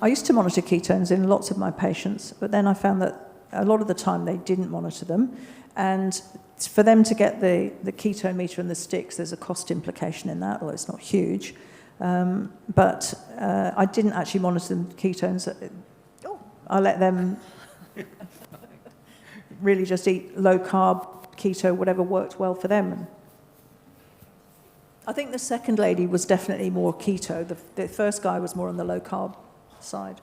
I used to monitor ketones in lots of my patients, but then I found that a lot of the time they didn't monitor them. And for them to get the ketone meter and the sticks, there's a cost implication in that, although it's not huge. But I didn't actually monitor the ketones. I let them really just eat low carb, keto, whatever worked well for them. I think the second lady was definitely more keto. The first guy was more on the low carb side.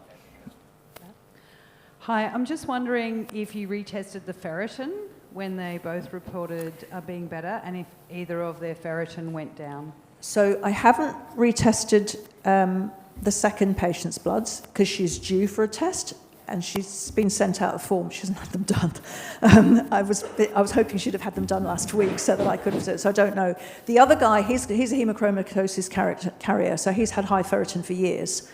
Hi, I'm just wondering if you retested the ferritin when they both reported being better, and if either of their ferritin went down. So I haven't retested the second patient's bloods because she's due for a test. And she's been sent out a form. She hasn't had them done. I was hoping she'd have had them done last week so that I could have. So I don't know. The other guy, he's a hemochromatosis carrier, so he's had high ferritin for years,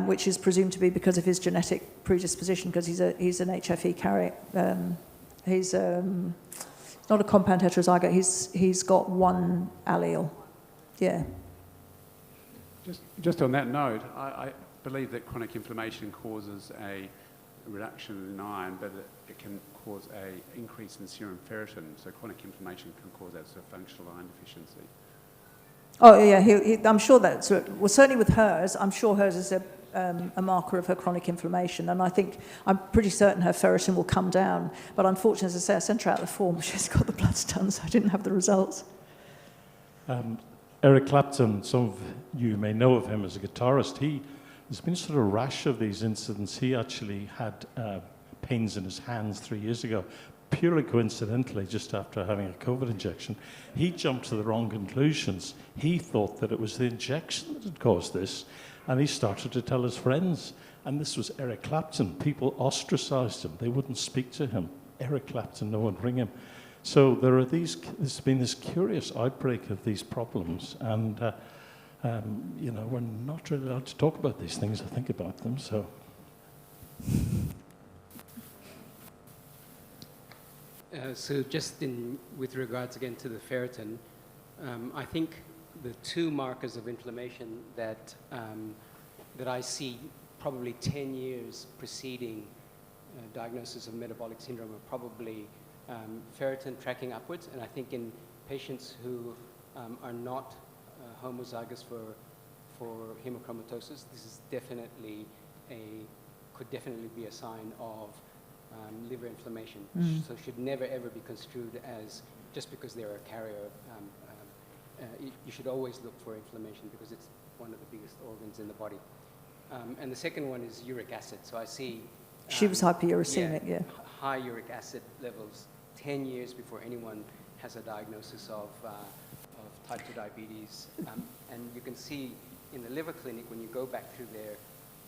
which is presumed to be because of his genetic predisposition, because he's an HFE carrier. He's not a compound heterozygote. He's got one allele. Yeah. Just on that note, I believe that chronic inflammation causes a reduction in iron, but it can cause an increase in serum ferritin. So chronic inflammation can cause that sort of functional iron deficiency. Oh yeah, I'm sure that's well. Certainly with hers, I'm sure hers is a marker of her chronic inflammation, and I'm pretty certain her ferritin will come down. But unfortunately, as I say, I sent her out the form. She's got the bloods done, so I didn't have the results. Eric Clapton, some of you may know of him as a guitarist. There's been sort of a rash of these incidents. He actually had pains in his hands 3 years ago, purely coincidentally, just after having a COVID injection. He jumped to the wrong conclusions. He thought that it was the injection that had caused this, and he started to tell his friends. And this was Eric Clapton. People ostracized him. They wouldn't speak to him. Eric Clapton, no one would ring him. So there's been this curious outbreak of these problems, and we're not really allowed to talk about these things or think about them, so. So just with regards again to the ferritin, I think the two markers of inflammation that I see probably 10 years preceding diagnosis of metabolic syndrome are probably ferritin tracking upwards, and I think in patients who are not homozygous for hemochromatosis, this is could definitely be a sign of liver inflammation. So should never ever be construed as just because they're a carrier. You should always look for inflammation because it's one of the biggest organs in the body. And the second one is uric acid. So I see she was hyperuricemic, yeah. High uric acid levels 10 years before anyone has a diagnosis of type 2 diabetes. And you can see in the liver clinic, when you go back through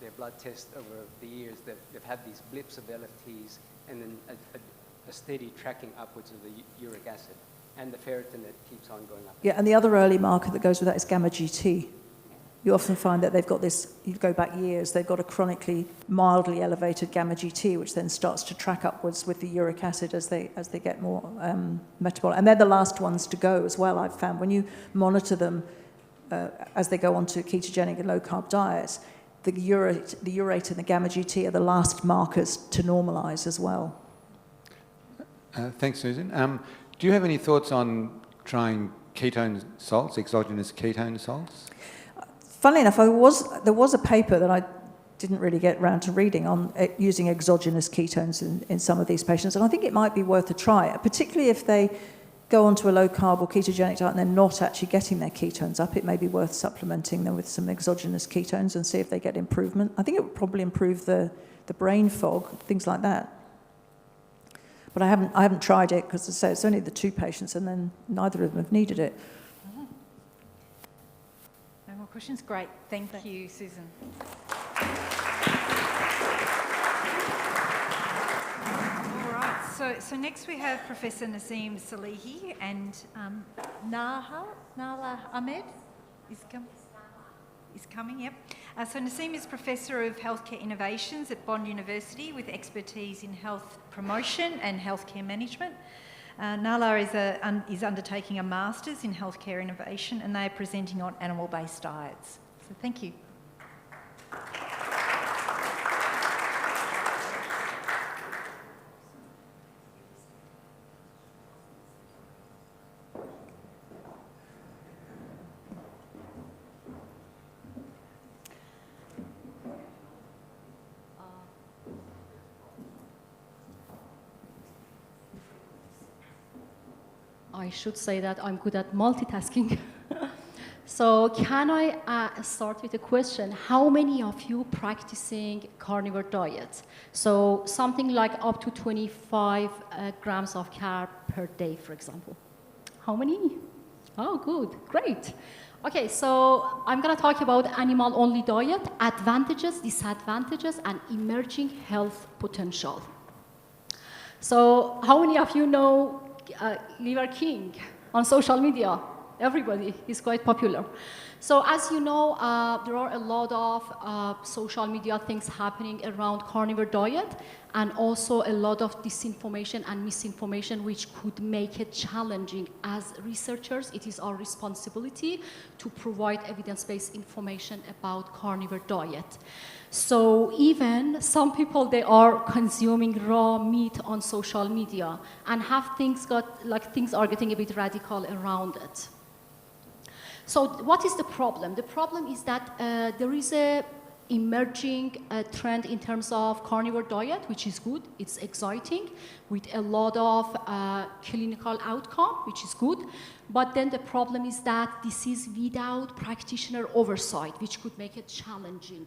their blood test over the years, they've had these blips of LFTs and then a steady tracking upwards of the uric acid and the ferritin that keeps on going up. Yeah, and the other early marker that goes with that is gamma GT. You often find that they've got this, you go back years, they've got a chronically mildly elevated gamma GT, which then starts to track upwards with the uric acid as they get more metabolic. And they're the last ones to go as well, I've found. When you monitor them as they go onto ketogenic and low carb diets, the urate and the gamma GT are the last markers to normalise as well. Thanks, Susan. Do you have any thoughts on trying ketone salts, exogenous ketone salts? Funnily enough, there was a paper that I didn't really get around to reading on using exogenous ketones in some of these patients, and I think it might be worth a try, particularly if they go onto a low-carb or ketogenic diet and they're not actually getting their ketones up. It may be worth supplementing them with some exogenous ketones and see if they get improvement. I think it would probably improve the brain fog, things like that. But I haven't tried it because, as I say, it's only the 2 patients, and then neither of them have needed it. No more questions? Great. Thank you, Susan. All right. So next we have Professor Naseem Salehi and Nala Ahmed is coming, yep. So Naseem is Professor of Healthcare Innovations at Bond University with expertise in health promotion and healthcare management. Nala is undertaking a Master's in Healthcare Innovation, and they are presenting on animal-based diets. So thank you. I should say that I'm good at multitasking. So can I start with a question? How many of you practicing carnivore diet? So something like up to 25 grams of carb per day, for example. How many? Oh, good, great. Okay, so I'm gonna talk about animal-only diet, advantages, disadvantages, and emerging health potential. So how many of you know Liver King on social media? Everybody, he's quite popular. So as you know, there are a lot of social media things happening around carnivore diet, and also a lot of disinformation and misinformation which could make it challenging. As researchers, it is our responsibility to provide evidence-based information about carnivore diet. So even some people, they are consuming raw meat on social media and have things are getting a bit radical around it. So what is the problem? The problem is that there is a emerging trend in terms of carnivore diet, which is good. It's exciting with a lot of clinical outcome, which is good. But then the problem is that this is without practitioner oversight, which could make it challenging.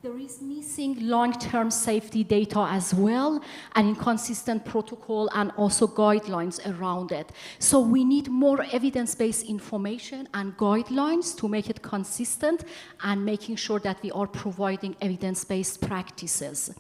There is missing long-term safety data as well, and inconsistent protocol and also guidelines around it. So we need more evidence-based information and guidelines to make it consistent and making sure that we are providing evidence-based practices.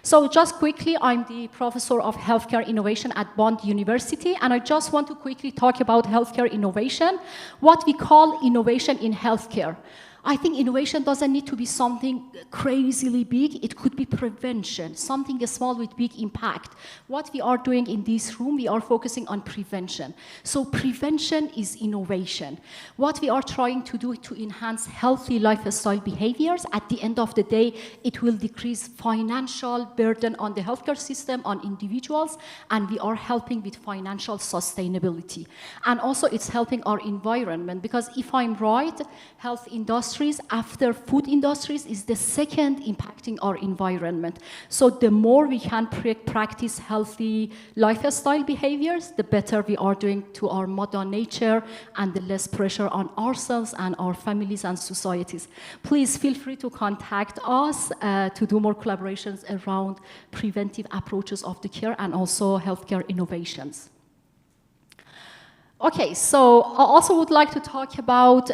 So just quickly, I'm the Professor of Healthcare Innovation at Bond University, and I just want to quickly talk about healthcare innovation, what we call innovation in healthcare. I think innovation doesn't need to be something crazily big. It could be prevention, something small with big impact. What we are doing in this room, we are focusing on prevention. So prevention is innovation. What we are trying to do to enhance healthy lifestyle behaviors, at the end of the day, it will decrease financial burden on the healthcare system, on individuals, and we are helping with financial sustainability. And also it's helping our environment, because if I'm right, health industry industries after food industries is the second impacting our environment. So the more we can practice healthy lifestyle behaviors, the better we are doing to our mother nature and the less pressure on ourselves and our families and societies. Please feel free to contact us to do more collaborations around preventive approaches of the care and also healthcare innovations. Okay, so I also would like to talk about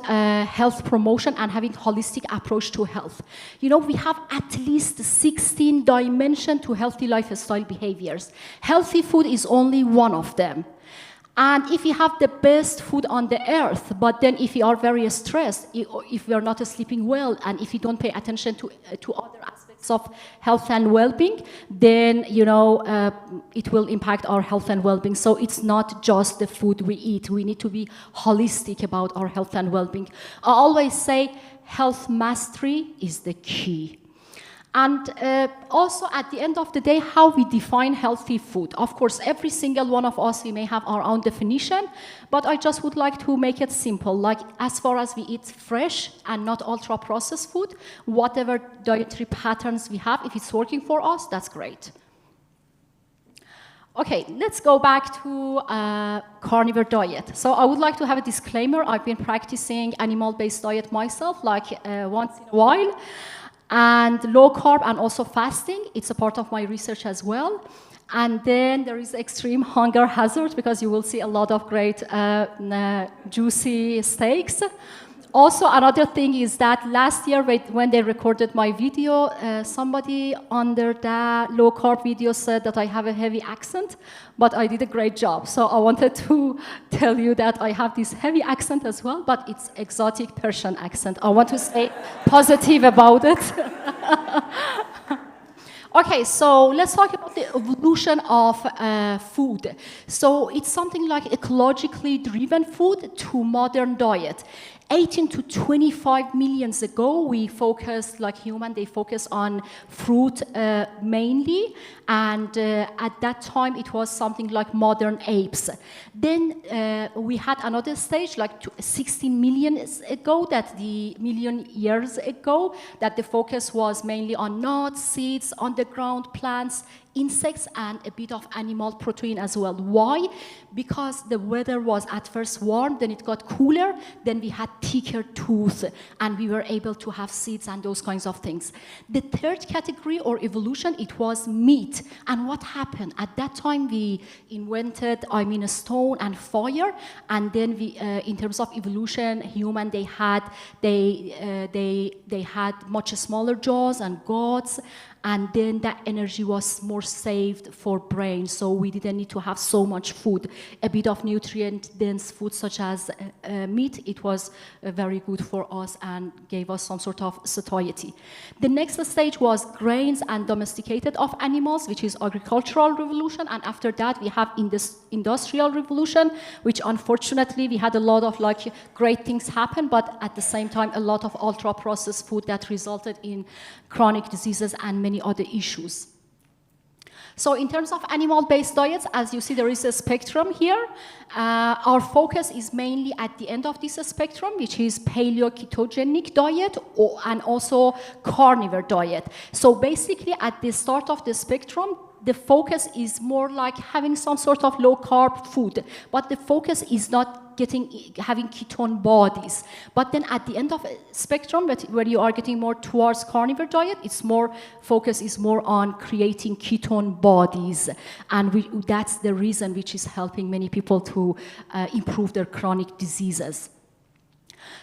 health promotion and having holistic approach to health. You know, we have at least 16 dimensions to healthy lifestyle behaviors. Healthy food is only one of them. And if you have the best food on the earth, but then if you are very stressed, if we are not sleeping well, and if you don't pay attention to other aspects of health and well-being, then, you know, it will impact our health and well-being. So it's not just the food we eat. We need to be holistic about our health and well-being. I always say health mastery is the key. And also, at the end of the day, how we define healthy food. Of course, every single one of us, we may have our own definition, but I just would like to make it simple. Like, as far as we eat fresh and not ultra-processed food, whatever dietary patterns we have, if it's working for us, that's great. Okay, let's go back to carnivore diet. So I would like to have a disclaimer. I've been practicing animal-based diet myself, like once in a while. And low carb and also fasting, it's a part of my research as well. And then there is extreme hunger hazard because you will see a lot of great juicy steaks. Also, another thing is that last year when they recorded my video, somebody under the low carb video said that I have a heavy accent, but I did a great job. So I wanted to tell you that I have this heavy accent as well, but it's exotic Persian accent. I want to stay positive about it. Okay, so let's talk about the evolution of food. So it's something like ecologically driven food to modern diet. 18 to 25 million ago, we focused, like human, they focus on fruit mainly, and at that time it was something like modern apes. Then we had another stage, like 16 million years ago, that the the focus was mainly on nuts, seeds, underground plants, insects, and a bit of animal protein as well. Why? Because the weather was at first warm, then it got cooler, then we had thicker tooth, and we were able to have seeds and those kinds of things. The third category or evolution, it was meat. And what happened? At that time, we invented, stone and fire, and then we, in terms of evolution, human, they had much smaller jaws and guts, and then that energy was more saved for brain, so we didn't need to have so much food. A bit of nutrient-dense food such as meat, it was very good for us and gave us some sort of satiety. The next stage was grains and domesticated of animals, which is agricultural revolution, and after that we have industrial revolution, which unfortunately we had a lot of great things happen, but at the same time a lot of ultra-processed food that resulted in chronic diseases and many other issues. So in terms of animal-based diets, as you see, there is a spectrum here. Our focus is mainly at the end of this spectrum, which is paleo-ketogenic diet and also carnivore diet. So basically, at the start of the spectrum, the focus is more like having some sort of low-carb food, but the focus is not having ketone bodies. But then at the end of a spectrum, where you are getting more towards carnivore diet, focus is more on creating ketone bodies, and that's the reason which is helping many people to improve their chronic diseases.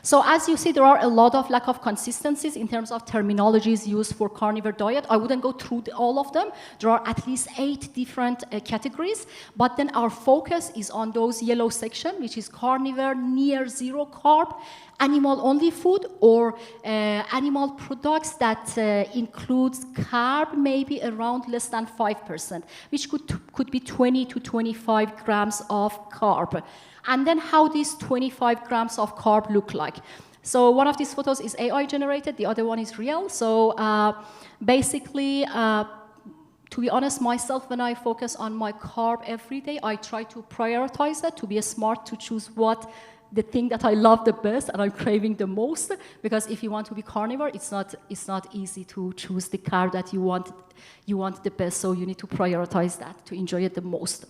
So as you see, there are a lot of lack of consistencies in terms of terminologies used for carnivore diet. I wouldn't go through all of them. There are at least 8 different categories, but then our focus is on those yellow section, which is carnivore, near zero carb, animal-only food, or animal products that includes carb maybe around less than 5%, which could be 20 to 25 grams of carb. And then how these 25 grams of carb look like. So one of these photos is AI generated, the other one is real. So basically, to be honest, myself, when I focus on my carb every day, I try to prioritize it, to be smart, to choose what the thing that I love the best and I'm craving the most, because if you want to be carnivore, it's not easy to choose the carb that you want the best, so you need to prioritize that to enjoy it the most.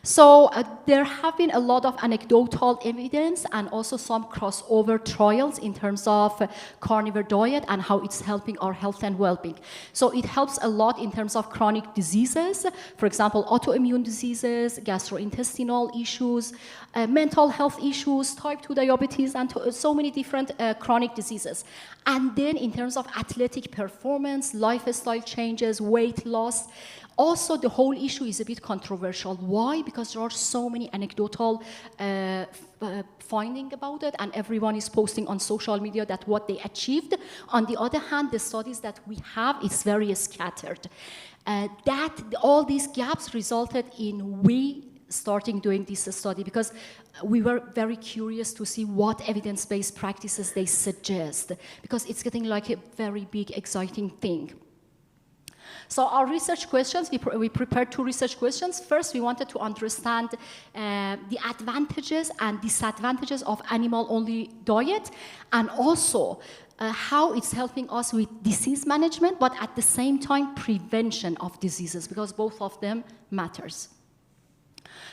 So there have been a lot of anecdotal evidence and also some crossover trials in terms of carnivore diet and how it's helping our health and well-being. So it helps a lot in terms of chronic diseases, for example, autoimmune diseases, gastrointestinal issues, mental health issues, type 2 diabetes, and so many different chronic diseases. And then in terms of athletic performance, lifestyle changes, weight loss, also, the whole issue is a bit controversial. Why? Because there are so many anecdotal findings about it, and everyone is posting on social media that what they achieved. On the other hand, the studies that we have is very scattered. All these gaps resulted in we starting doing this study because we were very curious to see what evidence-based practices they suggest, because it's getting like a very big, exciting thing. So our research questions, we prepared 2 research questions. First, we wanted to understand the advantages and disadvantages of animal-only diet, and also how it's helping us with disease management, but at the same time, prevention of diseases, because both of them matters.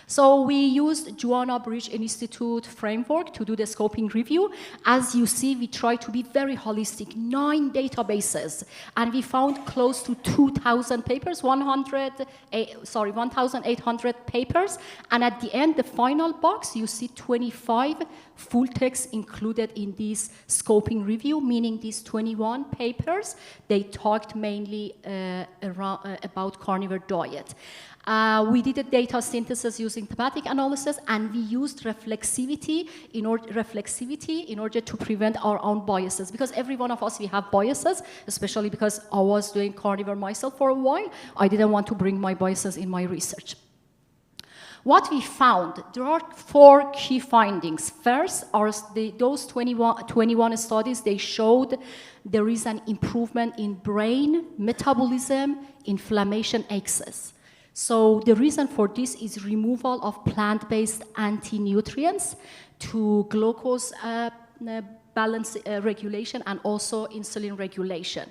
So we used Joanna Bridge Institute framework to do the scoping review. As you see, we try to be very holistic, 9 databases, and we found close to 2,000 papers, 1,800 papers, and at the end, the final box, you see 25 full text included in this scoping review, meaning these 21 papers, they talked mainly about carnivore diet. We did a data synthesis using thematic analysis, and we used reflexivity in order to prevent our own biases. Because every one of us, we have biases, especially because I was doing carnivore myself for a while. I didn't want to bring my biases in my research. What we found, there are 4 key findings. First, those 21 studies, they showed there is an improvement in brain metabolism, inflammation axis. So the reason for this is removal of plant-based anti-nutrients to glucose balance regulation and also insulin regulation.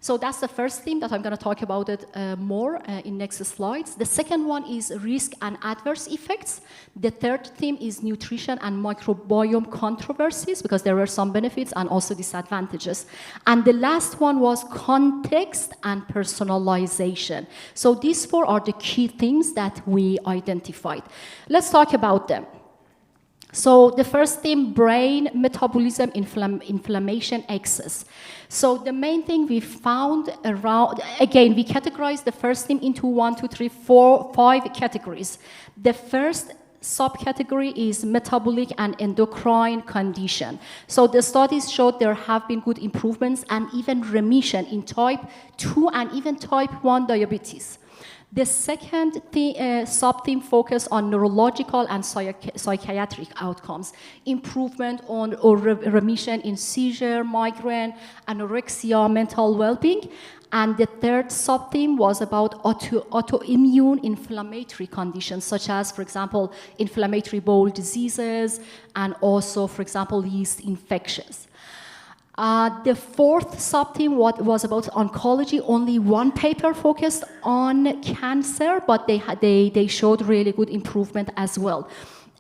So that's the first theme that I'm going to talk about it more in next slides. The second one is risk and adverse effects. The third theme is nutrition and microbiome controversies, because there were some benefits and also disadvantages. And the last one was context and personalization. So these 4 are the key things that we identified. Let's talk about them. So the first theme, brain metabolism, inflammation axis. So the main thing we found around, again, we categorized the first theme into 1, 2, 3, 4, 5 categories. The first subcategory is metabolic and endocrine condition. So the studies showed there have been good improvements and even remission in type 2 and even type 1 diabetes. The second sub-theme focused on neurological and psychiatric outcomes, improvement on or remission in seizure, migraine, anorexia, mental well-being. And the third sub-theme was about autoimmune inflammatory conditions, such as, for example, inflammatory bowel diseases, and also, for example, yeast infections. The fourth sub-theme was about oncology. Only 1 paper focused on cancer, but they showed really good improvement as well.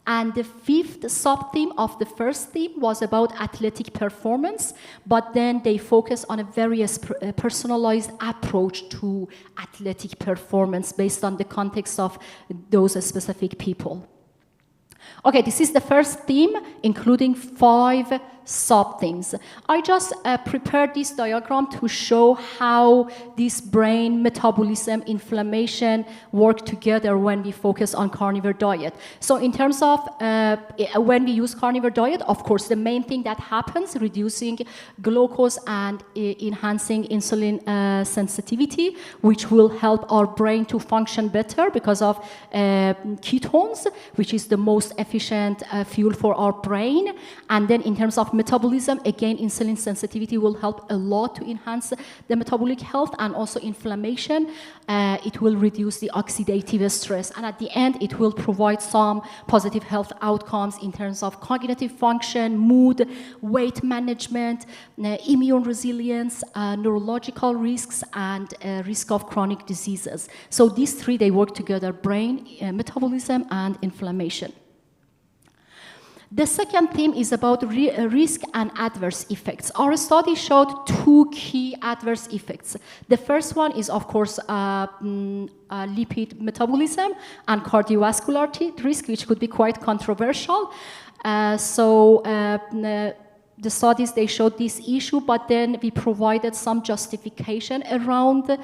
And the 5th sub-theme of the first theme was about athletic performance, but then they focused on a very personalized approach to athletic performance based on the context of those specific people. Okay, this is the first theme, including 5 sub-themes. I just prepared this diagram to show how this brain metabolism, inflammation work together when we focus on carnivore diet. So in terms of when we use carnivore diet, of course, the main thing that happens, reducing glucose and enhancing insulin sensitivity, which will help our brain to function better because of ketones, which is the most efficient fuel for our brain. And then in terms of metabolism. Again, insulin sensitivity will help a lot to enhance the metabolic health, and also inflammation. It will reduce the oxidative stress, and at the end, it will provide some positive health outcomes in terms of cognitive function, mood, weight management, immune resilience, neurological risks, and risk of chronic diseases. So these three, they work together: brain, metabolism, and inflammation. The second theme is about risk and adverse effects. Our study showed two key adverse effects. The first one is, of course, lipid metabolism and cardiovascular risk, which could be quite controversial. The studies, they showed this issue, but then we provided some justification around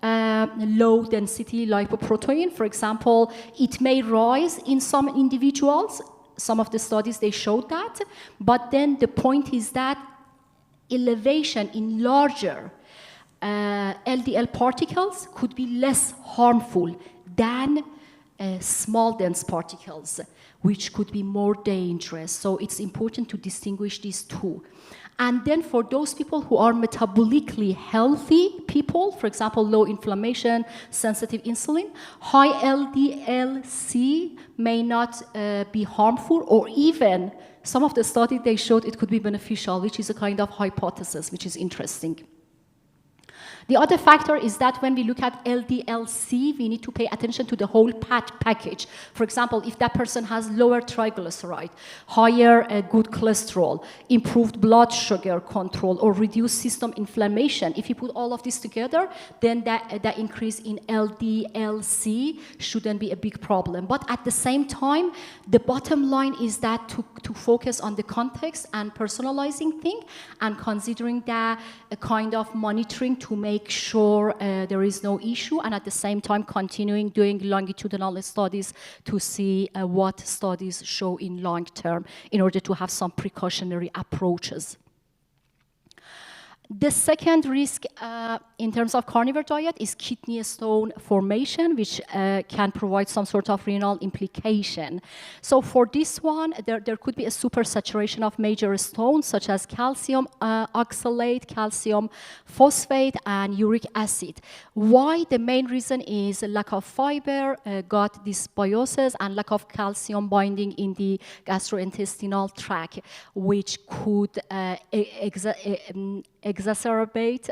low-density lipoprotein. For example, it may rise in some individuals. Some of the studies, they showed that. But then the point is that elevation in larger LDL particles could be less harmful than small dense particles, which could be more dangerous. So it's important to distinguish these two. And then for those people who are metabolically healthy people, for example, low inflammation, sensitive insulin, high LDL-C may not be harmful, or even some of the studies, they showed it could be beneficial, which is a kind of hypothesis, which is interesting. The other factor is that when we look at LDL-C, we need to pay attention to the whole package. For example, if that person has lower triglyceride, higher good cholesterol, improved blood sugar control, or reduced system inflammation, if you put all of this together, then that increase in LDL-C shouldn't be a big problem. But at the same time, the bottom line is that to focus on the context and personalizing thing, and considering that a kind of monitoring to make sure there is no issue, and at the same time continuing doing longitudinal studies to see what studies show in long term in order to have some precautionary approaches. The second risk in terms of carnivore diet is kidney stone formation, which can provide some sort of renal implication. So for this one, there could be a supersaturation of major stones such as calcium oxalate, calcium phosphate, and uric acid. Why? The main reason is lack of fiber, gut dysbiosis, and lack of calcium binding in the gastrointestinal tract, which could exacerbate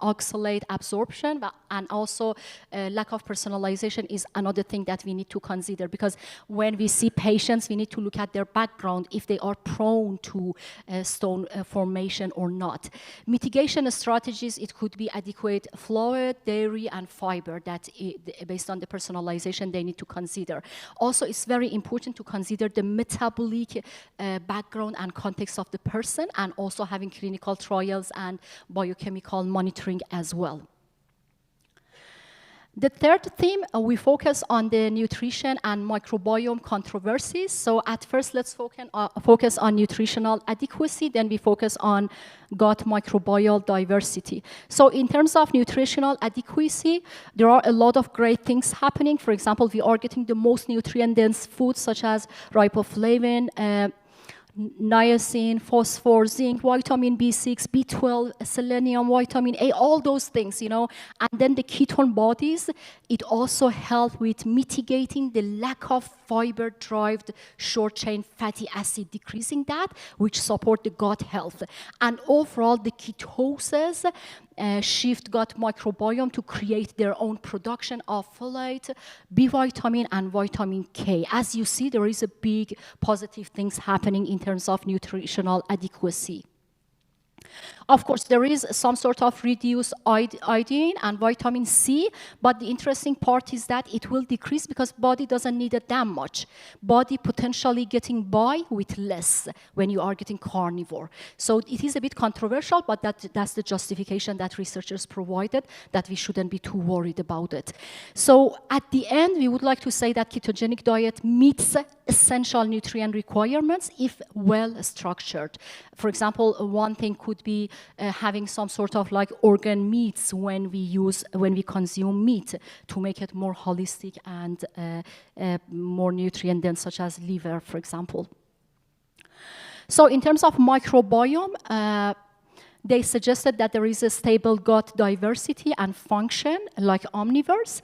oxalate absorption, and also lack of personalization is another thing that we need to consider, because when we see patients, we need to look at their background, if they are prone to stone formation or not. Mitigation strategies, it could be adequate fluid, dairy, and fiber that based on the personalization they need to consider. Also, it's very important to consider the metabolic background and context of the person, and also having clinical trials and biochemical monitoring as well. The third theme, we focus on the nutrition and microbiome controversies. So at first, let's focus on nutritional adequacy, then we focus on gut microbial diversity. So in terms of nutritional adequacy, there are a lot of great things happening. For example, we are getting the most nutrient-dense foods such as riboflavin, niacin, phosphor, zinc, vitamin B6, B12, selenium, vitamin A, all those things, you know. And then the ketone bodies, it also helps with mitigating the lack of fiber-derived short-chain fatty acid, decreasing that, which support the gut health. And overall, the ketosis shift gut microbiome to create their own production of folate, B vitamin, and vitamin K. As you see, there is a big positive things happening in terms of nutritional adequacy. Of course, there is some sort of reduced iodine and vitamin C, but the interesting part is that it will decrease because body doesn't need it that much. Body potentially getting by with less when you are getting carnivore. So it is a bit controversial, but that's the justification that researchers provided, that we shouldn't be too worried about it. So at the end, we would like to say that ketogenic diet meets essential nutrient requirements if well structured. For example, one thing could be having some sort of like organ meats when we consume meat to make it more holistic and more nutrient dense, such as liver, for example. So in terms of microbiome, they suggested that there is a stable gut diversity and function like omnivores,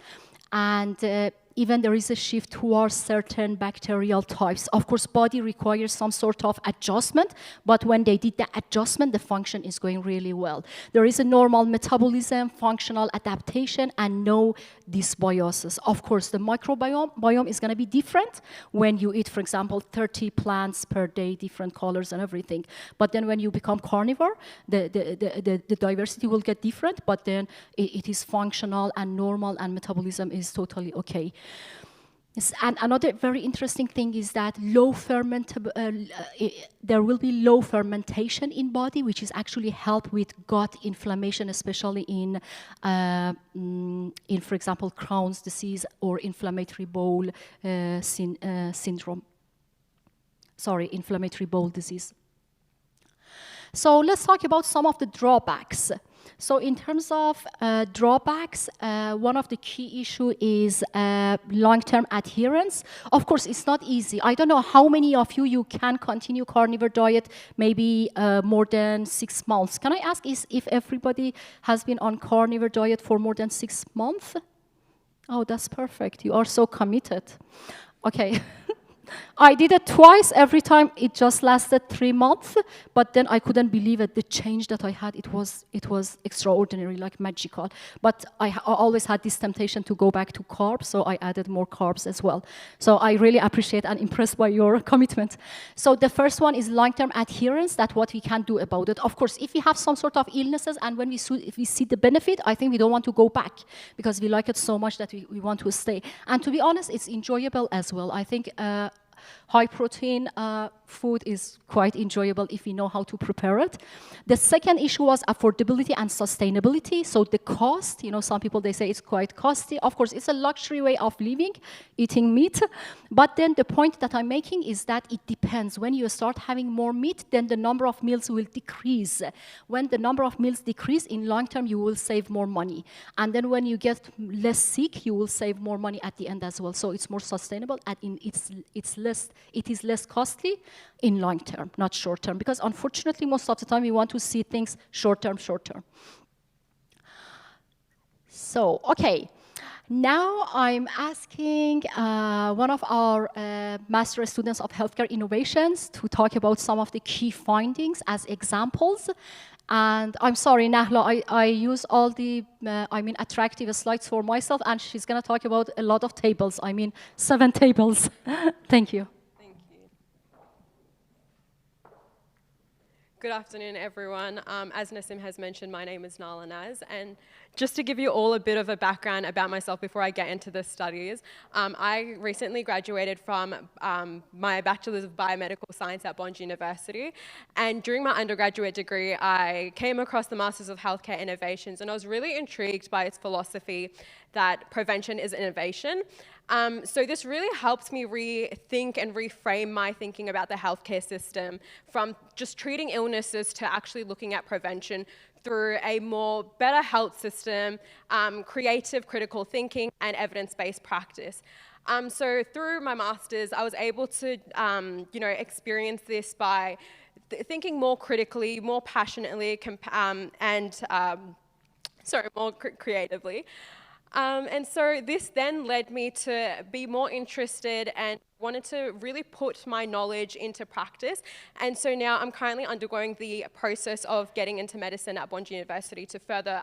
and even there is a shift towards certain bacterial types. Of course, body requires some sort of adjustment, but when they did the adjustment, the function is going really well. There is a normal metabolism, functional adaptation, and no dysbiosis. Of course, the microbiome is going to be different when you eat, for example, 30 plants per day, different colors and everything. But then when you become carnivore, the diversity will get different, but then it is functional and normal, and metabolism is totally okay. And another very interesting thing is that there will be low fermentation in body, which is actually help with gut inflammation, especially in, for example, Crohn's disease or inflammatory bowel syndrome. Sorry, inflammatory bowel disease. So let's talk about some of the drawbacks. So in terms of drawbacks, one of the key issue is long-term adherence. Of course, it's not easy. I don't know how many of you can continue carnivore diet maybe more than 6 months. Can I ask if everybody has been on carnivore diet for more than 6 months? Oh, that's perfect. You are so committed. Okay. I did it twice. Every time it just lasted 3 months, but then I couldn't believe it. The change that I had, it was extraordinary, like magical. But I always had this temptation to go back to carbs, so I added more carbs as well. So I really appreciate and impressed by your commitment. So the first one is long-term adherence. That's what we can do about it. Of course, if we have some sort of illnesses and when if we see the benefit, I think we don't want to go back because we like it so much that we want to stay. And to be honest, it's enjoyable as well. I think high protein food is quite enjoyable if we know how to prepare it. The second issue was affordability and sustainability. So the cost, some people, they say it's quite costly. Of course, it's a luxury way of living, eating meat. But then the point that I'm making is that it depends. When you start having more meat, then the number of meals will decrease. When the number of meals decrease, in long term, you will save more money. And then when you get less sick, you will save more money at the end as well. So it's more sustainable and it is less costly in long term, not short term. Because unfortunately, most of the time, we want to see things short term. So, okay. Now I'm asking one of our master students of healthcare innovations to talk about some of the key findings as examples. And I'm sorry, Nahla, I use all the, attractive slides for myself, and she's going to talk about a lot of tables. 7 tables. Thank you. Good afternoon, everyone. As Nassim has mentioned, my name is Nala Naz, and just to give you all a bit of a background about myself before I get into the studies, I recently graduated from my Bachelor's of Biomedical Science at Bond University, and during my undergraduate degree, I came across the Masters of Healthcare Innovations, and I was really intrigued by its philosophy that prevention is innovation. So this really helps me rethink and reframe my thinking about the healthcare system from just treating illnesses to actually looking at prevention through a more better health system, creative critical thinking, and evidence-based practice. So through my master's, I was able to experience this by thinking more critically, more passionately, more creatively. And so this then led me to be more interested and wanted to really put my knowledge into practice. And so now I'm currently undergoing the process of getting into medicine at Bond University to further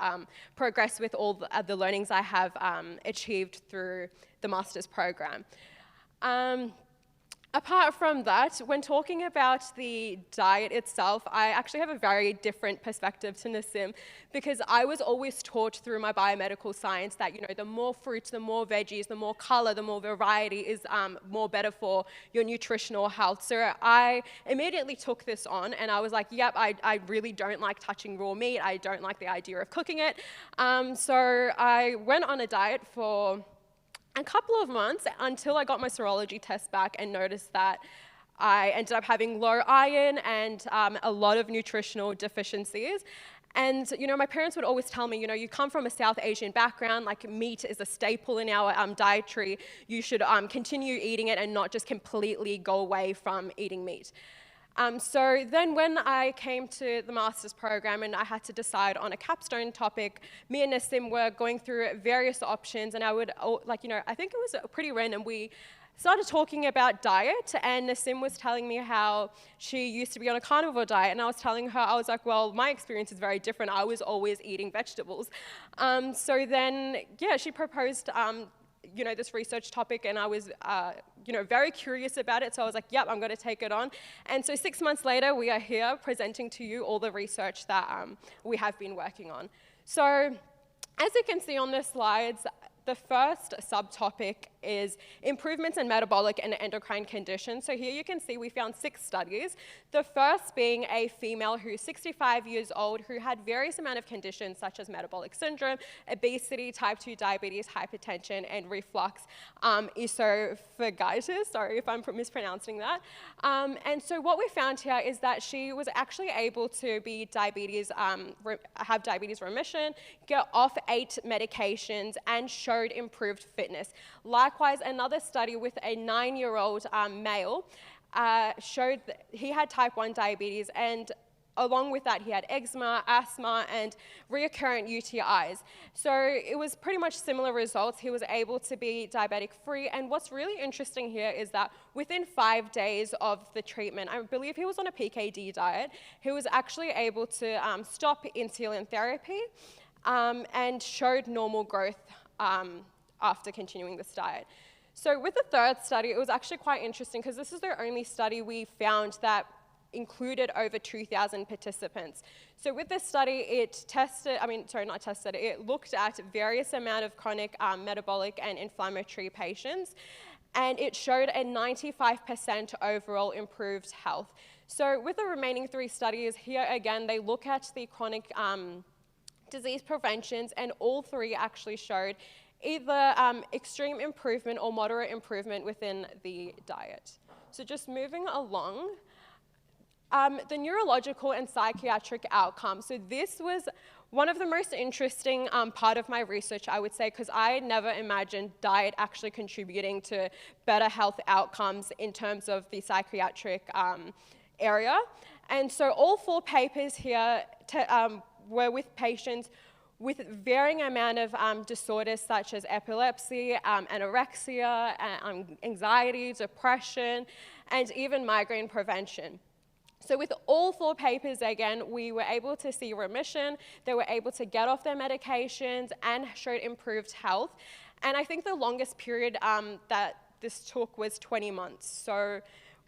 progress with all the learnings I have achieved through the master's program. Apart from that, when talking about the diet itself, I actually have a very different perspective to Nassim, because I was always taught through my biomedical science that, the more fruits, the more veggies, the more color, the more variety is more better for your nutritional health. So I immediately took this on and I was like, yep, I really don't like touching raw meat. I don't like the idea of cooking it. So I went on a diet for a couple of months until I got my serology test back and noticed that I ended up having low iron and a lot of nutritional deficiencies. And, my parents would always tell me, you come from a South Asian background, like meat is a staple in our dietary. You should continue eating it and not just completely go away from eating meat. So then when I came to the master's program and I had to decide on a capstone topic, me and Nassim were going through various options, and I would, I think it was pretty random. We started talking about diet, and Nassim was telling me how she used to be on a carnivore diet, and I was telling her, I was like, well, my experience is very different. I was always eating vegetables. So then, yeah, she proposed this research topic, and I was, very curious about it. So I was like, yep, I'm going to take it on. And so 6 months later, we are here presenting to you all the research that we have been working on. So as you can see on the slides, the first subtopic is improvements in metabolic and endocrine conditions. So here you can see we found 6 studies. The first being a female who's 65 years old who had various amount of conditions such as metabolic syndrome, obesity, type 2 diabetes, hypertension, and reflux esophagitis. Sorry if I'm mispronouncing that. And so what we found here is that she was actually able to be have diabetes remission, get off 8 medications, and showed improved fitness. Likewise, another study with a 9-year-old male showed that he had type 1 diabetes, and along with that, he had eczema, asthma, and recurrent UTIs. So it was pretty much similar results. He was able to be diabetic-free, and what's really interesting here is that within 5 days of the treatment, I believe he was on a PKD diet, he was actually able to stop insulin therapy and showed normal growth after continuing this diet. So with the third study, it was actually quite interesting because this is the only study we found that included over 2,000 participants. So with this study, it looked at various amount of chronic metabolic and inflammatory patients, and it showed a 95% overall improved health. So with the remaining 3 studies, here again, they look at the chronic disease preventions, and all 3 actually showed either extreme improvement or moderate improvement within the diet. So just moving along, the neurological and psychiatric outcomes. So this was one of the most interesting part of my research, I would say, because I never imagined diet actually contributing to better health outcomes in terms of the psychiatric area. And so all 4 papers here were with patients with varying amount of disorders such as epilepsy, anorexia, anxiety, depression, and even migraine prevention. So with all 4 papers, again, we were able to see remission, they were able to get off their medications and showed improved health. And I think the longest period that this took was 20 months. So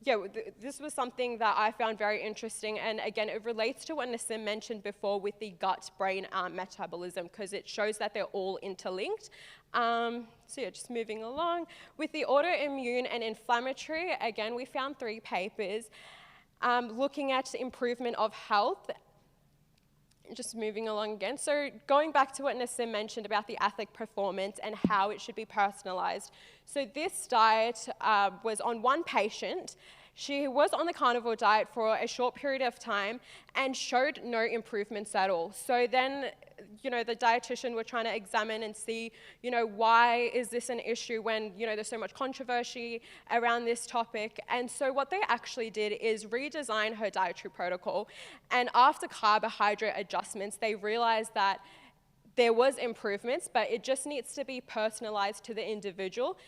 yeah, this was something that I found very interesting, and again, it relates to what Nassim mentioned before with the gut-brain metabolism, because it shows that they're all interlinked. So yeah, just moving along. With the autoimmune and inflammatory, again, we found 3 papers looking at improvement of health. Just moving along again. So going back to what Nassim mentioned about the athletic performance and how it should be personalized. So this diet was on one patient. She was on the carnivore diet for a short period of time and showed no improvements at all. So then, the dietitian were trying to examine and see, why is this an issue when, there's so much controversy around this topic. And so what they actually did is redesign her dietary protocol. And after carbohydrate adjustments, they realized that there was improvements, but it just needs to be personalized to the individual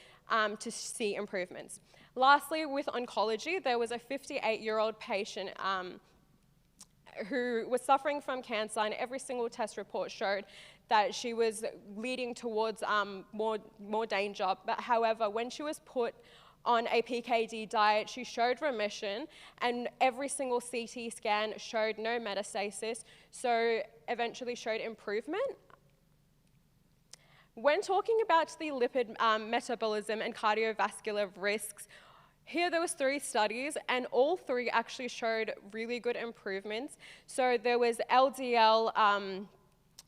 to see improvements. Lastly, with oncology, there was a 58-year-old patient who was suffering from cancer, and every single test report showed that she was leading towards more danger. But however, when she was put on a PKD diet, she showed remission, and every single CT scan showed no metastasis, so eventually showed improvement. When talking about the lipid metabolism and cardiovascular risks, here there was 3 studies, and all 3 actually showed really good improvements. So there was LDL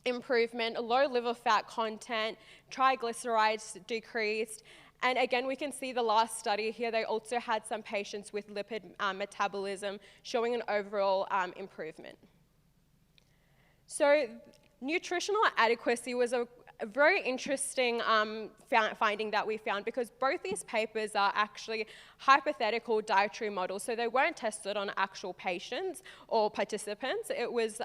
improvement, low liver fat content, triglycerides decreased, and again, we can see the last study here, they also had some patients with lipid metabolism showing an overall improvement. So nutritional adequacy was a very interesting finding that we found, because both these papers are actually hypothetical dietary models. So they weren't tested on actual patients or participants. It was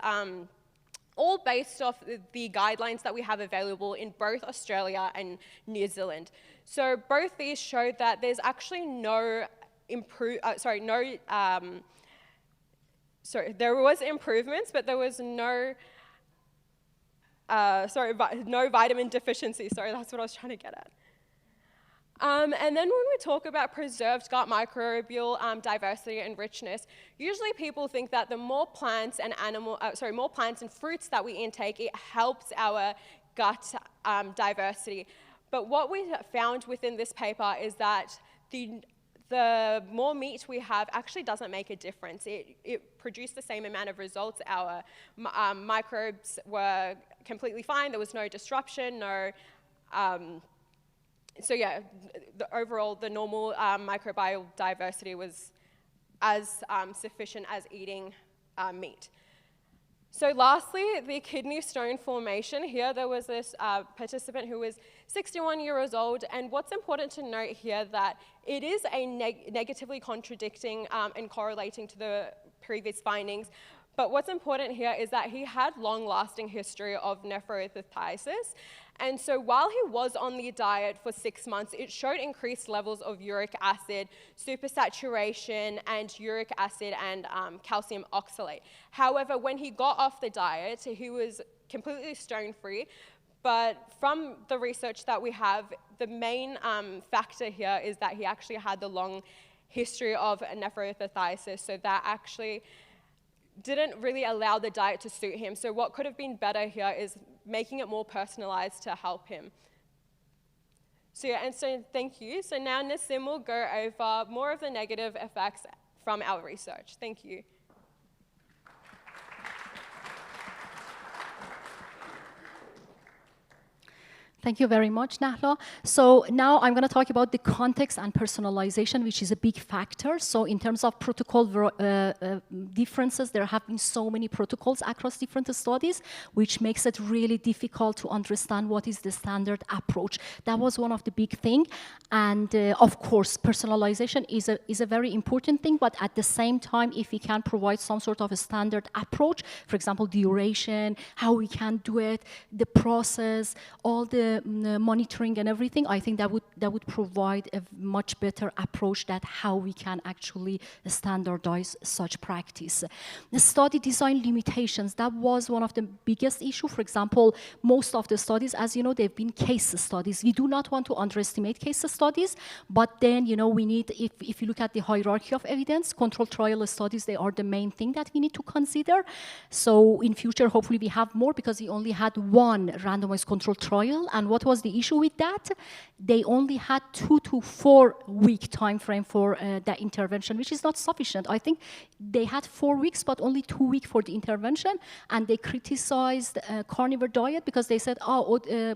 all based off the guidelines that we have available in both Australia and New Zealand. So both these showed that there's actually there was improvements, but there was no vitamin deficiency. Sorry, that's what I was trying to get at. And then when we talk about preserved gut microbial diversity and richness, usually people think that the more plants and more plants and fruits that we intake, it helps our gut diversity. But what we found within this paper is that the more meat we have actually doesn't make a difference. It produced the same amount of results. Our microbes were completely fine. There was no disruption, no. So yeah, overall, the normal microbial diversity was as sufficient as eating meat. So lastly, the kidney stone formation. Here there was this participant who was 61 years old, and what's important to note here that it is a negatively contradicting and correlating to the previous findings. But what's important here is that he had long-lasting history of nephrothetiasis. And so while he was on the diet for 6 months, it showed increased levels of uric acid, supersaturation, and uric acid and calcium oxalate. However, when he got off the diet, he was completely stone-free. But from the research that we have, the main factor here is that he actually had the long history of nephrothetiasis, so that actually didn't really allow the diet to suit him. So what could have been better here is making it more personalized to help him. So yeah, and so thank you. So now Nassim will go over more of the negative effects from our research. Thank you. Thank you very much, Nahla. So now I'm going to talk about the context and personalization, which is a big factor. So in terms of protocol differences, there have been so many protocols across different studies, which makes it really difficult to understand what is the standard approach. That was one of the big things. And of course, personalization is a very important thing, but at the same time, if we can provide some sort of a standard approach, for example, duration, how we can do it, the process, all the monitoring and everything, I think that would provide a much better approach that how we can actually standardize such practice. The study design limitations, that was one of the biggest issue. For example, most of the studies, as you know, they've been case studies. We do not want to underestimate case studies, but then, you know, we need, if you look at the hierarchy of evidence, controlled trial studies, they are the main thing that we need to consider. So in future, hopefully we have more, because we only had one randomized controlled trial. And what was the issue with that? They only had 2 to 4 week time frame for that intervention, which is not sufficient. I think they had 4 weeks, but only 2 weeks for the intervention. And they criticized carnivore diet because they said,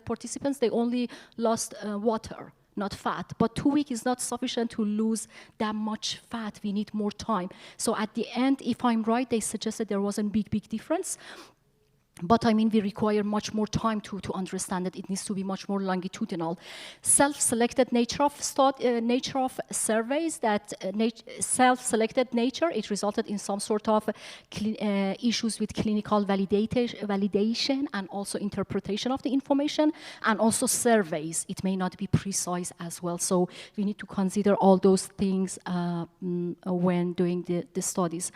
participants, they only lost water, not fat. But 2 weeks is not sufficient to lose that much fat. We need more time. So at the end, if I'm right, they suggested there wasn't big difference. But I mean, we require much more time to understand that it needs to be much more longitudinal. Self-selected nature of surveys, that self-selected nature, it resulted in some sort of issues with clinical validation and also interpretation of the information, and also surveys. It may not be precise as well. So we need to consider all those things when doing the studies.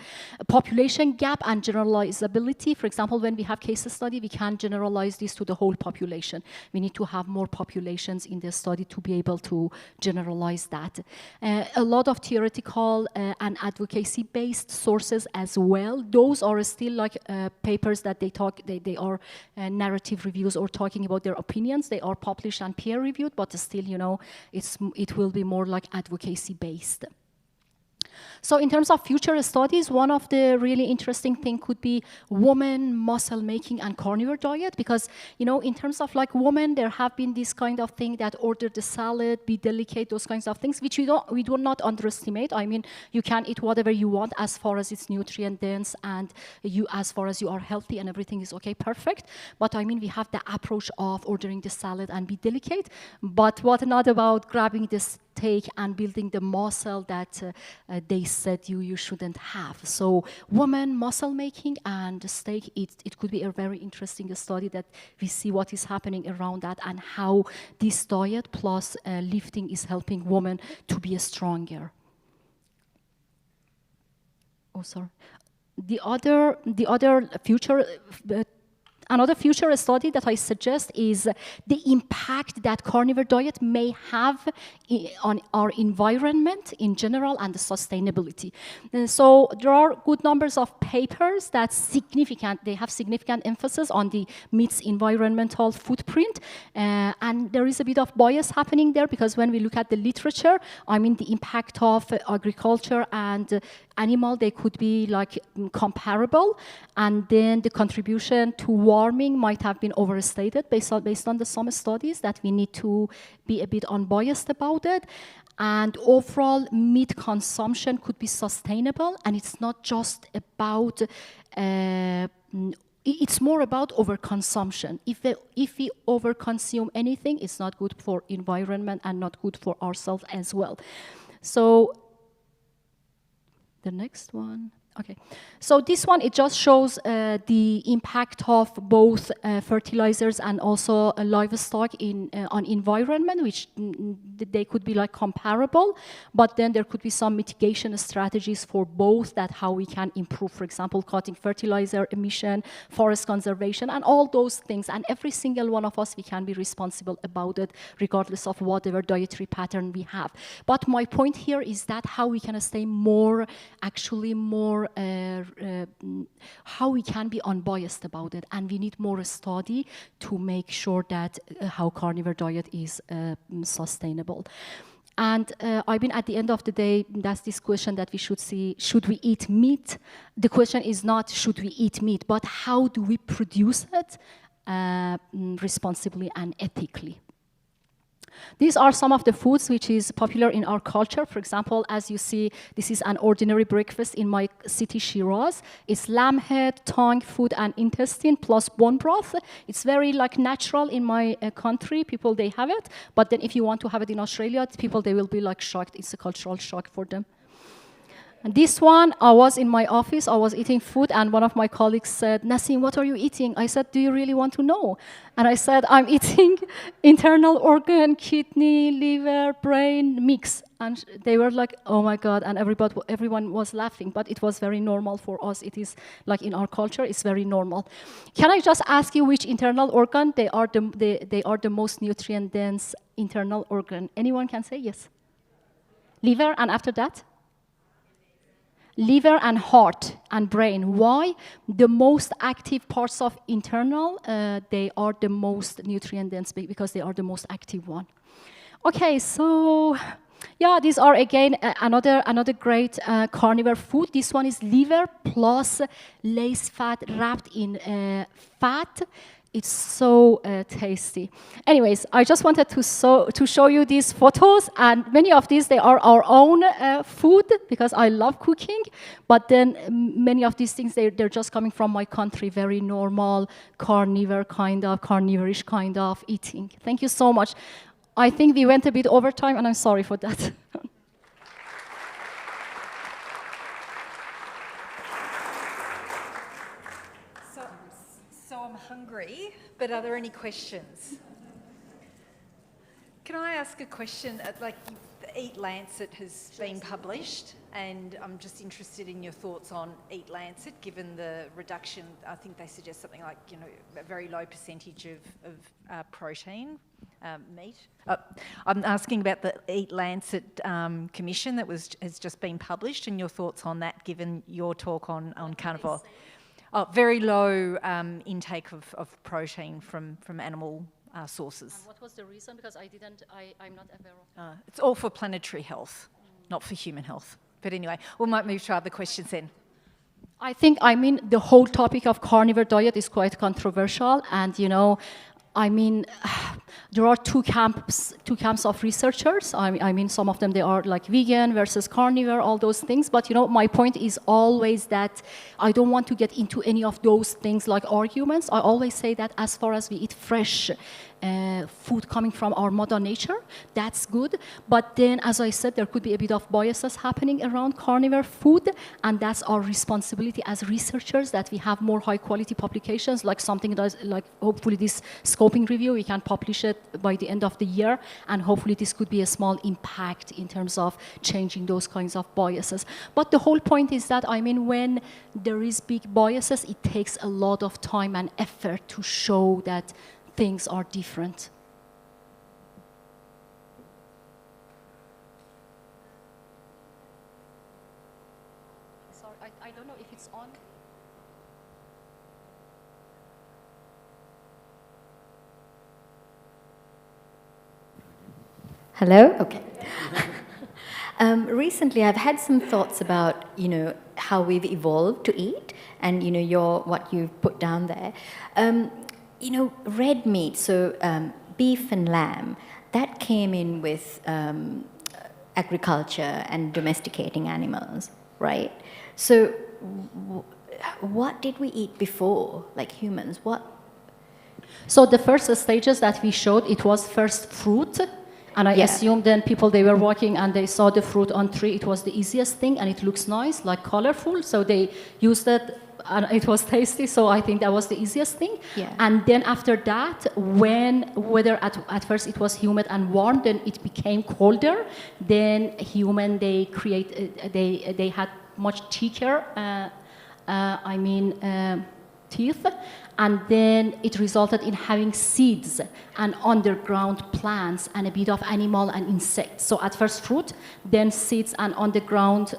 Population gap and generalizability. For example, when we have case study, we can't generalize this to the whole population. We need to have more populations in the study to be able to generalize that. A lot of theoretical and advocacy-based sources as well. Those are still like papers that they are narrative reviews or talking about their opinions. They are published and peer-reviewed, but still, you know, it will be more like advocacy-based. So in terms of future studies, one of the really interesting thing could be woman muscle making and carnivore diet, because, you know, in terms of like women, there have been this kind of thing that order the salad, be delicate, those kinds of things, which we do not underestimate. I mean, you can eat whatever you want as far as it's nutrient dense and as far as you are healthy and everything is okay, perfect. But I mean, we have the approach of ordering the salad and be delicate, but what not about grabbing the steak and building the muscle that they said you shouldn't have. So women muscle making and steak, it could be a very interesting study that we see what is happening around that and how this diet plus lifting is helping women to be stronger. Oh, sorry. Another future study that I suggest is the impact that carnivore diet may have on our environment in general and the sustainability. So there are good numbers of papers that they have significant emphasis on the meat's environmental footprint. And there is a bit of bias happening there, because when we look at the literature, I mean, the impact of agriculture and animal, they could be like comparable, and then the contribution to warming might have been overstated based on some studies that we need to be a bit unbiased about it. And overall meat consumption could be sustainable, and it's not just about it's more about overconsumption. If we overconsume anything, it's not good for environment and not good for ourselves as well. So the next one. Okay, so this one, it just shows the impact of both fertilizers and also livestock on environment, which they could be like comparable, but then there could be some mitigation strategies for both, that how we can improve, for example, cutting fertilizer emission, forest conservation, and all those things. And every single one of us, we can be responsible about it, regardless of whatever dietary pattern we have. But my point here is that how we can stay more, how we can be unbiased about it, and we need more study to make sure that how carnivore diet is sustainable. And I mean, at the end of the day, that's this question that we should see, should we eat meat? The question is not should we eat meat, but how do we produce it responsibly and ethically? These are some of the foods which is popular in our culture. For example, as you see, this is an ordinary breakfast in my city, Shiraz. It's lamb head, tongue, foot, and intestine, plus bone broth. It's very like natural in my country. People, they have it. But then if you want to have it in Australia, people, they will be like shocked. It's a cultural shock for them. And this one, I was in my office, I was eating food, and one of my colleagues said, Nassim, what are you eating? I said, do you really want to know? And I said, I'm eating internal organ, kidney, liver, brain, mix. And they were like, oh my God, and everyone was laughing, but it was very normal for us. It is like in our culture, it's very normal. Can I just ask you which internal organ? They are the most nutrient-dense internal organ. Anyone can say yes? Liver, and after that? Liver and heart and brain. Why? The most active parts of internal, they are the most nutrient dense because they are the most active one. Okay, so yeah, these are again another great carnivore food. This one is liver plus lace fat wrapped in fat. It's so tasty. Anyways, I just wanted to show you these photos, and many of these, they are our own food because I love cooking, but then many of these things, they're just coming from my country, very normal, carnivorish kind of eating. Thank you so much. I think we went a bit over time, and I'm sorry for that. So I'm hungry, but are there any questions? Can I ask a question? Like, the Eat Lancet has been published, and I'm just interested in your thoughts on Eat Lancet, given the reduction. I think they suggest something like, you know, a very low percentage of protein, meat. I'm asking about the Eat Lancet commission that has just been published, and your thoughts on that, given your talk on carnivore. Oh, very low intake of protein from animal sources. And what was the reason? Because I'm not aware of that. It's all for planetary health, not for human health, But anyway, we might move to other questions then. I think, the whole topic of carnivore diet is quite controversial, and, there are two camps of researchers. Some of them, they are like vegan versus carnivore, all those things. But, my point is always that I don't want to get into any of those things like arguments. I always say that as far as we eat fresh food coming from our mother nature, that's good. But then, as I said, there could be a bit of biases happening around carnivore food, and that's our responsibility as researchers, that we have more high quality publications, like something that's like hopefully this scoping review, we can publish it by the end of the year, and hopefully this could be a small impact in terms of changing those kinds of biases. But the whole point is that, when there is big biases, it takes a lot of time and effort to show that things are different. Sorry, I don't know if it's on. Hello? Okay. Recently, I've had some thoughts about, how we've evolved to eat, and, what you've put down there. Red meat, so beef and lamb, that came in with agriculture and domesticating animals, right? So what did we eat before, like humans? So the first stages that we showed, it was first fruit. And I assume then people, they were walking and they saw the fruit on tree. It was the easiest thing, and it looks nice, like colorful. So they used it, and it was tasty. So I think that was the easiest thing. Yeah. And then after that, whether at first it was humid and warm, then it became colder. Then they had much thicker, teeth. And then it resulted in having seeds and underground plants and a bit of animal and insects. So at first fruit, then seeds and underground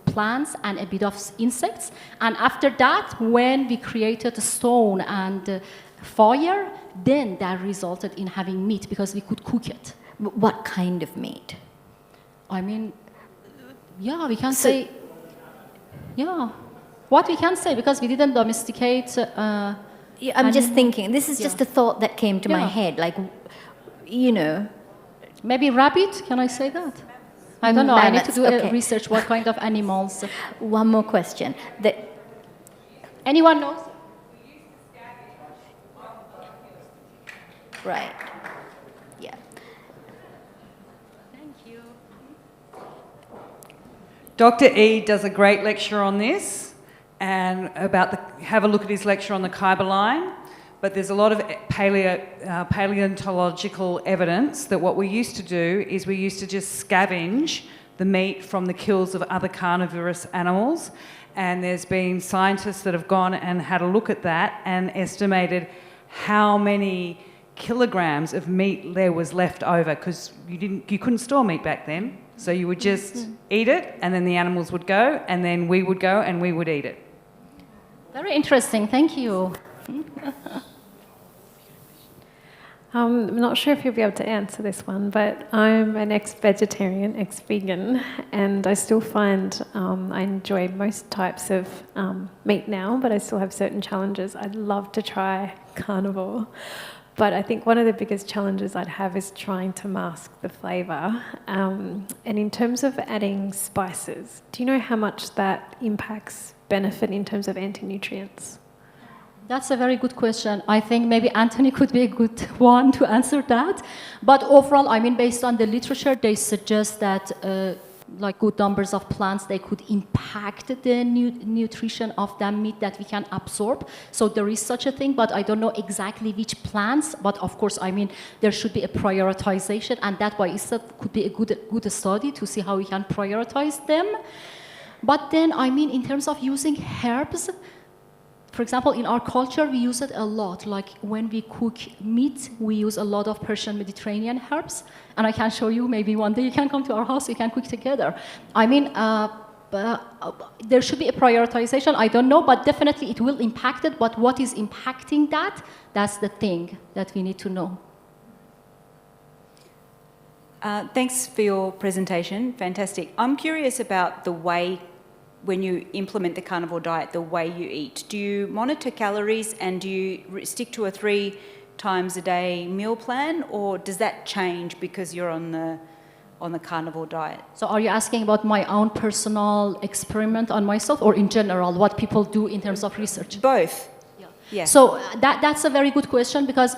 plants and a bit of insects. And after that, when we created stone and fire, then that resulted in having meat because we could cook it. What kind of meat? We can say, what we can say, because we didn't domesticate. I'm just thinking, this is just a thought that came to my head, like, Maybe rabbit, can I say that? I don't know, Mammoths, I need to do research what kind of animals. One more question. Anyone knows? Right. Yeah. Thank you. Dr. E does a great lecture on this, and have a look at his lecture on the Khyber line. But there's a lot of paleontological evidence that what we used to do is we used to just scavenge the meat from the kills of other carnivorous animals. And there's been scientists that have gone and had a look at that and estimated how many kilograms of meat there was left over, because you couldn't store meat back then. So you would just eat it, and then the animals would go, and then we would go and we would eat it. Very interesting, thank you. I'm not sure if you'll be able to answer this one, but I'm an ex-vegetarian, ex-vegan, and I still find I enjoy most types of meat now, but I still have certain challenges. I'd love to try carnivore, but I think one of the biggest challenges I'd have is trying to mask the flavour. And in terms of adding spices, do you know how much that impacts benefit in terms of anti-nutrients? That's a very good question. I think maybe Anthony could be a good one to answer that. But overall, based on the literature, they suggest that like good numbers of plants, they could impact the nutrition of that meat that we can absorb. So there is such a thing, but I don't know exactly which plants. But of course, there should be a prioritization, and that why it could be a good study to see how we can prioritize them. But then, in terms of using herbs, for example, in our culture, we use it a lot. Like when we cook meat, we use a lot of Persian Mediterranean herbs. And I can show you, maybe one day you can come to our house, we can cook together. There should be a prioritization, I don't know, but definitely it will impact it. But what is impacting that? That's the thing that we need to know. Thanks for your presentation. Fantastic. I'm curious about the way, when you implement the carnivore diet, the way you eat. Do you monitor calories and do you stick to a 3 times a day meal plan, or does that change because you're on the carnivore diet? So are you asking about my own personal experiment on myself, or in general, what people do in terms of research? Both. Yeah. So that's a very good question, because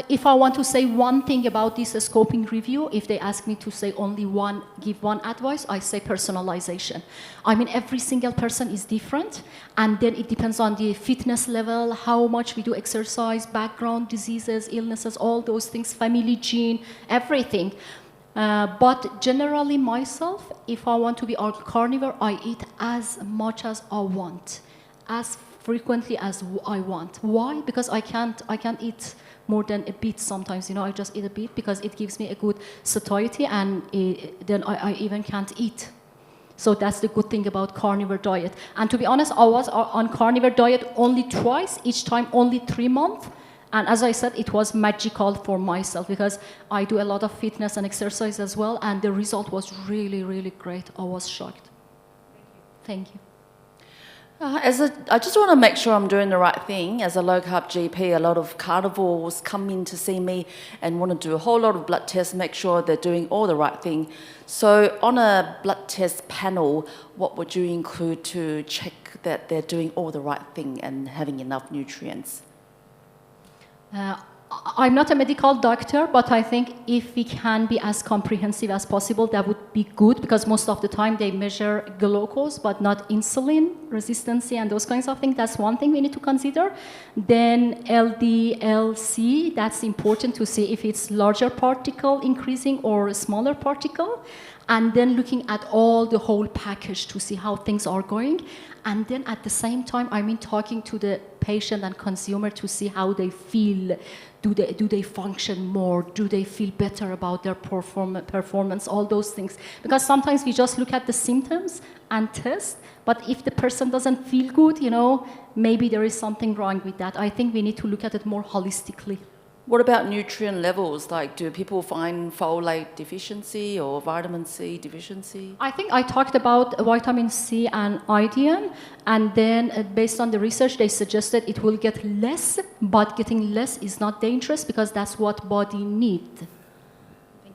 if I want to say one thing about this scoping review, if they ask me to say only give one advice, I say personalization. I mean, every single person is different, and then it depends on the fitness level, how much we do exercise, background, diseases, illnesses, all those things, family gene, everything. But generally myself, if I want to be a carnivore, I eat as much as I want, as frequently as I want. Why? Because I can't eat more than a bit sometimes. I just eat a bit because it gives me a good satiety, and then I even can't eat. So that's the good thing about carnivore diet. And to be honest, I was on carnivore diet only twice, each time only 3 months. And as I said, it was magical for myself because I do a lot of fitness and exercise as well, and the result was really, really great. I was shocked. Thank you. I just want to make sure I'm doing the right thing. As a low-carb GP, a lot of carnivores come in to see me and want to do a whole lot of blood tests, make sure they're doing all the right thing. So on a blood test panel, what would you include to check that they're doing all the right thing and having enough nutrients? I'm not a medical doctor, but I think if we can be as comprehensive as possible, that would be good, because most of the time they measure glucose, but not insulin resistance and those kinds of things. That's one thing we need to consider. Then LDL-C, that's important to see if it's larger particle increasing or a smaller particle. And then looking at all the whole package to see how things are going. And then at the same time, talking to the patient and consumer to see how they feel. Do they function more? Do they feel better about their performance? All those things. Because sometimes we just look at the symptoms and test, but if the person doesn't feel good, maybe there is something wrong with that. I think we need to look at it more holistically. What about nutrient levels? Like, do people find folate deficiency or vitamin C deficiency? I think I talked about vitamin C and iodine, and then based on the research, they suggested it will get less, but getting less is not dangerous because that's what body needs.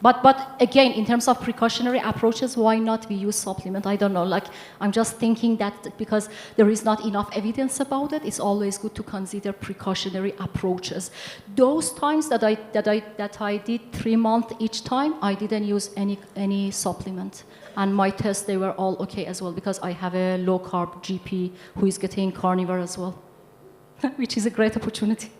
But again, in terms of precautionary approaches, why not we use supplement? I don't know. I'm just thinking that because there is not enough evidence about it, it's always good to consider precautionary approaches. Those times that I did 3 months each time, I didn't use any supplement, and my tests, they were all okay as well, because I have a low carb GP who is getting carnivore as well, which is a great opportunity.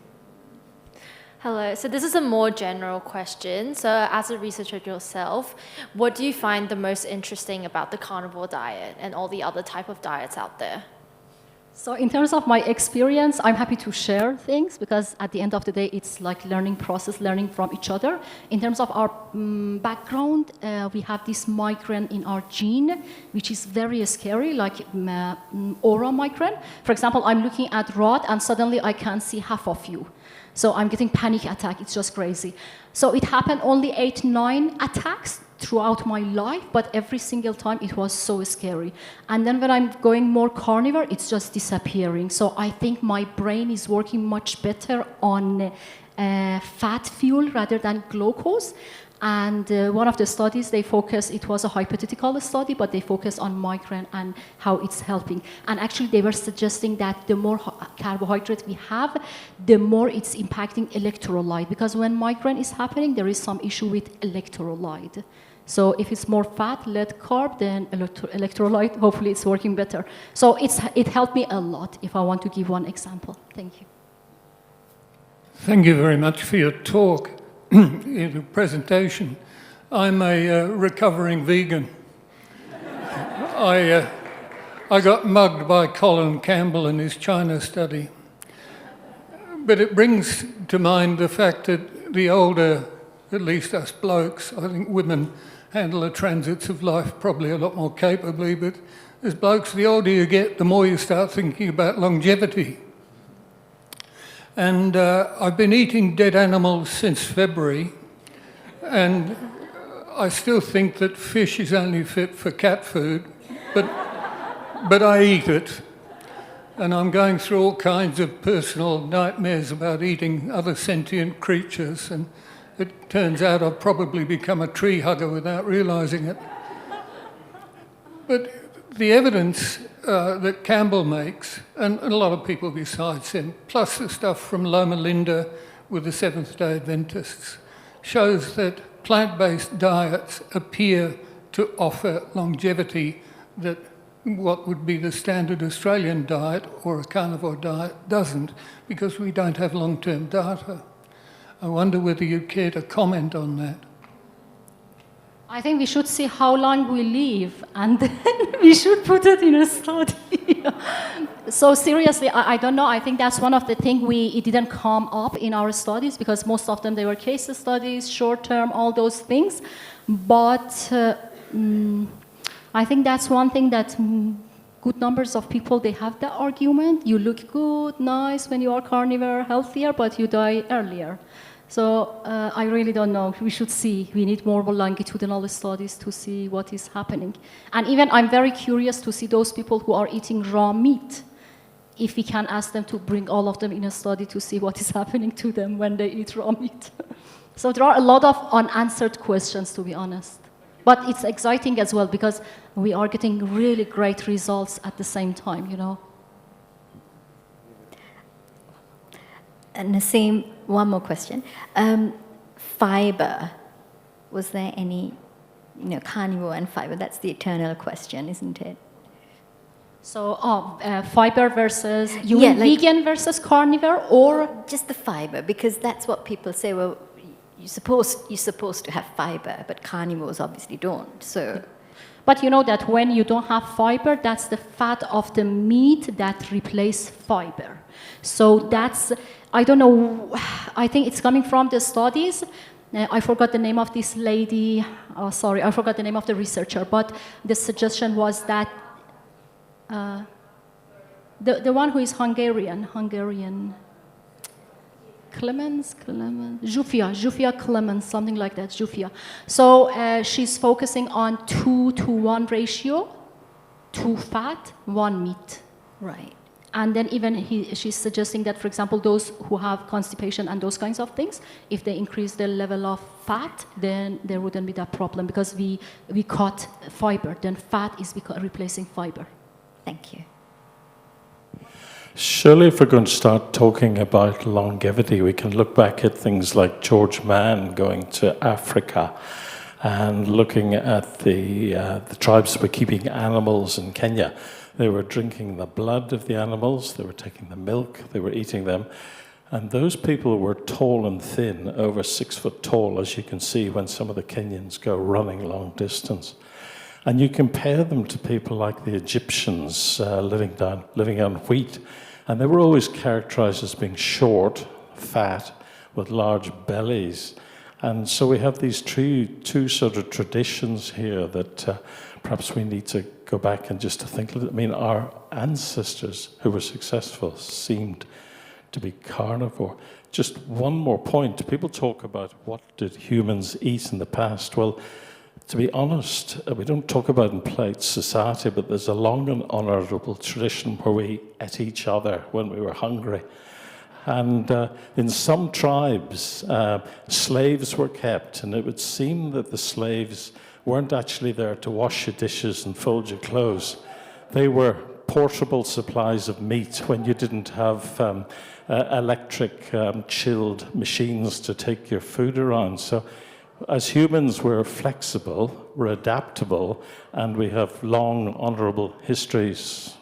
Hello, so this is a more general question. So as a researcher yourself, what do you find the most interesting about the carnivore diet and all the other type of diets out there? So in terms of my experience, I'm happy to share things because at the end of the day, it's like learning process, learning from each other. In terms of our background, we have this migraine in our gene, which is very scary, like aura migraine. For example, I'm looking at Rod and suddenly I can't see half of you. So I'm getting panic attack, it's just crazy. So it happened only 8-9 attacks throughout my life, but every single time it was so scary. And then when I'm going more carnivore, it's just disappearing. So I think my brain is working much better on fat fuel rather than glucose. And one of the studies, it was a hypothetical study, but they focused on migraine and how it's helping. And actually, they were suggesting that the more carbohydrate we have, the more it's impacting electrolyte. Because when migraine is happening, there is some issue with electrolyte. So if it's more fat, less carb, then electrolyte, hopefully it's working better. So it helped me a lot, if I want to give one example. Thank you. Thank you very much for your talk. In the presentation. I'm a recovering vegan. I got mugged by Colin Campbell in his China study. But it brings to mind the fact that the older, at least us blokes, I think women handle the transits of life probably a lot more capably, but as blokes, the older you get, the more you start thinking about longevity. And I've been eating dead animals since February, and I still think that fish is only fit for cat food, but I eat it. And I'm going through all kinds of personal nightmares about eating other sentient creatures, and it turns out I've probably become a tree hugger without realising it. But the evidence that Campbell makes, and a lot of people besides him, plus the stuff from Loma Linda with the Seventh-day Adventists, shows that plant-based diets appear to offer longevity that what would be the standard Australian diet or a carnivore diet doesn't, because we don't have long-term data. I wonder whether you'd care to comment on that. I think we should see how long we live, and then we should put it in a study. So seriously, I don't know. I think that's one of the things it didn't come up in our studies, because most of them, they were case studies, short-term, all those things. But I think that's one thing that good numbers of people, they have the argument. You look good, nice when you are carnivore, healthier, but you die earlier. So I really don't know. We should see. We need more longitudinal studies to see what is happening. And even I'm very curious to see those people who are eating raw meat, if we can ask them to bring all of them in a study to see what is happening to them when they eat raw meat. So there are a lot of unanswered questions, to be honest. But it's exciting as well, because we are getting really great results at the same time, you know. And Nassim, one more question. Fiber, was there any, carnivore and fiber? That's the eternal question, isn't it? So fiber versus, you mean vegan versus carnivore, or? Just the fiber, because that's what people say, well, you're supposed to have fiber, but carnivores obviously don't, so. But you know that when you don't have fiber, that's the fat of the meat that replaces fiber. So that's, I don't know, I think it's coming from the studies. I forgot the name of this lady. Oh, sorry, I forgot the name of the researcher. But the suggestion was that the one who is Hungarian, Zsufia Clemens, something like that, Zsufia. So she's focusing on 2-to-1 ratio, 2 fat, 1 meat. Right. And then even she's suggesting that, for example, those who have constipation and those kinds of things, if they increase their level of fat, then there wouldn't be that problem, because we cut fiber, then fat is replacing fiber. Thank you. Surely if we're going to start talking about longevity, we can look back at things like George Mann going to Africa and looking at the tribes that were keeping animals in Kenya. They were drinking the blood of the animals, they were taking the milk, they were eating them. And those people were tall and thin, over 6 foot tall, as you can see when some of the Kenyans go running long distance. And you compare them to people like the Egyptians living on wheat. And they were always characterized as being short, fat, with large bellies. And so we have these two sort of traditions here that perhaps we need to go back and just to think. I mean, our ancestors who were successful seemed to be carnivore. Just one more point. People talk about what did humans eat in the past. Well, to be honest, we don't talk about in polite society, but there's a long and honourable tradition where we ate each other when we were hungry. And in some tribes, slaves were kept, and it would seem that the slaves weren't actually there to wash your dishes and fold your clothes. They were portable supplies of meat when you didn't have electric chilled machines to take your food around. So as humans, we're flexible, we're adaptable, and we have long, honourable histories.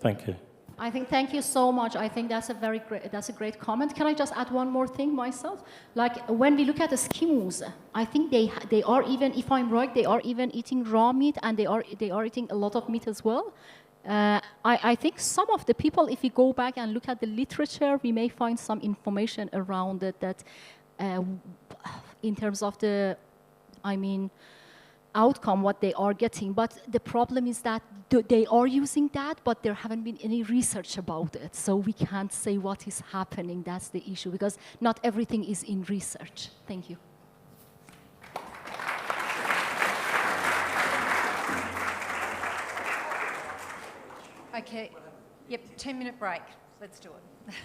Thank you. I think, thank you so much. I think that's a great comment. Can I just add one more thing myself? Like when we look at Eskimos, I think they are even, if I'm right, they are even eating raw meat, and they are eating a lot of meat as well. I think some of the people, if we go back and look at the literature, we may find some information around it that in terms of the, outcome, what they are getting. But the problem is that they are using that, but there haven't been any research about it. So we can't say what is happening. That's the issue, because not everything is in research. Thank you. Okay. Yep, 10-minute break. Let's do it.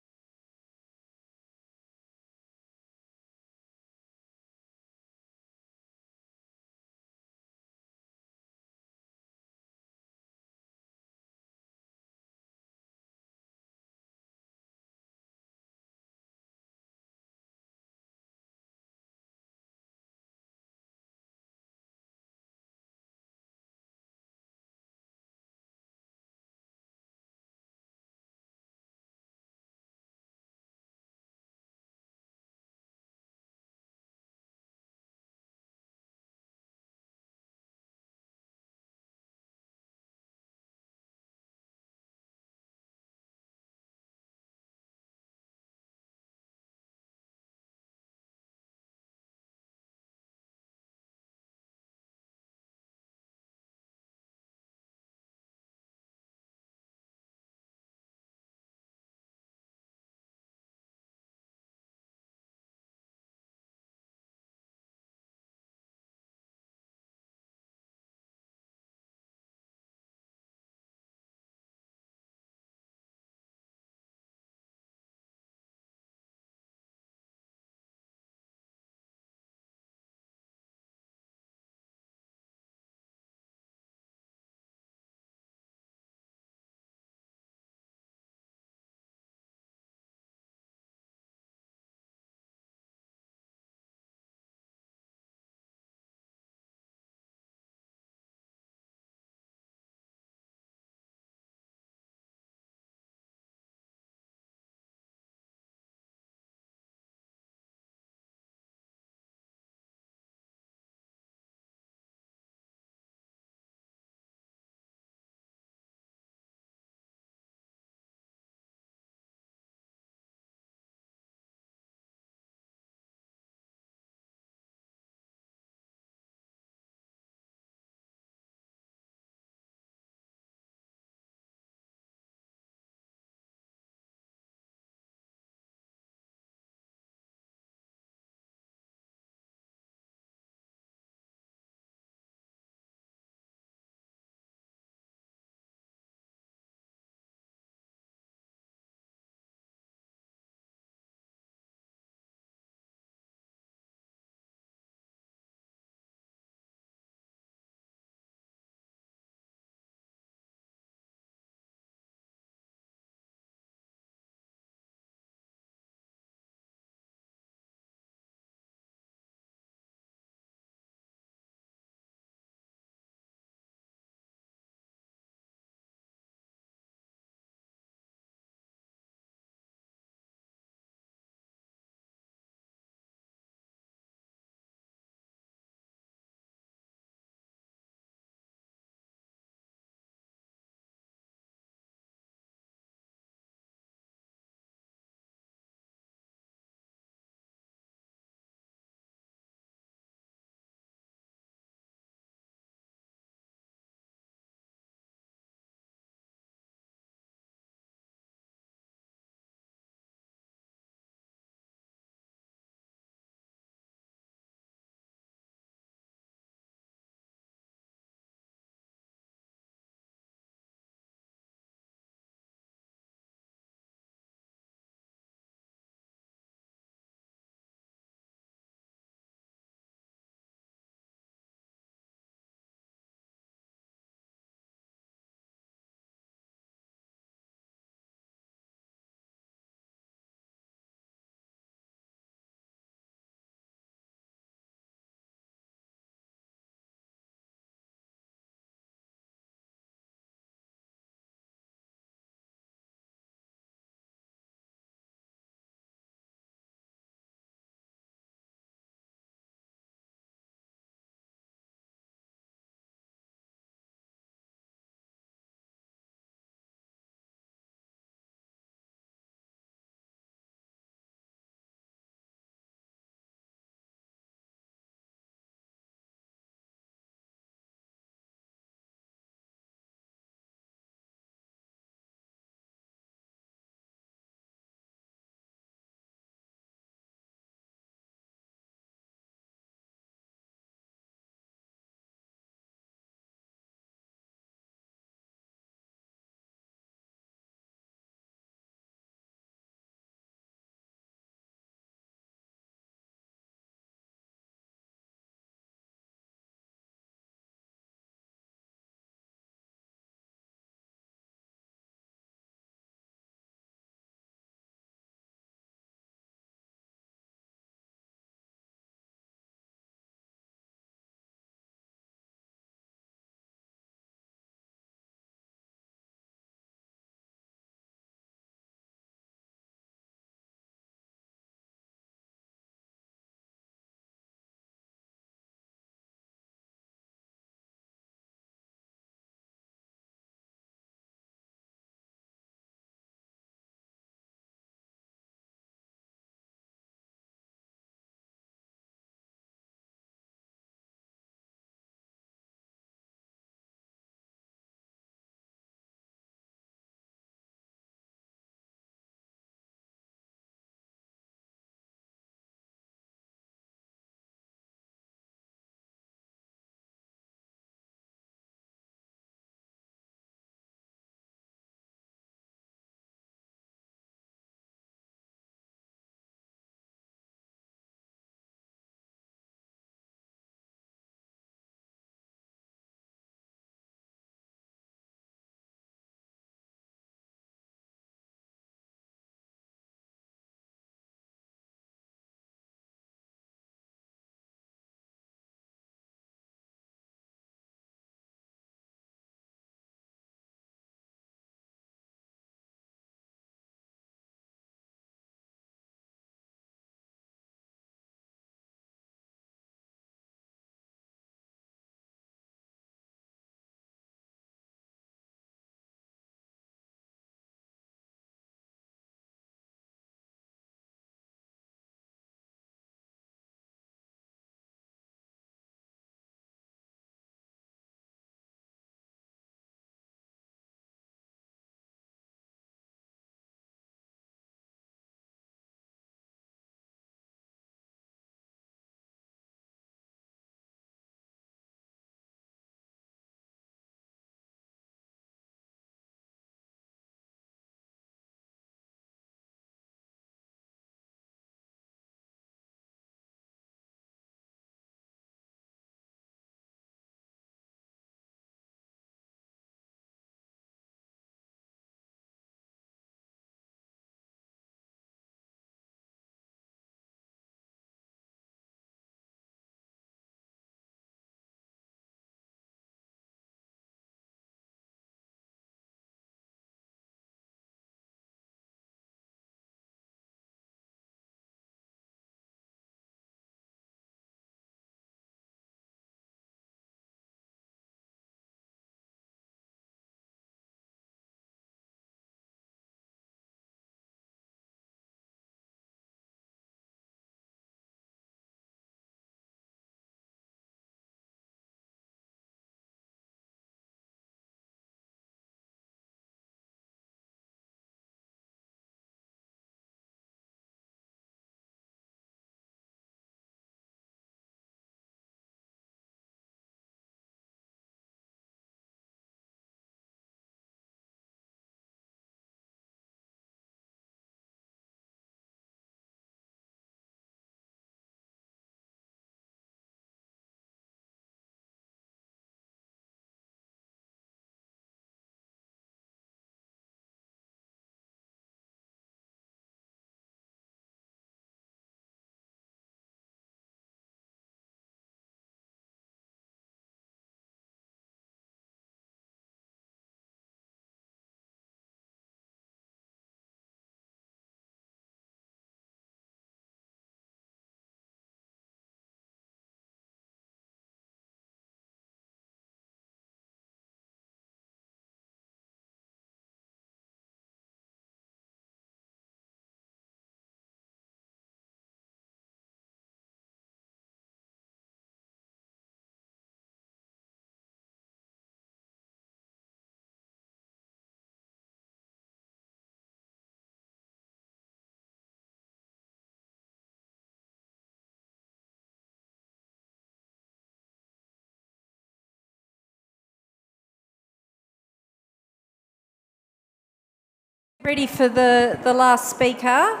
Ready for the last speaker.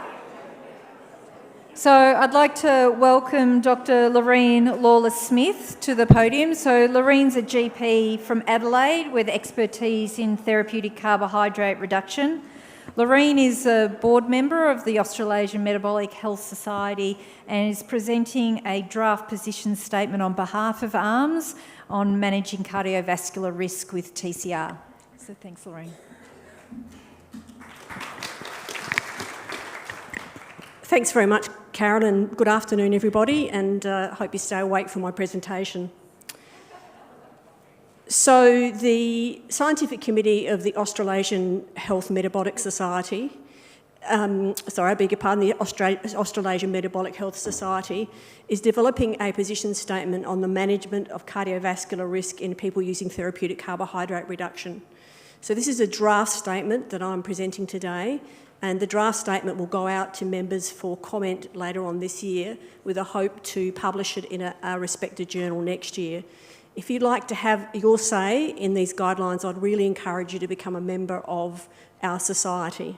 So I'd like to welcome Dr. Loreen Lawless-Smith to the podium. So Loreen's a GP from Adelaide with expertise in therapeutic carbohydrate reduction. Loreen is a board member of the Australasian Metabolic Health Society and is presenting a draft position statement on behalf of ARMS on managing cardiovascular risk with TCR. So thanks, Loreen. Thanks very much, Karen, and good afternoon, everybody, and I hope you stay awake for my presentation. So the Scientific Committee of the Australasian Health Metabolic Society, the Australasian Metabolic Health Society is developing a position statement on the management of cardiovascular risk in people using therapeutic carbohydrate reduction. So this is a draft statement that I'm presenting today, and the draft statement will go out to members for comment later on this year with a hope to publish it in a respected journal next year. If you'd like to have your say in these guidelines, I'd really encourage you to become a member of our society.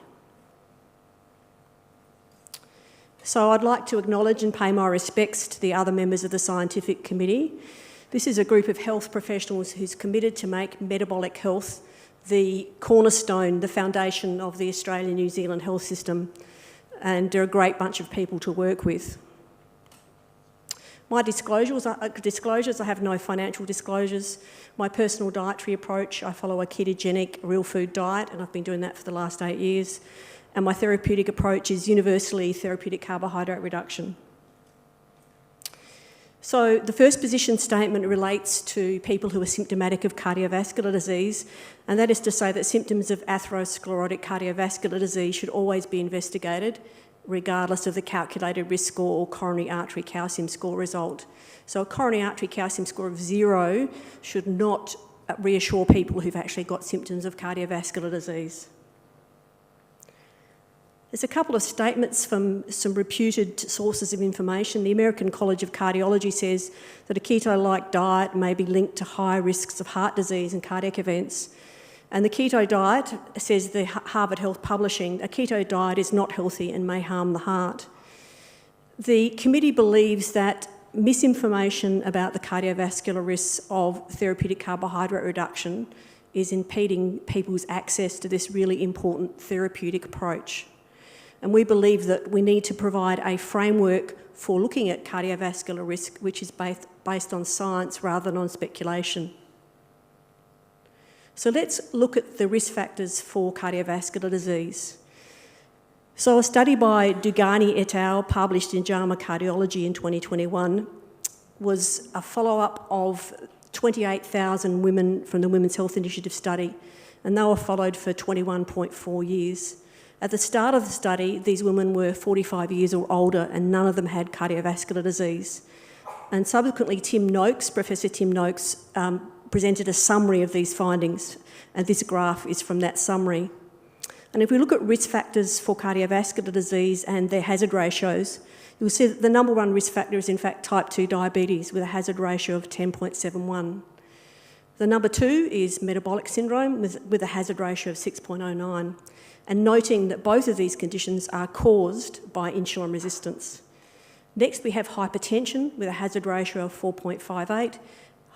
So I'd like to acknowledge and pay my respects to the other members of the Scientific Committee. This is a group of health professionals who's committed to make metabolic health the cornerstone, the foundation of the Australian-New Zealand health system, and they're a great bunch of people to work with. My disclosures, I have no financial disclosures. My personal dietary approach, I follow a ketogenic real food diet, and I've been doing that for the last 8 years. And my therapeutic approach is universally therapeutic carbohydrate reduction. So the first position statement relates to people who are symptomatic of cardiovascular disease, and that is to say that symptoms of atherosclerotic cardiovascular disease should always be investigated, regardless of the calculated risk score or coronary artery calcium score result. So a coronary artery calcium score of 0 should not reassure people who've actually got symptoms of cardiovascular disease. There's a couple of statements from some reputed sources of information. The American College of Cardiology says that a keto-like diet may be linked to high risks of heart disease and cardiac events. And the keto diet, says the Harvard Health Publishing, a keto diet is not healthy and may harm the heart. The committee believes that misinformation about the cardiovascular risks of therapeutic carbohydrate reduction is impeding people's access to this really important therapeutic approach. And we believe that we need to provide a framework for looking at cardiovascular risk which is based on science rather than on speculation. So let's look at the risk factors for cardiovascular disease. So a study by Dugani et al. Published in JAMA Cardiology in 2021 was a follow-up of 28,000 women from the Women's Health Initiative study, and they were followed for 21.4 years. At the start of the study, these women were 45 years or older and none of them had cardiovascular disease. And subsequently, Professor Tim Noakes, presented a summary of these findings, and this graph is from that summary. And if we look at risk factors for cardiovascular disease and their hazard ratios, you'll see that the number one risk factor is in fact type 2 diabetes with a hazard ratio of 10.71. The number 2 is metabolic syndrome with a hazard ratio of 6.09. And noting that both of these conditions are caused by insulin resistance. Next, we have hypertension with a hazard ratio of 4.58.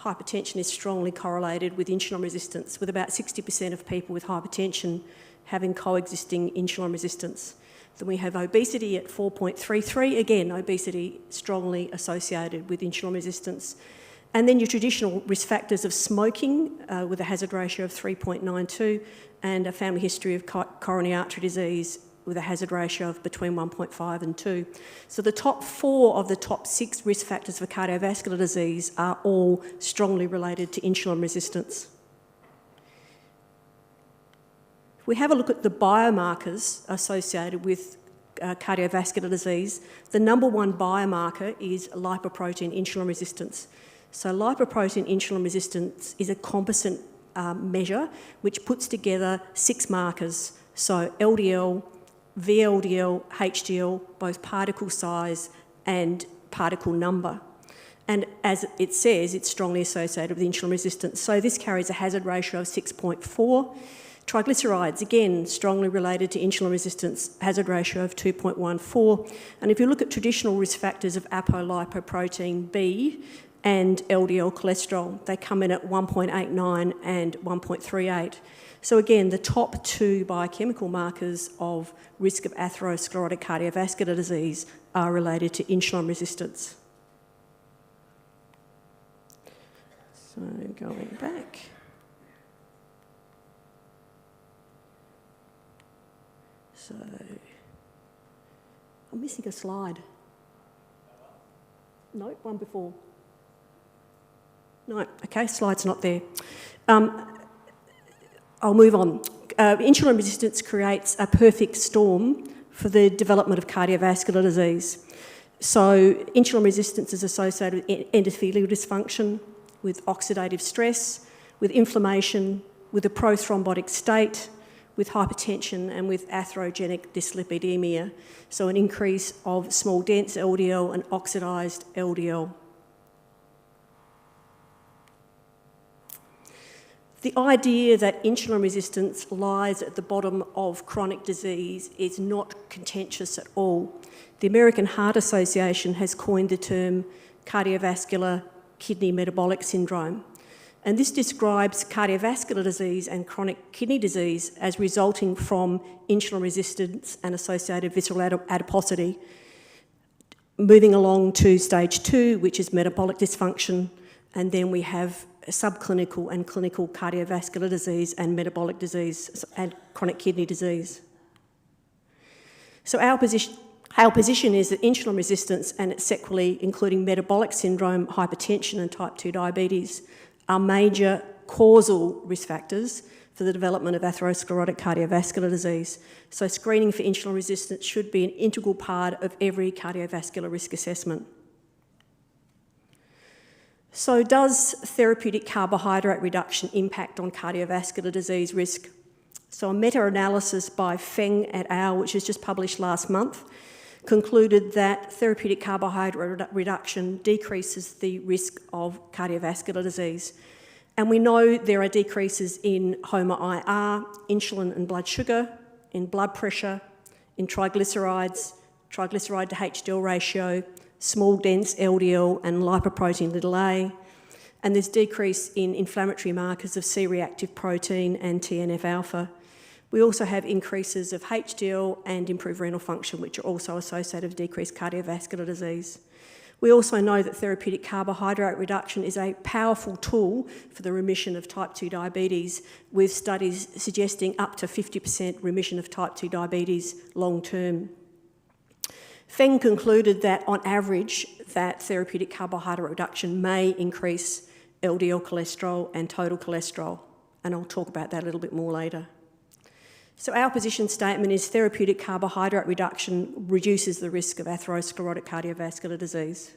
Hypertension is strongly correlated with insulin resistance, with about 60% of people with hypertension having coexisting insulin resistance. Then we have obesity at 4.33. Again, obesity strongly associated with insulin resistance. And then your traditional risk factors of smoking with a hazard ratio of 3.92 and a family history of coronary artery disease with a hazard ratio of between 1.5 and 2. So the top 4 of the top 6 risk factors for cardiovascular disease are all strongly related to insulin resistance. If we have a look at the biomarkers associated with cardiovascular disease, the number one biomarker is lipoprotein insulin resistance. So lipoprotein insulin resistance is a composite measure which puts together 6 markers, so LDL, VLDL, HDL, both particle size and particle number. And as it says, it's strongly associated with insulin resistance. So this carries a hazard ratio of 6.4. Triglycerides, again, strongly related to insulin resistance, hazard ratio of 2.14. And if you look at traditional risk factors of apolipoprotein B and LDL cholesterol, they come in at 1.89 and 1.38. So again, the top two biochemical markers of risk of atherosclerotic cardiovascular disease are related to insulin resistance. So going back. So I'm missing a slide. No, one before. No, okay, slide's not there. I'll move on. Insulin resistance creates a perfect storm for the development of cardiovascular disease. So insulin resistance is associated with endothelial dysfunction, with oxidative stress, with inflammation, with a prothrombotic state, with hypertension and with atherogenic dyslipidemia. So an increase of small dense LDL and oxidised LDL. The idea that insulin resistance lies at the bottom of chronic disease is not contentious at all. The American Heart Association has coined the term cardiovascular kidney metabolic syndrome. And this describes cardiovascular disease and chronic kidney disease as resulting from insulin resistance and associated visceral adiposity. Moving along to stage 2, which is metabolic dysfunction, and then we have subclinical and clinical cardiovascular disease and metabolic disease and chronic kidney disease. So our position is that insulin resistance and its sequelae, including metabolic syndrome, hypertension and type 2 diabetes, are major causal risk factors for the development of atherosclerotic cardiovascular disease. So screening for insulin resistance should be an integral part of every cardiovascular risk assessment. So does therapeutic carbohydrate reduction impact on cardiovascular disease risk? So a meta-analysis by Feng et al., which was just published last month, concluded that therapeutic carbohydrate reduction decreases the risk of cardiovascular disease. And we know there are decreases in HOMA-IR, insulin and blood sugar, in blood pressure, in triglycerides, triglyceride to HDL ratio, small dense LDL and lipoprotein a. And there's decrease in inflammatory markers of C-reactive protein and TNF-alpha. We also have increases of HDL and improved renal function, which are also associated with decreased cardiovascular disease. We also know that therapeutic carbohydrate reduction is a powerful tool for the remission of type 2 diabetes, with studies suggesting up to 50% remission of type 2 diabetes long term. Feng concluded that on average, that therapeutic carbohydrate reduction may increase LDL cholesterol and total cholesterol, and I'll talk about that a little bit more later. So our position statement is therapeutic carbohydrate reduction reduces the risk of atherosclerotic cardiovascular disease.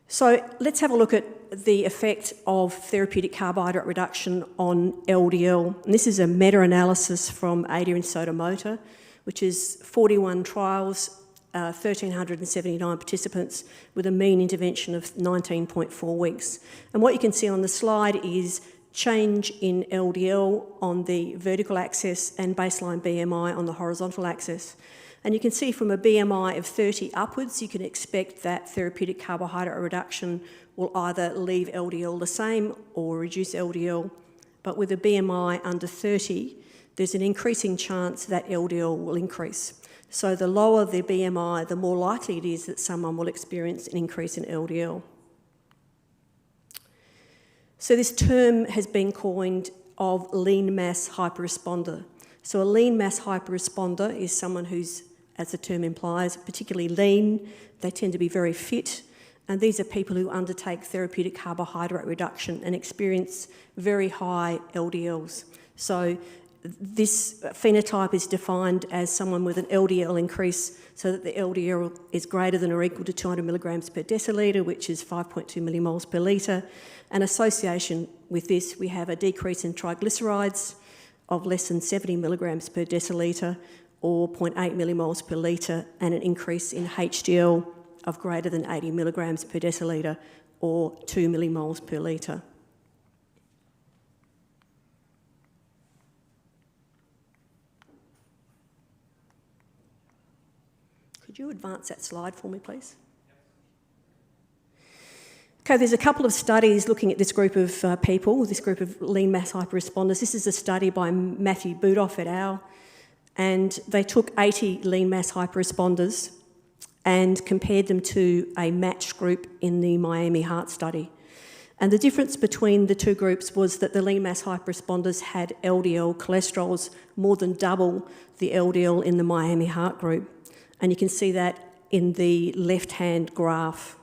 So let's have a look at the effect of therapeutic carbohydrate reduction on LDL. And this is a meta-analysis from Ada and Sotomoto, which is 41 trials, 1,379 participants with a mean intervention of 19.4 weeks. And what you can see on the slide is change in LDL on the vertical axis and baseline BMI on the horizontal axis. And you can see from a BMI of 30 upwards, you can expect that therapeutic carbohydrate reduction will either leave LDL the same or reduce LDL. But with a BMI under 30, there's an increasing chance that LDL will increase. So the lower the BMI, the more likely it is that someone will experience an increase in LDL. So this term has been coined of lean mass hyperresponder. So a lean mass hyperresponder is someone who's, as the term implies, particularly lean. They tend to be very fit. And these are people who undertake therapeutic carbohydrate reduction and experience very high LDLs. So this phenotype is defined as someone with an LDL increase so that the LDL is greater than or equal to 200 milligrams per decilitre, which is 5.2 millimoles per litre. And association with this, we have a decrease in triglycerides of less than 70 milligrams per decilitre or 0.8 millimoles per litre, and an increase in HDL of greater than 80 milligrams per decilitre or 2 millimoles per litre. Could you advance that slide for me, please? Okay, there's a couple of studies looking at this group of people, this group of lean mass hyperresponders. This is a study by Matthew Budoff et al. And they took 80 lean mass hyperresponders and compared them to a matched group in the Miami Heart Study. And the difference between the two groups was that the lean mass hyperresponders had LDL cholesterols more than double the LDL in the Miami Heart group. And you can see that in the left-hand graph.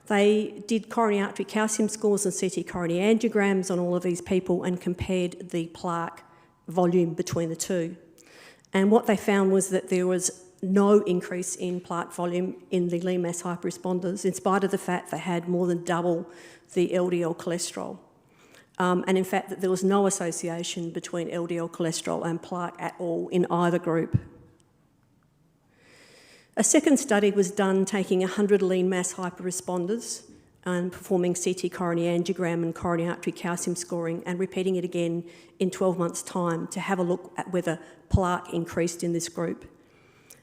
They did coronary artery calcium scores and CT coronary angiograms on all of these people and compared the plaque volume between the two. And what they found was that there was no increase in plaque volume in the lean mass hyperresponders, in spite of the fact they had more than double the LDL cholesterol. And in fact, that there was no association between LDL cholesterol and plaque at all in either group. A second study was done taking 100 lean mass hyperresponders and performing CT coronary angiogram and coronary artery calcium scoring and repeating it again in 12 months' time to have a look at whether plaque increased in this group.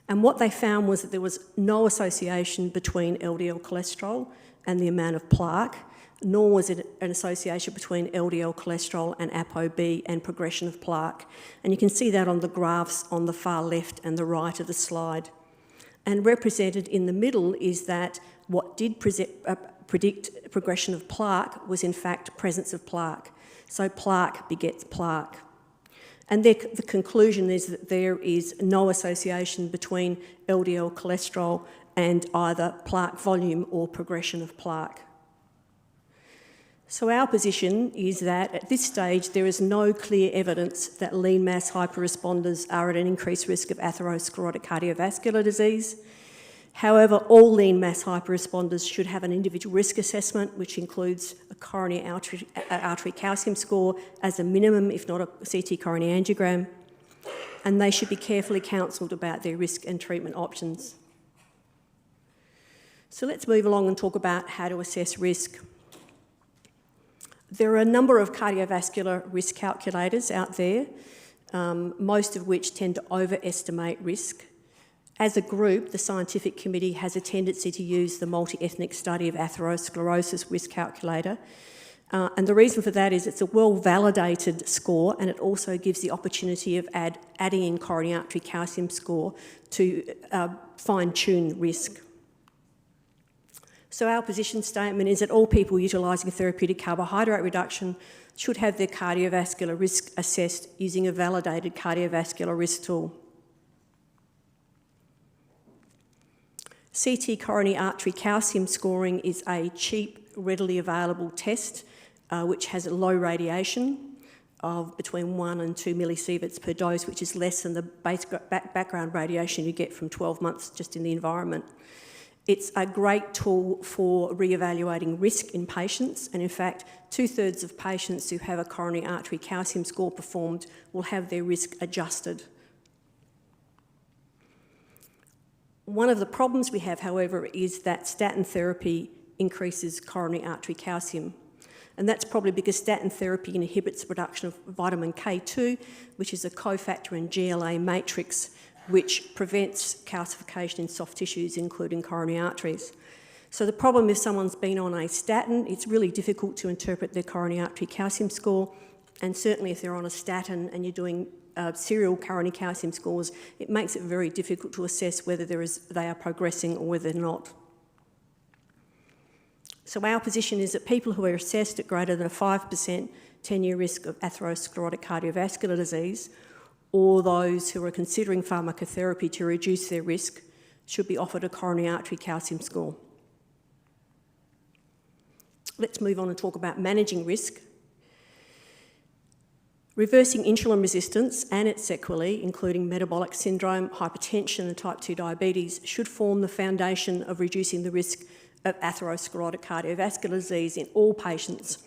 And what they found was that there was no association between LDL cholesterol and the amount of plaque, nor was it an association between LDL cholesterol and ApoB and progression of plaque. And you can see that on the graphs on the far left and the right of the slide. And represented in the middle is that what did predict progression of plaque was in fact presence of plaque. So plaque begets plaque. And the conclusion is that there is no association between LDL cholesterol and either plaque volume or progression of plaque. So our position is that at this stage there is no clear evidence that lean mass hyperresponders are at an increased risk of atherosclerotic cardiovascular disease. However, all lean mass hyperresponders should have an individual risk assessment, which includes a coronary artery calcium score as a minimum, if not a CT coronary angiogram, and they should be carefully counselled about their risk and treatment options. So let's move along and talk about how to assess risk. There are a number of cardiovascular risk calculators out there, most of which tend to overestimate risk. As a group, the scientific committee has a tendency to use the multi-ethnic study of atherosclerosis risk calculator. And the reason for that is it's a well-validated score and it also gives the opportunity of adding in coronary artery calcium score to fine-tune risk. So our position statement is that all people utilising therapeutic carbohydrate reduction should have their cardiovascular risk assessed using a validated cardiovascular risk tool. CT coronary artery calcium scoring is a cheap, readily available test which has a low radiation of between 1 and 2 millisieverts per dose, which is less than the background radiation you get from 12 months just in the environment. It's a great tool for re-evaluating risk in patients, and in fact, 2/3 of patients who have a coronary artery calcium score performed will have their risk adjusted. One of the problems we have, however, is that statin therapy increases coronary artery calcium. And that's probably because statin therapy inhibits the production of vitamin K2, which is a cofactor in GLA matrix, which prevents calcification in soft tissues, including coronary arteries. So the problem if someone's been on a statin, it's really difficult to interpret their coronary artery calcium score, and certainly if they're on a statin and you're doing serial coronary calcium scores, it makes it very difficult to assess whether they are progressing or whether they're not. So our position is that people who are assessed at greater than a 5% 10-year risk of atherosclerotic cardiovascular disease, or those who are considering pharmacotherapy to reduce their risk, should be offered a coronary artery calcium score. Let's move on and talk about managing risk. Reversing insulin resistance and its sequelae, including metabolic syndrome, hypertension and type 2 diabetes, should form the foundation of reducing the risk of atherosclerotic cardiovascular disease in all patients,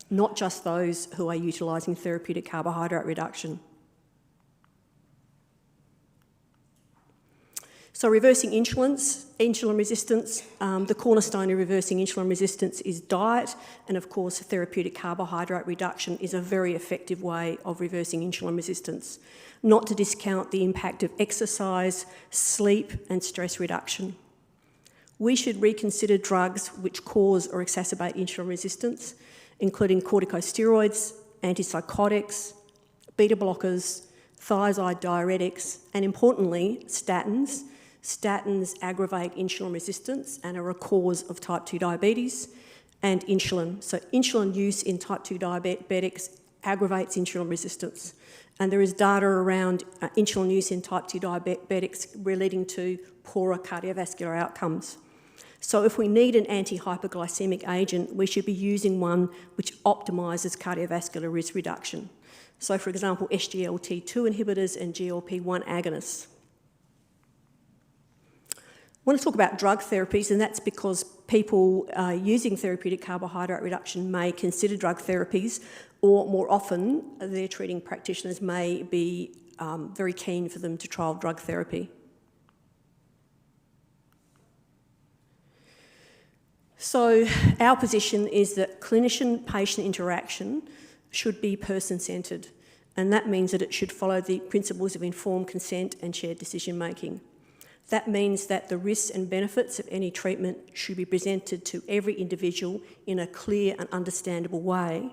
not just those who are utilising therapeutic carbohydrate reduction. So reversing insulin resistance, the cornerstone of reversing insulin resistance is diet, and of course therapeutic carbohydrate reduction is a very effective way of reversing insulin resistance. Not to discount the impact of exercise, sleep and stress reduction. We should reconsider drugs which cause or exacerbate insulin resistance, including corticosteroids, antipsychotics, beta blockers, thiazide diuretics, and importantly, statins. Statins aggravate insulin resistance and are a cause of type 2 diabetes, and insulin. So insulin use in type 2 diabetics aggravates insulin resistance. And there is data around insulin use in type 2 diabetics relating to poorer cardiovascular outcomes. So if we need an anti-hyperglycemic agent, we should be using one which optimises cardiovascular risk reduction. So for example, SGLT2 inhibitors and GLP-1 agonists. I want to talk about drug therapies, and that's because people using therapeutic carbohydrate reduction may consider drug therapies, or more often, their treating practitioners may be very keen for them to trial drug therapy. So our position is that clinician-patient interaction should be person-centred, and that means that it should follow the principles of informed consent and shared decision-making. That means that the risks and benefits of any treatment should be presented to every individual in a clear and understandable way.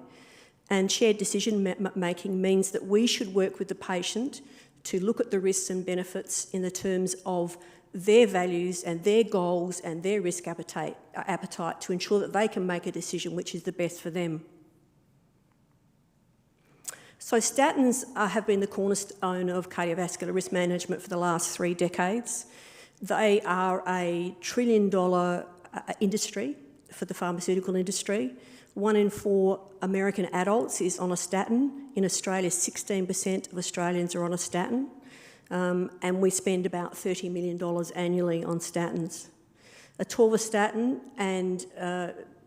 And shared decision-making means that we should work with the patient to look at the risks and benefits in the terms of their values and their goals and their risk appetite to ensure that they can make a decision which is the best for them. So statins have been the cornerstone of cardiovascular risk management for the last 3 decades. They are a $1 trillion industry for the pharmaceutical industry. 1 in 4 American adults is on a statin. In Australia, 16% of Australians are on a statin. And we spend about $30 million annually on statins. Atorvastatin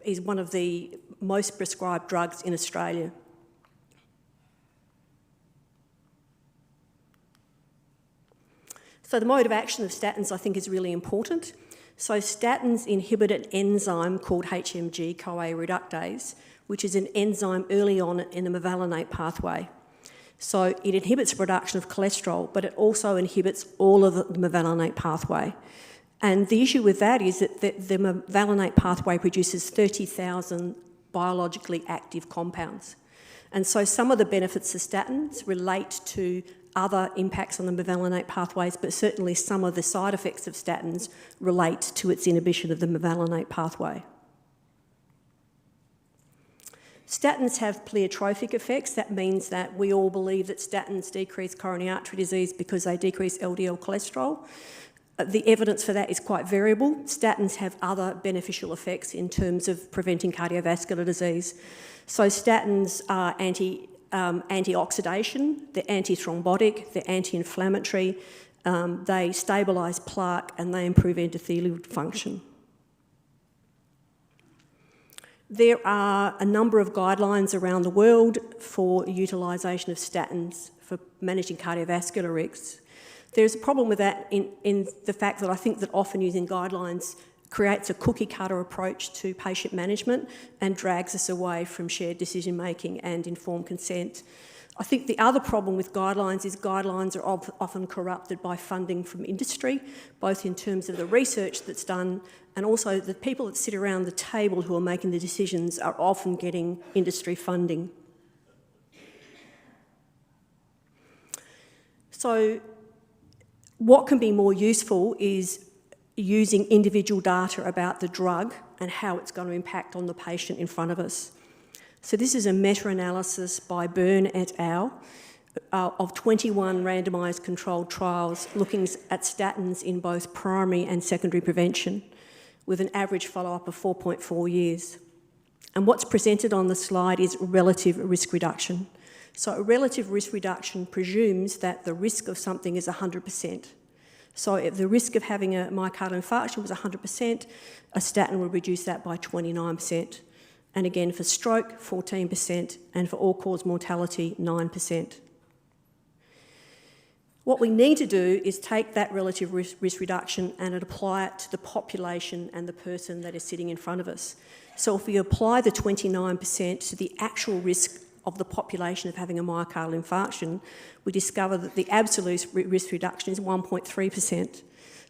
is one of the most prescribed drugs in Australia. So the mode of action of statins, I think, is really important. So statins inhibit an enzyme called HMG-CoA reductase, which is an enzyme early on in the mevalonate pathway. So it inhibits production of cholesterol, but it also inhibits all of the mevalonate pathway. And the issue with that is that the mevalonate pathway produces 30,000 biologically active compounds. And so some of the benefits of statins relate to other impacts on the mevalonate pathways, but certainly some of the side effects of statins relate to its inhibition of the mevalonate pathway. Statins have pleiotropic effects. That means that we all believe that statins decrease coronary artery disease because they decrease LDL cholesterol. The evidence for that is quite variable. Statins have other beneficial effects in terms of preventing cardiovascular disease. So statins are antioxidation, they're antithrombotic, they're anti-inflammatory, they stabilise plaque and they improve endothelial function. There are a number of guidelines around the world for utilisation of statins for managing cardiovascular risks. There's a problem with that in the fact that I think that often using guidelines creates a cookie-cutter approach to patient management and drags us away from shared decision-making and informed consent. I think the other problem with guidelines is guidelines are often corrupted by funding from industry, both in terms of the research that's done and also the people that sit around the table who are making the decisions are often getting industry funding. So what can be more useful is using individual data about the drug and how it's going to impact on the patient in front of us. So this is a meta-analysis by Byrne et al. Of 21 randomised controlled trials looking at statins in both primary and secondary prevention with an average follow-up of 4.4 years. And what's presented on the slide is relative risk reduction. So a relative risk reduction presumes that the risk of something is 100%. So if the risk of having a myocardial infarction was 100%, a statin would reduce that by 29%. And again, for stroke, 14%, and for all-cause mortality, 9%. What we need to do is take that relative risk reduction and apply it to the population and the person that is sitting in front of us. So if we apply the 29% to the actual risk of the population of having a myocardial infarction, we discover that the absolute risk reduction is 1.3%.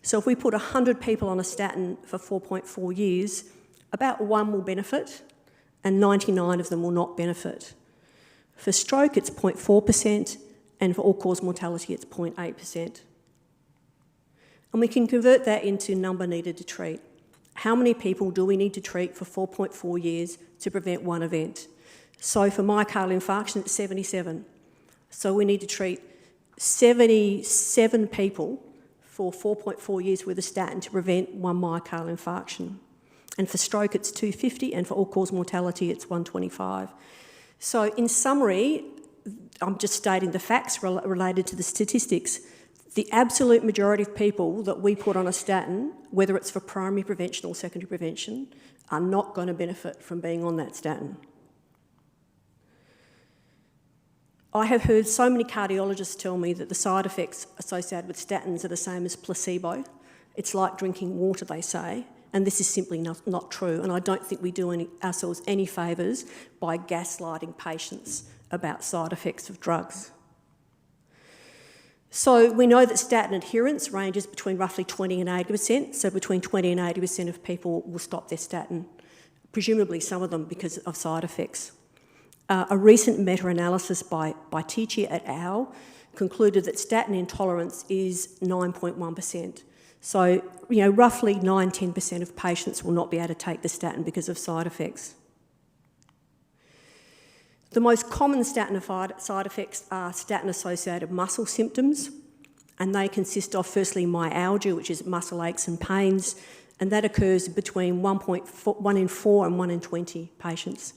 So if we put 100 people on a statin for 4.4 years, about 1 will benefit and 99 of them will not benefit. For stroke, it's 0.4%, and for all-cause mortality, it's 0.8%. And we can convert that into number needed to treat. How many people do we need to treat for 4.4 years to prevent one event? So for myocardial infarction, it's 77. So we need to treat 77 people for 4.4 years with a statin to prevent one myocardial infarction. And for stroke, it's 250, and for all-cause mortality, it's 125. So in summary, I'm just stating the facts related to the statistics. The absolute majority of people that we put on a statin, whether it's for primary prevention or secondary prevention, are not going to benefit from being on that statin. I have heard so many cardiologists tell me that the side effects associated with statins are the same as placebo. It's like drinking water, they say, and this is simply not true, and I don't think we do ourselves any favours by gaslighting patients about side effects of drugs. So we know that statin adherence ranges between roughly 20 and 80%, so between 20 and 80% of people will stop their statin, presumably some of them because of side effects. A recent meta-analysis by Tichy et al. Concluded that statin intolerance is 9.1%. So, roughly 9-10% of patients will not be able to take the statin because of side effects. The most common statin side effects are statin-associated muscle symptoms, and they consist of, firstly, myalgia, which is muscle aches and pains, and that occurs between 1 in 4 and 1 in 20 patients.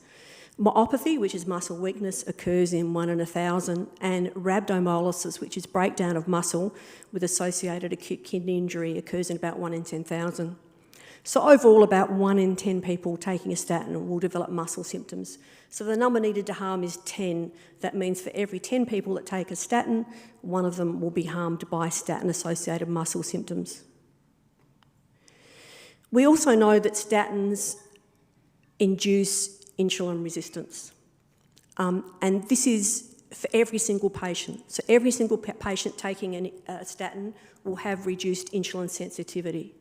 Myopathy, which is muscle weakness, occurs in 1 in 1,000, and rhabdomyolysis, which is breakdown of muscle with associated acute kidney injury, occurs in about 1 in 10,000. So overall, about 1 in 10 people taking a statin will develop muscle symptoms. So the number needed to harm is 10. That means for every 10 people that take a statin, 1 of them will be harmed by statin-associated muscle symptoms. We also know that statins induce insulin resistance. And this is for every single patient. So every single patient taking a statin will have reduced insulin sensitivity.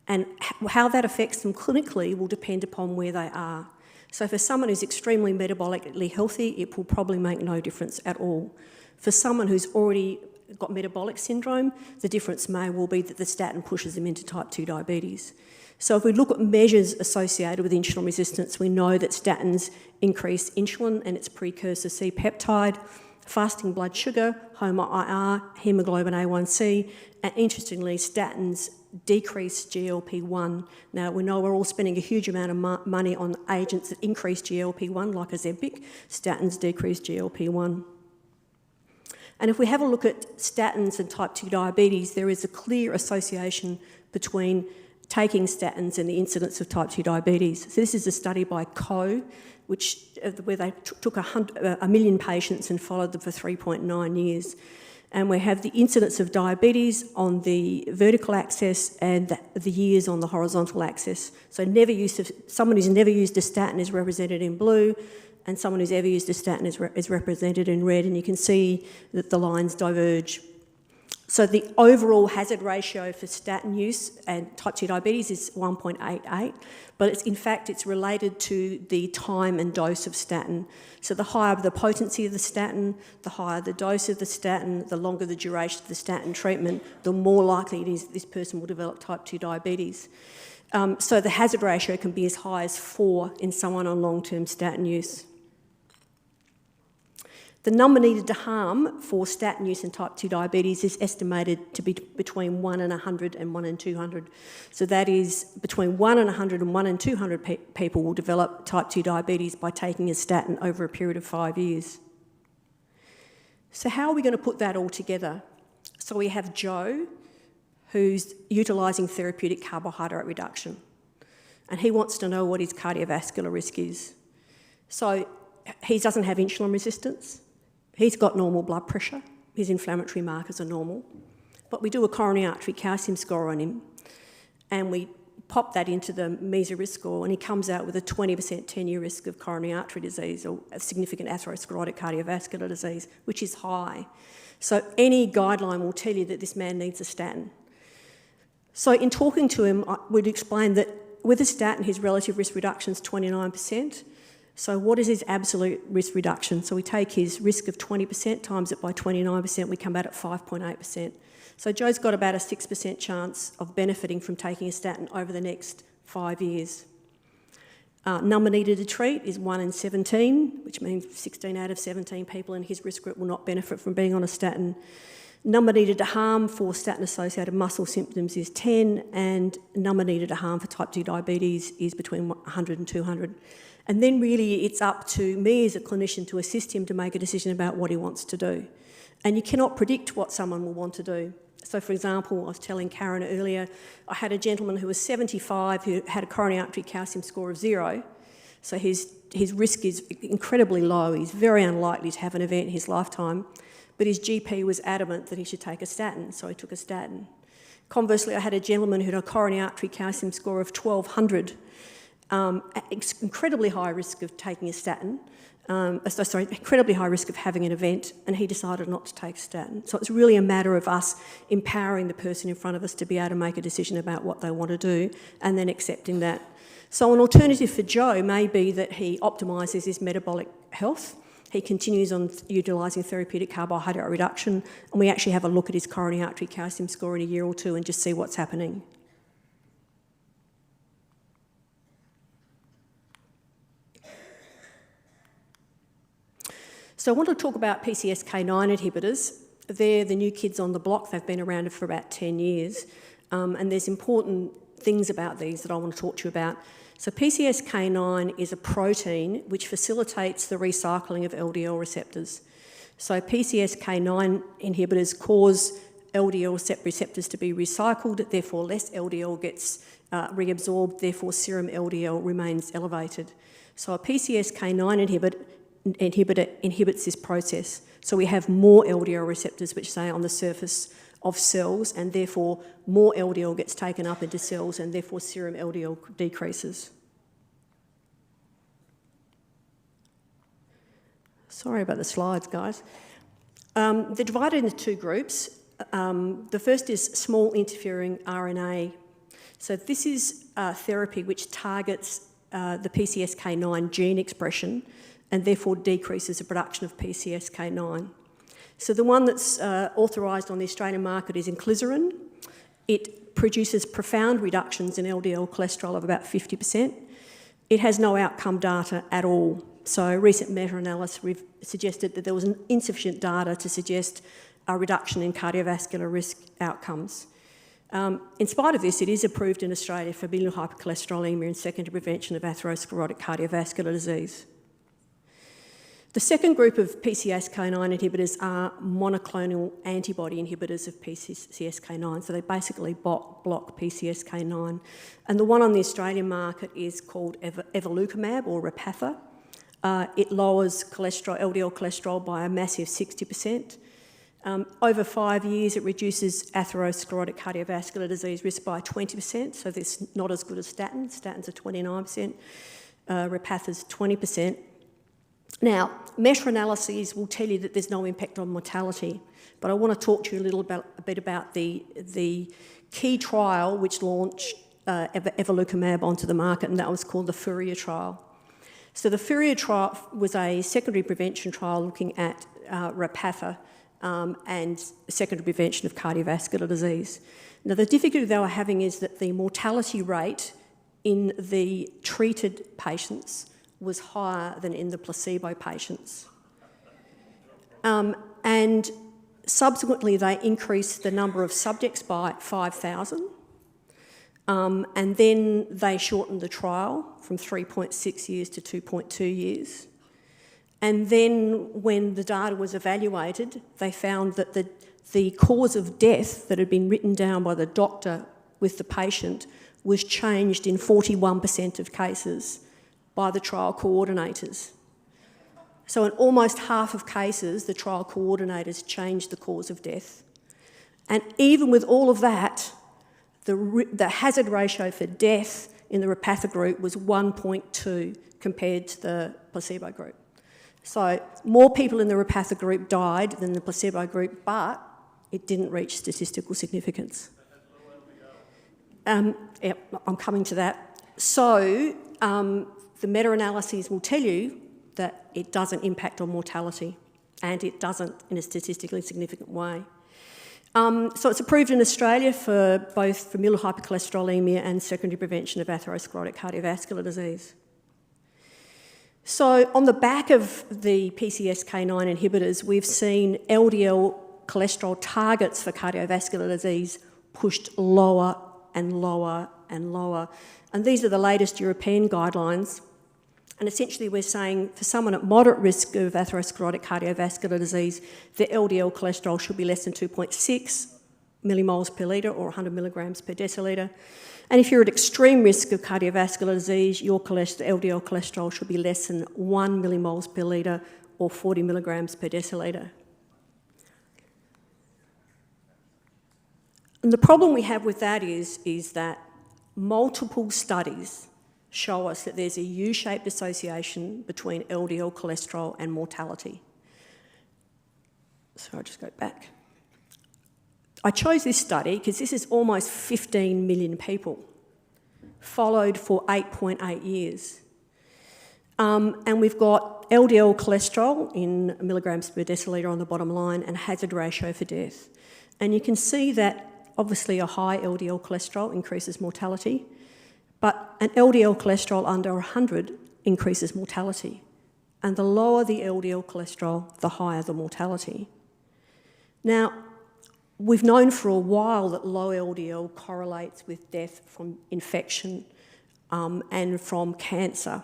And how that affects them clinically will depend upon where they are. So for someone who's extremely metabolically healthy, it will probably make no difference at all. For someone who's already got metabolic syndrome, the difference may well be that the statin pushes them into type 2 diabetes. So if we look at measures associated with insulin resistance, we know that statins increase insulin and its precursor C-peptide, fasting blood sugar, HOMA-IR, hemoglobin A1C, and interestingly, statins decrease GLP-1. Now, we know we're all spending a huge amount of money on agents that increase GLP-1, like Ozempic. Statins decrease GLP-1. And if we have a look at statins and type 2 diabetes, there is a clear association between taking statins and the incidence of type 2 diabetes. So this is a study by Coe, where they took 1 million patients and followed them for 3.9 years. And we have the incidence of diabetes on the vertical axis and the years on the horizontal axis. So someone who's never used a statin is represented in blue, and someone who's ever used a statin is represented in red, and you can see that the lines diverge. So the overall hazard ratio for statin use and type 2 diabetes is 1.88, but it's related to the time and dose of statin. So the higher the potency of the statin, the higher the dose of the statin, the longer the duration of the statin treatment, the more likely it is that this person will develop type 2 diabetes. So the hazard ratio can be as high as 4 in someone on long-term statin use. The number needed to harm for statin use in type 2 diabetes is estimated to be between 1 in 100 and 1 in 200. So that is between 1 in 100 and 1 in 200 people will develop type 2 diabetes by taking a statin over a period of 5 years. So how are we going to put that all together? So we have Joe, who's utilising therapeutic carbohydrate reduction, and he wants to know what his cardiovascular risk is. So he doesn't have insulin resistance. He's got normal blood pressure. his inflammatory markers are normal. But we do a coronary artery calcium score on him, and we pop that into the MESA risk score, and he comes out with a 20% 10-year risk of coronary artery disease or a significant atherosclerotic cardiovascular disease, which is high. So any guideline will tell you that this man needs a statin. So in talking to him, we'd explain that with a statin, his relative risk reduction is 29%. So what is his absolute risk reduction? So we take his risk of 20%, times it by 29%, we come out at 5.8%. So Joe's got about a 6% chance of benefiting from taking a statin over the next 5 years. Number needed to treat is 1 in 17, which means 16 out of 17 people in his risk group will not benefit from being on a statin. Number needed to harm for statin-associated muscle symptoms is 10, and number needed to harm for type 2 diabetes is between 100 and 200. And then really it's up to me as a clinician to assist him to make a decision about what he wants to do. And you cannot predict what someone will want to do. So, for example, I was telling Karen earlier, I had a gentleman who was 75 who had a coronary artery calcium score of 0. So his risk is incredibly low. He's very unlikely to have an event in his lifetime. But his GP was adamant that he should take a statin, so he took a statin. Conversely, I had a gentleman who had a coronary artery calcium score of 1200, incredibly high risk of taking a statin. Incredibly high risk of having an event, and he decided not to take a statin. So it's really a matter of us empowering the person in front of us to be able to make a decision about what they want to do and then accepting that. So an alternative for Joe may be that he optimises his metabolic health. He continues on utilising therapeutic carbohydrate reduction, and we actually have a look at his coronary artery calcium score in a year or two and just see what's happening. So I want to talk about PCSK9 inhibitors. They're the new kids on the block. They've been around for about 10 years. And there's important things about these that I want to talk to you about. So PCSK9 is a protein which facilitates the recycling of LDL receptors. So PCSK9 inhibitors cause LDL receptors to be recycled, therefore less LDL gets reabsorbed, therefore serum LDL remains elevated. So a PCSK9 inhibitor inhibits this process. So we have more LDL receptors which stay on the surface of cells, and therefore more LDL gets taken up into cells, and therefore serum LDL decreases. Sorry about the slides, guys. They're divided into two groups. The first is small interfering RNA. So this is therapy which targets the PCSK9 gene expression and therefore decreases the production of PCSK9. So the one that's authorised on the Australian market is inclisiran. It produces profound reductions in LDL cholesterol of about 50%. It has no outcome data at all. So recent meta-analysis suggested that there was insufficient data to suggest a reduction in cardiovascular risk outcomes. In spite of this, it is approved in Australia for familial hypercholesterolemia and secondary prevention of atherosclerotic cardiovascular disease. The second group of PCSK9 inhibitors are monoclonal antibody inhibitors of PCSK9, so they basically block PCSK9. And the one on the Australian market is called evolocumab or Repatha. It lowers LDL cholesterol by a massive 60%. Over 5 years, it reduces atherosclerotic cardiovascular disease risk by 20%, so that's not as good as statins. Statins are 29%, Repatha's 20%. Now, meta-analyses will tell you that there's no impact on mortality, but I want to talk to you a bit about the key trial which launched evolocumab onto the market, and that was called the FOURIER trial. So the FOURIER trial was a secondary prevention trial looking at Repatha and secondary prevention of cardiovascular disease. Now, the difficulty they were having is that the mortality rate in the treated patients was higher than in the placebo patients. And subsequently, they increased the number of subjects by 5,000. And then they shortened the trial from 3.6 years to 2.2 years. And then when the data was evaluated, they found that the cause of death that had been written down by the doctor with the patient was changed in 41% of cases by the trial coordinators. So in almost half of cases, the trial coordinators changed the cause of death. And even with all of that, the hazard ratio for death in the Repatha group was 1.2 compared to the placebo group. So more people in the Repatha group died than the placebo group, but it didn't reach statistical significance. Yeah, I'm coming to that. So the meta-analyses will tell you that it doesn't impact on mortality, and it doesn't in a statistically significant way. So it's approved in Australia for both familial hypercholesterolemia and secondary prevention of atherosclerotic cardiovascular disease. So on the back of the PCSK9 inhibitors, we've seen LDL cholesterol targets for cardiovascular disease pushed lower and lower and lower. And these are the latest European guidelines. And essentially we're saying for someone at moderate risk of atherosclerotic cardiovascular disease, their LDL cholesterol should be less than 2.6 millimoles per litre or 100 milligrams per decilitre. And if you're at extreme risk of cardiovascular disease, your LDL cholesterol should be less than 1 millimoles per litre or 40 milligrams per decilitre. And the problem we have with that is that multiple studies show us that there's a U-shaped association between LDL cholesterol and mortality. So I'll just go back. I chose this study because this is almost 15 million people, followed for 8.8 years. And we've got LDL cholesterol in milligrams per decilitre on the bottom line and hazard ratio for death. And you can see that obviously a high LDL cholesterol increases mortality, but an LDL cholesterol under 100 increases mortality. And the lower the LDL cholesterol, the higher the mortality. Now, we've known for a while that low LDL correlates with death from infection and from cancer.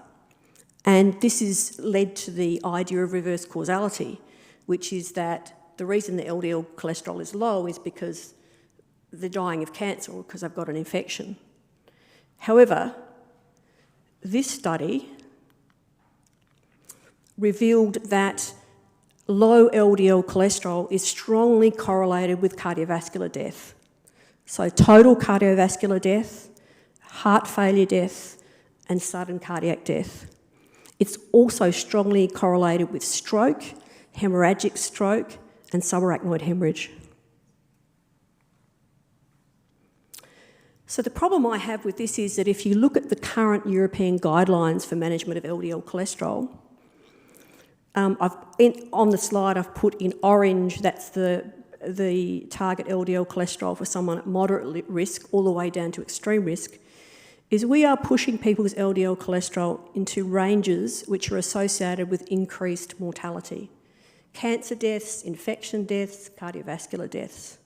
And this has led to the idea of reverse causality, which is that the reason the LDL cholesterol is low is because they're dying of cancer or because they've got an infection. However, this study revealed that low LDL cholesterol is strongly correlated with cardiovascular death. So total cardiovascular death, heart failure death, and sudden cardiac death. It's also strongly correlated with stroke, hemorrhagic stroke, and subarachnoid hemorrhage. So the problem I have with this is that if you look at the current European guidelines for management of LDL cholesterol, on the slide I've put in orange, that's the target LDL cholesterol for someone at moderate risk all the way down to extreme risk, is we are pushing people's LDL cholesterol into ranges which are associated with increased mortality. Cancer deaths, infection deaths, cardiovascular deaths.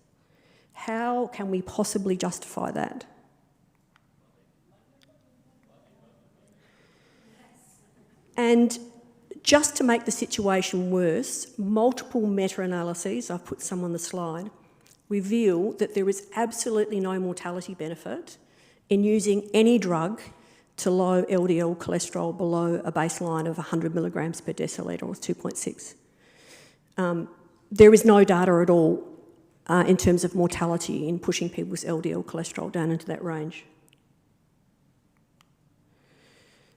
How can we possibly justify that? And just to make the situation worse, multiple meta-analyses, I've put some on the slide, reveal that there is absolutely no mortality benefit in using any drug to low LDL cholesterol below a baseline of 100 milligrams per decilitre or 2.6. There is no data at all in terms of mortality in pushing people's LDL cholesterol down into that range.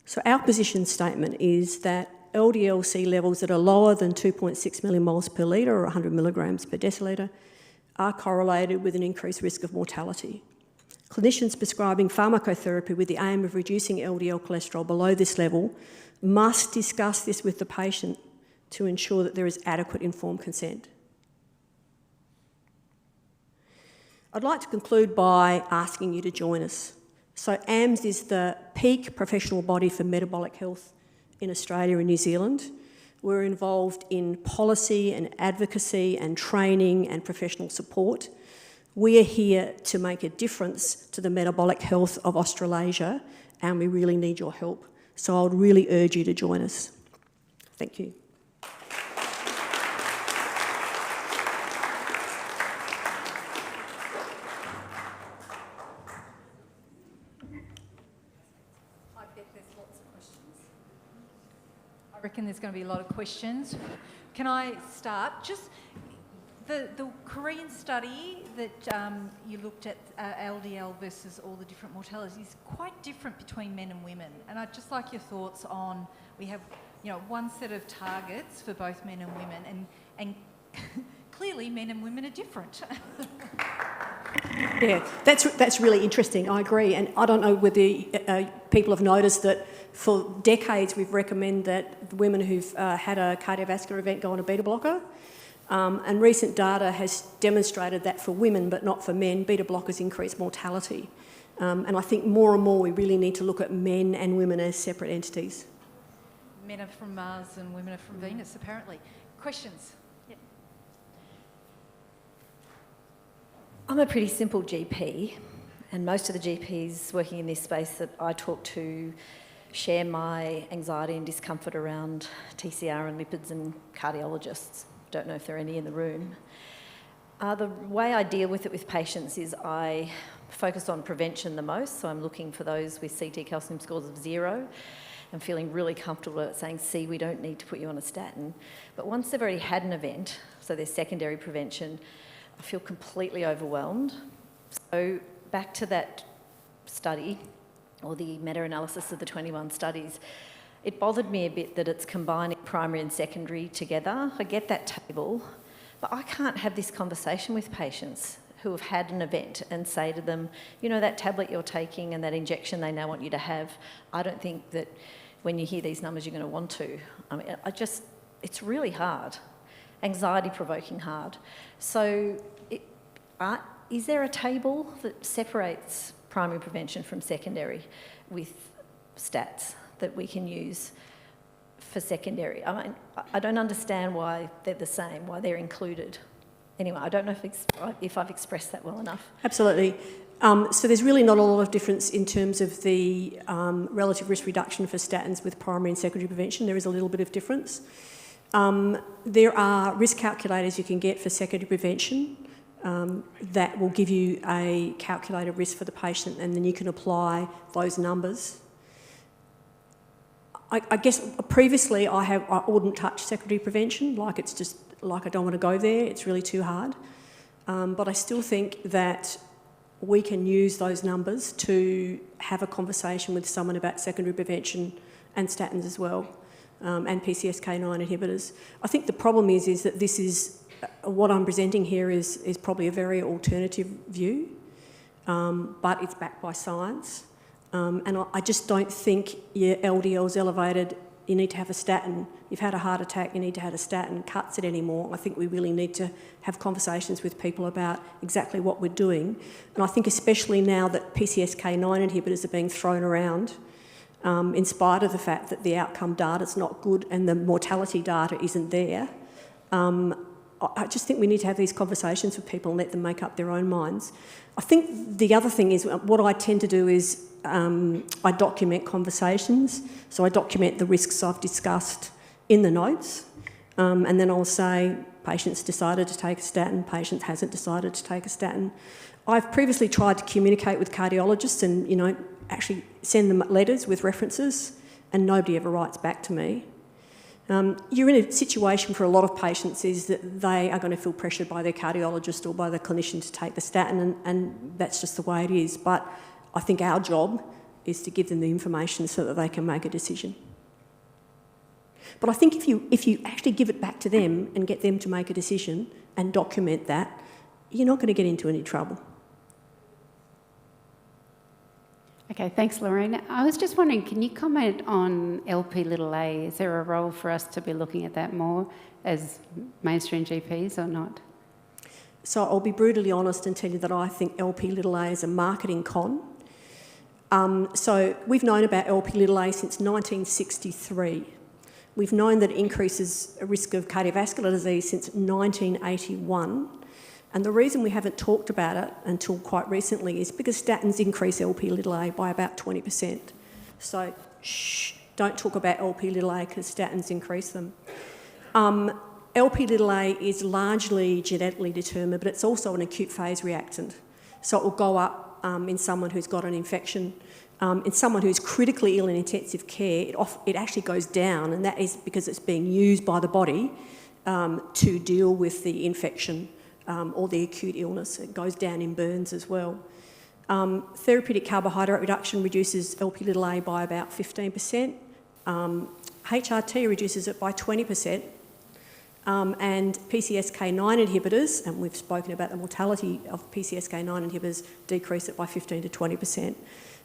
So our position statement is that LDL-C levels that are lower than 2.6 millimoles per litre or 100 milligrams per decilitre are correlated with an increased risk of mortality. Clinicians prescribing pharmacotherapy with the aim of reducing LDL cholesterol below this level must discuss this with the patient to ensure that there is adequate informed consent. I'd like to conclude by asking you to join us. So AMS is the peak professional body for metabolic health in Australia and New Zealand. We're involved in policy and advocacy and training and professional support. We are here to make a difference to the metabolic health of Australasia, and we really need your help. So I would really urge you to join us. Thank you. reckon there's going to be a lot of questions. Can I start? Just the Korean study that you looked at LDL versus all the different mortalities is quite different between men and women. And I'd just like your thoughts on, we have, you know, one set of targets for both men and women, and clearly men and women are different. Yeah, that's really interesting. I agree, and I don't know whether people have noticed that for decades we've recommended that women who've had a cardiovascular event go on a beta blocker, and recent data has demonstrated that for women, but not for men, beta blockers increase mortality. And I think more and more we really need to look at men and women as separate entities. Men are from Mars and women are from Venus, apparently. Questions? Yep. I'm a pretty simple GP, and most of the GPs working in this space that I talk to share my anxiety and discomfort around TCR and lipids and cardiologists. Don't know if there are any in the room. The way I deal with it with patients is I focus on prevention the most, so I'm looking for those with CT calcium scores of 0 and feeling really comfortable at saying, see, we don't need to put you on a statin. But once they've already had an event, so there's secondary prevention, I feel completely overwhelmed. So back to that study, or the meta-analysis of the 21 studies, it bothered me a bit that it's combining primary and secondary together. I get that table, but I can't have this conversation with patients who have had an event and say to them, you know, that tablet you're taking and that injection they now want you to have, I don't think that when you hear these numbers you're going to want to. I mean, it's really hard, anxiety-provoking hard. So is there a table that separates primary prevention from secondary with stats that we can use for secondary? I mean, I don't understand why they're the same, why they're included. Anyway, I don't know if I've expressed that well enough. Absolutely. So there's really not a lot of difference in terms of the relative risk reduction for statins with primary and secondary prevention. There is a little bit of difference. There are risk calculators you can get for secondary prevention that will give you a calculated risk for the patient, and then you can apply those numbers. I guess previously I wouldn't touch secondary prevention, like it's just like I don't want to go there, it's really too hard. But I still think that we can use those numbers to have a conversation with someone about secondary prevention and statins as well, and PCSK9 inhibitors. I think the problem is that this is, what I'm presenting here is probably a very alternative view, but it's backed by science. And I just don't think your LDL's elevated, you need to have a statin. You've had a heart attack, you need to have a statin, cuts it anymore. I think we really need to have conversations with people about exactly what we're doing. And I think especially now that PCSK9 inhibitors are being thrown around, in spite of the fact that the outcome data is not good and the mortality data isn't there, I just think we need to have these conversations with people and let them make up their own minds. I think the other thing is, what I tend to do is I document conversations. So I document the risks I've discussed in the notes, and then I'll say, patient's decided to take a statin, patient hasn't decided to take a statin. I've previously tried to communicate with cardiologists and, you know, actually send them letters with references, and nobody ever writes back to me. You're in a situation for a lot of patients is that they are going to feel pressured by their cardiologist or by the clinician to take the statin, and that's just the way it is. But I think our job is to give them the information so that they can make a decision. But I think if you actually give it back to them and get them to make a decision and document that, you're not going to get into any trouble. Okay, thanks, Lorraine. I was just wondering, can you comment on Lp(a)? Is there a role for us to be looking at that more as mainstream GPs or not? So I'll be brutally honest and tell you that I think Lp(a) is a marketing con. So we've known about Lp(a) since 1963. We've known that it increases a risk of cardiovascular disease since 1981. And the reason we haven't talked about it until quite recently is because statins increase Lp(a) by about 20%. So, don't talk about Lp(a) because statins increase them. Lp(a) is largely genetically determined, but it's also an acute phase reactant. So it will go up in someone who's got an infection. In someone who's critically ill in intensive care, it actually goes down, and that is because it's being used by the body to deal with the infection or the acute illness. It goes down in burns as well. Therapeutic carbohydrate reduction reduces Lp(a) by about 15%. HRT reduces it by 20%. And PCSK9 inhibitors, and we've spoken about the mortality of PCSK9 inhibitors, decrease it by 15 to 20%.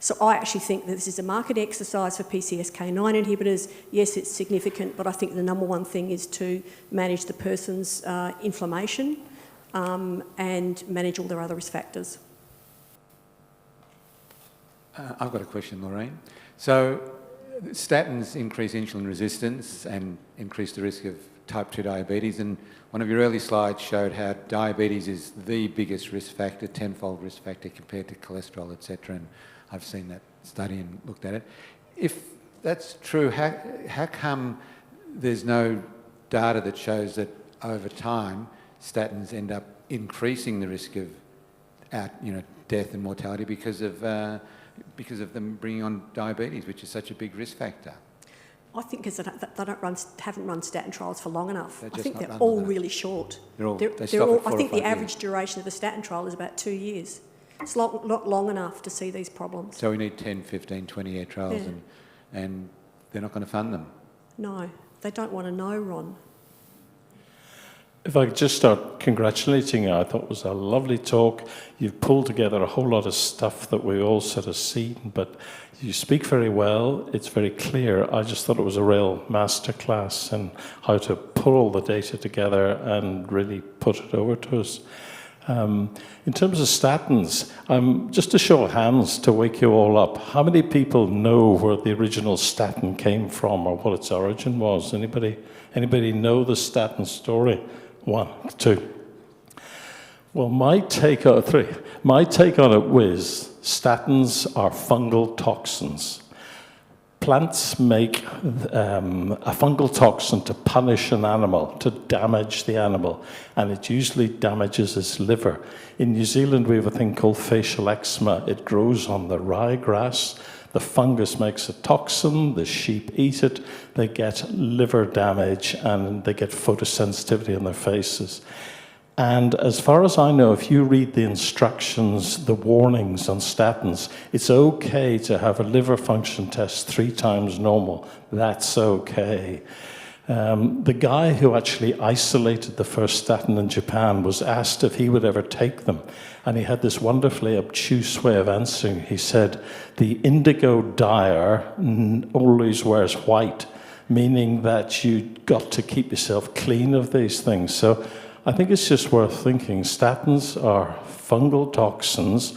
So I actually think that this is a market exercise for PCSK9 inhibitors. Yes, it's significant, but I think the number one thing is to manage the person's inflammation and manage all their other risk factors. I've got a question, Lorraine. So statins increase insulin resistance and increase the risk of type 2 diabetes, and one of your early slides showed how diabetes is the biggest risk factor, 10-fold risk factor compared to cholesterol, etc. And I've seen that study and looked at it. If that's true, how come there's no data that shows that over time statins end up increasing the risk of death and mortality because of them bringing on diabetes, which is such a big risk factor? I think because they haven't run statin trials for long enough. I think they're not all really short. I think the average duration of a statin trial is about 2 years. It's not long enough to see these problems. So we need 10, 15, 20-year trials, and they're not going to fund them? No, they don't want to know, Ron. If I could just start congratulating you, I thought it was a lovely talk. You've pulled together a whole lot of stuff that we all sort of seen, but you speak very well. It's very clear. I just thought it was a real masterclass in how to pull all the data together and really put it over to us. In terms of statins, just a show of hands to wake you all up. How many people know where the original statin came from or what its origin was? Anybody know the statin story? 1, 2. Well, my take on it was statins are fungal toxins. Plants make a fungal toxin to punish an animal, to damage the animal, and it usually damages its liver. In New Zealand, we have a thing called facial eczema. It grows on the ryegrass. The fungus makes a toxin, the sheep eat it, they get liver damage, and they get photosensitivity on their faces. And as far as I know, if you read the instructions, the warnings on statins, it's okay to have a liver function test 3 times normal. That's okay. The guy who actually isolated the first statin in Japan was asked if he would ever take them. And he had this wonderfully obtuse way of answering. He said, the indigo dyer always wears white, meaning that you've got to keep yourself clean of these things. So I think it's just worth thinking. Statins are fungal toxins,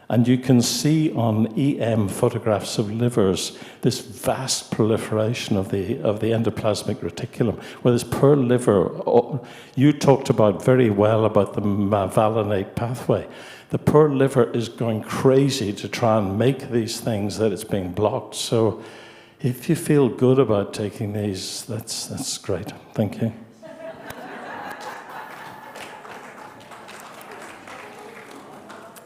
and you can see on EM photographs of livers this vast proliferation of the endoplasmic reticulum, where this poor liver, you talked about very well about the mevalonate pathway. The poor liver is going crazy to try and make these things that it's being blocked. So if you feel good about taking these, that's great. Thank you.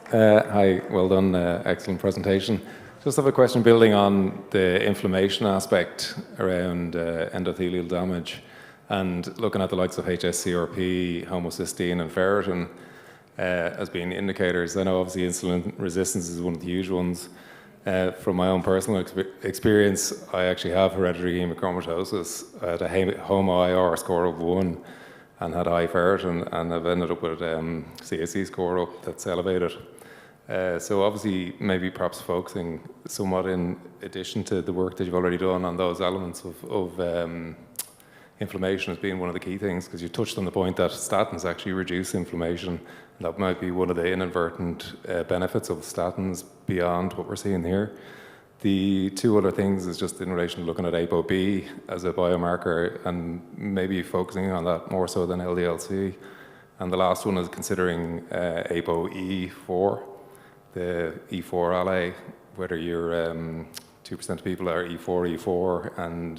Hi, well done, excellent presentation. Just have a question building on the inflammation aspect around endothelial damage and looking at the likes of HSCRP, homocysteine and ferritin as being indicators. I know obviously insulin resistance is one of the huge ones. From my own personal experience, I actually have hereditary hemochromatosis. I had a HOMA-IR score of 1 and had high ferritin, and I've ended up with CAC score up that's elevated. So obviously, maybe perhaps focusing somewhat in addition to the work that you've already done on those elements of inflammation as being one of the key things, because you touched on the point that statins actually reduce inflammation. And that might be one of the inadvertent benefits of statins beyond what we're seeing here. The 2 other things is just in relation to looking at ApoB as a biomarker and maybe focusing on that more so than LDL-C. And the last one is considering ApoE4, the E4 allele, whether you're 2% of people are E4, and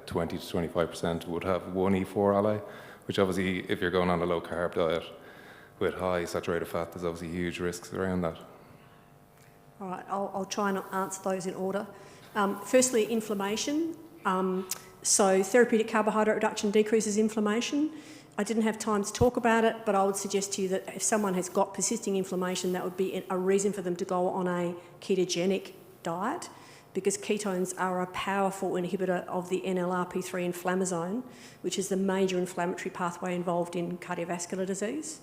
20 to 25% would have 1 E4 allele, which obviously, if you're going on a low carb diet with high saturated fat, there's obviously huge risks around that. All right, I'll try and answer those in order. Firstly, inflammation. So therapeutic carbohydrate reduction decreases inflammation. I didn't have time to talk about it, but I would suggest to you that if someone has got persisting inflammation, that would be a reason for them to go on a ketogenic diet, because ketones are a powerful inhibitor of the NLRP3 inflammasome, which is the major inflammatory pathway involved in cardiovascular disease.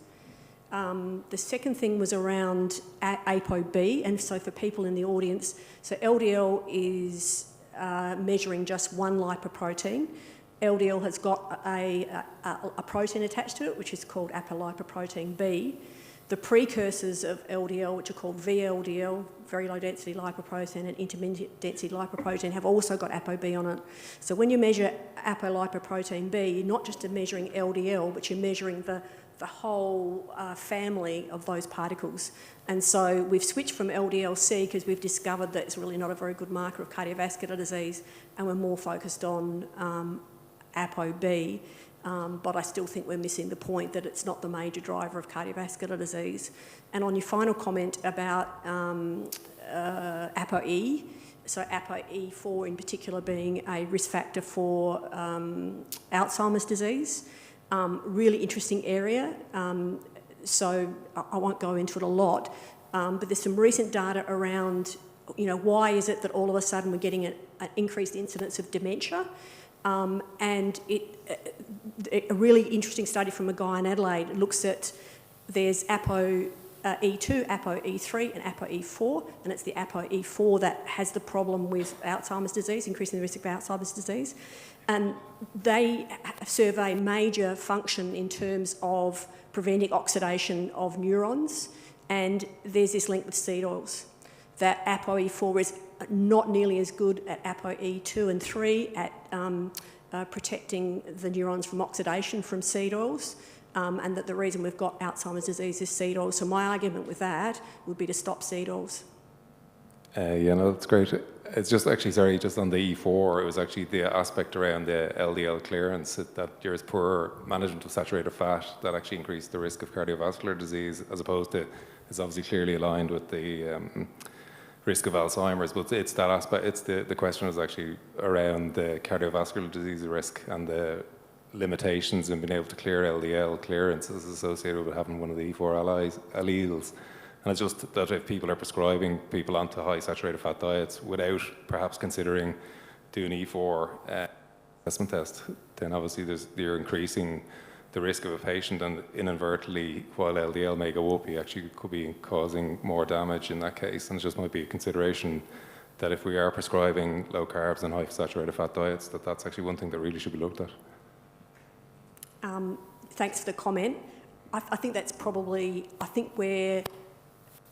The second thing was around ApoB, and so for people in the audience, so LDL is measuring just one lipoprotein. LDL has got a protein attached to it, which is called apolipoprotein B. The precursors of LDL, which are called VLDL, very low density lipoprotein, and intermediate density lipoprotein, have also got ApoB on it. So when you measure apolipoprotein B, you're not just measuring LDL, but you're measuring the whole family of those particles. And so we've switched from LDL-C because we've discovered that it's really not a very good marker of cardiovascular disease, and we're more focused on ApoB. But I still think we're missing the point that it's not the major driver of cardiovascular disease. And on your final comment about ApoE, so ApoE4 in particular being a risk factor for Alzheimer's disease, really interesting area. So I won't go into it a lot, but there's some recent data around, why is it that all of a sudden we're getting an increased incidence of dementia? And a really interesting study from a guy in Adelaide looks at, there's ApoE2, ApoE3 and ApoE4, and it's the ApoE4 that has the problem with Alzheimer's disease, increasing the risk of Alzheimer's disease. And they survey major function in terms of preventing oxidation of neurons, and there's this link with seed oils, that ApoE4 is not nearly as good at ApoE2 and 3 at protecting the neurons from oxidation from seed oils, and that the reason we've got Alzheimer's disease is seed oils. So my argument with that would be to stop seed oils. That's great. It's just actually, sorry, just on the E4, it was actually the aspect around the LDL clearance, that there's poor management of saturated fat that actually increased the risk of cardiovascular disease, as opposed to, it's obviously clearly aligned with the risk of Alzheimer's, but it's that aspect, it's the question is actually around the cardiovascular disease risk and the limitations in being able to clear LDL clearance is associated with having one of the E4 alleles. And it's just that if people are prescribing people onto high saturated fat diets without perhaps considering doing E4 assessment test, then obviously you're increasing the risk of a patient, and inadvertently, while LDL may go up, you actually could be causing more damage in that case. And it just might be a consideration that if we are prescribing low carbs and high saturated fat diets, that's actually one thing that really should be looked at. Thanks for the comment. I think that's probably, I think we're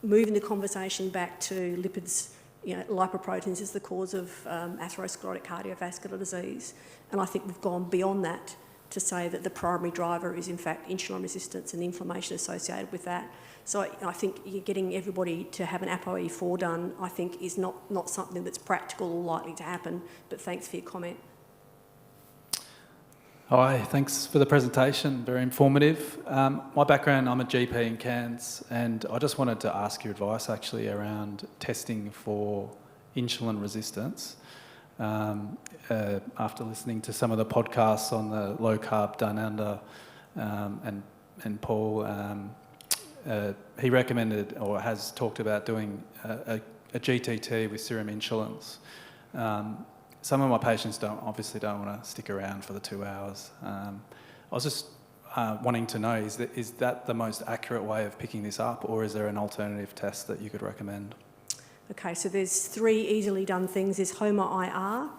moving the conversation back to lipids. Lipoproteins is the cause of atherosclerotic cardiovascular disease, and I think we've gone beyond that to say that the primary driver is in fact insulin resistance and the inflammation associated with that. So I think getting everybody to have an ApoE4 done, I think, is not something that's practical or likely to happen, but thanks for your comment. Hi, thanks for the presentation, very informative. My background, I'm a GP in Cairns, and I just wanted to ask your advice actually around testing for insulin resistance. After listening to some of the podcasts on the Low Carb Down Under, and Paul, he recommended or has talked about doing a GTT with serum insulins. Some of my patients obviously don't want to stick around for the 2 hours. I was just wanting to know, is that the most accurate way of picking this up, or is there an alternative test that you could recommend? Okay, so there's 3 easily done things. There's HOMA-IR,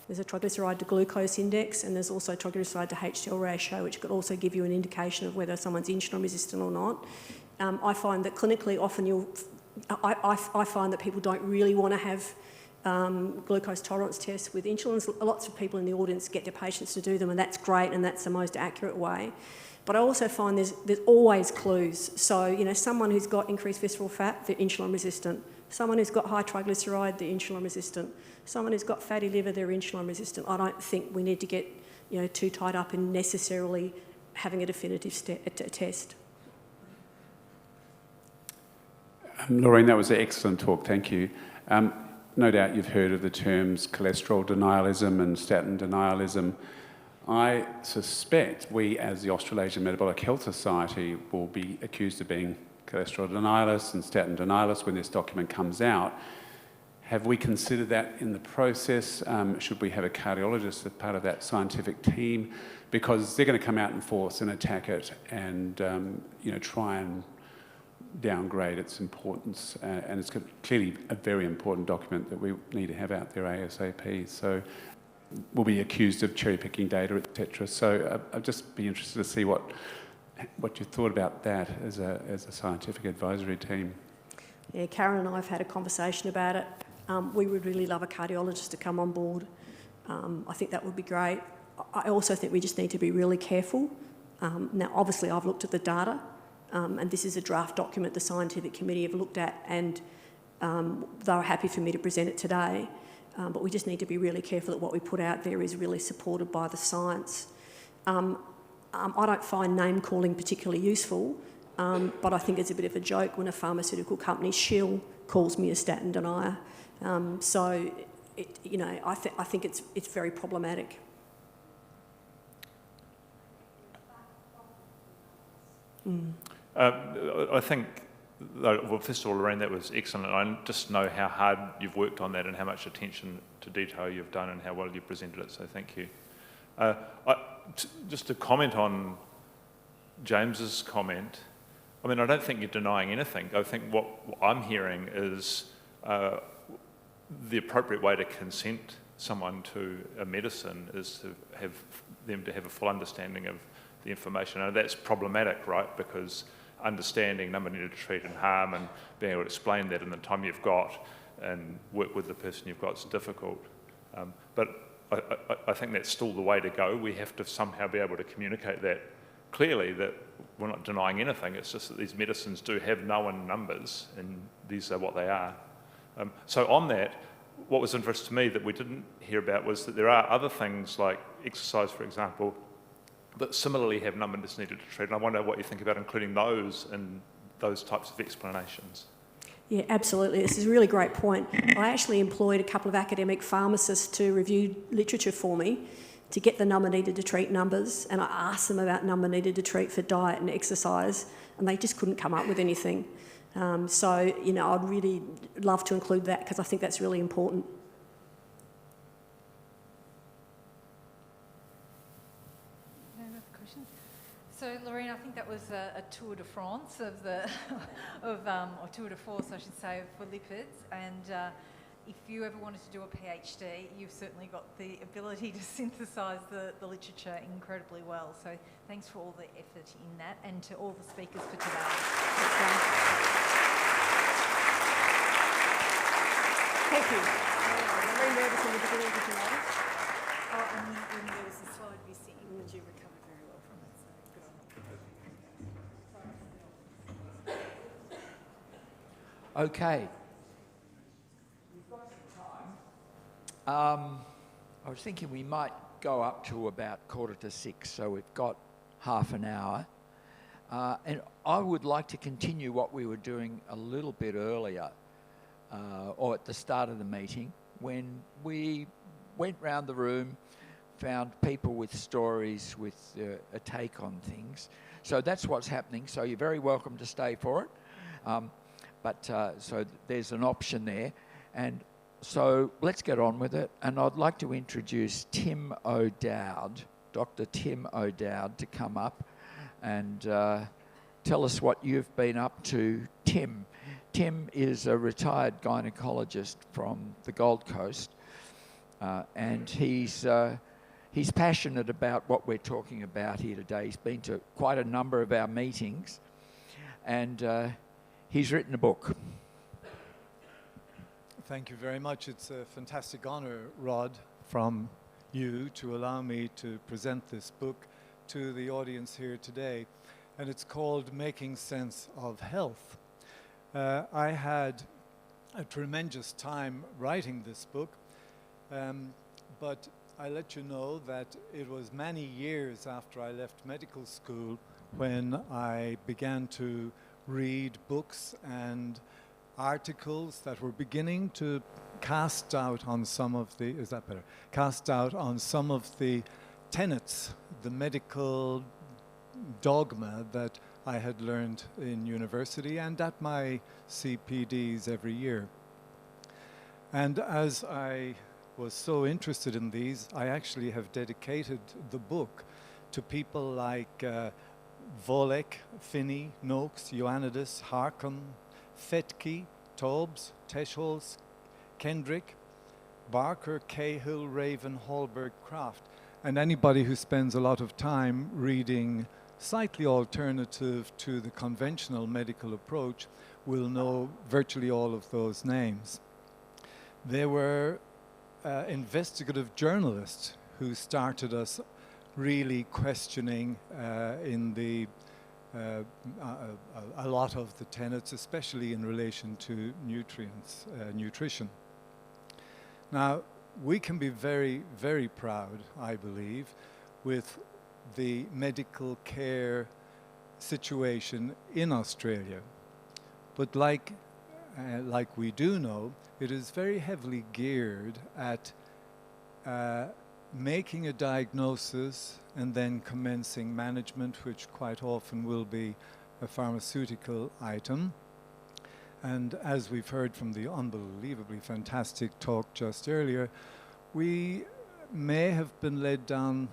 there's a triglyceride to glucose index, and there's also triglyceride to HDL ratio, which could also give you an indication of whether someone's insulin resistant or not. I find that clinically often I find that people don't really want to have glucose tolerance tests with insulin. Lots of people in the audience get their patients to do them, and that's great, and that's the most accurate way. But I also find there's always clues. So, someone who's got increased visceral fat, they're insulin resistant. Someone who's got high triglyceride, they're insulin resistant. Someone who's got fatty liver, they're insulin resistant. I don't think we need to get too tied up in necessarily having a definitive test. Lorraine, that was an excellent talk, thank you. No doubt you've heard of the terms cholesterol denialism and statin denialism. I suspect we, as the Australasian Metabolic Health Society, will be accused of being cholesterol denialists and statin denialists when this document comes out. Have we considered that in the process? Should we have a cardiologist as part of that scientific team? Because they're going to come out in force and attack it and try and downgrade its importance. And it's clearly a very important document that we need to have out there ASAP. So we'll be accused of cherry-picking data, etc. So I'd just be interested to see what you thought about that as a scientific advisory team. Yeah, Karen and I have had a conversation about it. We would really love a cardiologist to come on board. I think that would be great. I also think we just need to be really careful. Now, obviously, I've looked at the data, and this is a draft document the scientific committee have looked at, and they were happy for me to present it today. But we just need to be really careful that what we put out there is really supported by the science. I don't find name-calling particularly useful, but I think it's a bit of a joke when a pharmaceutical company shill calls me a statin denier. So, I think it's very problematic. I think, well, first of all, Lorraine, that was excellent. I just know how hard you've worked on that and how much attention to detail you've done and how well you presented it, so thank you. Just to comment on James's comment, I mean, I don't think you're denying anything. I think what I'm hearing is the appropriate way to consent someone to a medicine is to have them to have a full understanding of the information. And that's problematic, right? Because understanding number needed to treat and harm and being able to explain that in the time you've got and work with the person you've got is difficult. But I think that's still the way to go. We have to somehow be able to communicate that clearly, that we're not denying anything. It's just that these medicines do have known numbers and these are what they are. So on that, what was interesting to me that we didn't hear about was that there are other things like exercise, for example, that similarly have numbers needed to treat. And I wonder what you think about including those and those types of explanations. Yeah, absolutely. This is a really great point. I actually employed a couple of academic pharmacists to review literature for me to get the number needed to treat numbers, and I asked them about number needed to treat for diet and exercise, and they just couldn't come up with anything. So, I'd really love to include that because I think that's really important. No other questions? So, Lorraine, I think that was a tour de France of or tour de force, I should say, for lipids. And if you ever wanted to do a PhD, you've certainly got the ability to synthesise the literature incredibly well. So, thanks for all the effort in that, and to all the speakers for today. Thank you. I'm very nervous in the beginning, did you notice? Oh, and when there was the slide missing, but you recovered very well from it, so good on you. Okay. We've got some time. I was thinking we might go up to about 5:45, so we've got half an hour. And I would like to continue what we were doing a little bit earlier, or at the start of the meeting, when we went round the room, found people with stories, with a take on things. So that's what's happening. So you're very welcome to stay for it. So there's an option there. And so let's get on with it. And I'd like to introduce Tim O'Dowd, Dr. Tim O'Dowd, to come up and tell us what you've been up to. Tim is a retired gynaecologist from the Gold Coast, and he's passionate about what we're talking about here today. He's been to quite a number of our meetings, and he's written a book. Thank you very much. It's a fantastic honor, Rod, from you to allow me to present this book to the audience here today. And it's called Making Sense of Health. I had a tremendous time writing this book, but I let you know that it was many years after I left medical school when I began to read books and articles that were beginning to cast doubt on some of the, cast doubt on some of the tenets, the medical dogma that I had learned in university and at my CPDs every year. And as I was so interested in these, I actually have dedicated the book to people like Volek, Finney, Noakes, Ioannidis, Harcum, Fetke, Taubes, Teschholz, Kendrick, Barker, Cahill, Raven, Hallberg, Kraft, and anybody who spends a lot of time reading slightly alternative to the conventional medical approach will know virtually all of those names. There were investigative journalists who started us really questioning in the a lot of the tenets, especially in relation to nutrients, nutrition. Now, we can be very, very proud, I believe, with the medical care situation in Australia. But like we do know, it is very heavily geared at making a diagnosis and then commencing management, which quite often will be a pharmaceutical item. And as we've heard from the unbelievably fantastic talk just earlier, we may have been led down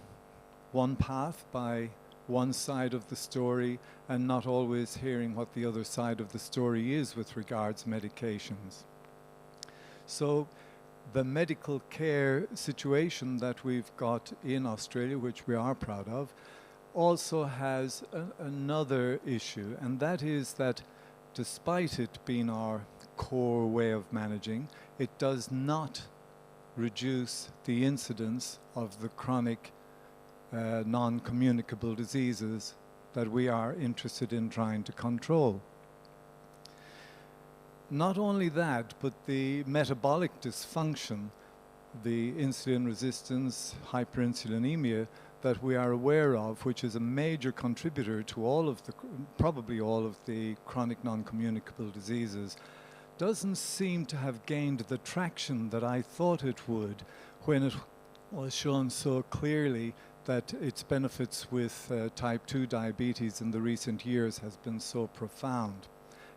one path by one side of the story and not always hearing what the other side of the story is with regards medications. So the medical care situation that we've got in Australia, which we are proud of, also has another issue, and that is that despite it being our core way of managing, it does not reduce the incidence of the chronic non-communicable diseases that we are interested in trying to control. Not only that, but the metabolic dysfunction, the insulin resistance, hyperinsulinemia that we are aware of, which is a major contributor to all of the, probably all of the chronic non-communicable diseases, doesn't seem to have gained the traction that I thought it would when it was shown so clearly that its benefits with type 2 diabetes in the recent years has been so profound.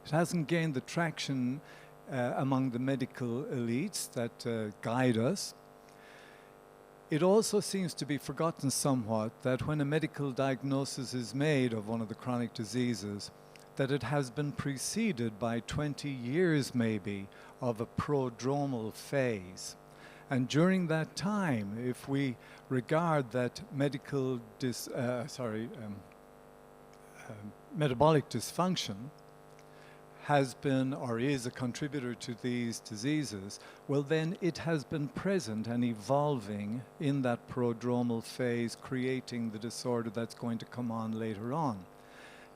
It hasn't gained the traction among the medical elites that guide us. It also seems to be forgotten somewhat that when a medical diagnosis is made of one of the chronic diseases, that it has been preceded by 20 years maybe of a prodromal phase. And during that time, if we regard that metabolic dysfunction has been or is a contributor to these diseases, well then it has been present and evolving in that prodromal phase, creating the disorder that's going to come on later on.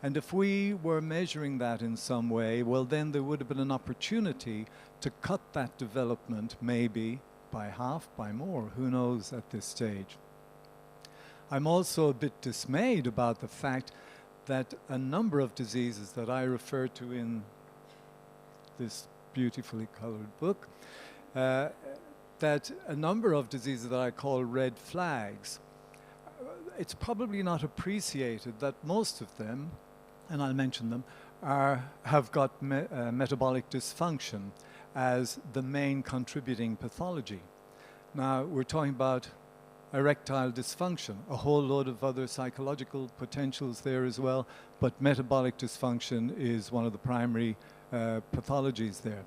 And if we were measuring that in some way, well then there would have been an opportunity to cut that development maybe by half, by more, who knows at this stage. I'm also a bit dismayed about the fact that a number of diseases that I refer to in this beautifully colored book, that a number of diseases that I call red flags, it's probably not appreciated that most of them, and I'll mention them, have got metabolic dysfunction as the main contributing pathology. Now, we're talking about erectile dysfunction, a whole load of other psychological potentials there as well, but metabolic dysfunction is one of the primary pathologies there.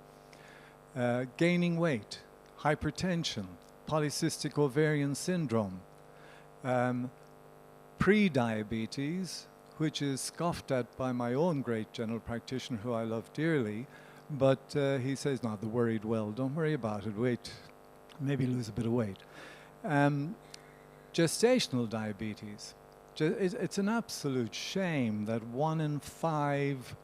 Gaining weight, hypertension, polycystic ovarian syndrome, pre-diabetes, which is scoffed at by my own great general practitioner who I love dearly, but he says, no, the worried well, don't worry about it, wait, maybe lose a bit of weight. Gestational diabetes. It's an absolute shame that 1 in 5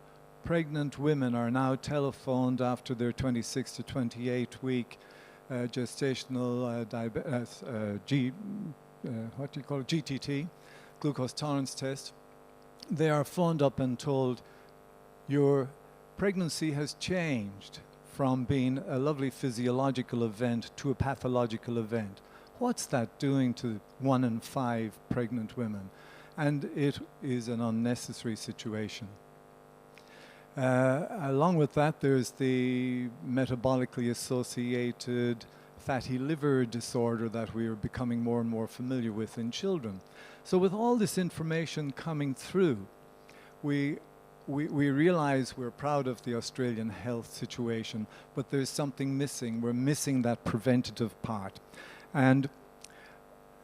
pregnant women are now telephoned after their 26 to 28 week gestational what do you call it? GTT, glucose tolerance test. They are phoned up and told, your pregnancy has changed from being a lovely physiological event to a pathological event. What's that doing to 1 in 5 pregnant women? And it is an unnecessary situation. Along with that, there's the metabolically associated fatty liver disorder that we are becoming more and more familiar with in children. So with all this information coming through, we realize we're proud of the Australian health situation, but there's something missing. We're missing that preventative part. And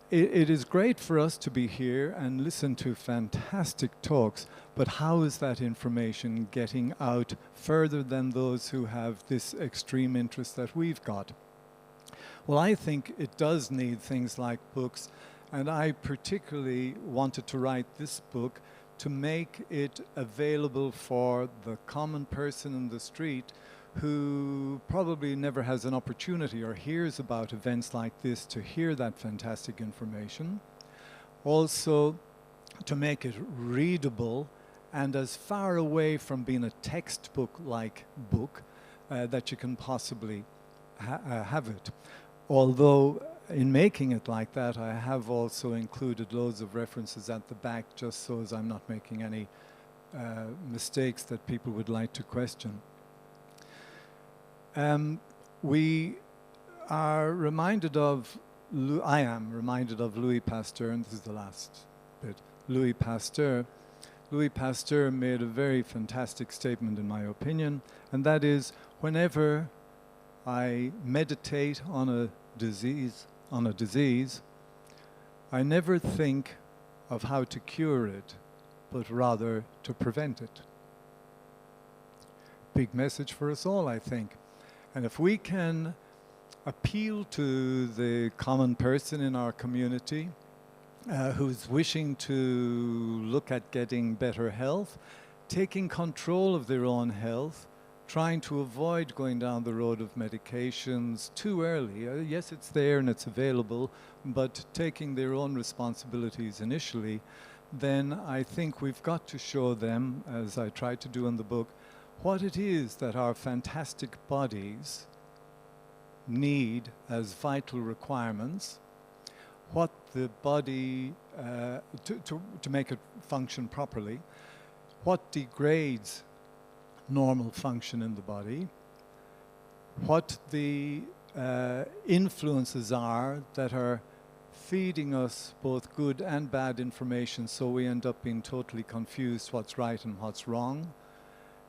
it is great for us to be here and listen to fantastic talks, but how is that information getting out further than those who have this extreme interest that we've got? Well, I think it does need things like books, and I particularly wanted to write this book to make it available for the common person in the street who probably never has an opportunity or hears about events like this to hear that fantastic information. Also, to make it readable and as far away from being a textbook-like book that you can possibly have it. Although in making it like that, I have also included loads of references at the back just so as I'm not making any mistakes that people would like to question. We are reminded of, I am reminded of Louis Pasteur, and this is the last bit. Louis Pasteur made a very fantastic statement in my opinion, and that is, whenever I meditate on a disease, I never think of how to cure it, but rather to prevent it. Big message for us all, I think. And if we can appeal to the common person in our community who's wishing to look at getting better health, taking control of their own health, trying to avoid going down the road of medications too early. Yes, it's there and it's available, but taking their own responsibilities initially, then I think we've got to show them, as I tried to do in the book, what it is that our fantastic bodies need as vital requirements, what the body, to make it function properly, what degrades normal function in the body, what the influences are that are feeding us both good and bad information, so we end up being totally confused what's right and what's wrong.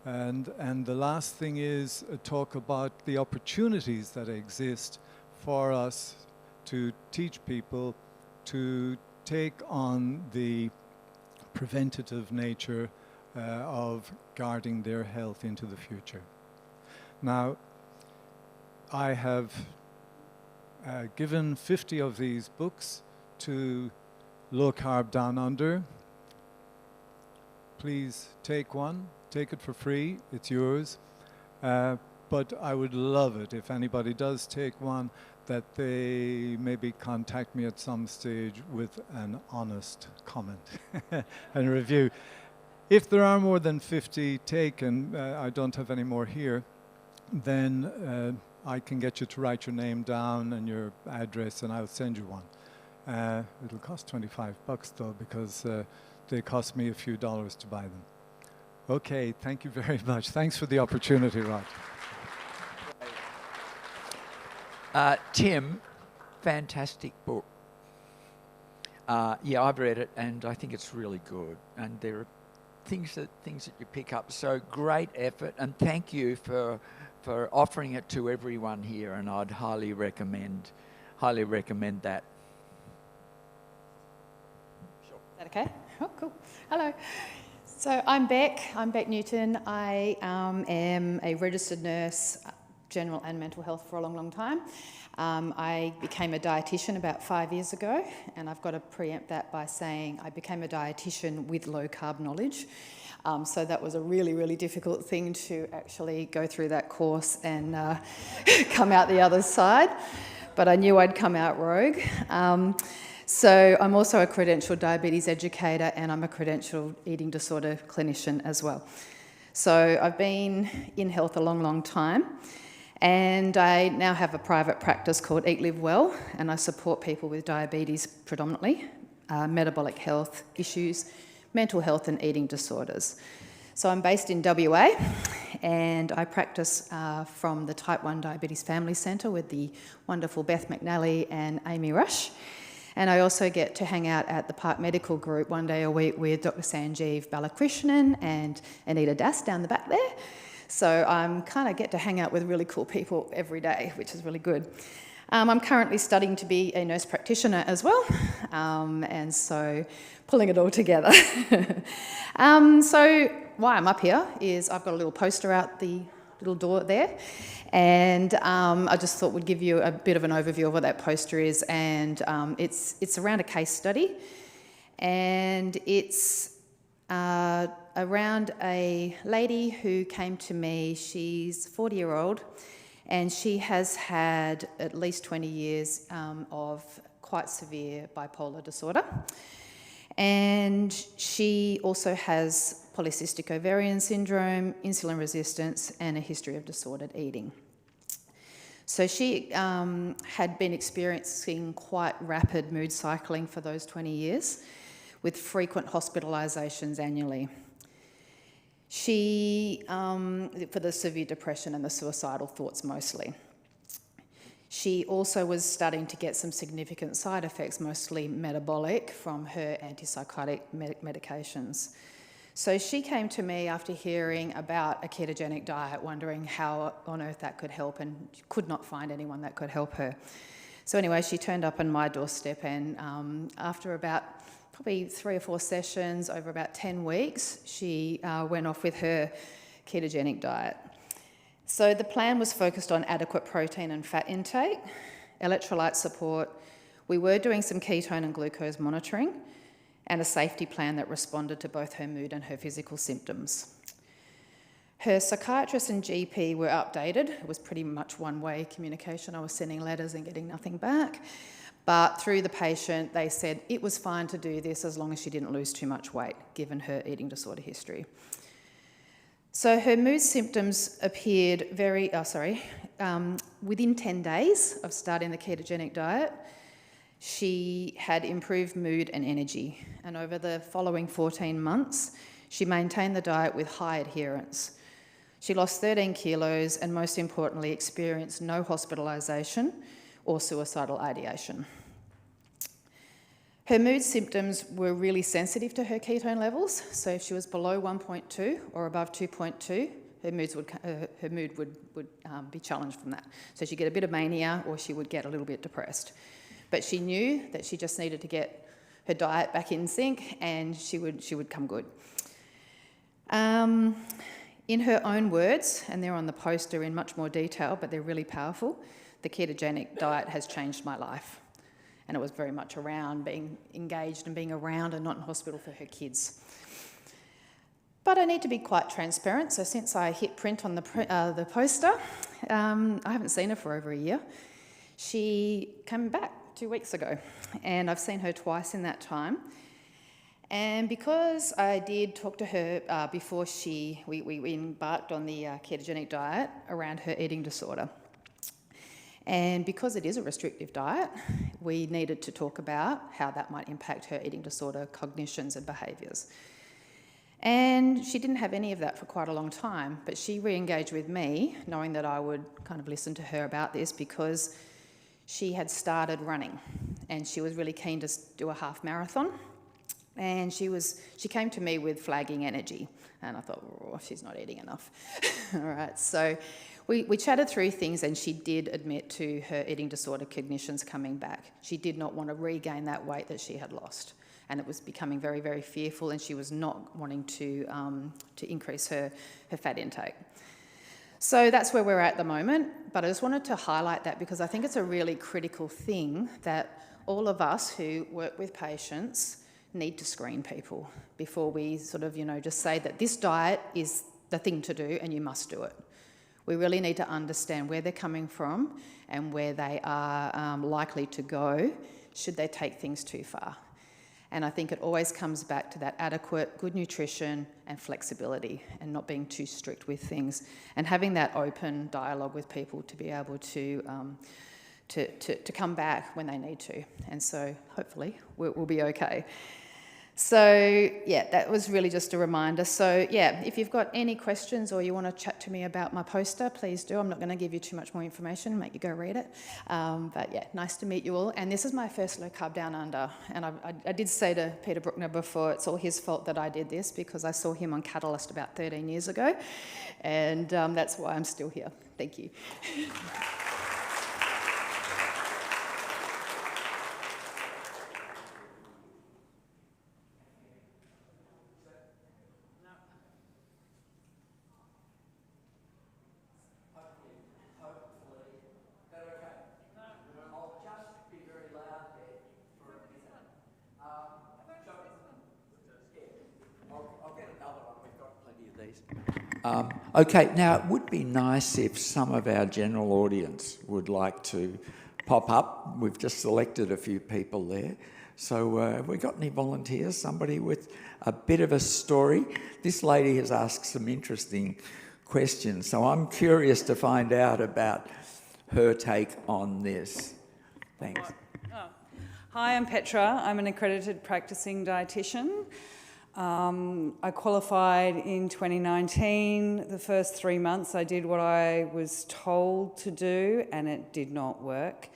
And the last thing is talk about the opportunities that exist for us to teach people to take on the preventative nature of guarding their health into the future. Now, I have given 50 of these books to Low Carb Down Under. Please take one. Take it for free, it's yours. But I would love it if anybody does take one, that they maybe contact me at some stage with an honest comment and review. If there are more than 50 taken, I don't have any more here, then I can get you to write your name down and your address and I'll send you one. It'll cost $25 though, because they cost me a few dollars to buy them. Okay, thank you very much. Thanks for the opportunity, Rod. Tim, fantastic book. Yeah, I've read it and I think it's really good. And there are things that you pick up. So great effort, and thank you for offering it to everyone here. And I'd highly recommend that. Sure. Is that okay? Oh, cool. Hello. So I'm Beck Newton. I am a registered nurse, general and mental health, for a long, long time. I became a dietitian about 5 years ago, and I've got to preempt that by saying I became a dietitian with low carb knowledge. So that was a really, really difficult thing to actually go through that course and come out the other side. But I knew I'd come out rogue. So I'm also a credentialed diabetes educator and I'm a credentialed eating disorder clinician as well. So I've been in health a long, long time, and I now have a private practice called Eat, Live Well, and I support people with diabetes predominantly, metabolic health issues, mental health and eating disorders. So I'm based in WA, and I practice from the Type 1 Diabetes Family Centre with the wonderful Beth McNally and Amy Rush. And I also get to hang out at the Park Medical Group one day a week with Dr. Sanjeev Balakrishnan and Anita Das down the back there. So I'm kind of get to hang out with really cool people every day, which is really good. I'm currently studying to be a nurse practitioner as well, and so pulling it all together. So why I'm up here is I've got a little poster out the little door there, and I just thought we'd give you a bit of an overview of what that poster is, and it's around a case study, and it's around a lady who came to me. She's a 40-year-old, and she has had at least 20 years of quite severe bipolar disorder. And she also has polycystic ovarian syndrome, insulin resistance, and a history of disordered eating. So she had been experiencing quite rapid mood cycling for those 20 years, with frequent hospitalisations annually. She, for the severe depression and the suicidal thoughts mostly. She also was starting to get some significant side effects, mostly metabolic, from her antipsychotic medications. So she came to me after hearing about a ketogenic diet, wondering how on earth that could help, and could not find anyone that could help her. So anyway, she turned up on my doorstep, and after about probably 3 or 4 sessions over about 10 weeks, she went off with her ketogenic diet. So the plan was focused on adequate protein and fat intake, electrolyte support. We were doing some ketone and glucose monitoring, and a safety plan that responded to both her mood and her physical symptoms. Her psychiatrist and GP were updated. It was pretty much one-way communication. I was sending letters and getting nothing back. But through the patient, they said it was fine to do this as long as she didn't lose too much weight, given her eating disorder history. So her mood symptoms appeared within 10 days of starting the ketogenic diet. She had improved mood and energy. And over the following 14 months, she maintained the diet with high adherence. She lost 13 kilos and, most importantly, experienced no hospitalisation or suicidal ideation. Her mood symptoms were really sensitive to her ketone levels, so if she was below 1.2 or above 2.2, her mood would be challenged from that. So she'd get a bit of mania, or she would get a little bit depressed. But she knew that she just needed to get her diet back in sync, and she would come good. In her own words, and they're on the poster in much more detail, but they're really powerful, the ketogenic diet has changed my life. And it was very much around being engaged and being around and not in hospital for her kids. But I need to be quite transparent, so since I hit print on the poster, I haven't seen her for over a year. She came back 2 weeks ago, and I've seen her twice in that time. And because I did talk to her before we embarked on the ketogenic diet around her eating disorder, and because it is a restrictive diet, we needed to talk about how that might impact her eating disorder cognitions and behaviours. And she didn't have any of that for quite a long time, but she re-engaged with me, knowing that I would kind of listen to her about this, because she had started running and she was really keen to do a half marathon. And she came to me with flagging energy, and I thought, oh, she's not eating enough. All right, so we chatted through things, and she did admit to her eating disorder cognitions coming back. She did not want to regain that weight that she had lost, and it was becoming very, very fearful, and she was not wanting to increase her fat intake. So that's where we're at the moment, but I just wanted to highlight that because I think it's a really critical thing that all of us who work with patients need to screen people before we sort of, just say that this diet is the thing to do and you must do it. We really need to understand where they're coming from and where they are likely to go should they take things too far. And I think it always comes back to that adequate, good nutrition and flexibility, and not being too strict with things, and having that open dialogue with people to be able to come back when they need to. And so hopefully we'll be okay. So yeah, that was really just a reminder. So yeah, if you've got any questions or you want to chat to me about my poster, please do. I'm not going to give you too much more information, make you go read it. But yeah, nice to meet you all. And this is my first Low Carb Down Under. And I did say to Peter Bruckner before, it's all his fault that I did this, because I saw him on Catalyst about 13 years ago. And that's why I'm still here. Thank you. Okay, now it would be nice if some of our general audience would like to pop up. We've just selected a few people there. So have we got any volunteers? Somebody with a bit of a story? This lady has asked some interesting questions, so I'm curious to find out about her take on this. Thanks. Hi, I'm Petra. I'm an accredited practicing dietitian. I qualified in 2019. The first 3 months I did what I was told to do, and it did not work.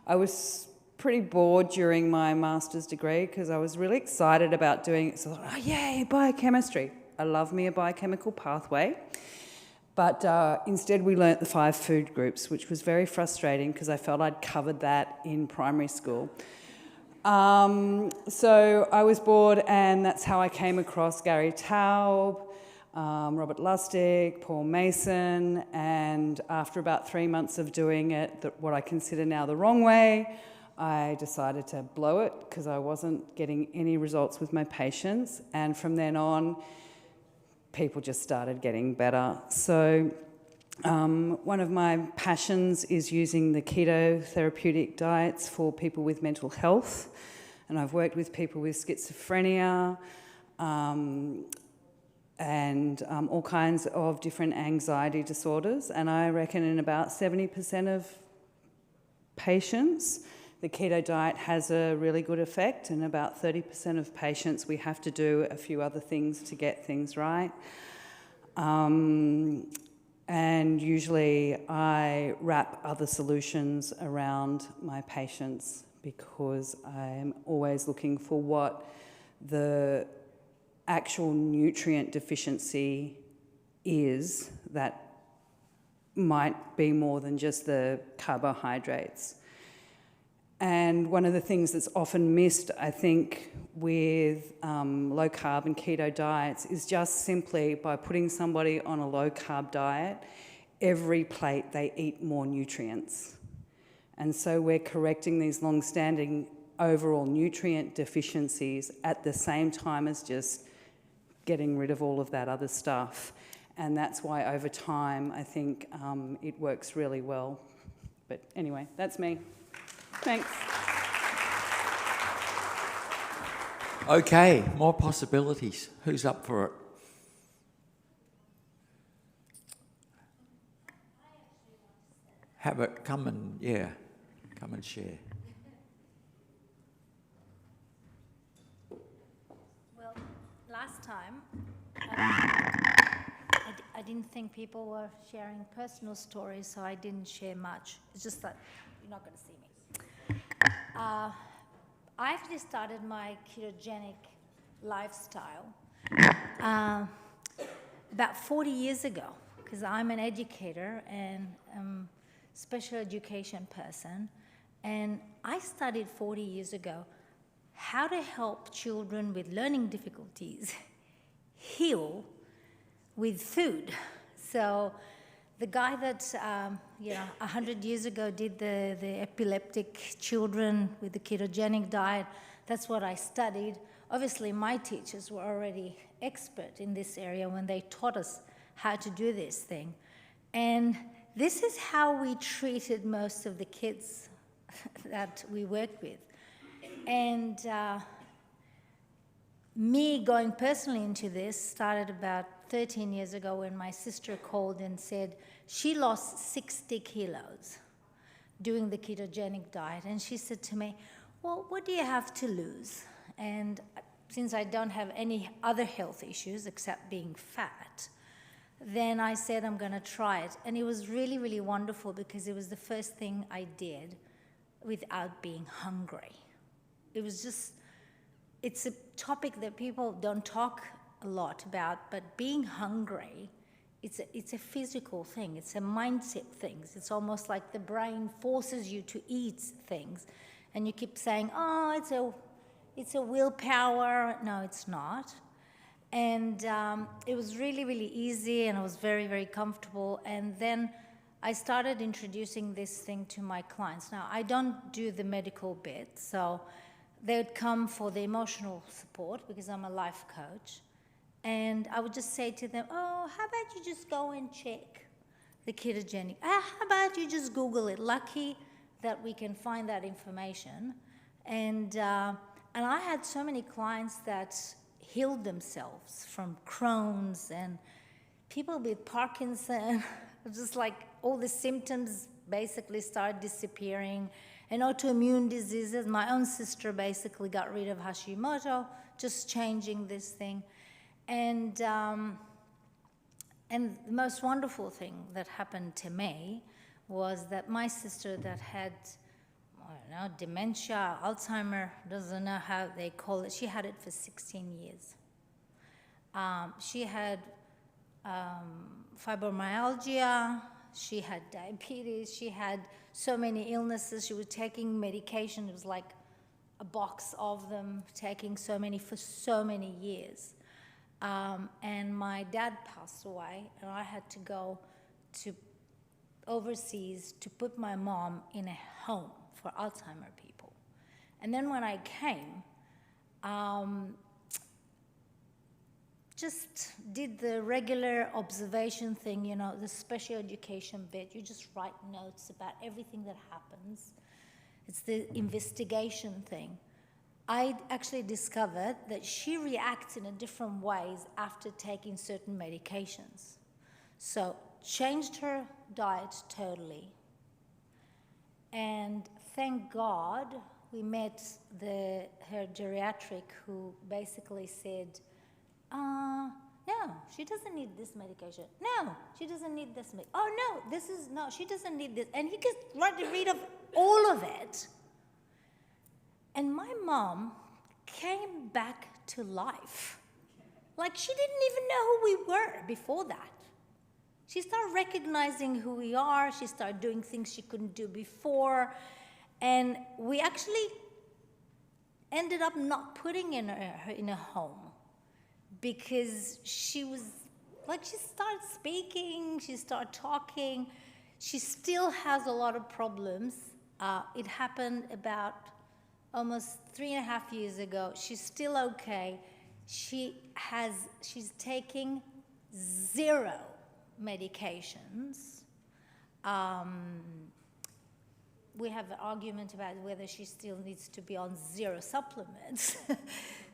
I was pretty bored during my master's degree because I was really excited about doing it. So I thought, oh yay, biochemistry. I love me a biochemical pathway. But instead we learnt the 5 food groups, which was very frustrating because I felt I'd covered that in primary school. So I was bored, and that's how I came across Gary Taub, Robert Lustig, Paul Mason, and after about 3 months of doing it, what I consider now the wrong way, I decided to blow it because I wasn't getting any results with my patients, and from then on, people just started getting better. So one of my passions is using the keto therapeutic diets for people with mental health, and I've worked with people with schizophrenia and all kinds of different anxiety disorders, and I reckon in about 70% of patients the keto diet has a really good effect, and about 30% of patients we have to do a few other things to get things right. And usually I wrap other solutions around my patients because I'm always looking for what the actual nutrient deficiency is that might be more than just the carbohydrates. And one of the things that's often missed, I think, with low carb and keto diets is just simply by putting somebody on a low carb diet, every plate they eat more nutrients. And so we're correcting these long-standing overall nutrient deficiencies at the same time as just getting rid of all of that other stuff. And that's why over time I think it works really well. But anyway, that's me. Thanks. Okay, more possibilities. Who's up for it? Have it, come and share. Well, last time, I didn't think people were sharing personal stories, so I didn't share much. It's just that you're not going to see me. I actually started my ketogenic lifestyle about 40 years ago, because I'm an educator and special education person, and I studied 40 years ago how to help children with learning difficulties heal with food. So the guy that 100 years ago did the epileptic children with the ketogenic diet, that's what I studied. Obviously my teachers were already expert in this area when they taught us how to do this thing. And this is how we treated most of the kids that we worked with. And me going personally into this started about 13 years ago when my sister called and said she lost 60 kilos doing the ketogenic diet. And she said to me, well, what do you have to lose? And since I don't have any other health issues except being fat, then I said I'm going to try it. And it was really, really wonderful because it was the first thing I did without being hungry. It was just, it's a topic that people don't talk a lot about, but being hungry, it's a physical thing. It's a mindset thing. It's almost like the brain forces you to eat things. And you keep saying, oh, it's a willpower. No, it's not. And it was really, really easy, and I was very, very comfortable. And then I started introducing this thing to my clients. Now, I don't do the medical bit, so they would come for the emotional support because I'm a life coach. And I would just say to them, oh, how about you just go and check the ketogenic? How about you just Google it? Lucky that we can find that information. And I had so many clients that healed themselves from Crohn's and people with Parkinson, just like all the symptoms basically started disappearing, and autoimmune diseases. My own sister basically got rid of Hashimoto, just changing this thing. And the most wonderful thing that happened to me was that my sister that had, I don't know, dementia, Alzheimer, doesn't know how they call it, she had it for 16 years. She had fibromyalgia, she had diabetes, she had so many illnesses, she was taking medication, it was like a box of them, taking so many for so many years. And my dad passed away, and I had to go to overseas to put my mom in a home for Alzheimer people. And then when I came, just did the regular observation thing, you know, the special education bit. You just write notes about everything that happens. It's the investigation thing. I actually discovered that she reacts in a different ways after taking certain medications. So changed her diet totally. And thank God we met her geriatric who basically said, no, she doesn't need this medication. No, she doesn't need this medication. Oh, no, she doesn't need this. And he gets rid of all of it. And my mom came back to life. Like she didn't even know who we were before that. She started recognizing who we are. She started doing things she couldn't do before. And we actually ended up not putting her in a home because she was, like, she started speaking, she started talking. She still has a lot of problems. It happened about almost 3.5 years ago. She's still okay. She's taking 0 medications. We have an argument about whether she still needs to be on 0 supplements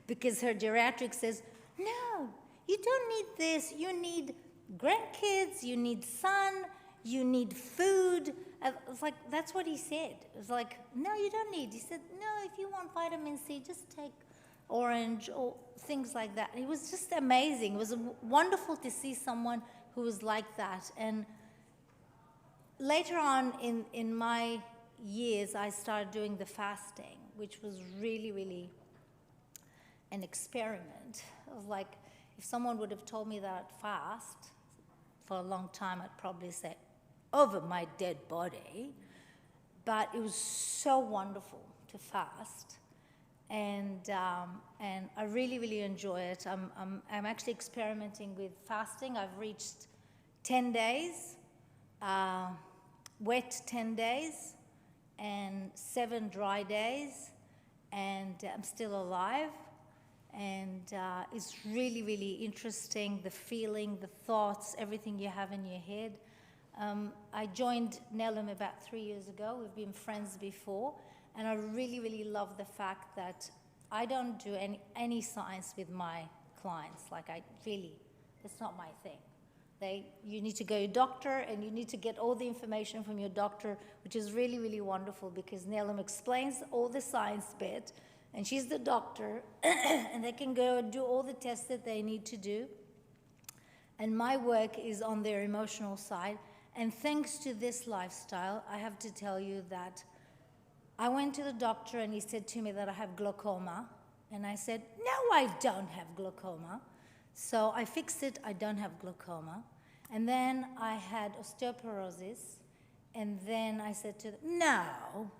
because her geriatric says, no, you don't need this. You need grandkids, you need sun, you need food. It's like, that's what he said. It was like, no, you don't need. He said, no, if you want vitamin C, just take orange or things like that. And it was just amazing. It was wonderful to see someone who was like that. And later on in my years, I started doing the fasting, which was really, really an experiment. It was like, if someone would have told me that I'd fast for a long time, I'd probably say, over my dead body. But it was so wonderful to fast. And I really, really enjoy it. I'm actually experimenting with fasting. I've reached 10 days, wet 10 days, and 7 dry days, and I'm still alive. And it's really, really interesting, the feeling, the thoughts, everything you have in your head. I joined Nelum about 3 years ago. We've been friends before. And I really, really love the fact that I don't do any science with my clients. Like that's not my thing. You need to go to your doctor and you need to get all the information from your doctor, which is really, really wonderful because Neelam explains all the science bit and she's the doctor and they can go and do all the tests that they need to do. And my work is on their emotional side. And thanks to this lifestyle, I have to tell you that I went to the doctor and he said to me that I have glaucoma. And I said, no, I don't have glaucoma. So I fixed it, I don't have glaucoma. And then I had osteoporosis. And then I said to them, no,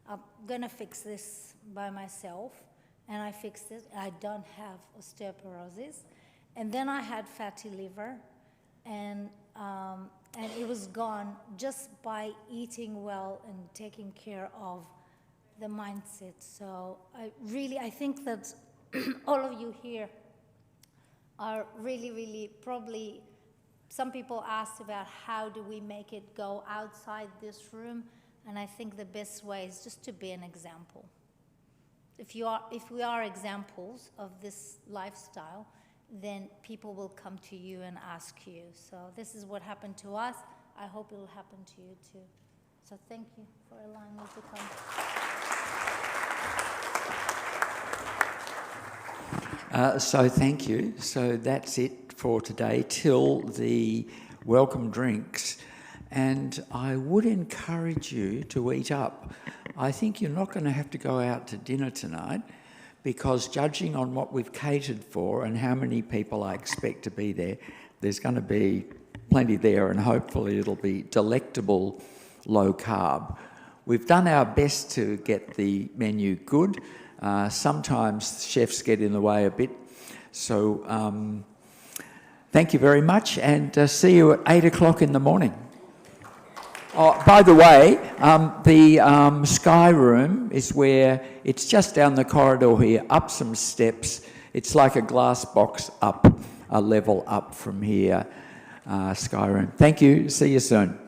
I'm gonna fix this by myself. And I fixed it, I don't have osteoporosis. And then I had fatty liver. And it was gone just by eating well and taking care of the mindset. So I think that all of you here are really, really probably, some people asked about how do we make it go outside this room, and I think the best way is just to be an example. If we are examples of this lifestyle, then people will come to you and ask you. So this is what happened to us. I hope it will happen to you too. So thank you for allowing me to come. So thank you. So that's it for today till the welcome drinks. And I would encourage you to eat up. I think you're not going to have to go out to dinner tonight because judging on what we've catered for and how many people I expect to be there, there's going to be plenty there and hopefully it'll be delectable low carb. We've done our best to get the menu good. Sometimes chefs get in the way a bit. So thank you very much and see you at 8 o'clock in the morning. Oh, by the way, the Sky Room is where, it's just down the corridor here, up some steps. It's like a glass box up, a level up from here, Sky Room. Thank you, see you soon.